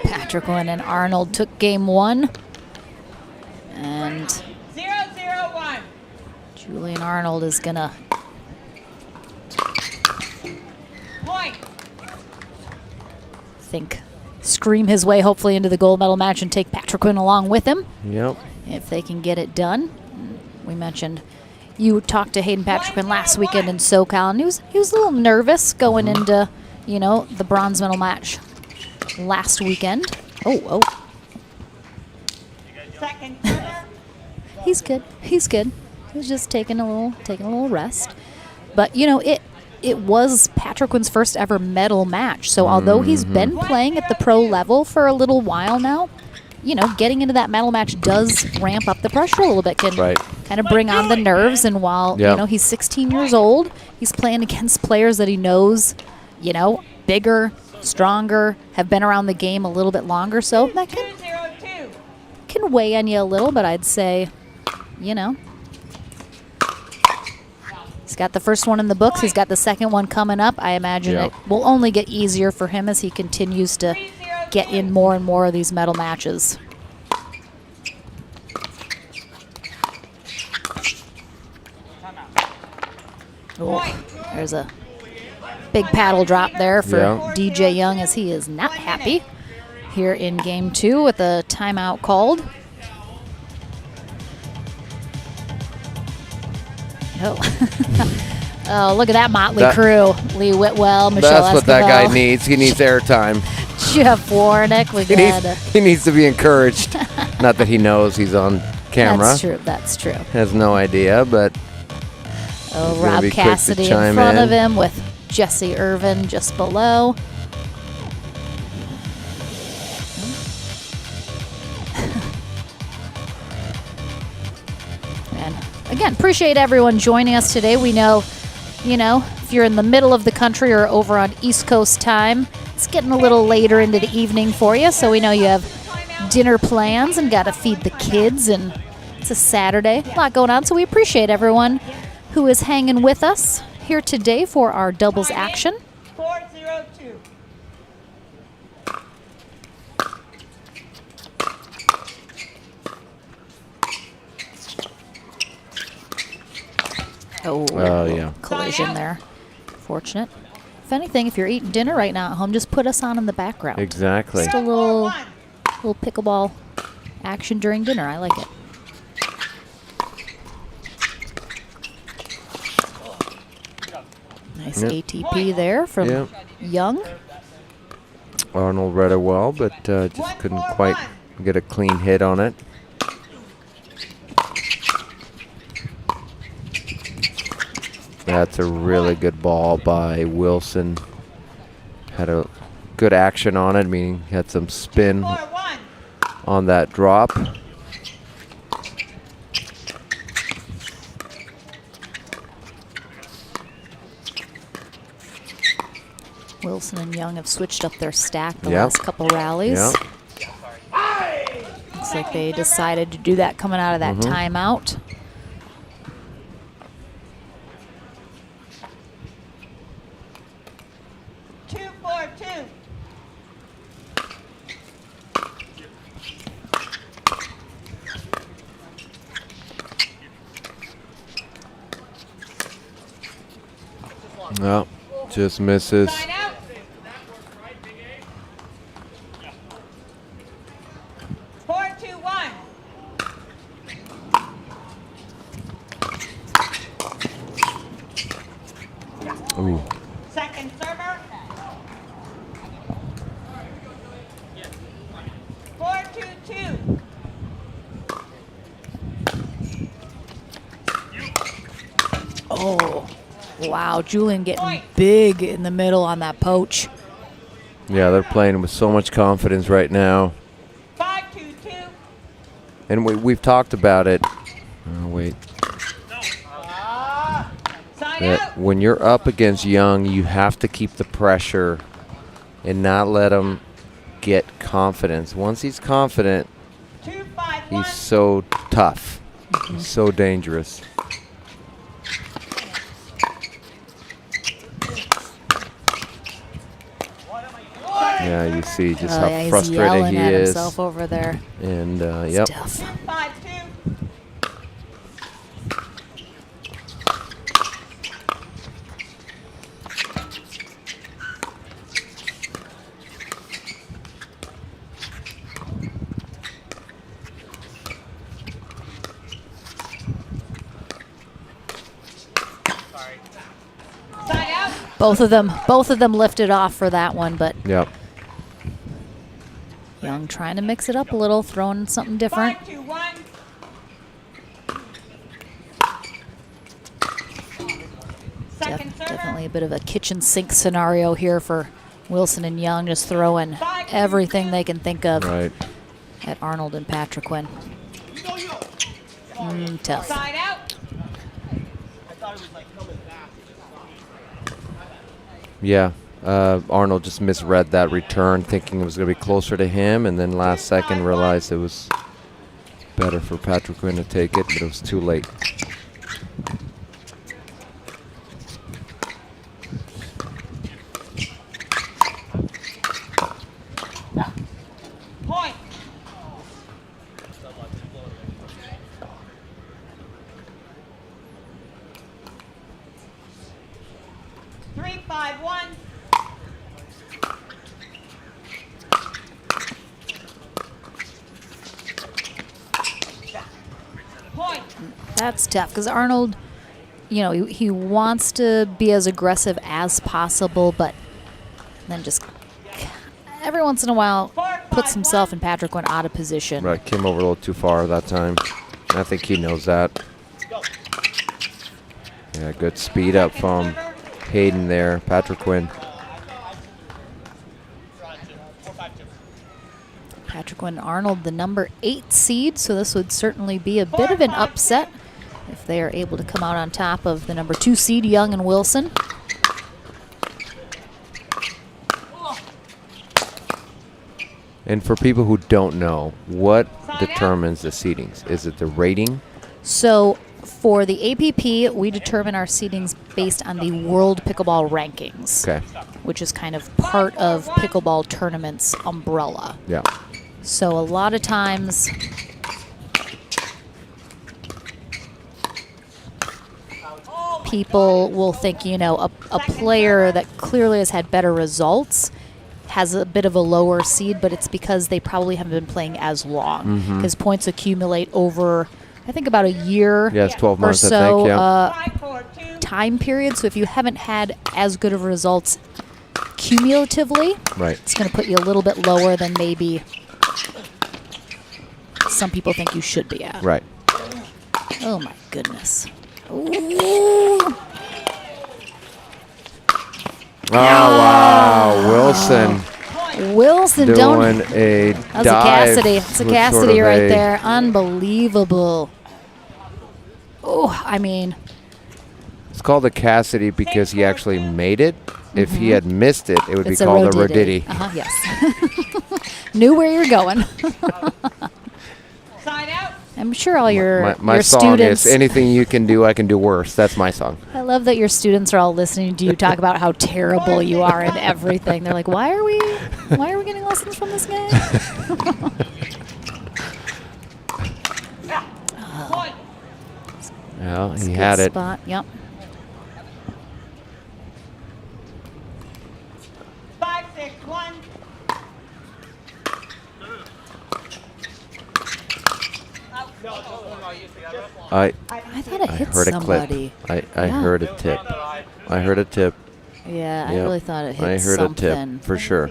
Patriquin and Arnold took game 1. And 0-0-1. Julian Arnold is gonna scream his way hopefully into the gold medal match and take Patriquin along with him. Yep. If they can get it done. We mentioned you talked to Hayden Patriquin last weekend in SoCal, and he was a little nervous going into, you know, the bronze medal match last weekend. Oh. Second. He's good. He's good. He was just taking a little rest. But you know, it was Patriquin's first ever medal match. So although he's been playing at the pro level for a little while now, you know, getting into that medal match does ramp up the pressure a little bit. Can kind of bring on the nerves. And while you know he's 16 years old, he's playing against players that he knows, you know, bigger, stronger, have been around the game a little bit longer. So that can weigh on you a little. But I'd say, you know, he's got the first one in the books. He's got the second one coming up. I imagine it will only get easier for him as he continues to get in more and more of these medal matches. Oh, there's a big paddle drop there for DJ Young, as he is not happy here in game 2 with a timeout called. Oh, look at that motley crew. Lee Whitwell, Michelle That's what that guy needs. He needs airtime. Jeff Warnick. He needs to be encouraged. Not that he knows he's on camera. That's true. That's true. Has no idea, but Rob Cassidy in front of him with Jesse Irvin just below. And again, appreciate everyone joining us today. We know, you know, if you're in the middle of the country or over on East Coast time, it's getting a little later into the evening for you. So we know you have dinner plans and got to feed the kids, and it's a Saturday. A lot going on. So we appreciate everyone who is hanging with us here today for our doubles action. 4-0-2. Oh, yeah. Collision there. Fortunate. If anything, if you're eating dinner right now at home, just put us on in the background. Exactly. Just a little pickleball action during dinner. I like it. Nice ATP there from Young. Arnold read it well, but just couldn't quite get a clean hit on it. That's a really good ball by Wilson. had a good action on it, meaning he had some spin on that drop. Wilson and Young have switched up their stack the Yep. last couple rallies. Yep. Looks like they decided to do that coming out of that timeout. No, just misses. 4-2-1. Ooh. Second server. 4-2-2. Oh, wow. Julian getting big in the middle on that poach. Yeah, they're playing with so much confidence right now. 5-2-2. And we've talked about it. Oh, wait. That when you're up against Young, you have to keep the pressure and not let him get confidence. Once he's confident, he's so tough. He's so dangerous. Yeah, you see just how he's frustrated yelling he at is. himself over there. And yep. Tough. 5-2. Both of them lifted off for that one, but Yep. Young trying to mix it up a little, throwing something different. 5-2-1. Definitely a bit of a kitchen sink scenario here for Wilson and Young, just throwing everything they can think of at Arnold and Patriquin. Tough. Side out. Yeah, Arnold just misread that return, thinking it was going to be closer to him, and then last second realized it was better for Patriquin to take it, but it was too late. Point. 3-5-1. Point. That's tough because Arnold, you know, he wants to be as aggressive as possible, but then just every once in a while puts himself and Patriquin out of position. Right, came over a little too far that time. I think he knows that. Yeah, good speed up from Hayden there, Patriquin. Patriquin Arnold, the number 8 seed, so this would certainly be a bit of an upset if they are able to come out on top of the number 2 seed, Young and Wilson. And for people who don't know, what determines the seedings? Is it the rating? So for the APP, we determine our seedings based on the World Pickleball Rankings, which is kind of part of pickleball tournaments umbrella. Yeah. So a lot of times people will think, you know, a player that clearly has had better results has a bit of a lower seed, but it's because they probably haven't been playing as long. His points accumulate over, I think, about a year Yeah, it's 12 months, or I so think, time period. So if you haven't had as good of results cumulatively, it's going to put you a little bit lower than maybe some people think you should be at. Right. Oh my goodness. Ooh. Oh, wow. Wilson. Wilson doing a That's dive. a Cassidy. It's a with Cassidy sort of right a- there. Unbelievable. Oh, I mean, It's called a Cassidy because he actually made it. If he had missed it, it would it's be called a Roditi. Yes. Knew where you're going. Side out. I'm sure all your My your song students. is anything you can do, I can do worse. That's my song. I love that your students are all listening to you talk about how terrible you are in everything. They're like, why are we getting lessons from this guy? Well, he Good had it. spot. Yep. 5, 6, 1. I thought it hit heard somebody. a clip. I Yeah. heard a tip. I heard a tip. Yeah, I Yep. really thought it hit I heard something. a tip for sure.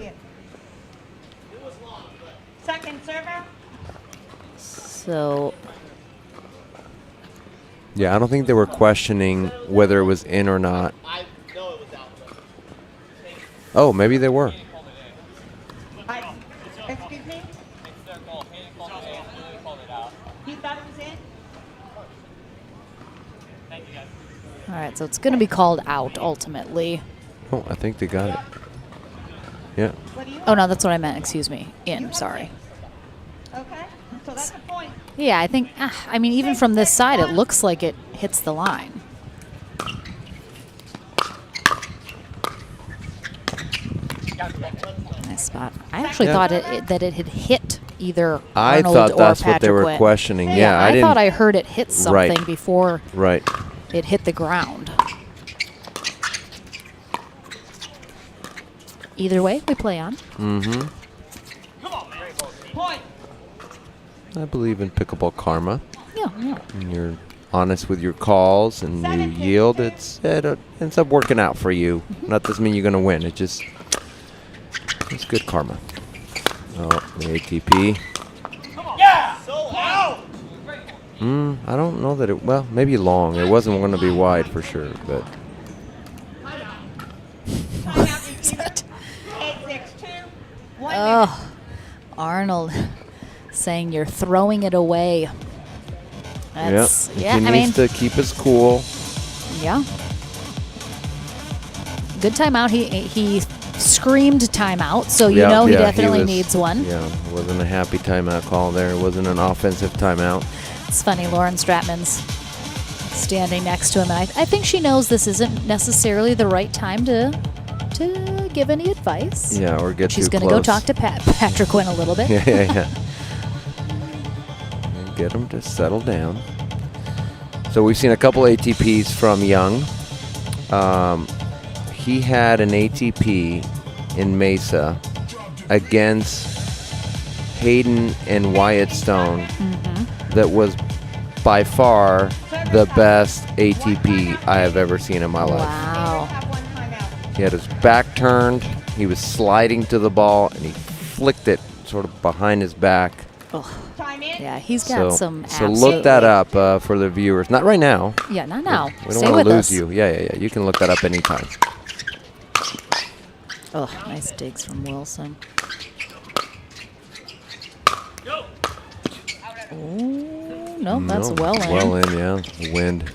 Second server. So Yeah, I don't think they were questioning whether it was in or not. Oh, maybe they were. Excuse me? You thought it was in? all right, so it's going to be called out ultimately. Oh, I think they got it. Yeah. Oh no, that's what I meant. Excuse me. In. Sorry. Okay. So that's a point. Yeah, I think. I mean, even from this side, it looks like it hits the line. Nice spot. I actually Yeah. thought that it had hit either I Arnold thought or that's what they Patrick were Witt. questioning. Yeah, I I didn't. thought I heard it hit something before Right. it hit the ground. Either way, we play on. Mm-hmm. Point. I believe in pickleball karma. Yeah, yeah. When you're honest with your calls and you yield, it ends up working out for you. Not doesn't mean you're going to win. It's good karma. Oh, the ATP. Yeah. So out. I don't know that it. Well, maybe long. It wasn't going to be wide for sure, but. 8, 6, 2. 1 minute. Oh, Arnold saying you're throwing it away. That's, Yeah, I he mean, needs to keep his cool. yeah. Good timeout. He screamed timeout, so you know he definitely needs one. Yeah, it wasn't a happy timeout call there. It wasn't an offensive timeout. It's funny, Lauren Stratman's standing next to him, and I think she knows this isn't necessarily the right time to give any advice. Yeah, or get She's too going to go close. talk to Patrick Quinn a little bit. Yeah. And get him to settle down. So we've seen a couple ATPs from Young. He had an ATP in Mesa against Hayden and Wyatt Stone that was by far the best ATP I have ever seen in my life. Wow. He had his back turned, he was sliding to the ball, and he flicked it sort of behind his back. Yeah, he's got some So look that up for the viewers. Not right now. Yeah, not now. We don't Stay want with to lose us. you. Yeah. You can look that up anytime. Oh, nice digs from Wilson. Oh, no, that's No, well in. Well in, yeah. The wind.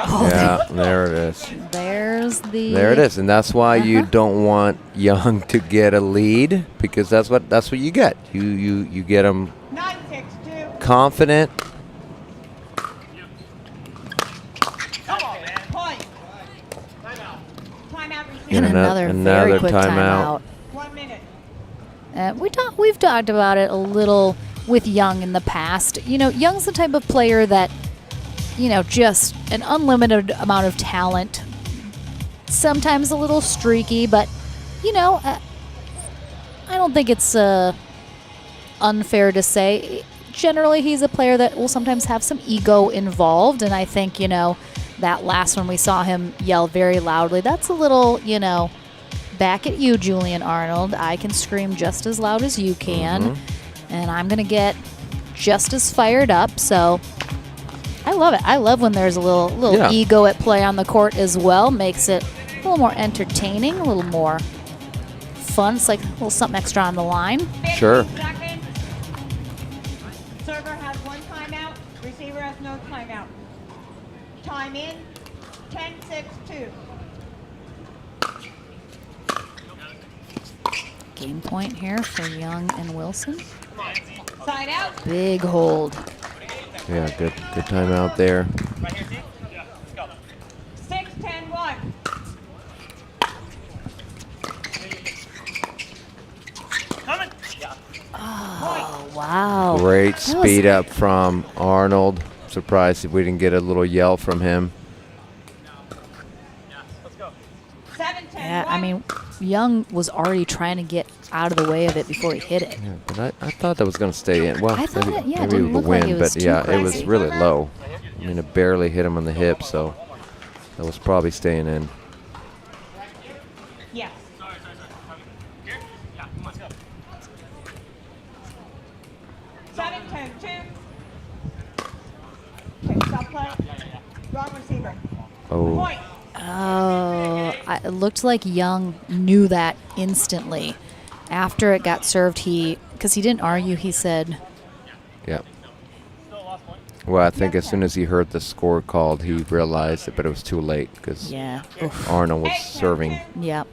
Oh, Yeah, there it is. There's the. There it is, and that's why you don't want Young to get a lead, because that's what you get. You get them 9, 6, 2. confident. Come on, man. Point. Timeout. And another very quick timeout. 1 minute. We've talked about it a little with Young in the past. You know, Young's the type of player that, you know, just an unlimited amount of talent. Sometimes a little streaky, but, you know, I don't think it's unfair to say. Generally, he's a player that will sometimes have some ego involved, and I think, you know, that last one we saw him yell very loudly, that's a little, you know, back at you, Julian Arnold. I can scream just as loud as you can, and I'm going to get just as fired up. So I love it. I love when there's a little Yeah. ego at play on the court as well. Makes it a little more entertaining, a little more fun. It's like a little something extra on the line. Sure. Seconds. Server has 1 timeout. Receiver has no timeout. Time in. 10-6-2. Game point here for Young and Wilson. Side out. Big hold. Yeah, good timeout there. 6-10-1. Oh, wow. Great That speed was- up from Arnold. Surprised if we didn't get a little yell from him. 7-10-1. Yeah, I mean, Young was already trying to get out of the way of it before he hit it. Yeah, but I thought that was going to stay in. Well, I thought maybe, it- yeah, it maybe didn't with the look like wind, it was but too yeah, it was crazy. really low. I mean, it barely hit him on the hip, so that was probably staying in. Yes. 7-10-2. Okay, stop play. Wrong receiver. Oh. Point. It looked like Young knew that instantly. After it got served, because he didn't argue, he said, Yeah. Well, I think as soon as he heard the score called, he realized it, but it was too late because yeah. Oof. Arnold was serving. Yep.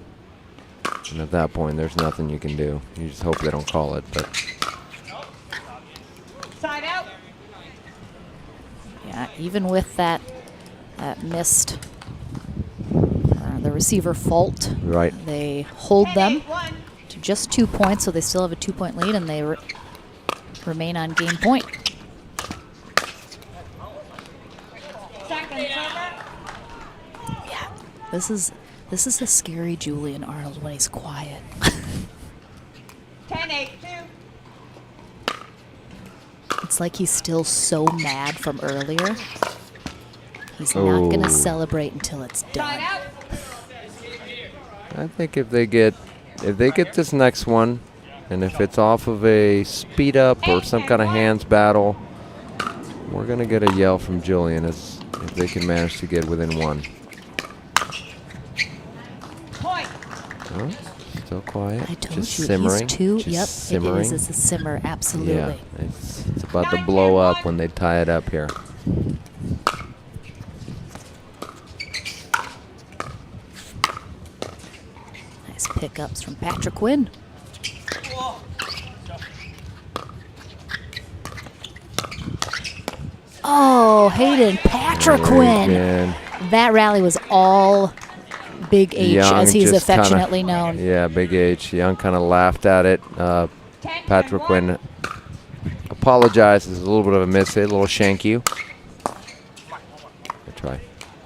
And at that point, there's nothing you can do. You just hope they don't call it. But Side out. Yeah, even with that missed, the receiver fault, right. they hold them to just 2 points, so they still have a 2-point lead, and they remain on game point. Second server. Yeah, this is a scary Julian Arnold when he's quiet. 10-8-2. It's like he's still so mad from earlier. He's not going to celebrate until it's done. Side out. I think if they get this next one, and if it's off of a speed up or some kind of hands battle, we're gonna get a yell from Julian if they can manage to get within 1. Point. Oh, still quiet. I told just you, simmering. he's too. Just Yep, simmering. it is. It's a simmer, absolutely. Yeah, it's about to blow up when they tie it up here. Nice pickups from Patrick Quinn. Oh, Hayden Patrick Quinn. Again. That rally was all Big H, Young as he's just kinda- affectionately known. Yeah, Big H. Young kind of laughed at it. Patrick Quinn apologizes. A little bit of a miss hit, a little shank you. Good try.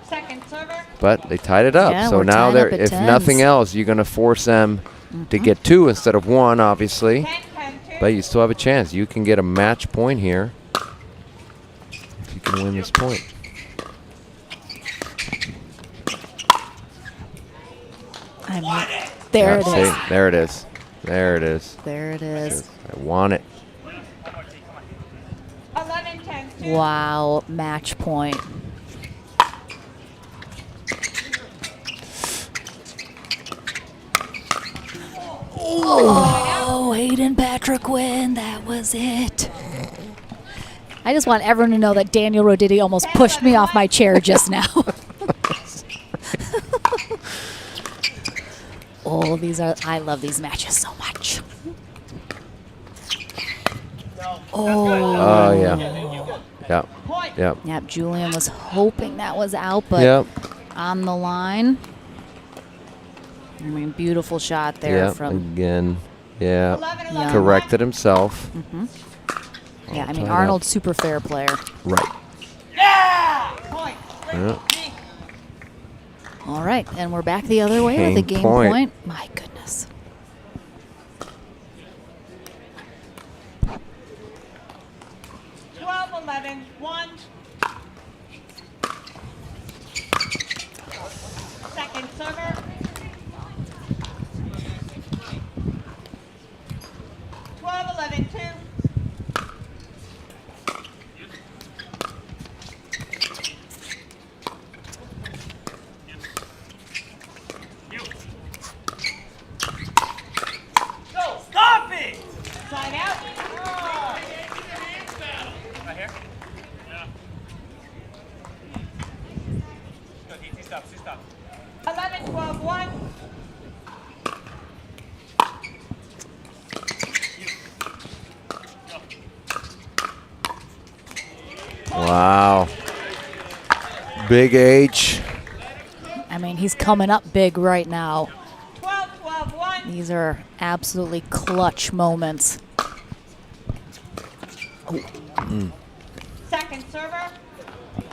Second server. But they tied it up. Yeah, So we're now tied they're, up at if nothing 10s. else, you're going to force them to get 2 instead of 1, obviously. 10-10-2. But you still have a chance. You can get a match point here if you can win this point. I mean, there it Yeah, is. see? There it is. There it is. There it is. I want it. 11-10-2. Wow, match point. Oh, Hayden Patrick Quinn, that was it. I just want everyone to know that Daniel Roditi almost pushed me off my chair just now. Oh, I love these matches so much. Oh, yeah. Yep. Yep. Yep, Julian was hoping that was out, but Yep. on the line. I mean, beautiful shot there Yep. from. Again. Yeah. Young. Corrected himself. Yeah, I mean, tied Arnold's super fair player. Right. Point. Yeah. All right, and we're back the other way with a Game game point. point. My goodness. One. Second server. 11-12-1. Wow. Big H. I mean, he's coming up big right now. 12-12-1. These are absolutely clutch moments. Second server.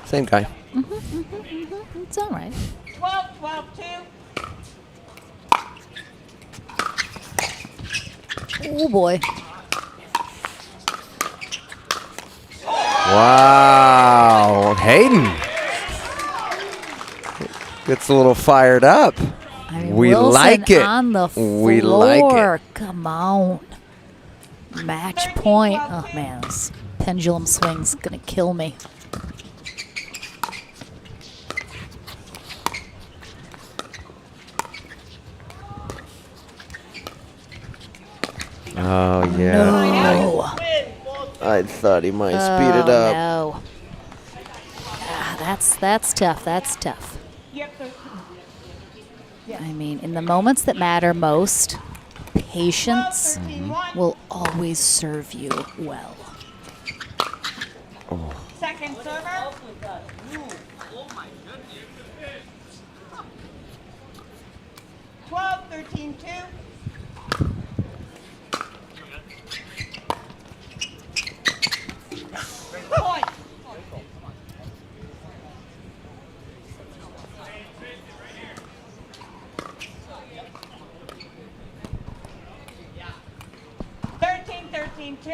Same guy. It's all right. 12-12-2. Oh, boy. Wow. Hayden gets a little fired up. I mean, We Wilson like it. on the floor. We like it. Come on. Match point. Oh, man, this pendulum swing's going to kill me. Oh, yeah. No. I thought he might speed it up. No. Ah, that's tough. That's tough. I mean, in the moments that matter most, patience will always serve you well. Second server. 12-13-2. Point. Thirteen, 2.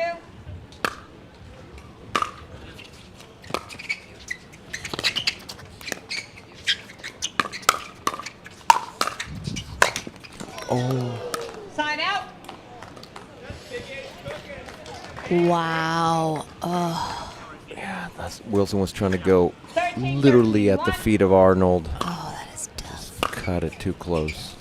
Oh. Sign out. Wow. Oh. Yeah, Wilson was trying to go literally at the feet of Arnold. Oh, that is tough. Cut it too close.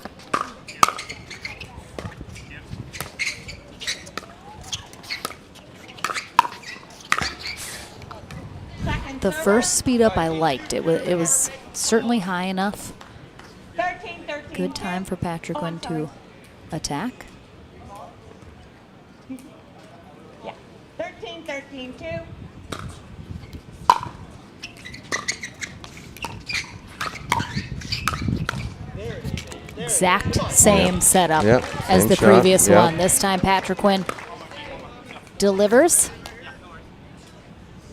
The first speed up I liked. It was certainly high enough. 13-13. Good time for Patrick Wynn to attack. Yeah. 13-13-2. Exact same setup Yep, as same the shot, previous yep. one. This time Patrick Wynn delivers.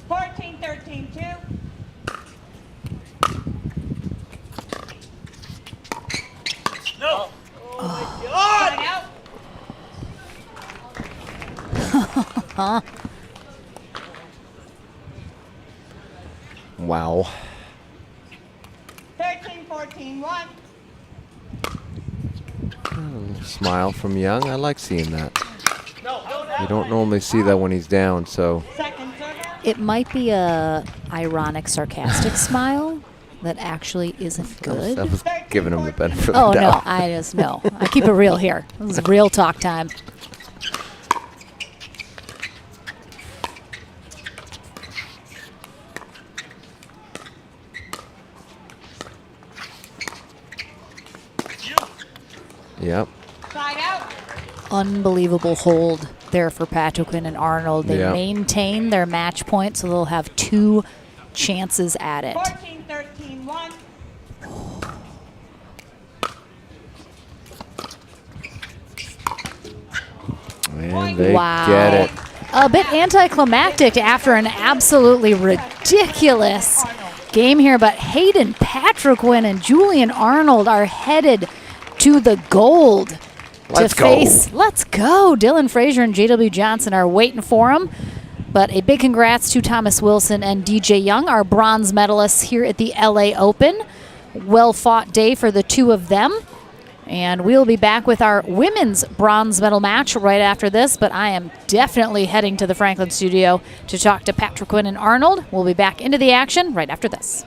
14-13-2. No. Sign out. Wow. 13-14-1. Smile from Young. I like seeing that. You don't normally see that when he's down, so. Second server. It might be a ironic, sarcastic smile that actually isn't good. I was giving him the benefit Oh of the no, doubt. I just no. I keep it real here. This is real talk time. Yep. Side out. Unbelievable hold there for Patrick Wynn and Arnold. They Yep. maintain their match point, so they'll have 2 chances at it. 14-13-1. And they Wow. get it. A bit anticlimactic after an absolutely ridiculous game here, but Hayden, Patrick Wynn, and Julian Arnold are headed to the gold. Let's to go. face, let's go. Dylan Frazier and JW Johnson are waiting for him. But a big congrats to Thomas Wilson and DJ Young, our bronze medalists here at the LA Open. Well fought day for the two of them. And we'll be back with our women's bronze medal match right after this, but I am definitely heading to the Franklin studio to talk to Patrick Wynn and Arnold. We'll be back into the action right after this.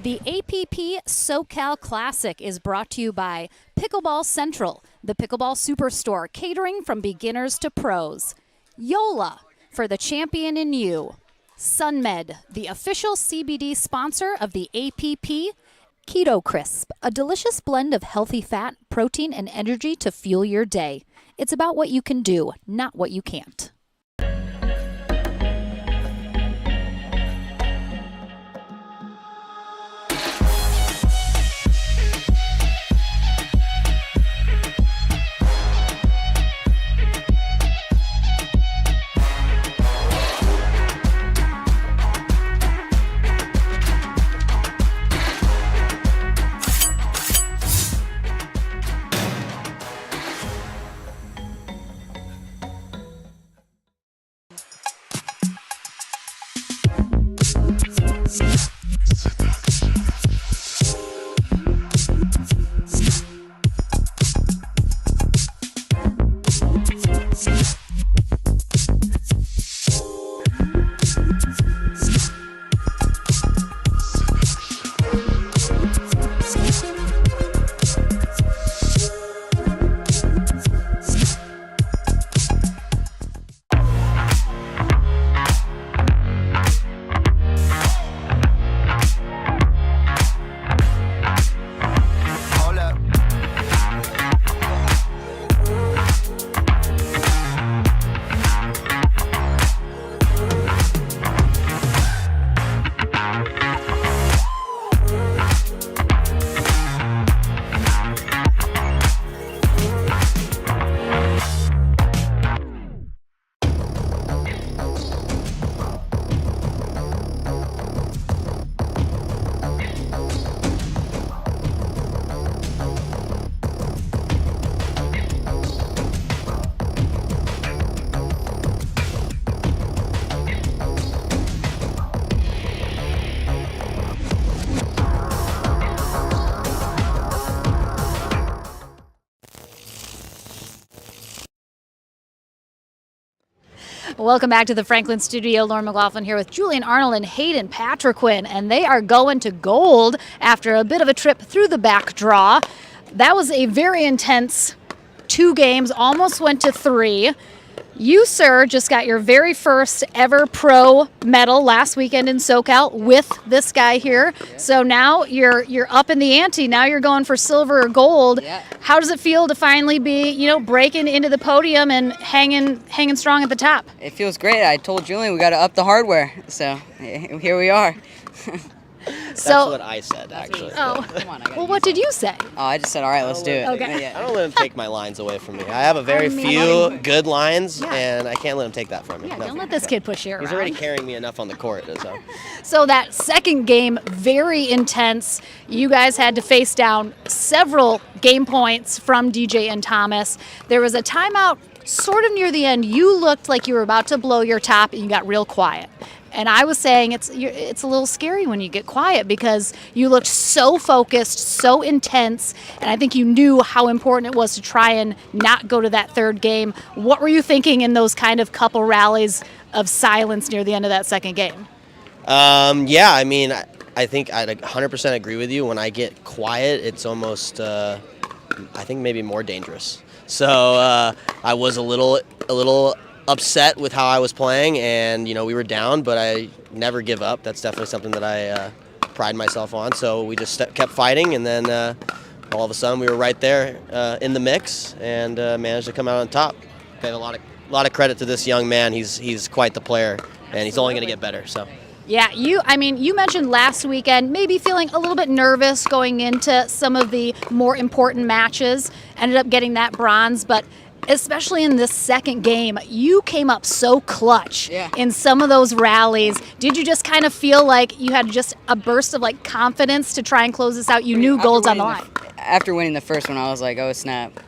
The APP SoCal Classic is brought to you by Pickleball Central, the Pickleball Superstore, catering from beginners to pros. Yola, for the champion in you. SUNMED, the official CBD sponsor of the APP. Keto Crisp, a delicious blend of healthy fat, protein, and energy to fuel your day. It's about what you can do, not what you can't. Welcome back to the Franklin studio. Lauren McLaughlin here with Julian Arnold and Hayden Patriquin, and they are going to gold after a bit of a trip through the back draw. That was a very intense 2 games, almost went to 3. You, sir, just got your very first ever pro medal last weekend in SoCal with this guy here. Yeah. So now you're up in the ante. Now you're going for silver or gold. Yeah. How does it feel to finally be, breaking into the podium and hanging strong at the top? It feels great. I told Julian we got to up the hardware. So here we are. That's what I said, actually. Oh, well, what did you say? Oh, I just said, all right, let's do it. Okay. I don't let him take my lines away from me. I have a very few good lines, and I can't let him take that from me. Yeah, don't let this kid push you around. He's already carrying me enough on the court. So that second game, very intense. You guys had to face down several game points from DJ and Thomas. There was a timeout sort of near the end. You looked like you were about to blow your top, and you got real quiet. And I was saying it's a little scary when you get quiet because you looked so focused, so intense, and I think you knew how important it was to try and not go to that third game. What were you thinking in those kind of couple rallies of silence near the end of that second game? I think I'd 100% agree with you. When I get quiet, it's almost, I think maybe more dangerous. So I was a little upset with how I was playing, and we were down, but I never give up. That's definitely something that I pride myself on. So we just kept fighting, and then all of a sudden we were right there in the mix and managed to come out on top. I have a lot of credit to this young man. He's quite the player, and he's only going to get better. So. Yeah, you mentioned last weekend maybe feeling a little bit nervous going into some of the more important matches. Ended up getting that bronze, but especially in this second game, you came up so clutch in some of those rallies. Did you just kind of feel like you had just a burst of confidence to try and close this out? You knew gold's on the line. After winning the first one, I was like, oh snap,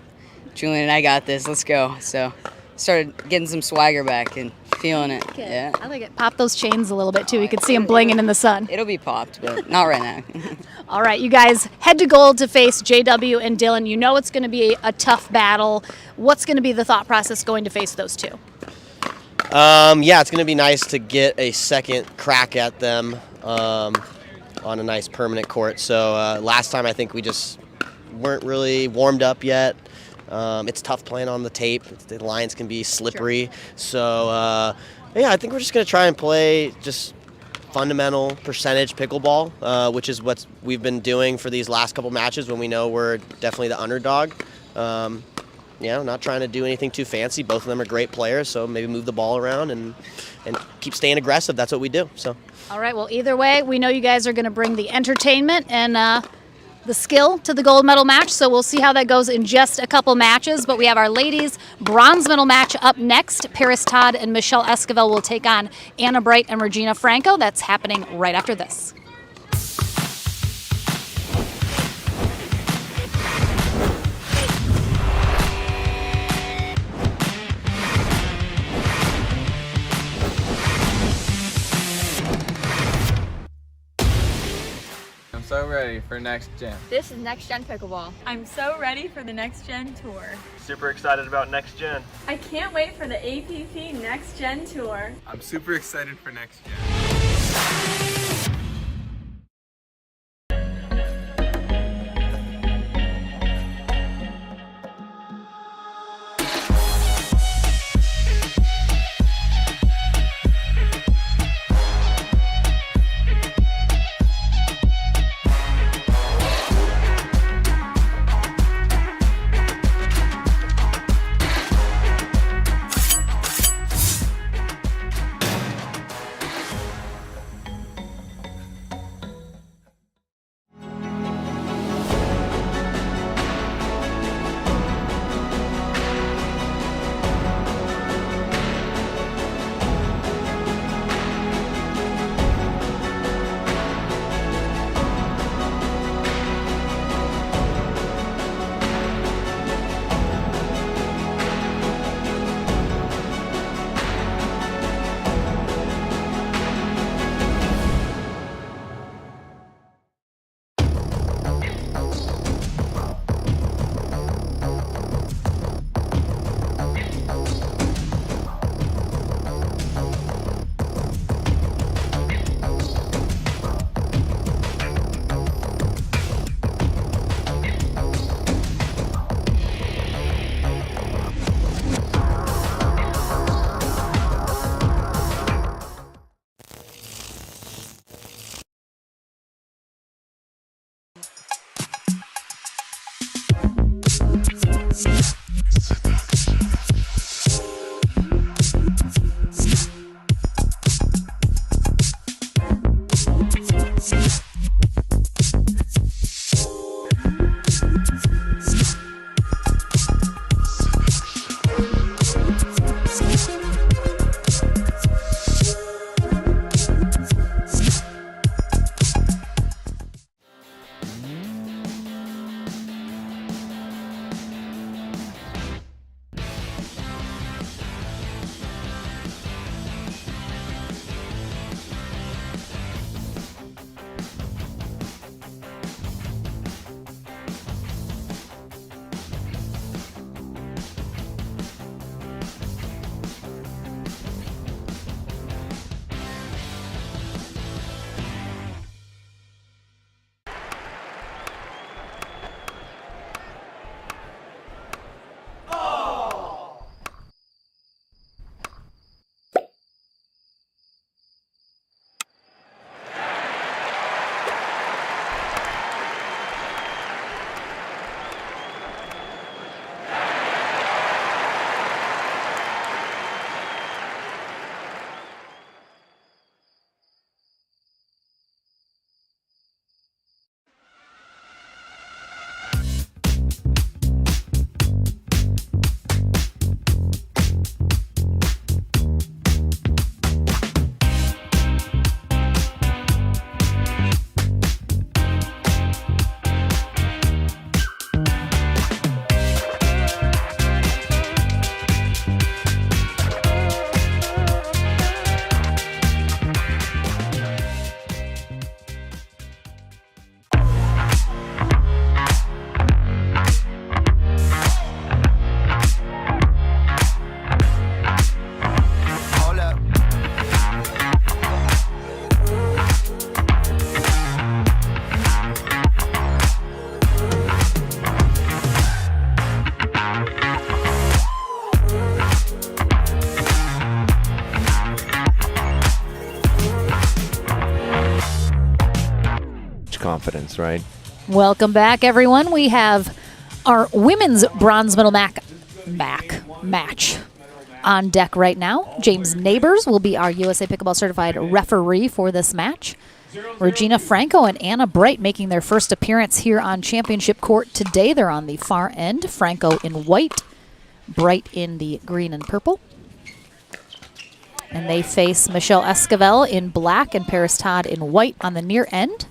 Julian and I got this. Let's go. So started getting some swagger back and feeling it. Okay. Yeah. I like it. Pop those chains a little bit too. You can see them blinging in the sun. It'll be popped, but not right now. All right, you guys head to gold to face JW and Dylan. You know it's going to be a tough battle. What's going to be the thought process going to face those two? It's going to be nice to get a second crack at them on a nice permanent court. So last time I think we just weren't really warmed up yet. It's tough playing on the tape. The lines can be slippery. Sure. So, I think we're just going to try and play just fundamental percentage pickleball, which is what we've been doing for these last couple matches when we know we're definitely the underdog. Not trying to do anything too fancy. Both of them are great players, so maybe move the ball around and keep staying aggressive. That's what we do. So. All right, well, either way, we know you guys are going to bring the entertainment and the skill to the gold medal match, so we'll see how that goes in just a couple matches. But we have our ladies' bronze medal match up next. Paris Todd and Michelle Esquivel will take on Anna Bright and Regina Franco. That's happening right after this. I'm so ready for next gen. This is Next Gen Pickleball. I'm so ready for the Next Gen Tour. Super excited about next gen. I can't wait for the APP Next Gen Tour. I'm super excited for next gen. confidence, right? Welcome back, everyone. We have our women's bronze medal match on deck right now. James Neighbors will be our USA Pickleball certified referee for this match. Regina Franco and Anna Bright making their first appearance here on championship court today. They're on the far end. Franco in white, Bright in the green and purple. And they face Michelle Esquivel in black and Paris Todd in white on the near end.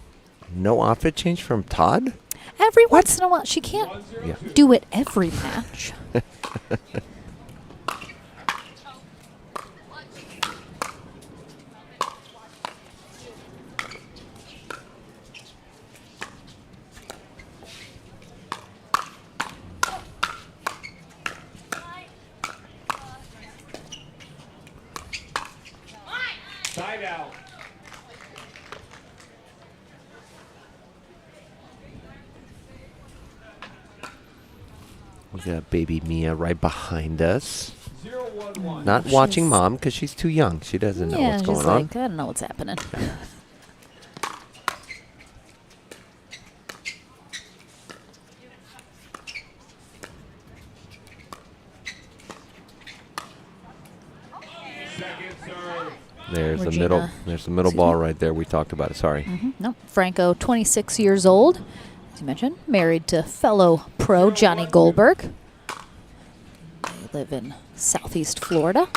No outfit change from Todd? Every once in a while. She can't do it every match. Side out. We got baby Mia right behind us. 0-1-1. Not watching mom because she's too young. She doesn't know what's going on. I don't know what's happening. There's the Regina. middle. There's the middle ball right there. We talked about it. Sorry. No, Franco, 26 years old, as you mentioned, married to fellow pro Johnny Goldberg. They live in Southeast Florida.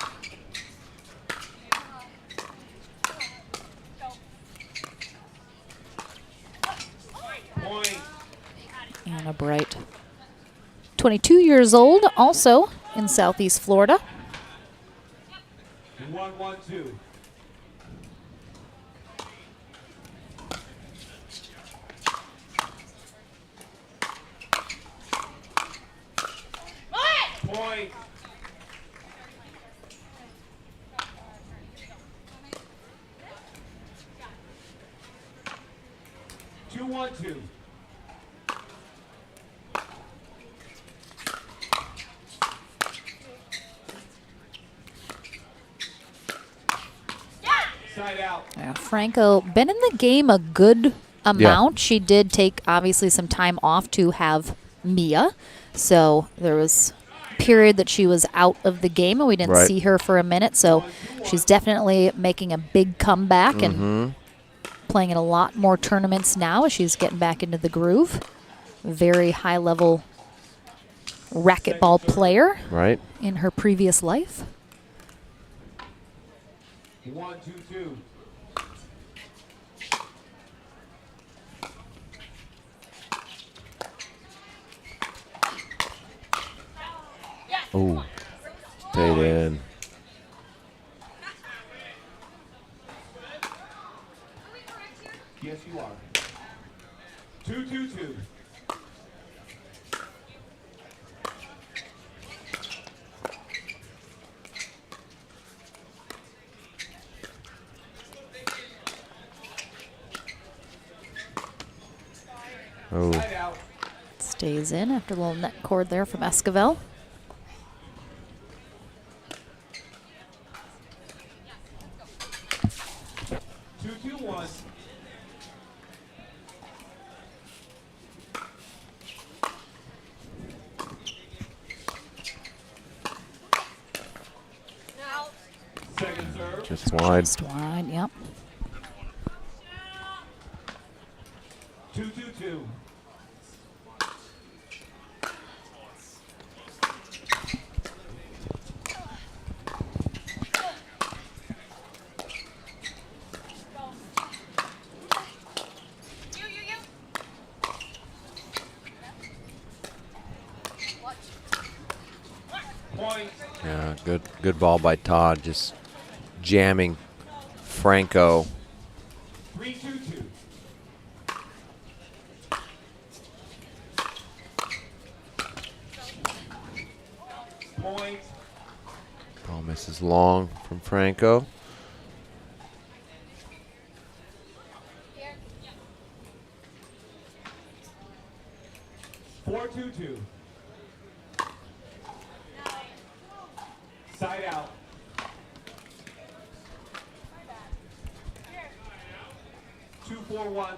Anna Bright, 22 years old, also in Southeast Florida. 1-1-2. Point. Two, 1-2. Side out. Yeah, Franco been in the game a good amount. She did take obviously some time off to have Mia, so there was a period that she was out of the game and we didn't see her for a minute. So she's definitely making a big comeback and playing in a lot more tournaments now as she's getting back into the groove. Very high level racquetball player in her previous life. 1-2-2. Oh, stayed in. Yes, you are. 2-2-2. Oh. Stays in after a little net cord there from Esquivel. Just wide. Just wide, yep. 2-2-2. Yeah, good ball by Todd, just jamming Franco. 3-2-2. Point. Ball misses long from Franco. Four, 2-2. Side out. Two, 4-1.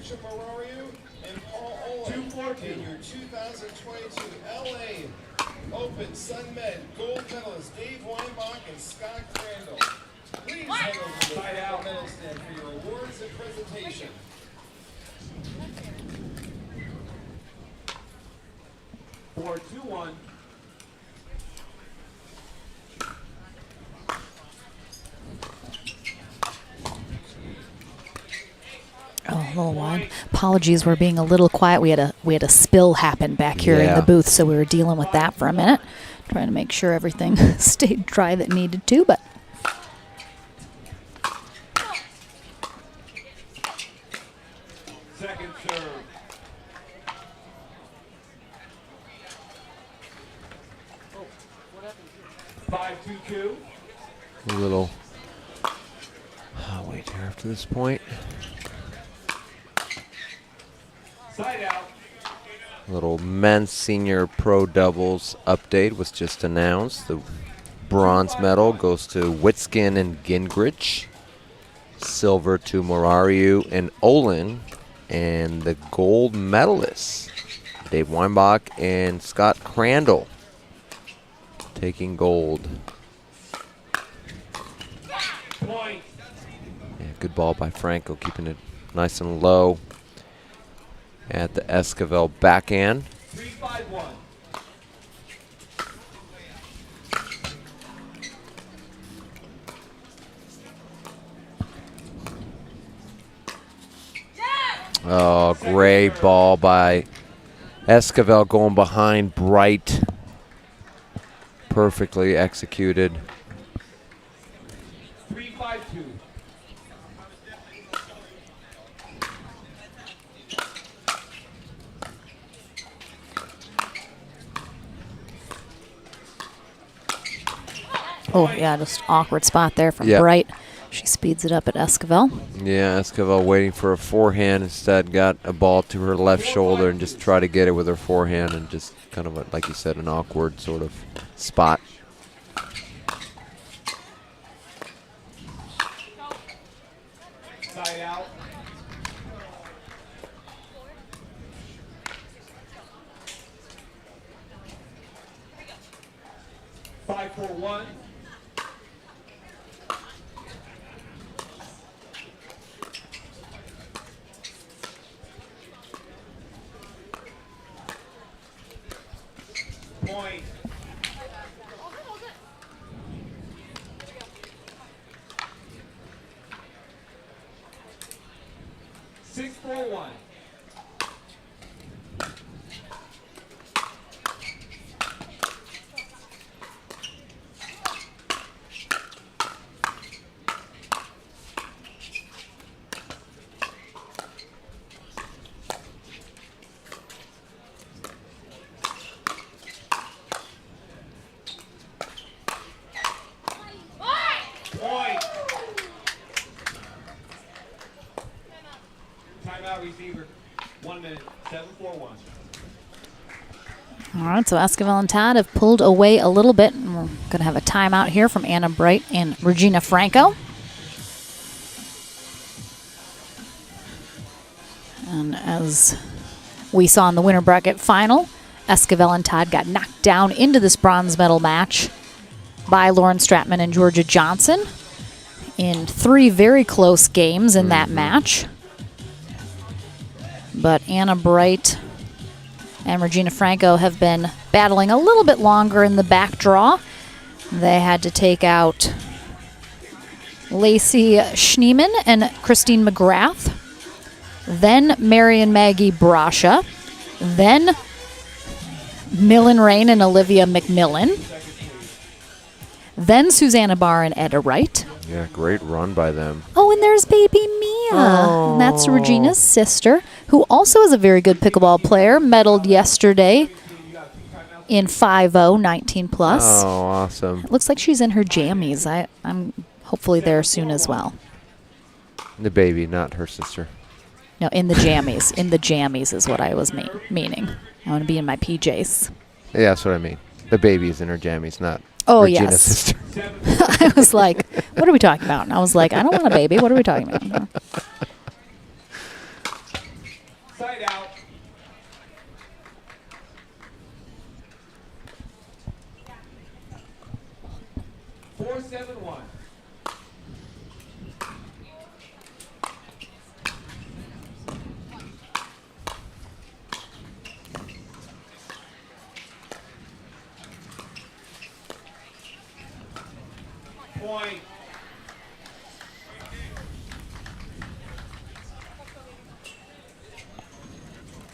and Paul Owen in your 2022 LA Open SUNMED gold medalists Dave Weinbach and Scott Crandall. Please head over to the medal stand for your awards and presentation. Four, two, one. Oh, a little wide. Apologies, we're being a little quiet. We had a spill happen back here in the booth, so we were dealing with that for a minute, trying to make sure everything stayed dry that needed to. But Second serve. Five, two, two. A little. Wait here after this point. Side out. Little men's senior pro doubles update was just announced. The bronze medal goes to Witskin and Gingrich. Silver to Morariu and Olin. And the gold medalists, Dave Weinbach and Scott Crandall, taking gold. Point. Yeah, good ball by Franco, keeping it nice and low at the Esquivel backhand. 3-5-1. Oh, great ball by Esquivel going behind Bright. Perfectly executed. 3-5-2. oh yeah, just awkward spot there from Yeah. Bright. She speeds it up at Esquivel. Yeah, Esquivel waiting for a forehand, instead got a ball to her left shoulder and just try to get it with her forehand, and just kind of, like you said, an awkward sort of spot. Side out. Five, four, one. Point. Six, four, one. Point. Timeout receiver. 1 minute. 7-4-1. All right, so Esquivel and Todd have pulled away a little bit, and we're going to have a timeout here from Anna Bright and Regina Franco. And as we saw in the winter bracket final, Esquivel and Todd got knocked down into this bronze medal match by Lauren Stratman and Georgia Johnson in 3 very close games in that match. But Anna Bright and Regina Franco have been battling a little bit longer in the back draw. They had to take out Lacey Schneeman and Christine McGrath, then Mary and Maggie Brasha, then Millen Rain and Olivia McMillan, then Susanna Barr and Etta Wright. Yeah, great run by them. Oh, and there's baby Mia. And that's Regina's sister, who also is a very good pickleball player, medaled yesterday in 5-0, 19 plus. Oh, awesome. It looks like she's in her jammies. I'm hopefully there soon as well. The baby, not her sister. No, in the jammies. In the jammies is what I was meaning. I want to be in my PJs. Yeah, that's what I mean. The baby's in her jammies, not Oh, Regina's yes. sister. I was like, what are we talking about? And I was like, I don't want a baby. What are we talking about? Side out. Four, 7-1. Point.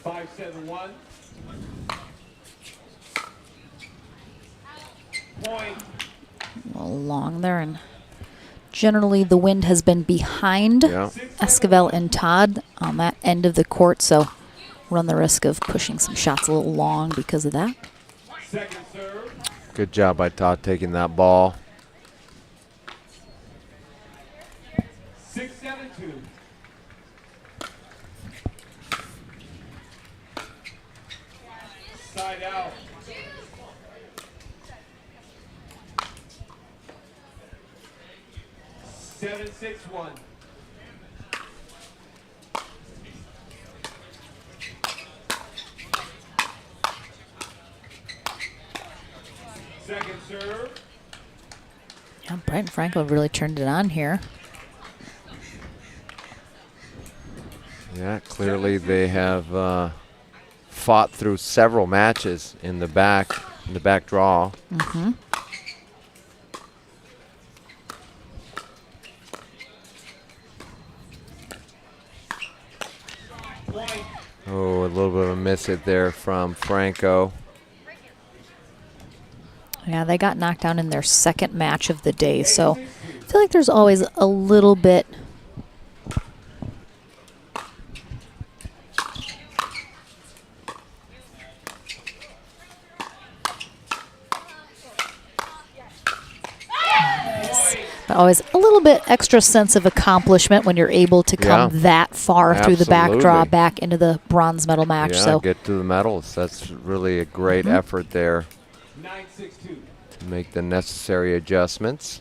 Five, 7-1. Point. A little long there, and generally the wind has been behind Esquivel and Todd on that end of the court, so run the risk of pushing some shots a little long because of that. Good job by Todd taking that ball. 6-7-2. Side out. Seven, 6-1. Second serve. Yeah, Bright and Franco have really turned it on here. Yeah, clearly they have fought through several matches in the back draw. Mm-hmm. Oh, a little bit of a miss hit there from Franco. Yeah, they got knocked down in their second match of the day, so I feel like there's always a little bit always a little bit extra sense of accomplishment when you're able to come that far through the back draw back into the bronze medal match. Yeah, so get to the medals. That's really a great effort there to make the necessary adjustments.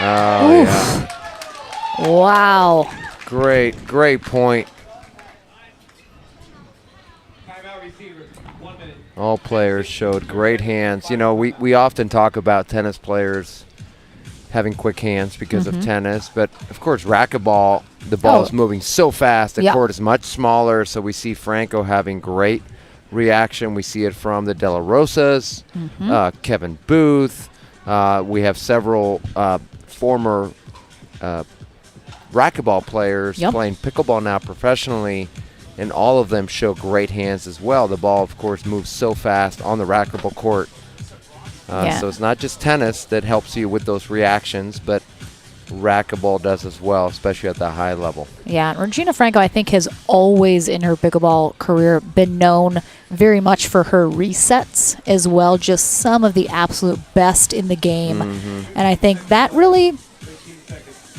Oh, yeah. Wow. Great point. All players showed great hands. You know, we often talk about tennis players having quick hands because of tennis, but of course racquetball, the ball is moving so fast, the court is much smaller, so we see Franco having great reaction. We see it from the De La Rosas, Kevin Booth. We have several former racquetball players playing pickleball now professionally, and all of them show great hands as well. The ball, of course, moves so fast on the racquetball court. So it's not just tennis that helps you with those reactions, but racquetball does as well, especially at the high level. Yeah, and Regina Franco, I think, has always in her pickleball career been known very much for her resets as well, just some of the absolute best in the game. And I think that really,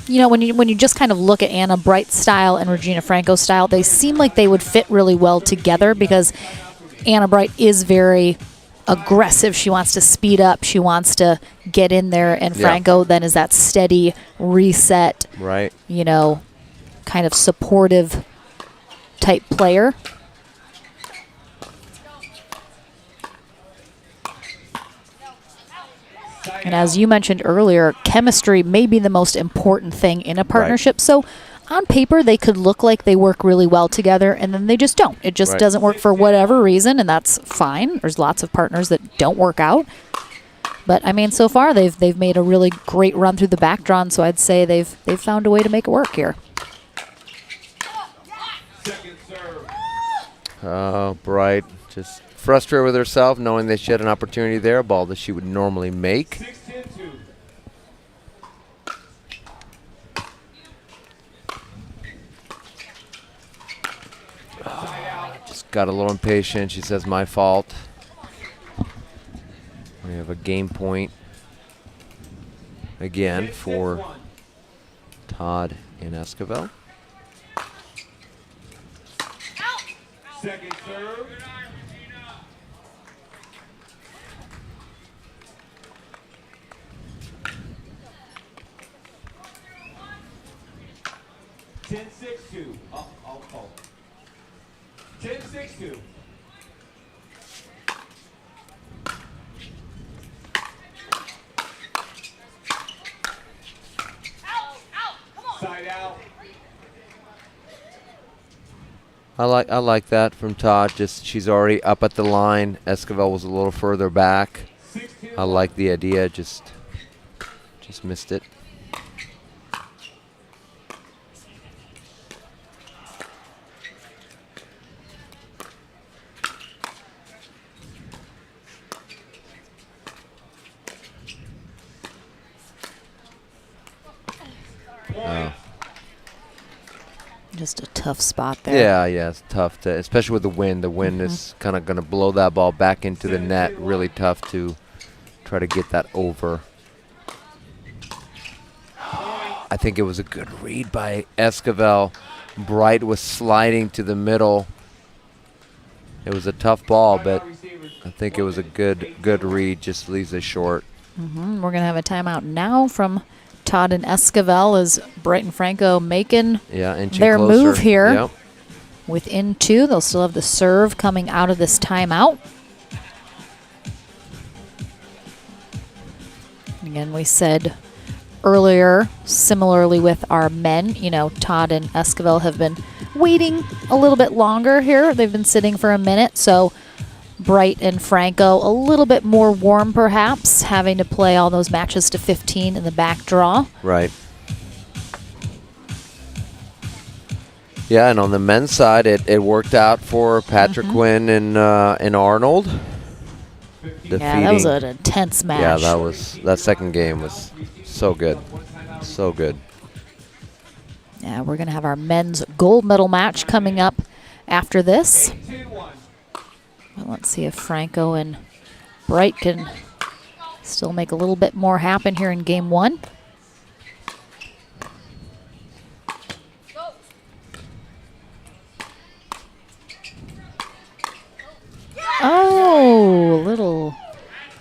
you know, when you just kind of look at Anna Bright's style and Regina Franco's style, they seem like they would fit really well together because Anna Bright is very aggressive. She wants to speed up. She wants to get in there. And Franco then is that steady reset, you know, kind of supportive type player. And as you mentioned earlier, chemistry may be the most important thing in a partnership. So on paper, they could look like they work really well together, and then they just don't. It just doesn't work for whatever reason, and that's fine. There's lots of partners that don't work out. But, I mean, so far they've made a really great run through the back draw, and so I'd say they've found a way to make it work here. Bright just frustrated with herself, knowing that she had an opportunity there, a ball that she would normally make. 6-10-2. Just got a little impatient. She says, my fault. We have a game point again for Todd and Esquivel. Second serve. Ten, 6-2. I'll call. 10-6-2. Side out. I like that from Todd. Just she's already up at the line. Esquivel was a little further back. I like the idea. Just missed it. Just a tough spot there. Yeah, it's tough to, especially with the wind. The wind is kind of going to blow that ball back into the net. Really tough to try to get that over. I think it was a good read by Esquivel. Bright was sliding to the middle. It was a tough ball, but I think it was a good read. Just leaves it short. We're going to have a timeout now from Todd and Esquivel as Bright and Franco making their closer. move here. Yep. Within 2, they'll still have the serve coming out of this timeout. Again, we said earlier, similarly with our men, you know, Todd and Esquivel have been waiting a little bit longer here. They've been sitting for a minute, so Bright and Franco a little bit more warm perhaps, having to play all those matches to 15 in the back draw. Right. Yeah, and on the men's side, it worked out for Patrick Quinn and Arnold. Yeah, that was an intense match. Yeah, that second game was so good. So good. Yeah, we're going to have our men's gold medal match coming up after this. Well, let's see if Franco and Bright can still make a little bit more happen here in game 1. Oh, a little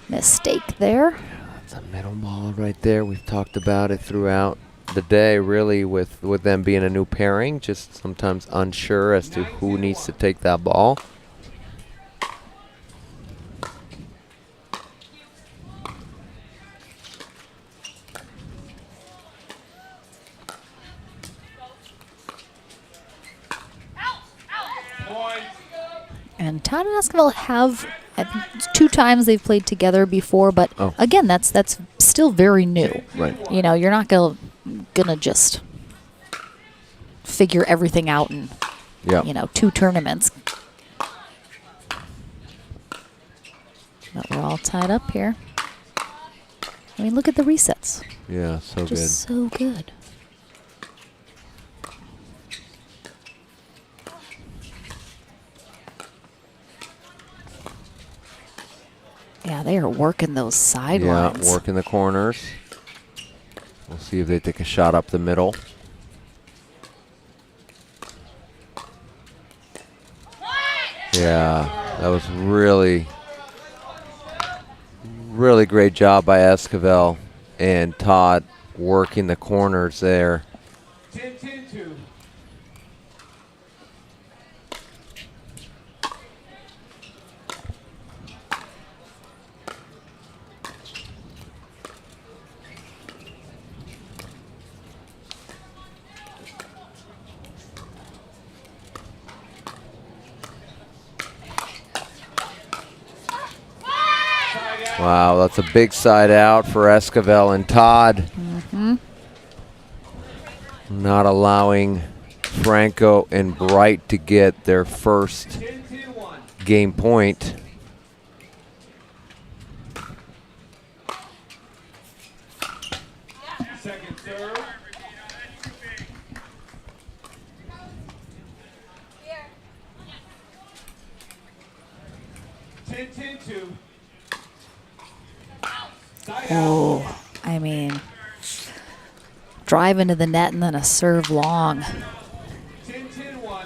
mistake there. That's a middle ball right there. We've talked about it throughout the day, really, with them being a new pairing, just sometimes unsure as to who needs to take that ball. And Todd and Esquivel have 2 times they've played together before, but again, that's still very new. Right. You know, you're not gonna just figure everything out in 2 tournaments. But we're all tied up here. I mean, look at the resets. Yeah, so just good. So good. Yeah, they are working those sidelines. Yeah, working the corners. We'll see if they take a shot up the middle. Yeah, that was really great job by Esquivel and Todd working the corners there. 10-10-2. Wow, that's a big side out for Esquivel and Todd. Not allowing Franco and Bright to get their first game point. Second serve. 10-10-2. Oh, I mean, drive into the net and then a serve long. 10-10-1.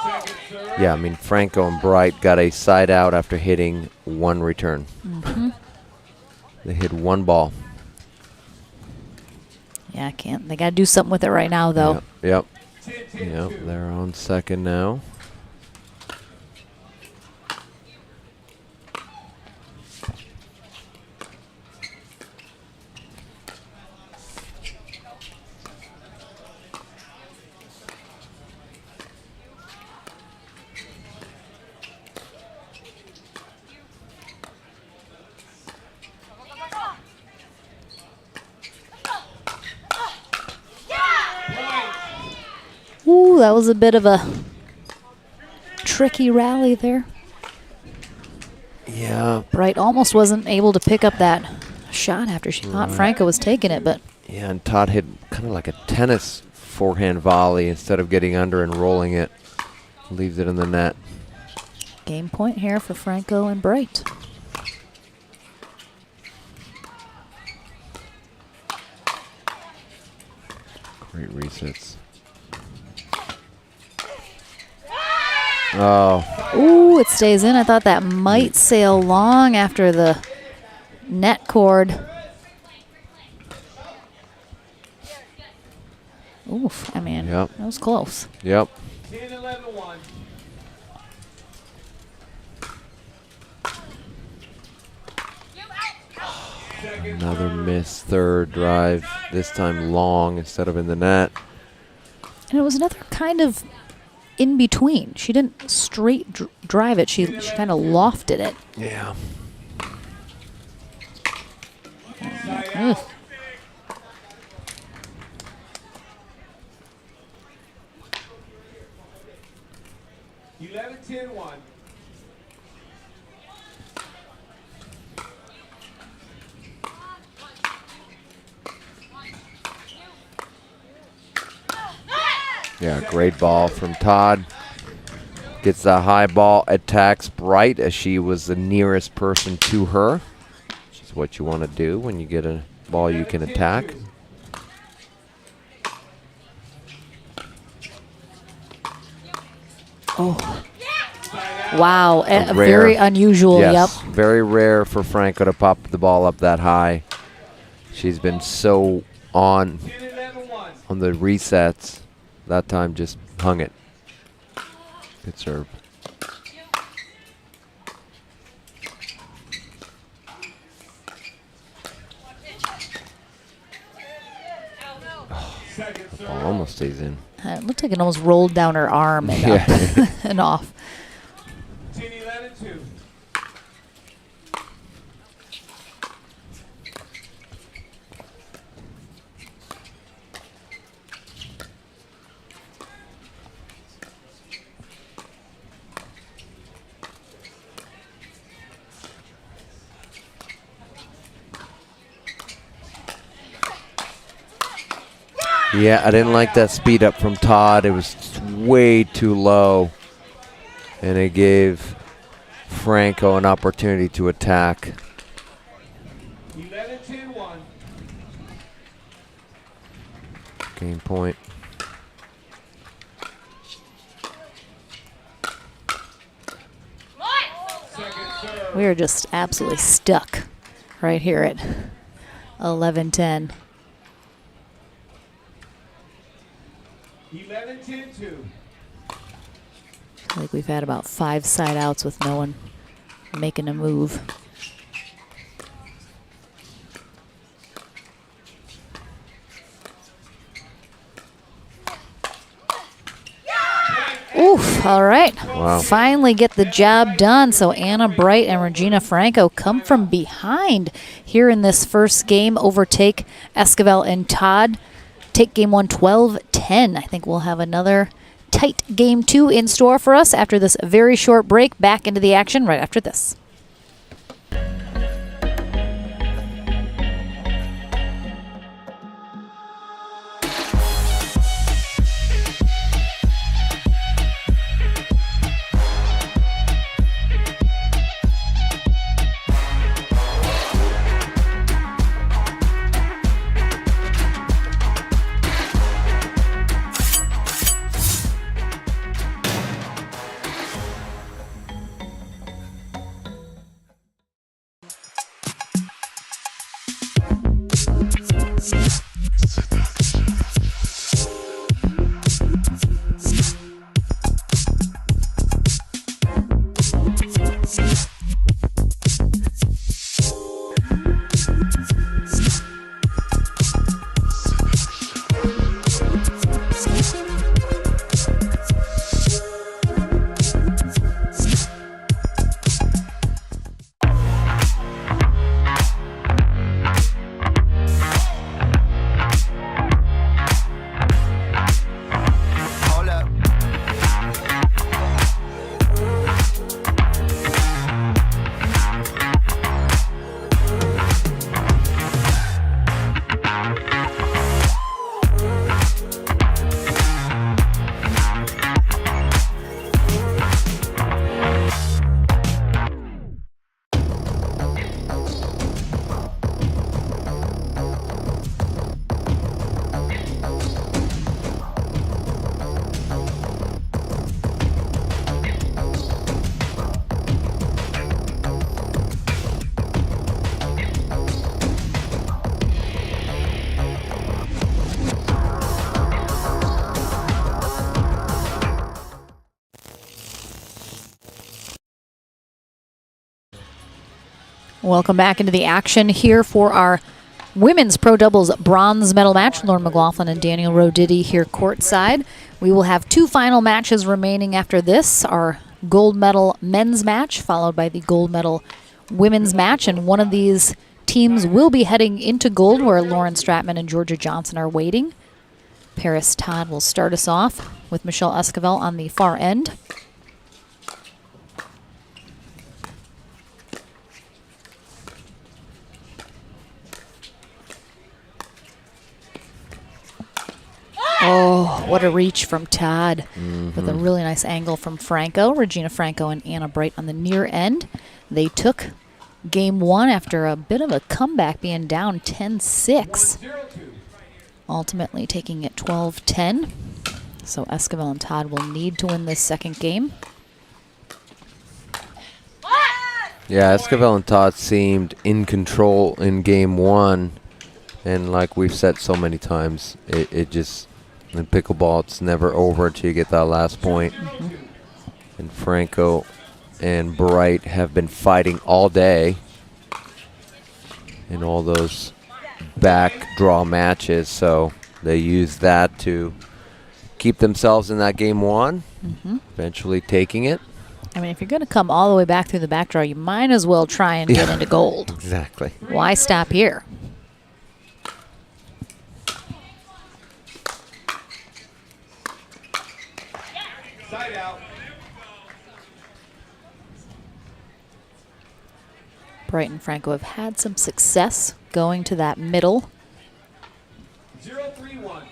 Second serve. Yeah, I mean, Franco and Bright got a side out after hitting one return. They hit one ball. Yeah, I can't. They got to do something with it right now, though. Yep. Yep, they're on second now. Ooh, that was a bit of a tricky rally there. Yeah. Bright almost wasn't able to pick up that shot after she thought Franco was taking it, but Yeah, and Todd hit kind of like a tennis forehand volley instead of getting under and rolling it. Leaves it in the net. game point here for Franco and Bright. Great resets. Oh. Ooh, it stays in. I thought that might sail long after the net cord. Oof, I mean, Yep. that was close. Yep. 10-11-1. Another miss third drive, this time long instead of in the net. And it was another kind of in between. She didn't straight drive it. She kind of lofted it. Yeah. Ugh. Yeah, great ball from Todd. Gets the high ball, attacks Bright as she was the nearest person to her, which is what you want to do when you get a ball you can attack. Oh. Wow, Rare. very unusual, Yes, yep. very rare for Franco to pop the ball up that high. She's been so on the resets. That time just hung it. Good serve. The ball almost stays in. It looked like it almost rolled down her arm and, Yeah. up and off. 10-11-2. Yeah, I didn't like that speed up from Todd. It was way too low. And it gave Franco an opportunity to attack. 11-10-1. Game point. We are just absolutely stuck right here at 11-10. 11-10-2. I feel like we've had about 5 side outs with no one making a move. Oof. All right. Wow. Finally get the job done. So Anna Bright and Regina Franco come from behind here in this first game, overtake Esquivel and Todd. Take game 1 12-10. I think we'll have another tight game 2 in store for us after this very short break. Back into the action right after this. Welcome back into the action here for our women's pro doubles bronze medal match. Lauren McLaughlin and Daniel Roditi here courtside. We will have 2 final matches remaining after this. Our gold medal men's match followed by the gold medal women's match. And one of these teams will be heading into gold where Lauren Stratman and Georgia Johnson are waiting. Paris Todd will start us off with Michelle Esquivel on the far end. Oh, what a reach from Todd with a really nice angle from Franco. Regina Franco and Anna Bright on the near end. They took game 1 after a bit of a comeback, being down 10-6. Ultimately taking it 12-10. So Esquivel and Todd will need to win this second game. Yeah, Esquivel and Todd seemed in control in game 1. And like we've said so many times, it just... in pickleball, it's never over until you get that last point. And Franco and Bright have been fighting all day in all those back draw matches, so they use that to keep themselves in that game 1, eventually taking it. I mean, if you're going to come all the way back through the back draw, you might as well try and get into gold. Exactly. Why stop here? Side out. Bright and Franco have had some success going to that middle. 0-3-1.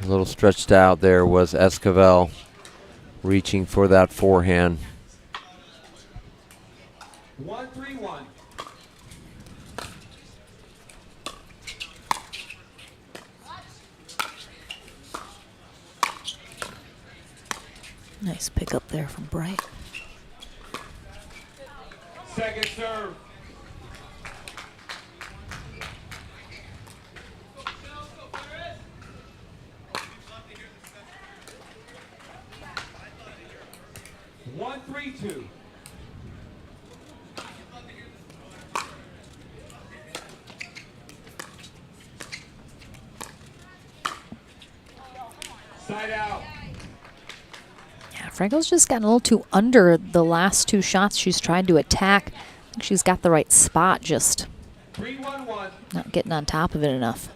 A little stretched out there was Esquivel, reaching for that forehand. 1-3-1. Nice pick up there from Bright. Second serve. 1-3-2. Side out. Yeah, Franco's just gotten a little too under the last 2 shots she's tried to attack. I think she's got the right spot, just 3-1-1. not getting on top of it enough.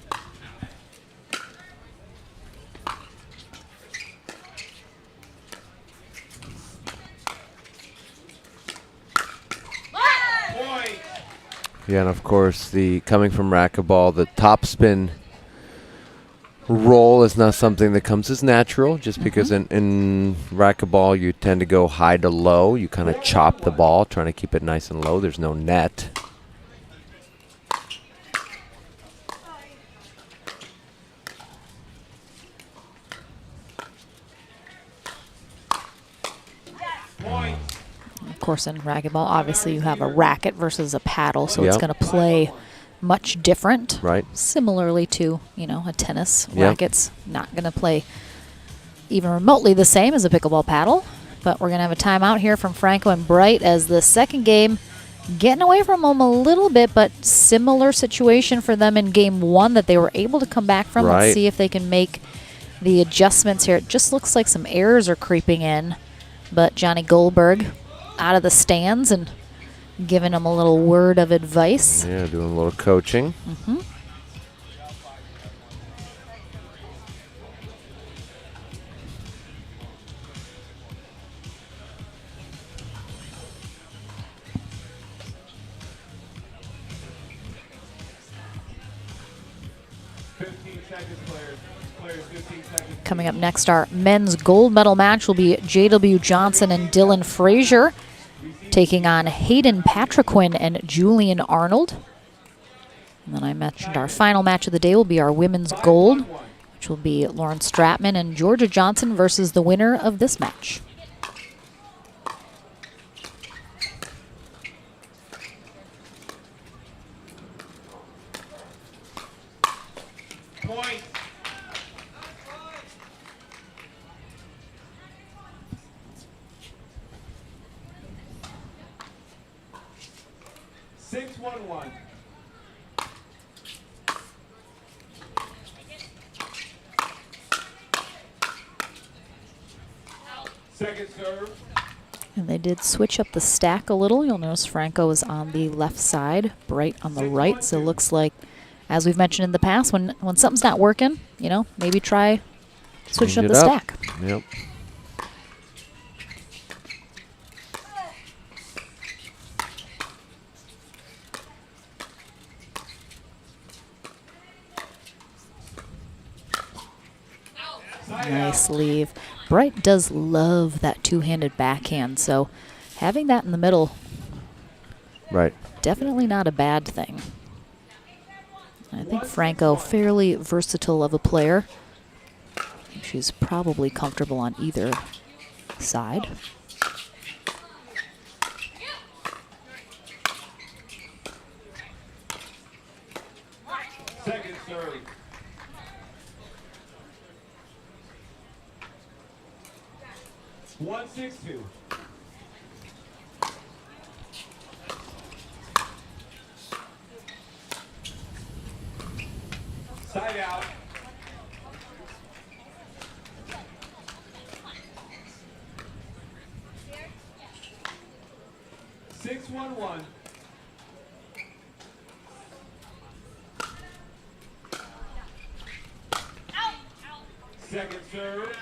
Yeah, and of course, the coming from racquetball, the topspin roll is not something that comes as natural, just because in racquetball you tend to go high to low. You kind of chop the ball, trying to keep it nice and low. There's no net. Of course, in racquetball, obviously you have a racket versus a paddle, so it's Yep. going to play much different. Right. Similarly to, you know, a tennis Yep. racket's not going to play even remotely the same as a pickleball paddle. But we're going to have a timeout here from Franco and Bright as the second game getting away from them a little bit, but similar situation for them in game 1 that they were able to come back from. Right. Let's see if they can make the adjustments here. It just looks like some errors are creeping in, but Johnny Goldberg out of the stands and giving them a little word of advice. Yeah, doing a little coaching. Mm-hmm. Coming up next, our men's gold medal match will be J.W. Johnson and Dylan Frazier taking on Hayden Patriquin and Julian Arnold. And then I mentioned our final match of the day will be our women's gold, which will be Lauren Stratman and Georgia Johnson versus the winner of this match. Point. Six, 1-1. Second serve. And they did switch up the stack a little. You'll notice Franco is on the left side, Bright on the right. So it looks like, as we've mentioned in the past, when something's not working, you know, maybe try switching up the stack. Yep. Nice leave. Bright does love that two-handed backhand, so having that in the middle, Right. definitely not a bad thing. I think Franco, fairly versatile of a player. She's probably comfortable on either side. Second serve. One, 6-2. Side out. Six, 1-1. Second serve.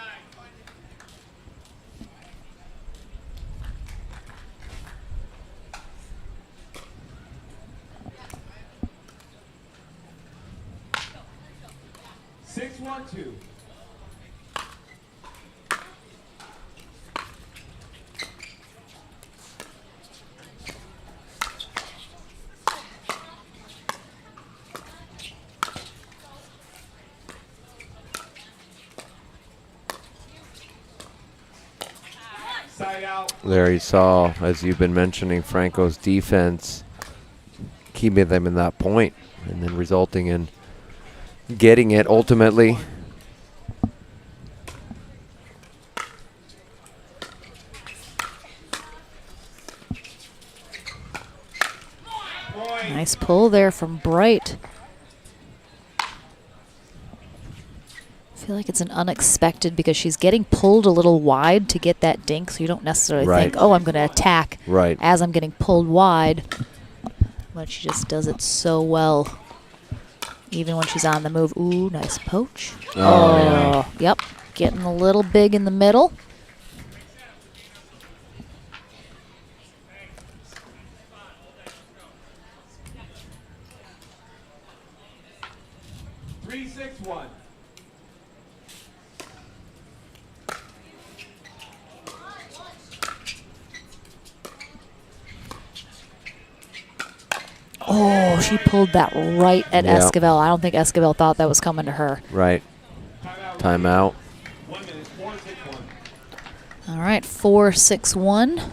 Six, 1-2. Side out. There you saw, as you've been mentioning, Franco's defense keeping them in that point and then resulting in getting it ultimately. Nice pull there from Bright. I feel like it's an unexpected because she's getting pulled a little wide to get that dink, so you don't necessarily think, oh, I'm going to attack as I'm getting pulled wide. But she just does it so well, even when she's on the move. Ooh, nice poach. Oh, yep, getting a little big in the middle. Oh, she pulled that right at Esquivel. I don't think Esquivel thought that was coming to her. Right. Timeout. All right, 4-6-1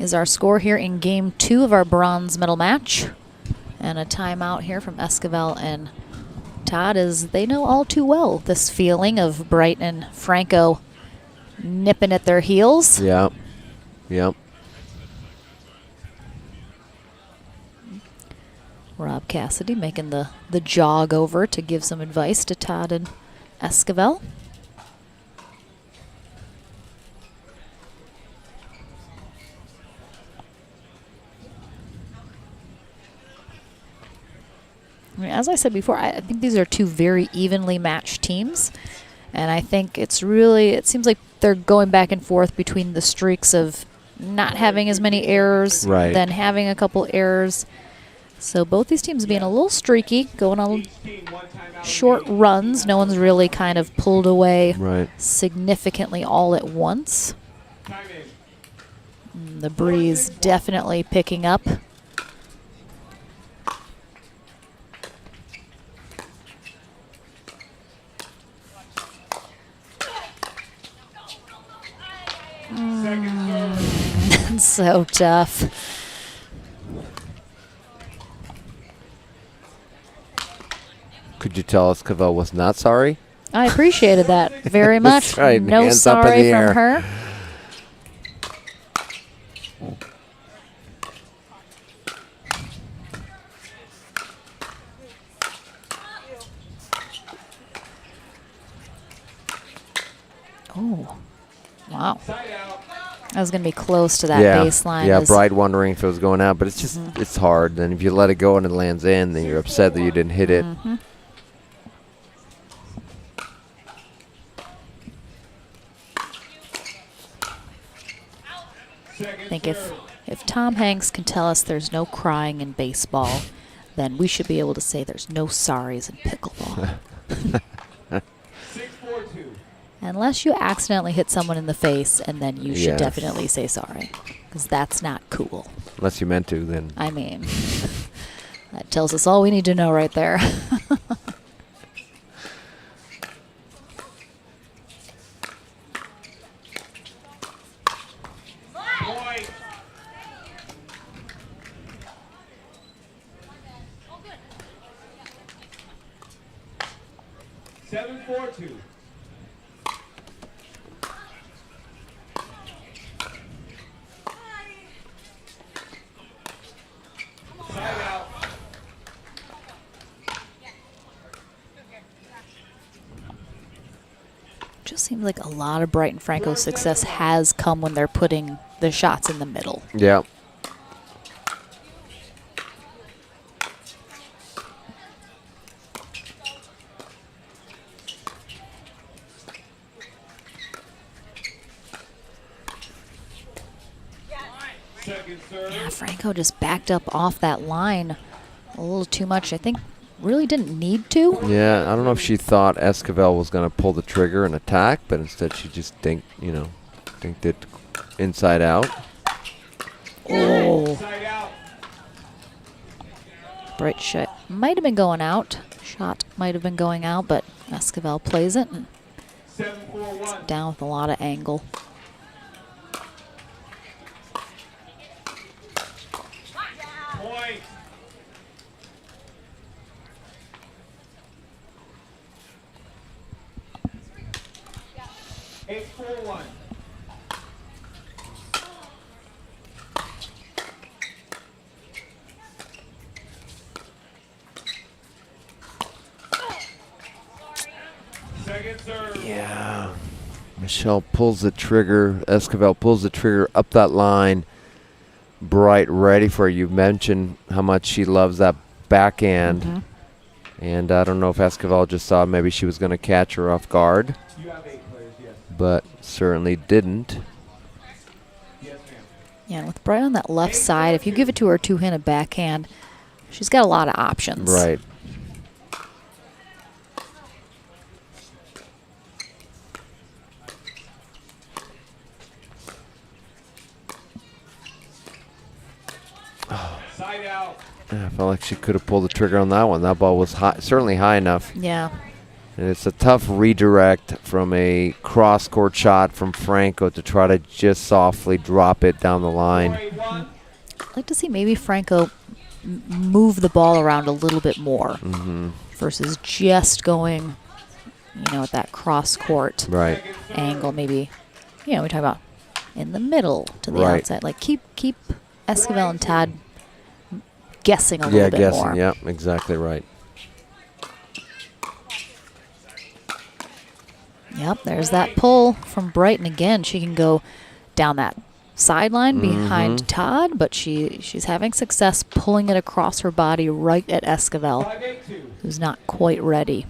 is our score here in game 2 of our bronze medal match. And a timeout here from Esquivel and Todd, as they know all too well this feeling of Bright and Franco nipping at their heels. Yep. Yep. Rob Cassidy making the jog over to give some advice to Todd and Esquivel. I mean, as I said before, I think these are two very evenly matched teams. And I think it seems like they're going back and forth between the streaks of not having as many errors, then having a couple errors. So both these teams being a little streaky, going on short runs. No one's really kind of pulled away significantly all at once. The breeze definitely picking up. So tough. Could you tell us Cavell was not sorry? I appreciated that very much. Right. No Hands up in sorry the from air. her. Oh, wow. I was going to be close to that baseline. Yeah, Bright wondering if it was going out, but it's just, it's hard. And if you let it go and it lands in, then you're upset that you didn't hit it. I think if Tom Hanks can tell us there's no crying in baseball, then we should be able to say there's no sorries in pickleball. Unless you accidentally hit someone in the face, and then you should definitely say sorry, because that's not cool. Unless you meant to, then. I mean, that tells us all we need to know right there. Just seems like a lot of Bright and Franco's success has come when they're putting the shots in the middle. Yeah. Yeah, Franco just backed up off that line a little too much. I think really didn't need to. Yeah, I don't know if she thought Esquivel was going to pull the trigger and attack, but instead she just dinked it inside out. Oh. Bright shot might have been going out. Shot might have been going out, but Esquivel plays it. And it's down with a lot of angle. Yeah. Michelle pulls the trigger. Esquivel pulls the trigger up that line. Bright ready for it. You mentioned how much she loves that backhand. And I don't know if Esquivel just thought maybe she was going to catch her off guard. But certainly didn't. Yeah, and with Bright on that left side, if you give it to her two-handed backhand, she's got a lot of options. Right. Side out. Yeah, I felt like she could have pulled the trigger on that one. That ball was high, certainly high enough. Yeah. And it's a tough redirect from a cross-court shot from Franco to try to just softly drop it down the line. I'd like to see maybe Franco move the ball around a little bit more versus just going, at that cross-court angle. Maybe, we talk about in the middle to the outside. Like keep Esquivel and Todd guessing a little bit more. Yeah, exactly right. Yep, there's that pull from Brighton again. She can go down that sideline behind Todd, but she's having success pulling it across her body right at Esquivel, who's not quite ready.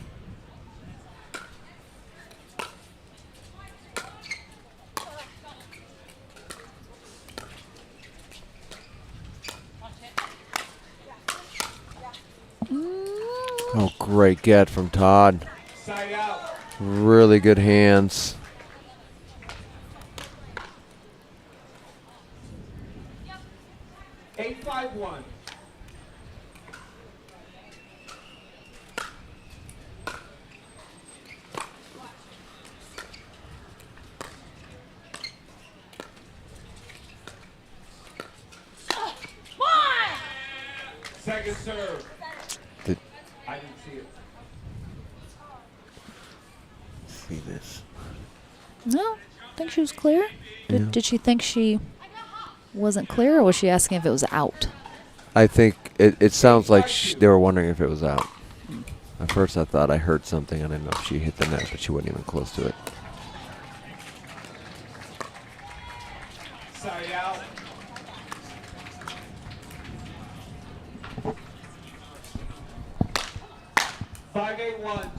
Oh, great get from Todd. Side out. Really good hands. Yep. 8-5-1. Second serve. I didn't see it. See this. No, I think she was clear. Yeah. Did she think she wasn't clear, or was she asking if it was out? I think it sounds like they were wondering if it was out. At first I thought I heard something. I didn't know if she hit the net, but she wasn't even close to it. Side out. Five, 8-1.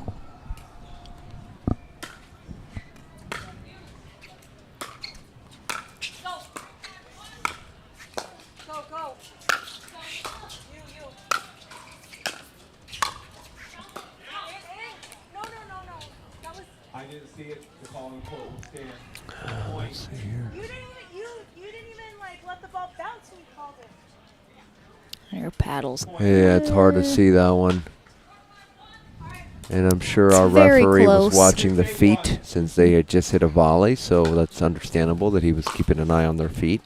I didn't see it. The call in court will stand. Let's see here. You didn't even let the ball bounce when you called it. Her paddles. Yeah, it's hard to see that one. And I'm sure It's our very referee close. was watching the feet since they had just hit a volley, so that's understandable that he was keeping an eye on their feet.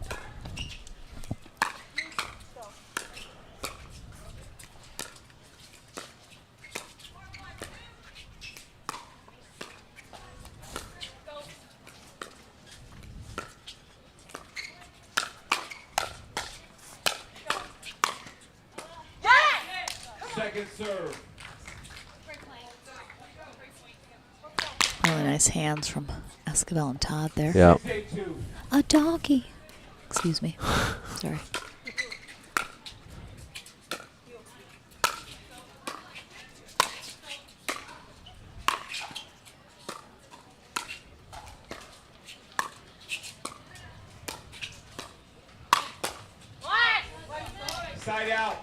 Second serve. Really nice hands from Esquivel and Todd there. Yeah. A doggy. Excuse me. Sorry. Side out.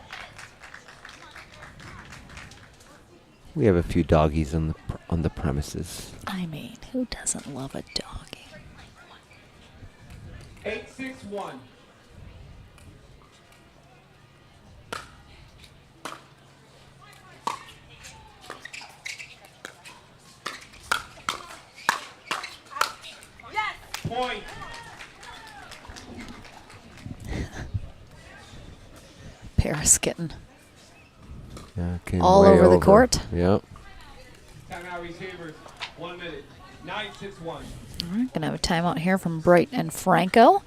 We have a few doggies on the premises. I mean, who doesn't love a doggy? 8-6-1. Point. Paris getting Yeah, came all way over the court. Yep. Timeout receivers. 1 minute. 9-6-1. All right, gonna have a timeout here from Bright and Franco,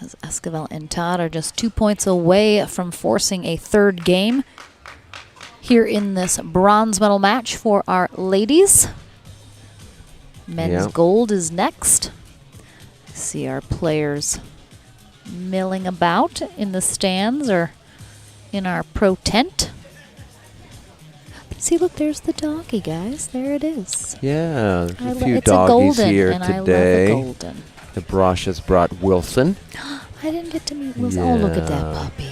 as Esquivel and Todd are just 2 points away from forcing a third game here in this bronze medal match for our ladies. Men's gold is next. See our players milling about in the stands or in our pro tent. See, look, there's the doggy, guys. There it is. Yeah, there's a few it's a doggies golden, here and today. I love a golden. The Brosh has brought Wilson. I didn't get to meet Wilson. Oh, look at that Yeah. puppy.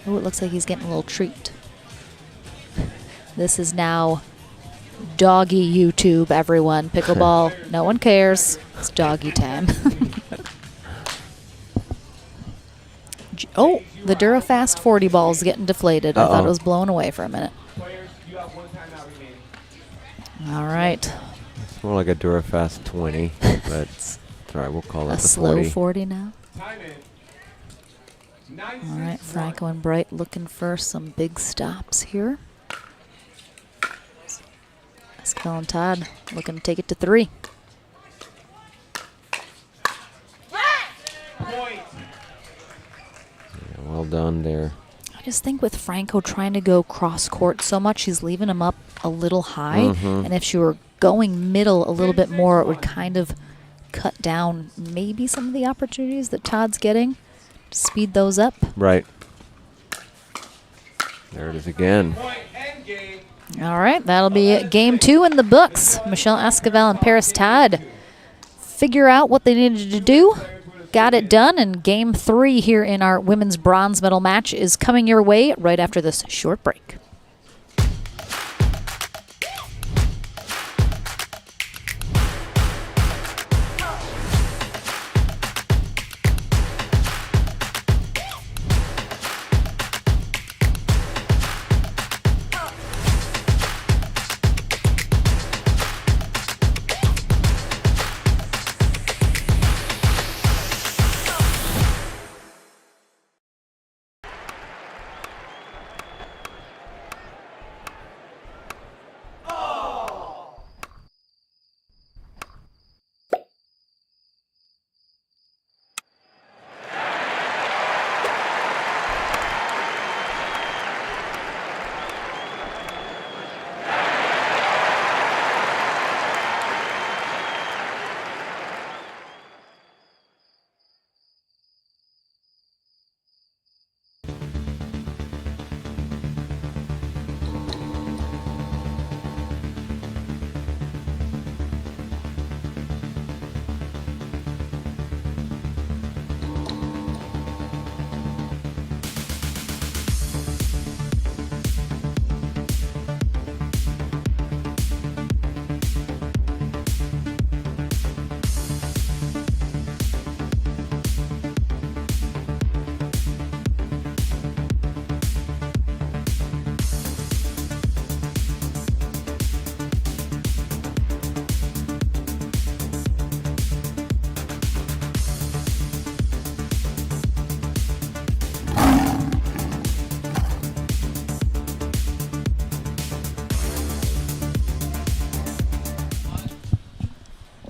Oh, it looks like he's getting a little treat. This is now doggy YouTube, everyone. Pickleball, no one cares. It's doggy time. Oh, the Durafast 40 ball is getting deflated. I thought it was blown away for a minute. All right. It's more like a Durafast 20, but it's all right. We'll call it A the slow 40. 40 now. All right, Franco and Bright looking for some big stops here. Esquivel and Todd looking to take it to 3. Yeah, well done there. I just think with Franco trying to go cross court so much, he's leaving him up a little high. And if she were going middle a little bit more, it would kind of cut down maybe some of the opportunities that Todd's getting. Speed those up. Right. There it is again. All right, that'll be game 2 in the books. Michelle Esquivel and Paris Todd figure out what they needed to do. Got it done, and game 3 here in our women's bronze medal match is coming your way right after this short break.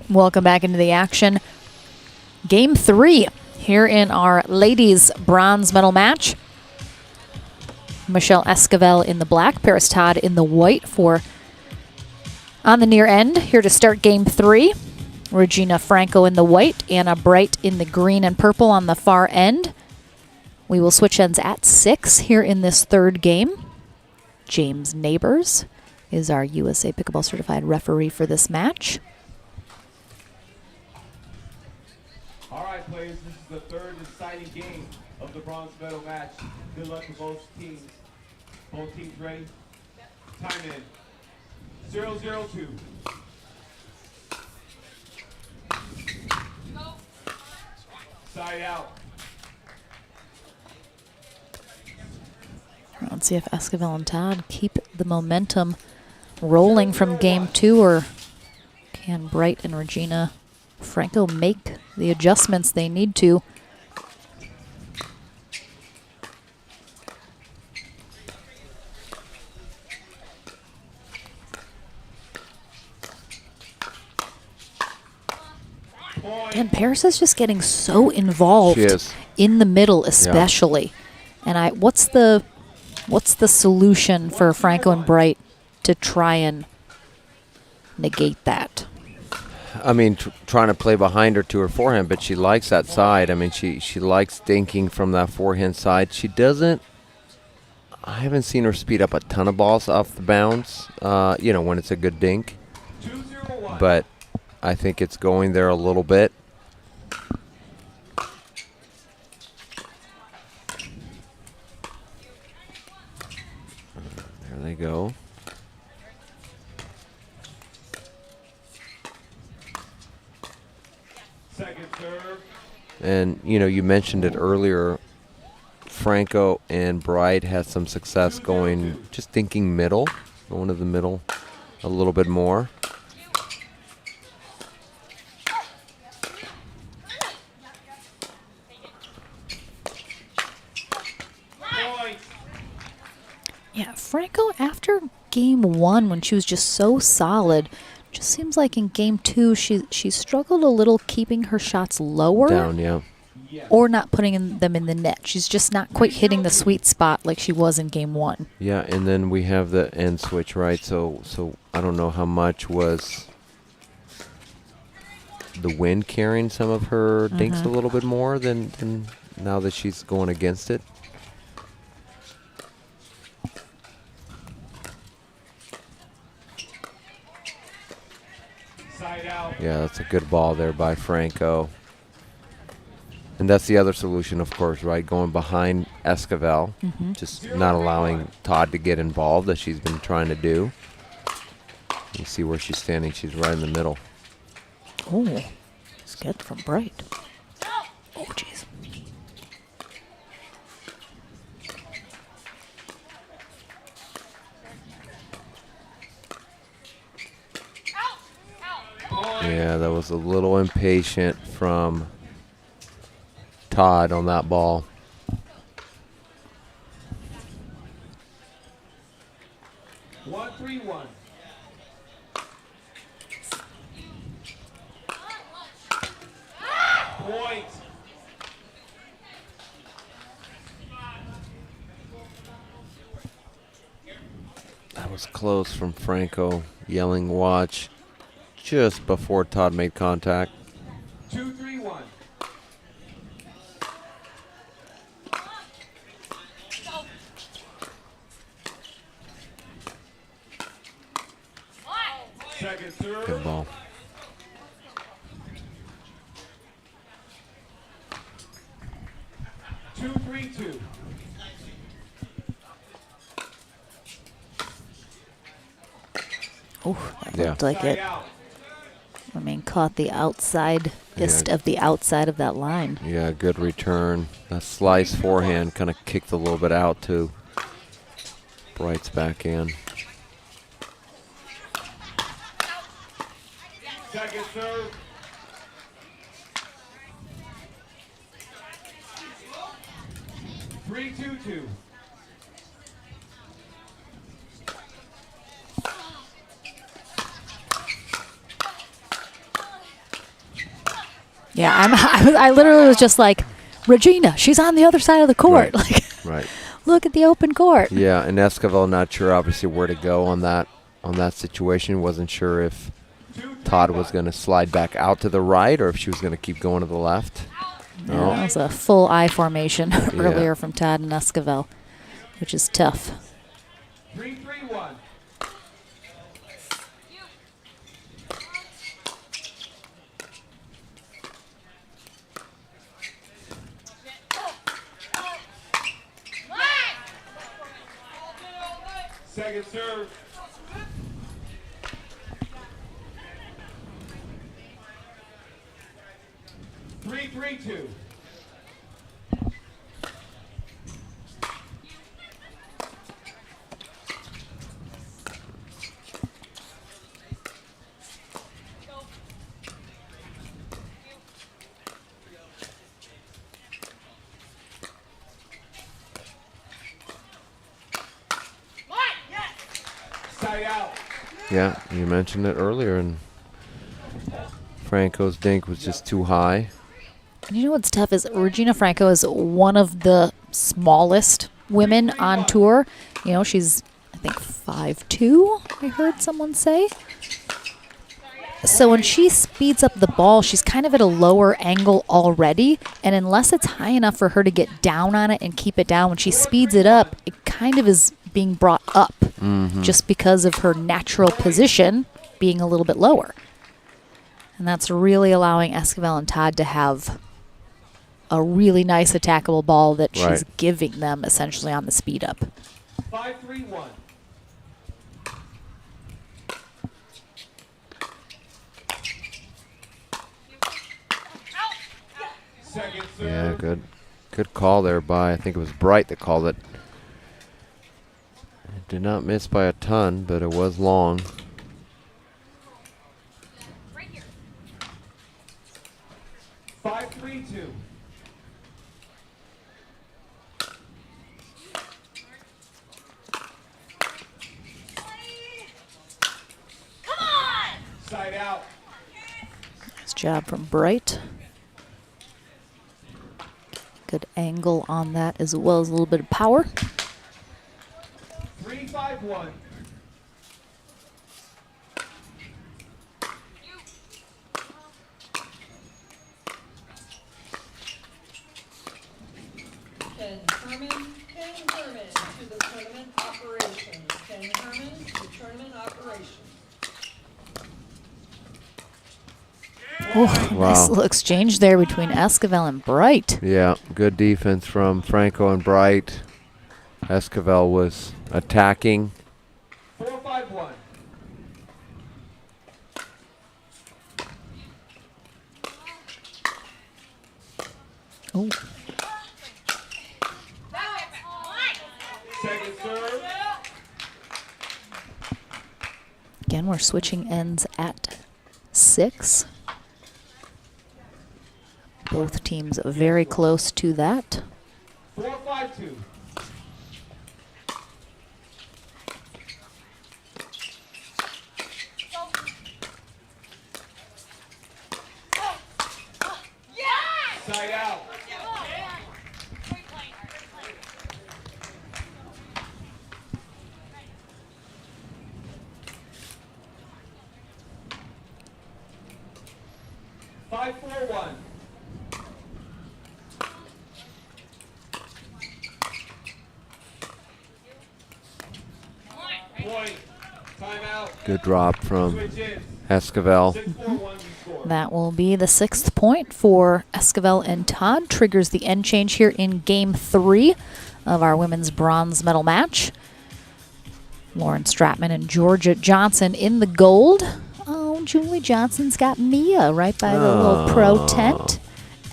Welcome back into the action. Game 3 here in our ladies bronze medal match. Michelle Esquivel in the black, Paris Todd in the white for on the near end. Here to start game 3. Regina Franco in the white, Anna Bright in the green and purple on the far end. We will switch ends at 6 here in this third game. James Neighbors is our USA Pickleball Certified referee for this match. All right, players, this is the third exciting game of the bronze medal match. Good luck to both teams. Both teams ready? Time in. 0-0-2. Side out. Let's see if Esquivel and Todd keep the momentum rolling from game 2, or can Bright and Regina Franco make the adjustments they need to. And Paris is just getting so involved in the middle, especially. Yeah. And what's the solution for Franco and Bright to try and negate that? I mean, trying to play behind her to her forehand, but she likes that side. I mean, she likes dinking from that forehand side. She doesn't. I haven't seen her speed up a ton of balls off the bounce, when it's a good dink. But I think it's going there a little bit. There they go. Second serve. And, you mentioned it earlier. Franco and Bright had some success going, just thinking middle, going to the middle a little bit more. Yeah, Franco, after game 1, when she was just so solid, just seems like in game 2 she struggled a little keeping her shots lower. Down, yeah. Or not putting them in the net. She's just not quite hitting the sweet spot like she was in game 1. Yeah, and then we have the end switch, right? So I don't know how much was the wind carrying some of her dinks a little bit more than now that she's going against it. Side out. Yeah, that's a good ball there by Franco. And that's the other solution, of course, right? Going behind Esquivel, just not allowing Todd to get involved, as she's been trying to do. You see where she's standing. She's right in the middle. Oh, it's good from Bright. Oh, jeez. Yeah, that was a little impatient from Todd on that ball. One, 3-1. Point. That was close from Franco, yelling watch just before Todd made contact. 2-3-1. Second serve. Good ball. Two, 3-2. Oh, that looked like it. I mean, caught the outside-ist of the outside of that line. Yeah, good return. That slice forehand kind of kicked a little bit out to Bright's back in. Second serve. Three, 2-2. Yeah, I literally was just like, Regina, she's on the other side of the court. Right. Like, Right. look at the open court. Yeah, and Esquivel not sure obviously where to go on that situation. Wasn't sure if Todd was going to slide back out to the right or if she was going to keep going to the left. Yeah, that was a full eye formation earlier from Todd and Esquivel, which is tough. 3-3-1. Second serve. Three, 3-2. Side out. Yeah, you mentioned it earlier, and Franco's dink was just too high. And you know what's tough is Regina Franco is one of the smallest women on tour. You know, she's, I think, 5'2", I heard someone say. So when she speeds up the ball, she's kind of at a lower angle already, and unless it's high enough for her to get down on it and keep it down, when she speeds it up, it kind of is being brought up just because of her natural position being a little bit lower. And that's really allowing Esquivel and Todd to have a really nice attackable ball that she's giving them essentially on the speed up. 5-3-1. Yeah, good call there by, I think it was Bright that called it. It did not miss by a ton, but it was long. Right here. 5-3-2. Come on! Side out. Nice job from Bright. Good angle on that as well as a little bit of power. 3-5-1. Ken Herman to the tournament operations. Ken Herman to tournament operations. Oh, nice little exchange there between Esquivel and Bright. Yeah, good defense from Franco and Bright. Esquivel was attacking. 4-5-1. Oh. Second serve. Again, we're switching ends at 6. Both teams very close to that. 4-5-2. Side out. Five, 4-1. Point. Timeout. Good drop from Esquivel. That will be the 6th point for Esquivel and Todd. Triggers the end change here in Game 3 of our women's bronze medal match. Lauren Stratman and Georgia Johnson in the gold. Oh, Julie Johnson's got Mia right by the little pro tent.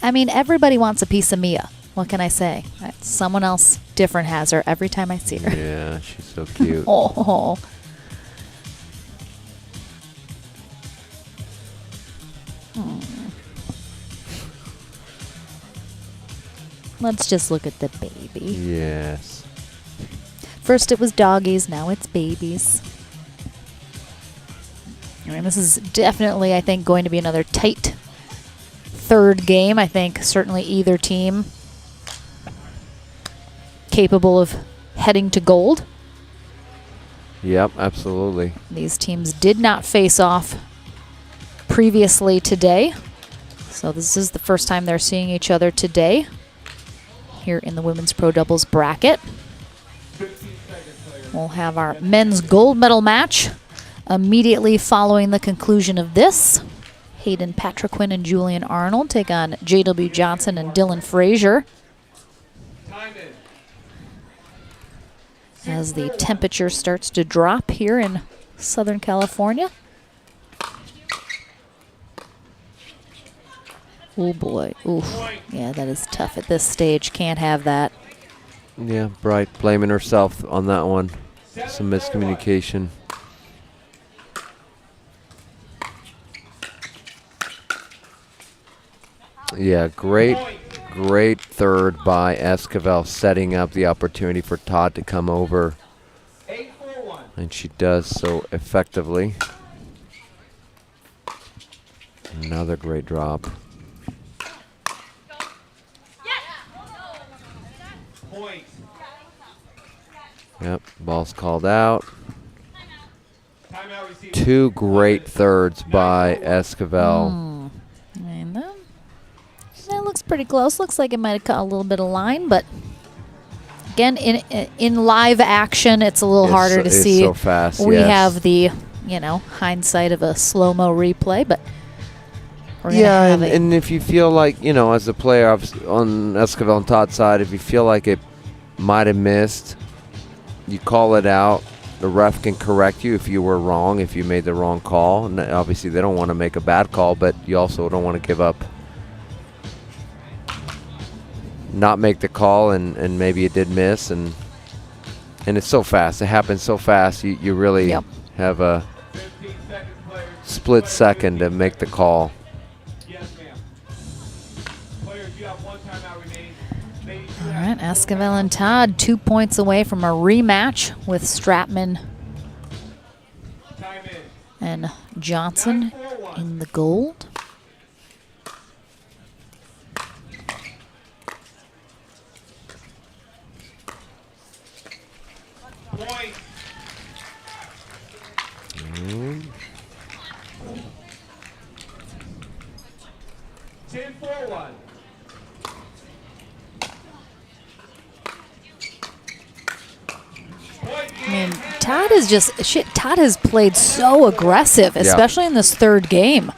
I mean, everybody wants a piece of Mia. What can I say? Someone else different has her every time I see her. Yeah, she's so cute. Oh. Let's just look at the baby. Yes. First it was doggies, now it's babies. I mean, this is definitely, I think, going to be another tight third game. I think certainly either team capable of heading to gold. Yep, absolutely. These teams did not face off previously today. So this is the first time they're seeing each other today here in the women's pro doubles bracket. We'll have our men's gold medal match immediately following the conclusion of this. Hayden Patriquin and Julian Arnold take on J.W. Johnson and Dylan Frazier. As the temperature starts to drop here in Southern California. Oh boy, oof. Yeah, that is tough at this stage. Can't have that. Yeah, Bright blaming herself on that one. Some miscommunication. Yeah, great third by Esquivel, setting up the opportunity for Todd to come over. And she does so effectively. Another great drop. Yep, ball's called out. Two great thirds by Esquivel. And that looks pretty close. Looks like it might have cut a little bit of line, but again, in live action, it's a little harder to see. It's so fast. We yes. have the hindsight of a slow-mo replay, but we're gonna yeah, have and if you feel like as a player on Esquivel and Todd's side, if you feel like it might have missed, you call it out. The ref can correct you if you were wrong, if you made the wrong call. And obviously, they don't want to make a bad call, but you also don't want to give up, not make the call, and maybe it did miss, and it's so fast. It happens so fast. You really have a split second to make the call. All right, Esquivel and Todd 2 points away from a rematch with Stratman and Johnson in the gold. Mm. 10-4-1. I mean, Todd has played so aggressive, especially in this third game.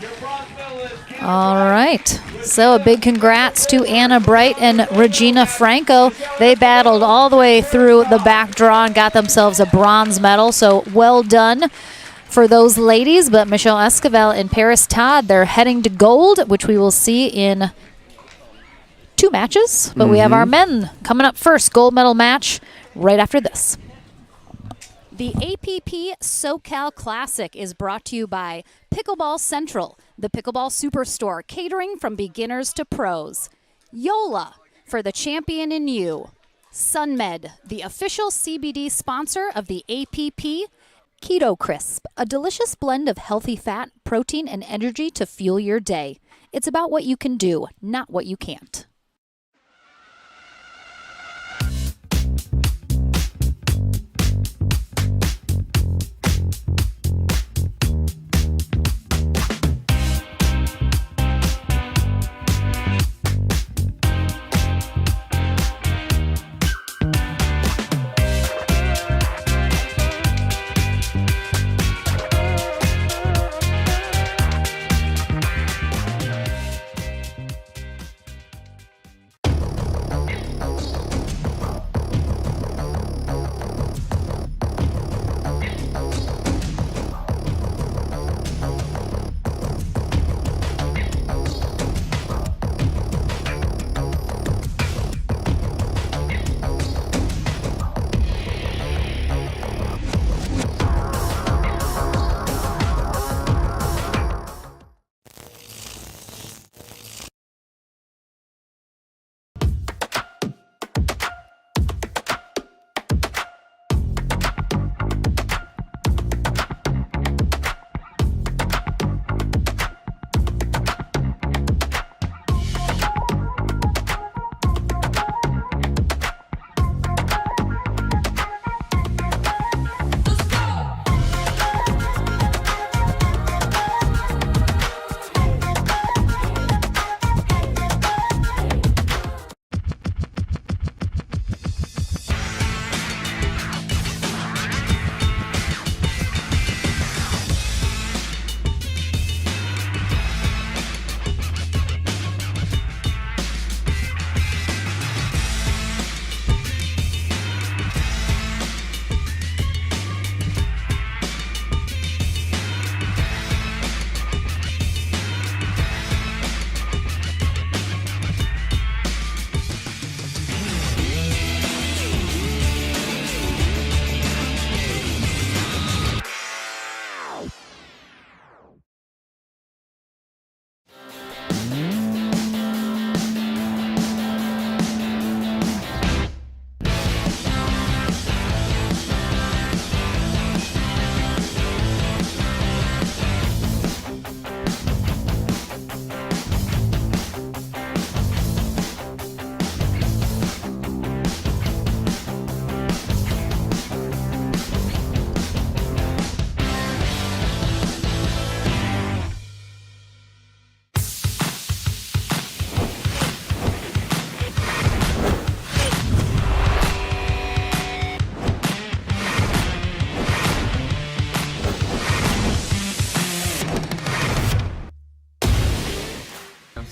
All right. So a big congrats to Anna Bright and Regina Franco. They battled all the way through the back draw and got themselves a bronze medal. So well done for those ladies. But Michelle Esquivel and Paris Todd, they're heading to gold, which we will see in 2 matches. But we have our men coming up first. Gold medal match right after this. The APP SoCal Classic is brought to you by Pickleball Central, the Pickleball Superstore, catering from beginners to pros. Yola, for the champion in you. SUNMED, the official CBD sponsor of the APP. Keto Crisp, a delicious blend of healthy fat, protein, and energy to fuel your day. It's about what you can do, not what you can't.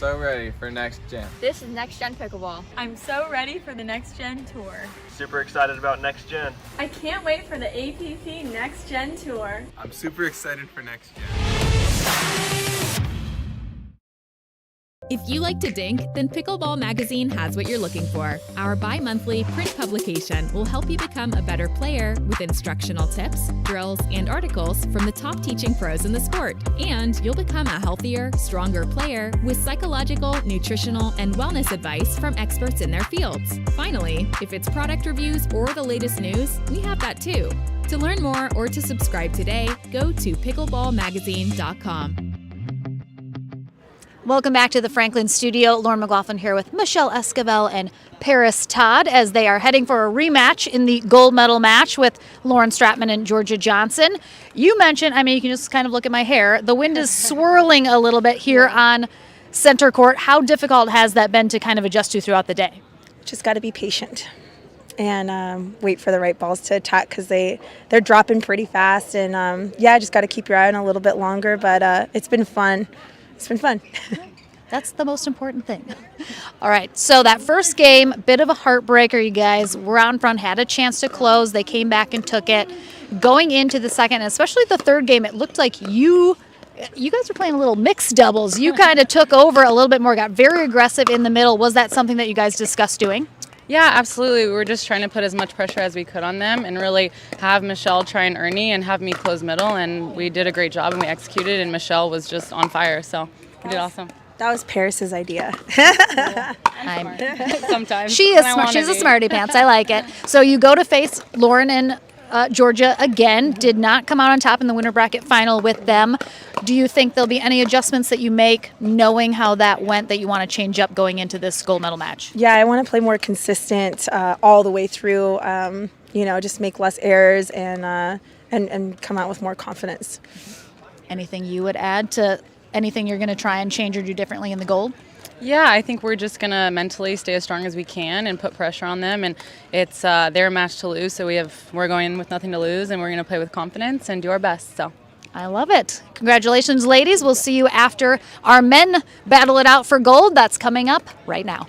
so ready for next gen. This is Next Gen Pickleball. I'm so ready for the Next Gen Tour. Super excited about next gen. I can't wait for the APP Next Gen Tour. I'm super excited for next gen. If you like to dink, then Pickleball Magazine has what you're looking for. Our bi-monthly print publication will help you become a better player with instructional tips, drills, and articles from the top teaching pros in the sport. And you'll become a healthier, stronger player with psychological, nutritional, and wellness advice from experts in their fields. Finally, if it's product reviews or the latest news, we have that too. To learn more or to subscribe today, go to pickleballmagazine.com. Welcome back to the Franklin studio. Lauren McLaughlin here with Michelle Esquivel and Paris Todd as they are heading for a rematch in the gold medal match with Lauren Stratman and Georgia Johnson. You mentioned, I mean, you can just kind of look at my hair. The wind is swirling a little bit here on center court. How difficult has that been to kind of adjust to throughout the day? Just got to be patient and wait for the right balls to attack because they're dropping pretty fast. And just got to keep your eye on a little bit longer. But it's been fun. It's been fun. That's the most important thing. All right, so that first game, bit of a heartbreaker, you guys. We're out in front, had a chance to close. They came back and took it. Going into the second, and especially the third game, it looked like you guys were playing a little mixed doubles. You kind of took over a little bit more, got very aggressive in the middle. Was that something that you guys discussed doing? Yeah, absolutely. We were just trying to put as much pressure as we could on them and really have Michelle try and Ernie and have me close middle. And we did a great job and we executed, and Michelle was just on fire. So we did awesome. That was Paris's idea. Sometimes. She is smart. She's a smarty pants. I like it. So you go to face Lauren and Georgia again. Did not come out on top in the winter bracket final with them. Do you think there'll be any adjustments that you make knowing how that went that you want to change up going into this gold medal match? Yeah, I want to play more consistent all the way through, just make less errors and come out with more confidence. Anything you would add to anything you're going to try and change or do differently in the gold? Yeah, I think we're just going to mentally stay as strong as we can and put pressure on them. And it's their match to lose, so we're going with nothing to lose, and we're going to play with confidence and do our best. So I love it. Congratulations, ladies. We'll see you after our men battle it out for gold. That's coming up right now.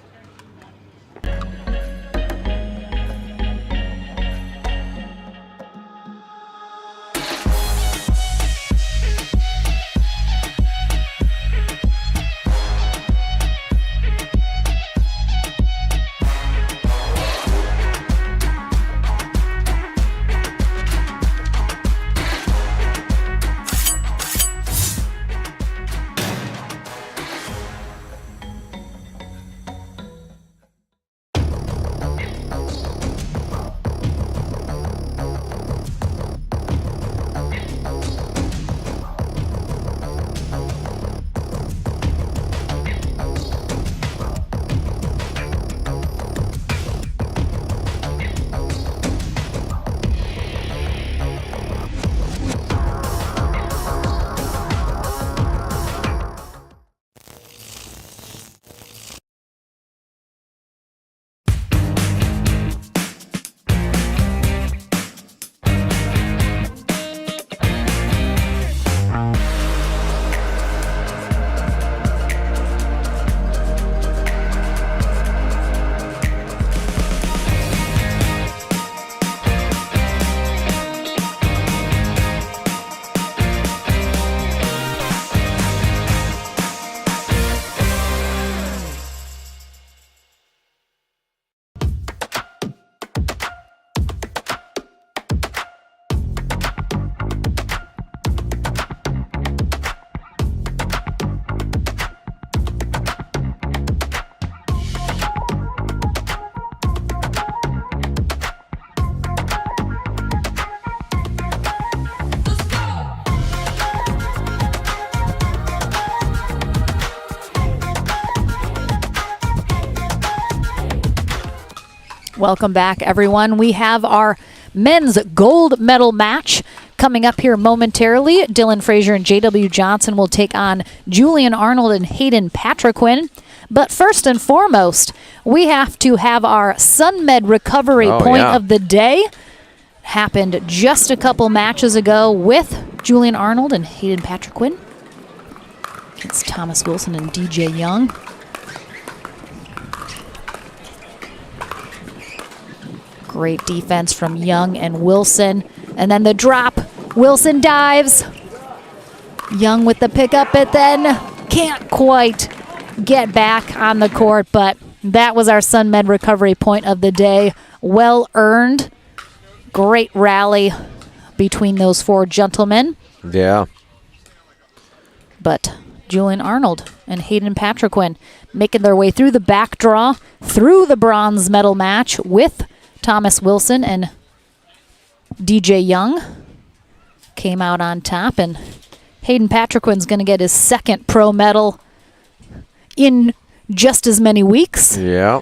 Welcome back, everyone. We have our men's gold medal match coming up here momentarily. Dylan Frazier and J.W. Johnson will take on Julian Arnold and Hayden Patriquin. But first and foremost, we have to have our SUNMED recovery point of the day. Happened just a couple matches ago with Julian Arnold and Hayden Patriquin. It's Thomas Wilson and DJ Young. Great defense from Young and Wilson. And then the drop. Wilson dives. Young with the pickup, but then can't quite get back on the court. But that was our SUNMED recovery point of the day. Well earned. Great rally between those four gentlemen. Yeah. But Julian Arnold and Hayden Patriquin making their way through the back draw, through the bronze medal match with Thomas Wilson and DJ Young. Came out on top, and Hayden Patriquin's going to get his second pro medal in just as many weeks. Yeah.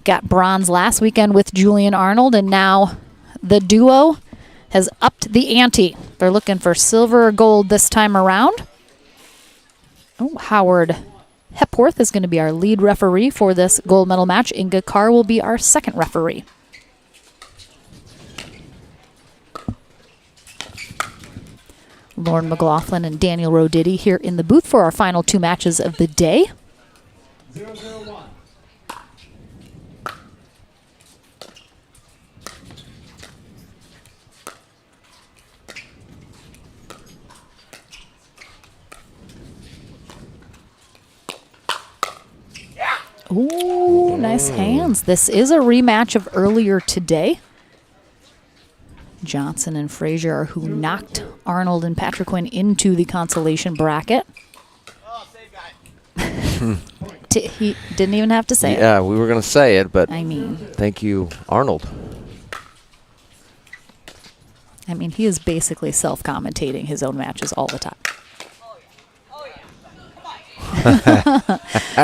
Got bronze last weekend with Julian Arnold, and now the duo has upped the ante. They're looking for silver or gold this time around. Oh, Howard Hepworth is going to be our lead referee for this gold medal match. Inga Carr will be our second referee. Lauren McLaughlin and Daniel Roditi here in the booth for our final two matches of the day. 0-0-1. Ooh, nice hands. This is a rematch of earlier today. Johnson and Frazier are who knocked Arnold and Patriquin into the consolation bracket. He didn't even have to say it. Yeah, we were going to say it, but I mean, thank you, Arnold. I mean, he is basically self-commentating his own matches all the time.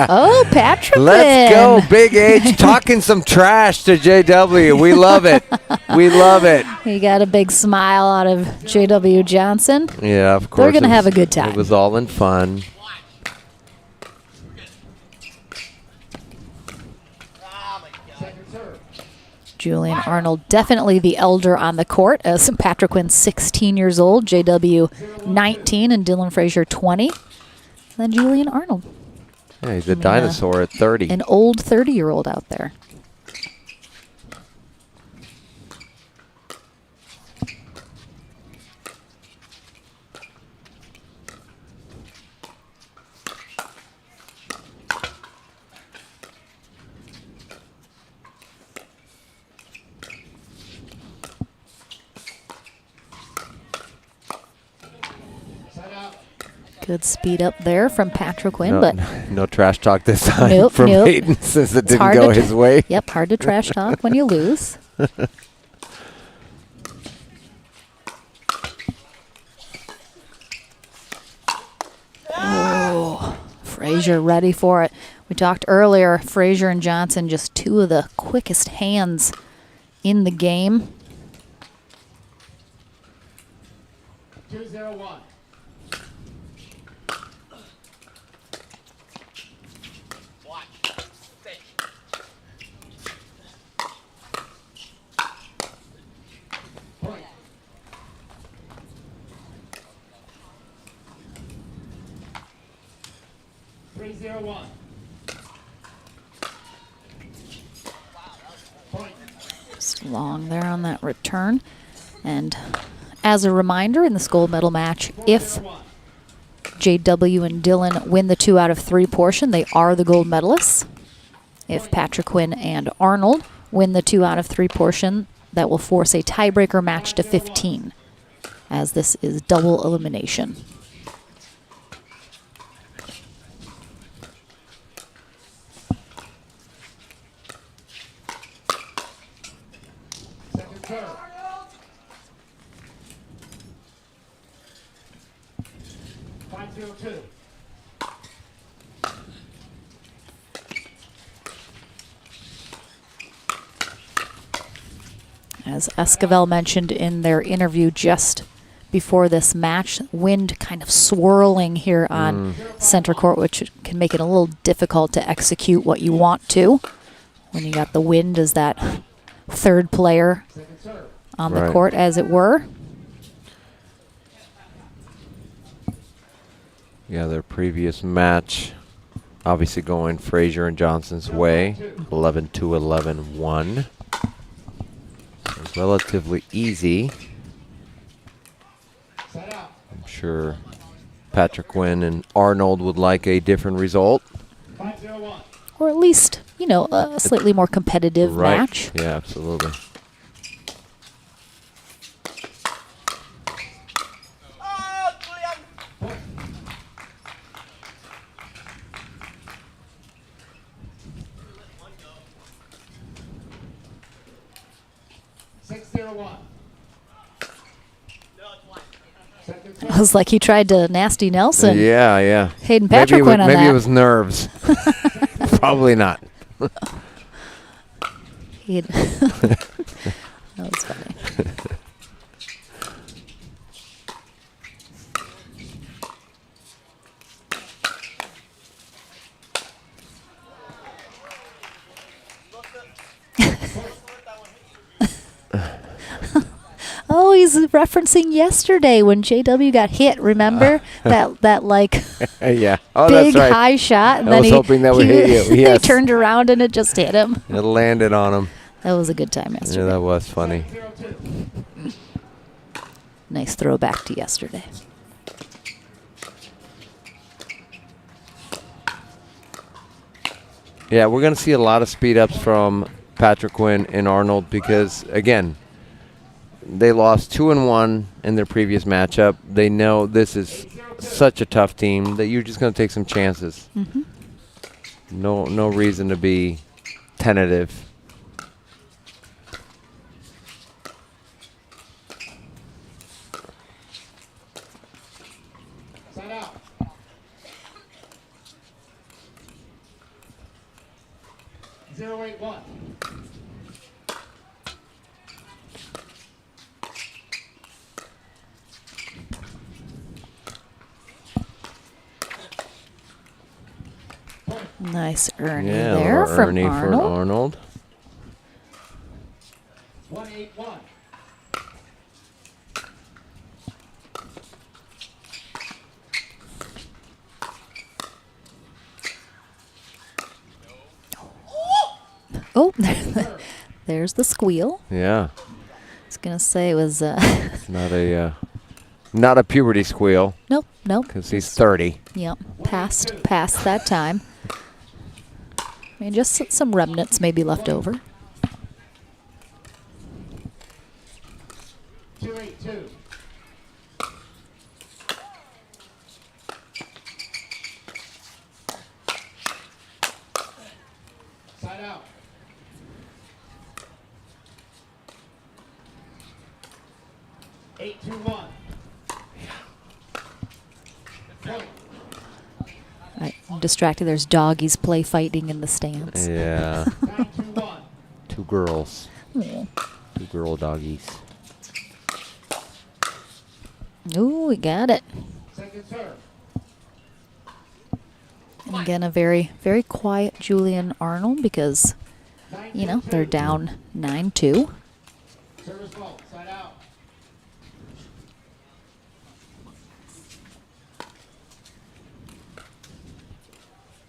Oh, Patriquin. Let's go, Big H, talking some trash to JW. We love it. We love it. He got a big smile out of JW Johnson. Yeah, of course. They're going to have a good time. It was all in fun. Julian Arnold, definitely the elder on the court, as Patriquin 16 years old, JW 19, and Dylan Frazier 20. Then Julian Arnold. Yeah, he's a dinosaur at 30. An old 30-year-old out there. Good speed up there from Patriquin, but no trash talk this time nope, from nope. Hayden since it It's didn't hard go to his way. Yep, hard to trash talk when you lose. Oh, Frazier ready for it. We talked earlier, Frazier and Johnson, just two of the quickest hands in the game. 2-0-1. Just long there on that return. And as a reminder, in this gold medal match, if JW and Dylan win the 2 out of 3 portion, they are the gold medalists. If Patriquin and Arnold win the 2 out of 3 portion, that will force a tiebreaker match to 15, as this is double elimination. As Esquivel mentioned in their interview just before this match, wind kind of swirling here on center court, which can make it a little difficult to execute what you want to when you got the wind as that third player on the court, as it were. Yeah, their previous match, obviously going Frazier and Johnson's way, 11-2, 11-1. Relatively easy. I'm sure Patrick Quinn and Arnold would like a different result. Or at least, you know, a slightly more competitive match. Yeah, absolutely. I was like, he tried to nasty Nelson. Yeah, yeah. Hayden Patrick went on that. Maybe it was nerves. Probably not. That was funny. Oh, he's referencing yesterday when JW got hit. Remember that like yeah. Oh, big that's right. high shot. And I then was hoping that would hit you. he Yes. turned around and it just hit him. It landed on him. That was a good time yesterday. Yeah, that was funny. Nice throwback to yesterday. Yeah, we're going to see a lot of speed ups from Patrick Quinn and Arnold because, again, they lost 2-1 in their previous matchup. They know this is such a tough team that you're just going to take some chances. Mm-hmm. No reason to be tentative. Side out. Zero 8-1. Nice Ernie Yeah, there little from Ernie Arnold. for Arnold. 1-8-1. Oh, there's the squeal. Yeah. I was gonna say it was. It's not a puberty squeal. Nope. Because he's 30. Yep, past that time. I mean, just some remnants maybe left over. 2-8-2. Side out. Eight, 2-1. I'm distracted. There's doggies play fighting in the stands. Yeah. 9-2-1. Two girls. Aw. Two girl doggies. Ooh, we got it. Second serve. And again, a very, very quiet Julian Arnold because, you know, they're down 9-2. Service ball. Side out.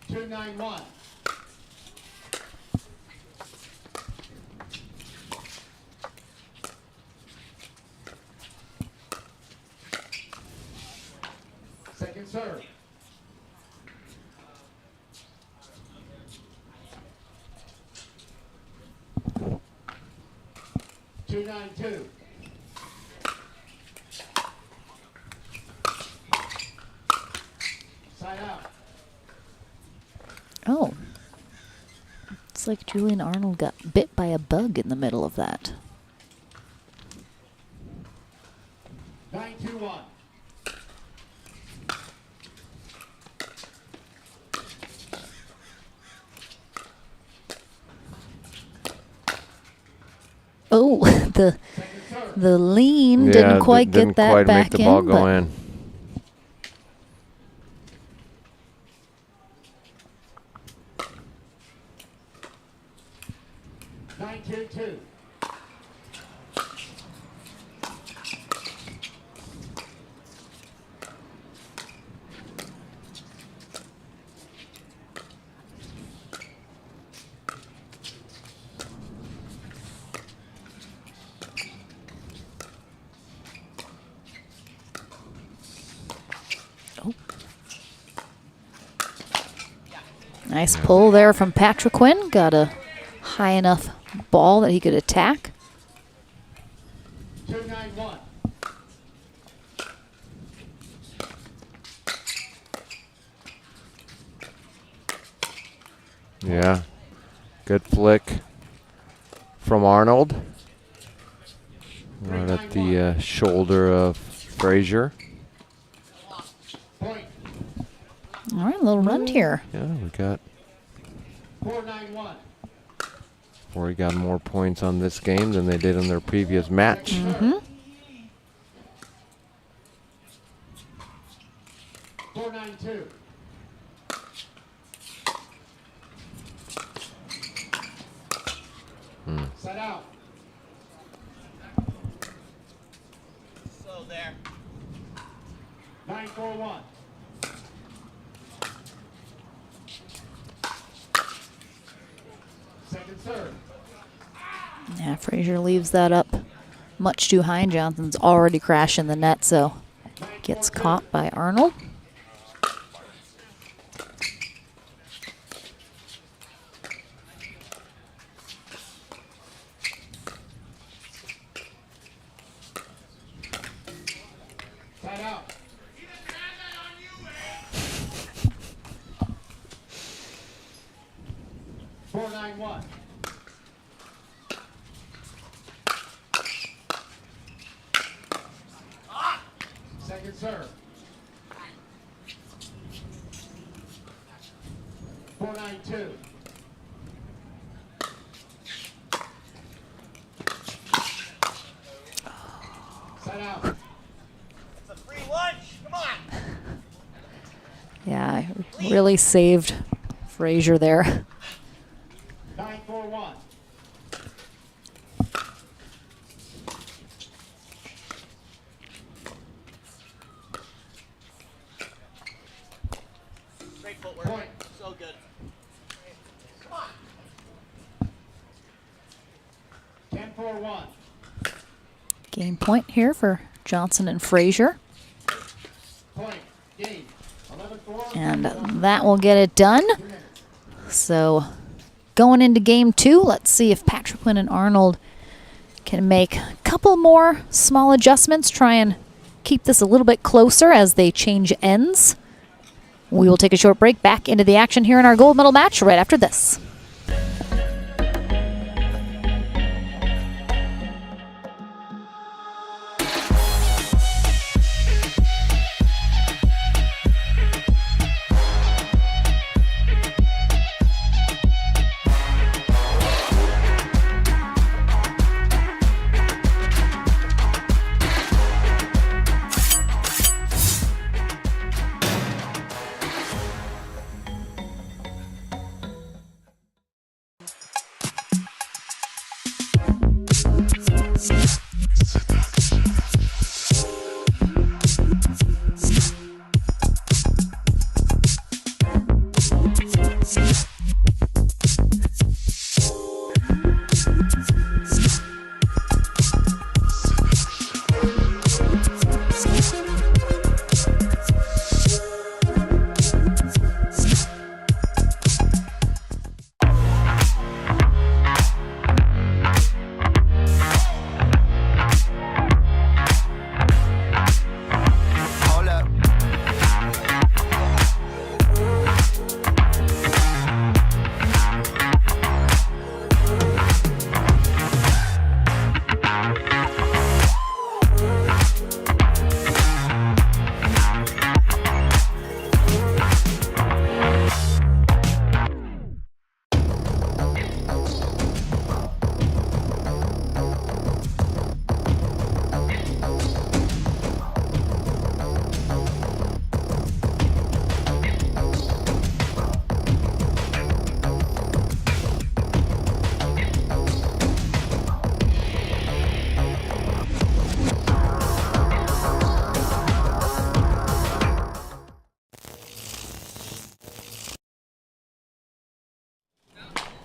Two 9-1. Second serve. Two 9-2. Side out. Oh. It's like Julian Arnold got bit by a bug in the middle of that. 9-2-1. Oh, the lean didn't quite get that quite back make the ball in. go but in. Two. Nice pull there from Patrick Quinn. Got a high enough ball that he could attack. 291. Yeah, good flick from Arnold. Right at the shoulder of Frazier. All right, a little run here. Yeah, we got 491. Corey got more points on this game than they did in their previous match. 492. Set out. So there. 941. Second serve. Yeah, Frazier leaves that up much too high, and Johnson's already crashing the net, so gets caught by Arnold. Side out. Four nine one. Second serve. 492. Side out. It's a free lunch. Come on. Yeah, really saved Frazier there. 941. Great footwork. Point. So good. Come on. 1041. Game point here for Johnson and Frazier. Point. Game. 11-4. And that will get it done. So going into game two, let's see if Patrick Quinn and Arnold can make a couple more small adjustments, try and keep this a little bit closer as they change ends. We will take a short break, back into the action here in our gold medal match right after this.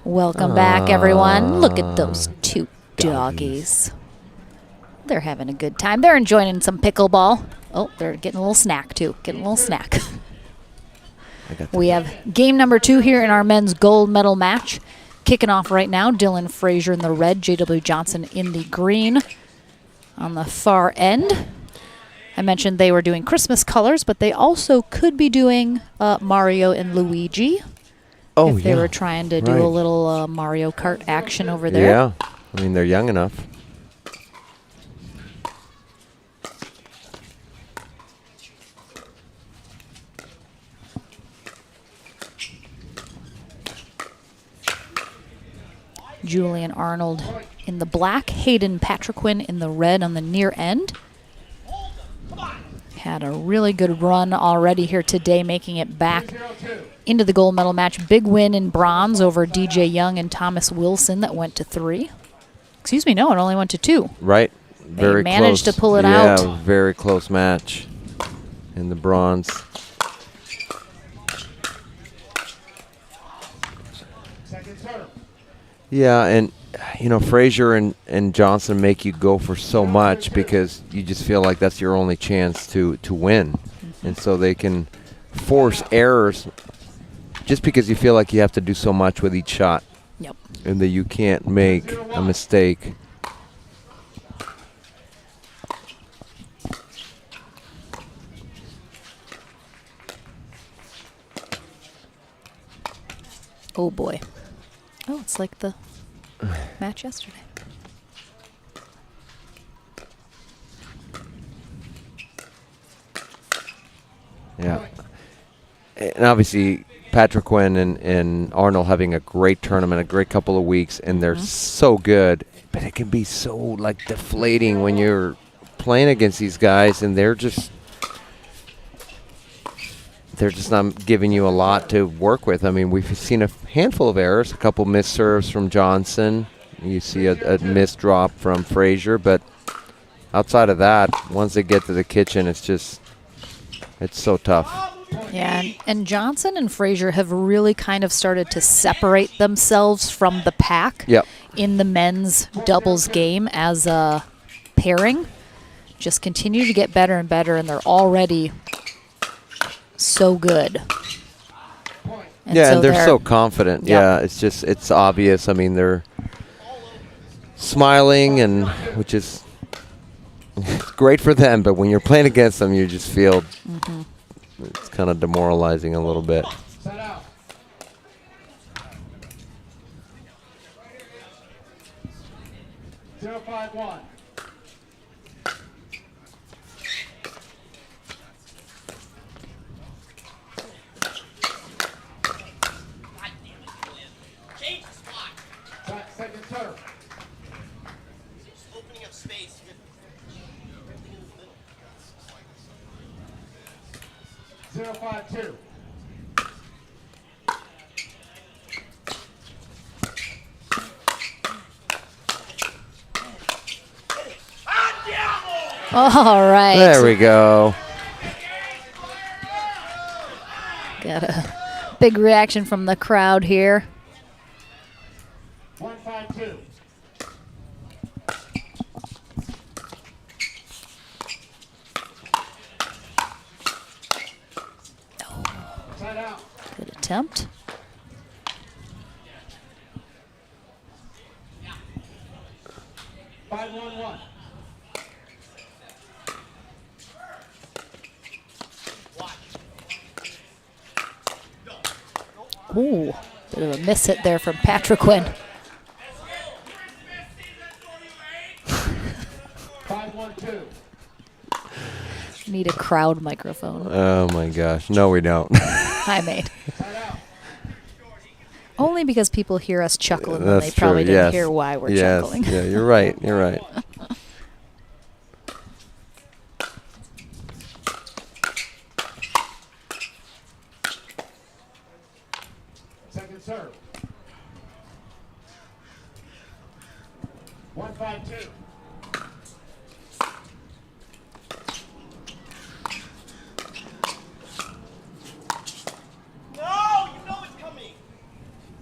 Welcome back, everyone. Look at those two doggies. They're having a good time. They're enjoying some pickleball. Oh, they're getting a little snack, too. Getting a little snack. We have game number 2 here in our men's gold medal match. Kicking off right now, Dylan Frazier in the red, J.W. Johnson in the green. On the far end, I mentioned they were doing Christmas colors, but they also could be doing Mario and Luigi. Oh, if they were trying to do a little Mario Kart action over there. Yeah, I mean, they're young enough. Julian Arnold in the black, Hayden Patriquin in the red on the near end. Had a really good run already here today, making it back into the gold medal match. Big win in bronze over DJ Young and Thomas Wilson that went to 3. Excuse me, no, it only went to 2. Right. Very they managed close. to pull it out. Yeah, very close match in the bronze. Yeah, and you know, Frazier and Johnson make you go for so much because you just feel like that's your only chance to win. And so they can force errors just because you feel like you have to do so much with each shot. Yep. And that you can't make a mistake. Oh boy. Oh, it's like the match yesterday. Yeah. And obviously, Patriquin and Arnold having a great tournament, a great couple of weeks, and they're so good. But it can be so, like, deflating when you're playing against these guys, and they're just not giving you a lot to work with. I mean, we've seen a handful of errors, a couple missed serves from Johnson. You see a missed drop from Frazier, but outside of that, once they get to the kitchen, it's so tough. Yeah, and Johnson and Frazier have really kind of started to separate themselves from the pack in the men's doubles game as a pairing. Just continue to get better and better, and they're already so good. And they're so confident. Yeah, it's obvious. I mean, they're smiling, and which is great for them, but when you're playing against them, you just feel it's kind of demoralizing a little bit. Set out. Zero, 5-1. Second serve. Opening up space. 0-5-2. All right. There we go. Got a big reaction from the crowd here. 1-5-2. Side out. Good attempt. Five, 1-1. Ooh, bit of a miss hit there from Patriquin. 5-1-2. Need a crowd microphone. Oh my gosh. No, we don't. Hi, mate. Only because people hear us chuckling and That's they probably true. didn't hear why we're chuckling. Yeah, you're right. You're right. Second serve. 1-5-2.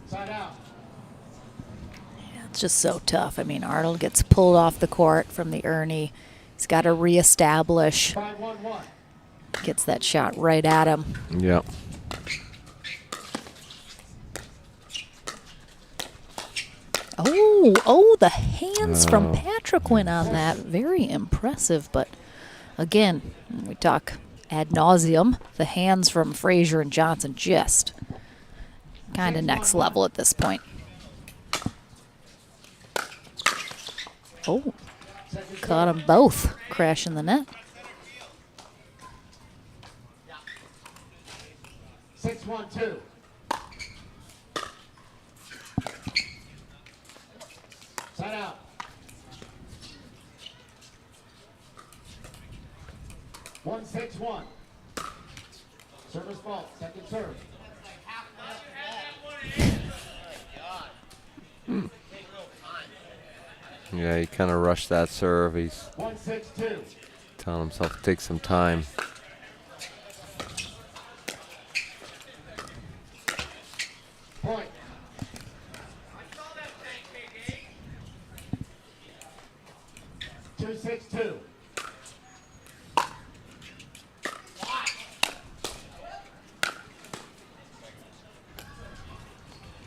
Side out. It's just so tough. I mean, Arnold gets pulled off the court from the Ernie. He's got to reestablish. 5-1-1. Gets that shot right at him. Yep. Oh, the hands from Patrick went on that. Very impressive, but again, we talk ad nauseum. The hands from Frazier and Johnson just kind of next level at this point. Oh, caught them both crashing the net. 6-1-2. Side out. 1-6-1. Service fault. Second serve. Yeah, he kind of rushed that serve. He's 1-6-2. telling himself to take some time. Point. Two, 6-2.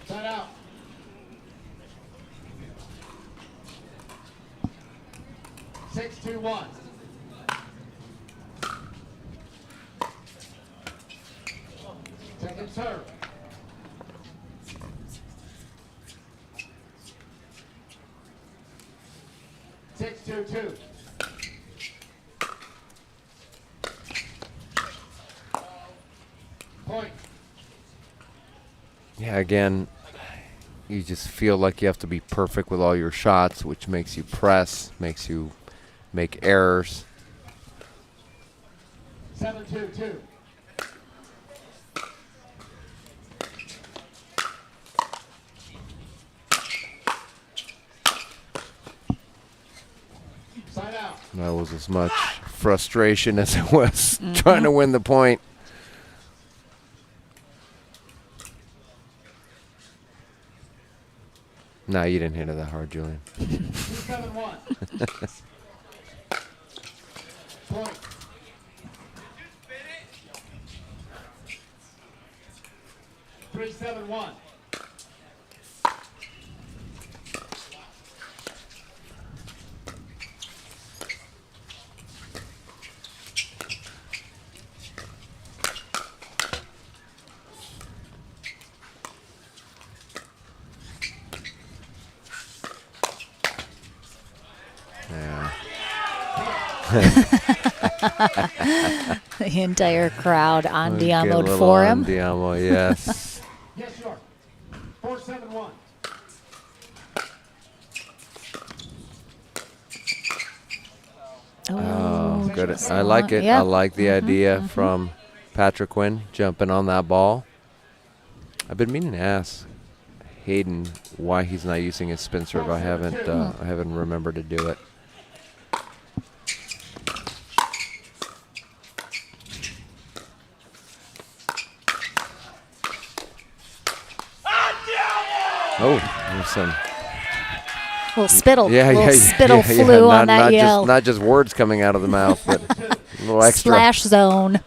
Side out. 6-2-1. Second serve. Six, 2-2. Point. Yeah, again, you just feel like you have to be perfect with all your shots, which makes you press, makes you make errors. 7-2-2. Side out. That was as much frustration as it was trying to win the point. No, you didn't hit it that hard, Julian. 2-7-1. Point. 3-7-1. The entire crowd on Get a Diamo'd little for on him. Diamo, yes. Yes, sure. 4-7-1. Oh, good. just I like it. yeah. I like the idea from Patrick Quinn jumping on that ball. I've been meaning to ask Hayden why he's not using his spin serve. I haven't remembered to do it. Oh, there's some. Little spittle. Yeah, little spittle flew not, on that not yell. Not just words coming out of the mouth, but a little extra. Splash zone.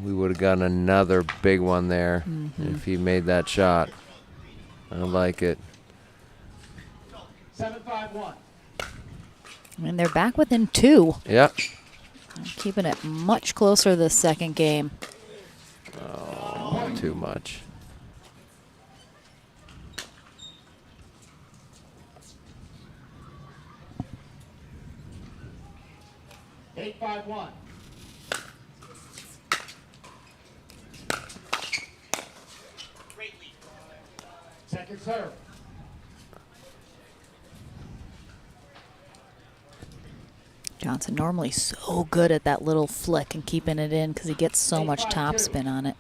We would have gotten another big one there if he made that shot. I like it. 7-5-1. And they're back within 2. Yep. Keeping it much closer this second game. Oh, too much. Eight, 5-1. Second serve. Johnson normally so good at that little flick and keeping it in because he gets so much topspin on it.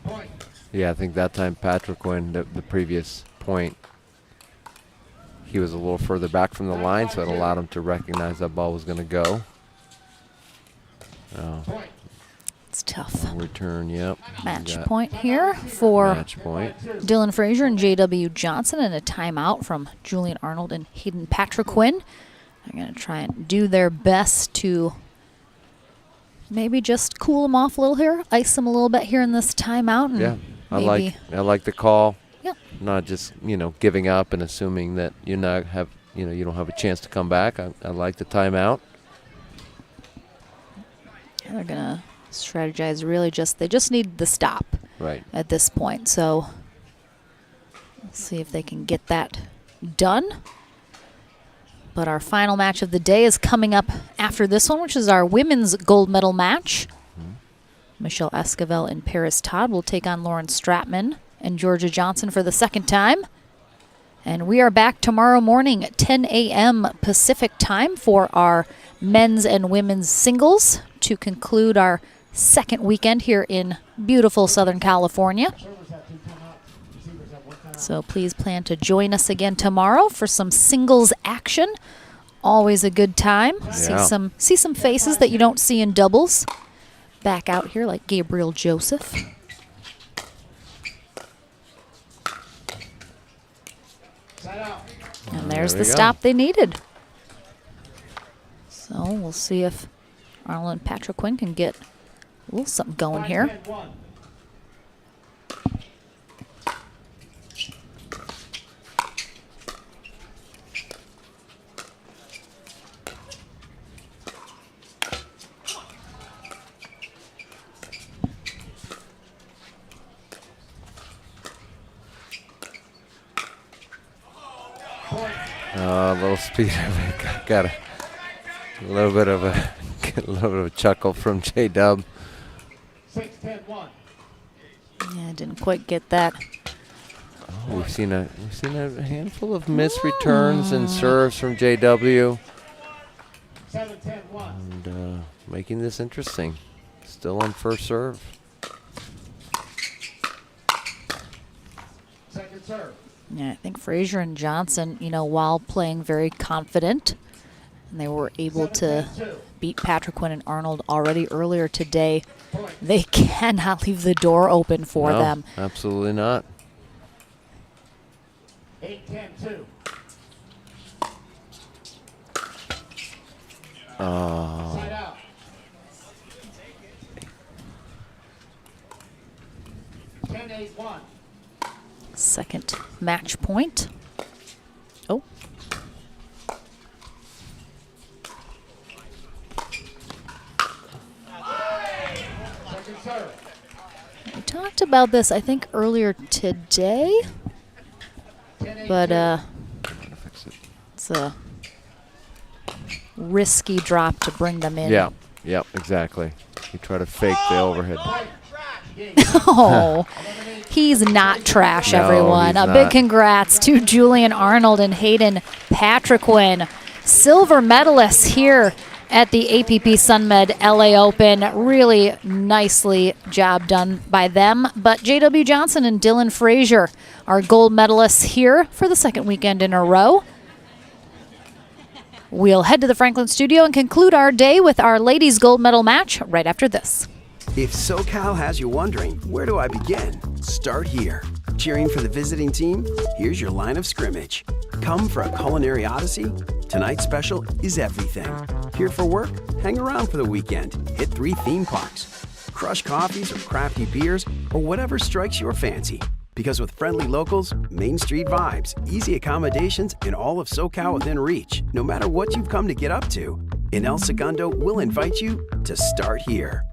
Point. Yeah, I think that time Patrick Quinn, the previous point, he was a little further back from the line, so it allowed him to recognize that ball was going to go. Oh. It's tough. Return, yep. Match We got point here for match point. Dylan Frazier and J.W. Johnson, and a timeout from Julian Arnold and Hayden Patriquin. They're going to try and do their best to maybe just cool them off a little here, ice them a little bit here in this timeout. And Yeah, I maybe like the call. Yep. Not just giving up and assuming that you don't have a chance to come back. I like the timeout. And they're going to strategize really they just need the stop Right. at this point. So let's see if they can get that done. But our final match of the day is coming up after this one, which is our women's gold medal match. Michelle Esquivel and Paris Todd will take on Lauren Stratman and Georgia Johnson for the second time. And we are back tomorrow morning at 10 a.m. Pacific time for our men's and women's singles to conclude our second weekend here in beautiful Southern California. So please plan to join us again tomorrow for some singles action. Always a good time. Yeah. See some faces that you don't see in doubles back out here, like Gabriel Joseph. And there's the stop they needed. So we'll see if Arnold and Patriquin can get a little something going here. A little speed. Got a little bit of a chuckle from J-Dub. 6-10-1. Yeah, didn't quite get that. Oh, we've seen a handful of missed returns and serves from JW. 7-10-1. And making this interesting. Still on first serve. Second serve. Yeah, I think Frazier and Johnson, while playing very confident, and they were able to beat Patriquin and Arnold already earlier today, they cannot leave the door open for them. Absolutely not. 8-10-2. Oh. Side out. Second match point. Oh. We talked about this, I think, earlier today, but it's a risky drop to bring them in. Yeah, yep, exactly. You try to fake the overhead. Oh, he's not trash, No, everyone. he's A not. big congrats to Julian Arnold and Hayden Patriquin, silver medalists here at the APP SunMed LA Open. Really nicely job done by them. But J.W. Johnson and Dylan Frazier are gold medalists here for the second weekend in a row. We'll head to the Franklin studio and conclude our day with our ladies' gold medal match right after this. If SoCal has you wondering, where do I begin? Start here. Cheering for the visiting team? Here's your line of scrimmage. Come for a culinary odyssey? Tonight's special is everything. Here for work? Hang around for the weekend. Hit 3 theme parks. Crush coffees or crafty beers or whatever strikes your fancy. Because with friendly locals, Main Street vibes, easy accommodations, and all of SoCal within reach, no matter what you've come to get up to, in El Segundo, we'll invite you to start here.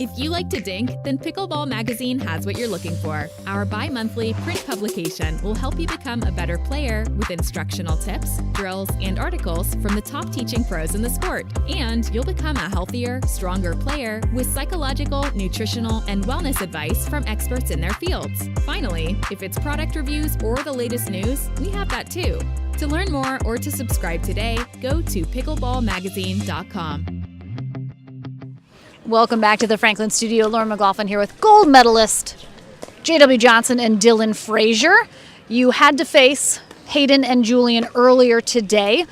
If you like to dink, then Pickleball Magazine has what you're looking for. Our bi-monthly print publication will help you become a better player with instructional tips, drills, and articles from the top teaching pros in the sport. And you'll become a healthier, stronger player with psychological, nutritional, and wellness advice from experts in their fields. Finally, if it's product reviews or the latest news, we have that too. To learn more or to subscribe today, go to pickleballmagazine.com. Welcome back to the Franklin Studio. Lauren McLaughlin here with gold medalist J.W. Johnson and Dylan Frazier. You had to face Hayden and Julian earlier today.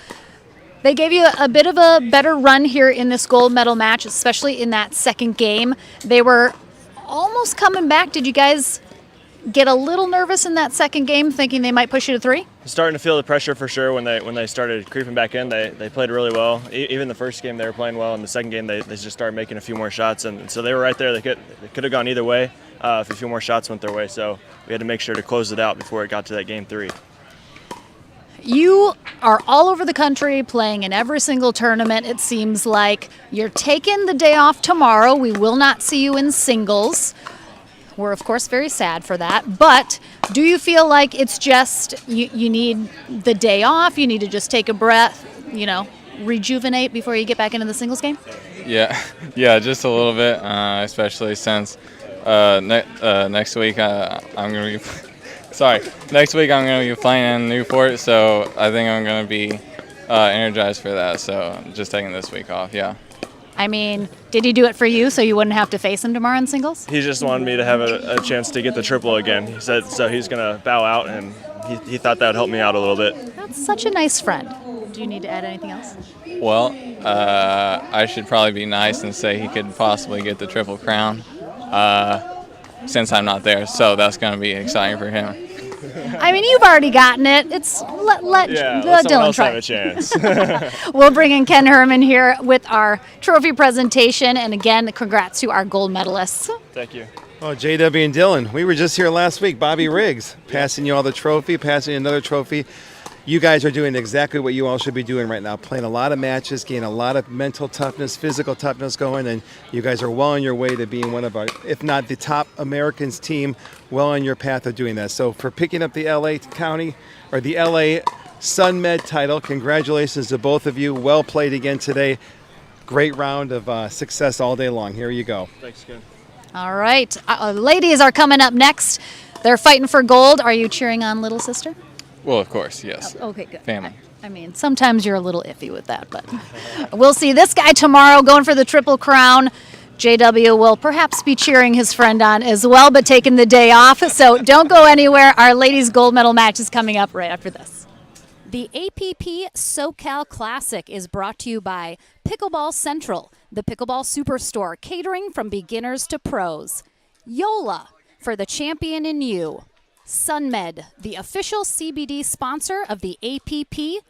They gave you a bit of a better run here in this gold medal match, especially in that second game. They were almost coming back. Did you guys get a little nervous in that second game, thinking they might push you to 3? Starting to feel the pressure for sure when they started creeping back in. They played really well. Even the first game they were playing well. In the second game they just started making a few more shots, and so they were right there. They could have gone either way if a few more shots went their way. So we had to make sure to close it out before it got to that game 3. You are all over the country playing in every single tournament. It seems like you're taking the day off tomorrow. We will not see you in singles. We're, of course, very sad for that. But do you feel like it's just you need the day off? You need to just take a breath, rejuvenate before you get back into the singles game? Yeah, just a little bit, especially since next week I'm going to be next week I'm going to be playing in Newport, so I think I'm going to be energized for that. So just taking this week off, yeah. I mean, did he do it for you so you wouldn't have to face him tomorrow in singles? He just wanted me to have a chance to get the triple again. He said so he's going to bow out, and he thought that would help me out a little bit. That's such a nice friend. Do you need to add anything else? Well, I should probably be nice and say he could possibly get the Triple Crown since I'm not there, so that's going to be exciting for him. I mean, you've already gotten it. It's let Dylan try. Have a chance. We'll bring in Ken Herman here with our trophy presentation, and again, congrats to our gold medalists. Thank you. Oh, JW and Dylan, we were just here last week. Bobby Riggs passing you all the trophy, passing you another trophy. You guys are doing exactly what you all should be doing right now, playing a lot of matches, getting a lot of mental toughness, physical toughness going, and you guys are well on your way to being one of our, if not the top Americans team, well on your path of doing that. So for picking up the LA County, or the LA SUNMED title, congratulations to both of you. Well played again today. Great round of success all day long. Here you go. Thanks, Ken. All right. Ladies are coming up next. They're fighting for gold. Are you cheering on little sister? Well, of course, yes. Oh, okay, good. Family. I mean, sometimes you're a little iffy with that, but we'll see. This guy tomorrow going for the Triple Crown. JW will perhaps be cheering his friend on as well, but taking the day off. So don't go anywhere. Our ladies' gold medal match is coming up right after this. The APP SoCal Classic is brought to you by Pickleball Central, the Pickleball Superstore, catering from beginners to pros. Yola, for the champion in you. SUNMED, the official CBD sponsor of the APP.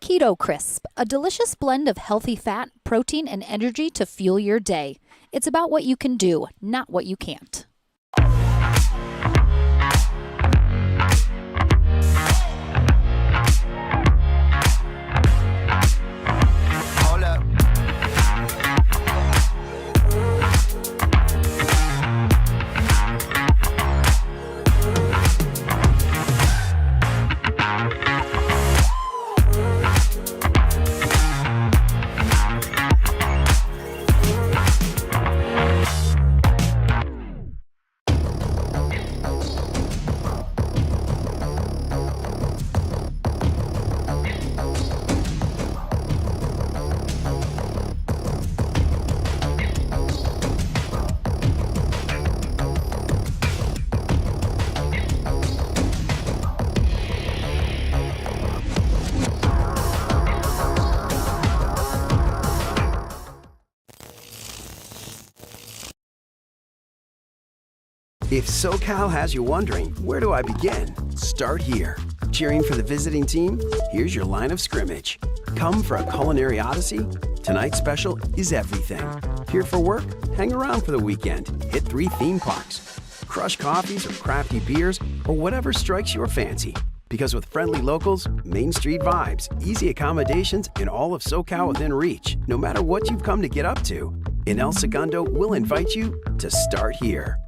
Keto Crisp, a delicious blend of healthy fat, protein, and energy to fuel your day. It's about what you can do, not what you can't. If SoCal has you wondering, where do I begin? Start here. Cheering for the visiting team? Here's your line of scrimmage. Come for a culinary odyssey? Tonight's special is everything. Here for work? Hang around for the weekend. Hit 3 theme parks. Crush coffees or crafty beers or whatever strikes your fancy. Because with friendly locals, Main Street vibes, easy accommodations, and all of SoCal within reach, no matter what you've come to get up to, In El Segundo, we'll invite you to start here.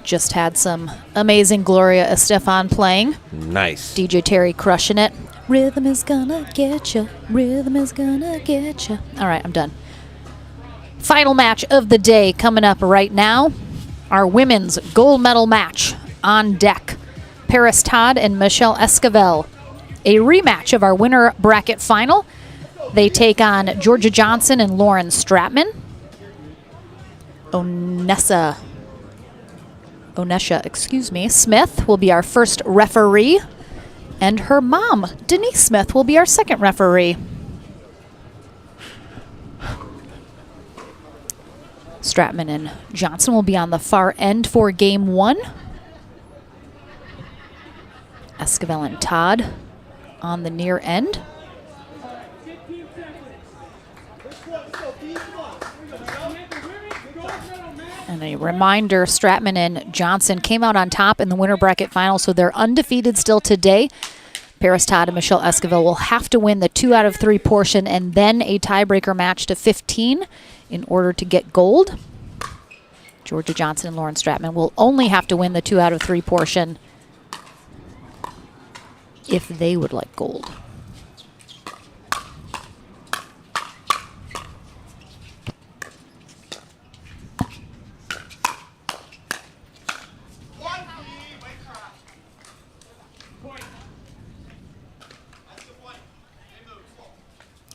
Just had some amazing Gloria Estefan playing. Nice. DJ Terry crushing it. Rhythm is gonna get you. Rhythm is gonna get you. All right, I'm done. Final match of the day coming up right now. Our women's gold medal match on deck. Paris Todd and Michelle Esquivel. A rematch of our winner bracket final. They take on Georgia Johnson and Lauren Stratman. Onesha Smith will be our first referee. And her mom, Denise Smith, will be our second referee. Stratman and Johnson will be on the far end for game 1. Esquivel and Todd on the near end. And a reminder, Stratman and Johnson came out on top in the winter bracket final, so they're undefeated still today. Paris Todd and Michelle Esquivel will have to win the 2 out of 3 portion and then a tiebreaker match to 15 in order to get gold. Georgia Johnson and Lauren Stratman will only have to win the 2 out of 3 portion if they would like gold.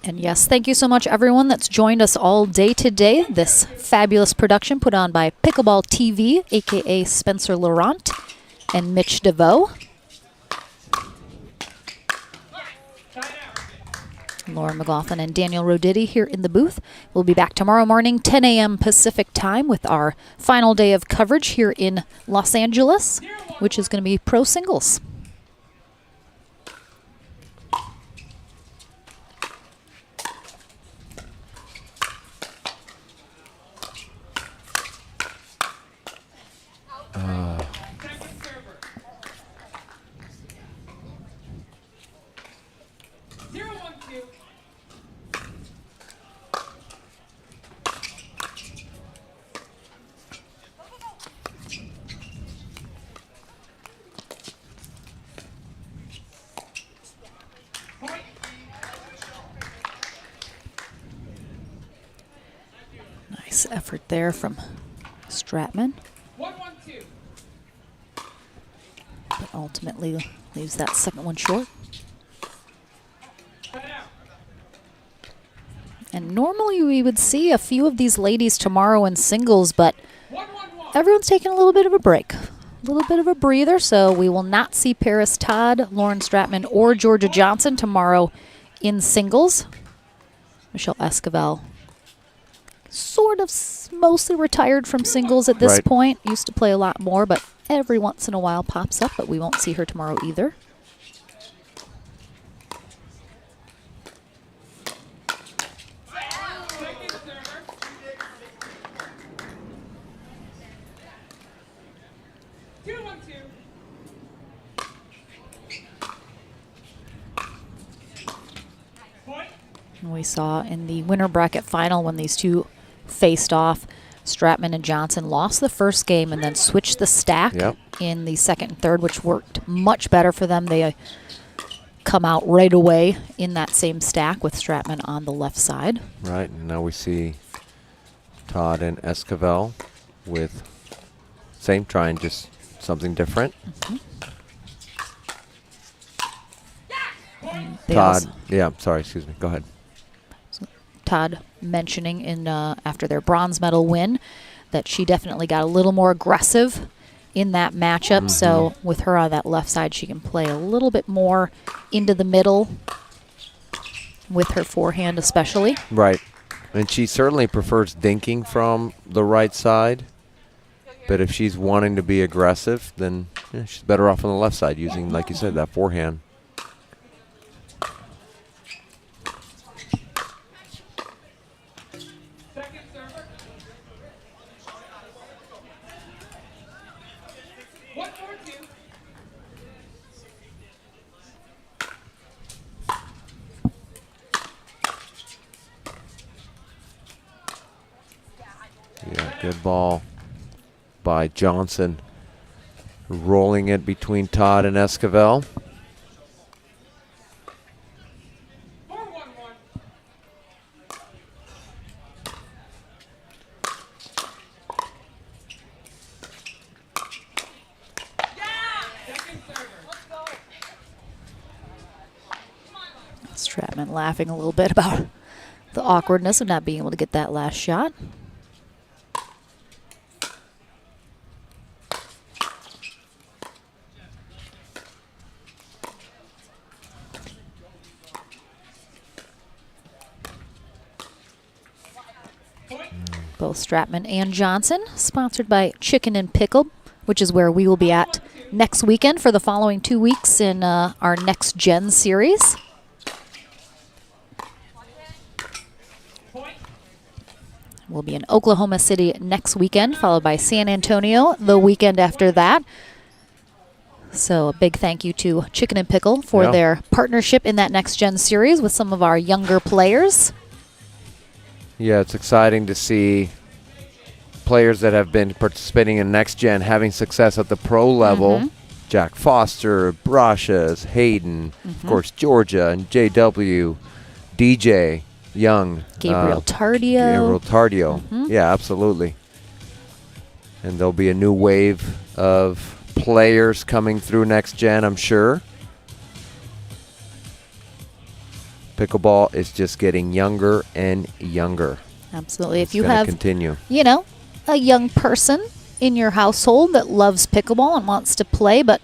And yes, thank you so much, everyone that's joined us all day today. This fabulous production put on by Pickleball TV, a.k.a. Spencer Laurent and Mitch DeVoe. Lauren McLaughlin and Daniel Roditi here in the booth. We'll be back tomorrow morning, 10 a.m. Pacific time, with our final day of coverage here in Los Angeles, which is going to be pro singles. Nice effort there from Stratman. But ultimately leaves that second one short. And normally we would see a few of these ladies tomorrow in singles, but everyone's taking a little bit of a break. A little bit of a breather, so we will not see Paris Todd, Lauren Stratman, or Georgia Johnson tomorrow in singles. Michelle Esquivel sort of mostly retired from singles at this point. Used to play a lot more, but every once in a while pops up, but we won't see her tomorrow either. And we saw in the winter bracket final when these two faced off, Stratman and Johnson lost the first game and then switched the stack in the second and third, which worked much better for them. They come out right away in that same stack with Stratman on the left side. Right, and now we see Todd and Esquivel with same, trying just something different. Todd, sorry, excuse me, go ahead. Todd mentioning in after their bronze medal win that she definitely got a little more aggressive in that matchup. So with her on that left side, she can play a little bit more into the middle with her forehand especially. Right. And she certainly prefers dinking from the right side. But if she's wanting to be aggressive, then she's better off on the left side using, like you said, that forehand. Yeah, good ball by Johnson. Rolling it between Todd and Esquivel. Stratman laughing a little bit about the awkwardness of not being able to get that last shot. Both Stratman and Johnson, sponsored by Chicken and Pickle, which is where we will be at next weekend for the following 2 weeks in our Next Gen series. We'll be in Oklahoma City next weekend, followed by San Antonio the weekend after that. So a big thank you to Chicken and Pickle for their partnership in that Next Gen series with some of our younger players. Yeah, it's exciting to see players that have been participating in Next Gen having success at the pro level. Jack Foster, Brashes, Hayden, of course, Georgia and JW, DJ, Young. Gabriel Tardio. Yeah, absolutely. And there'll be a new wave of players coming through Next Gen, I'm sure. Pickleball is just getting younger and younger. Absolutely. It's if you gonna have, continue. you know, a young person in your household that loves pickleball and wants to play but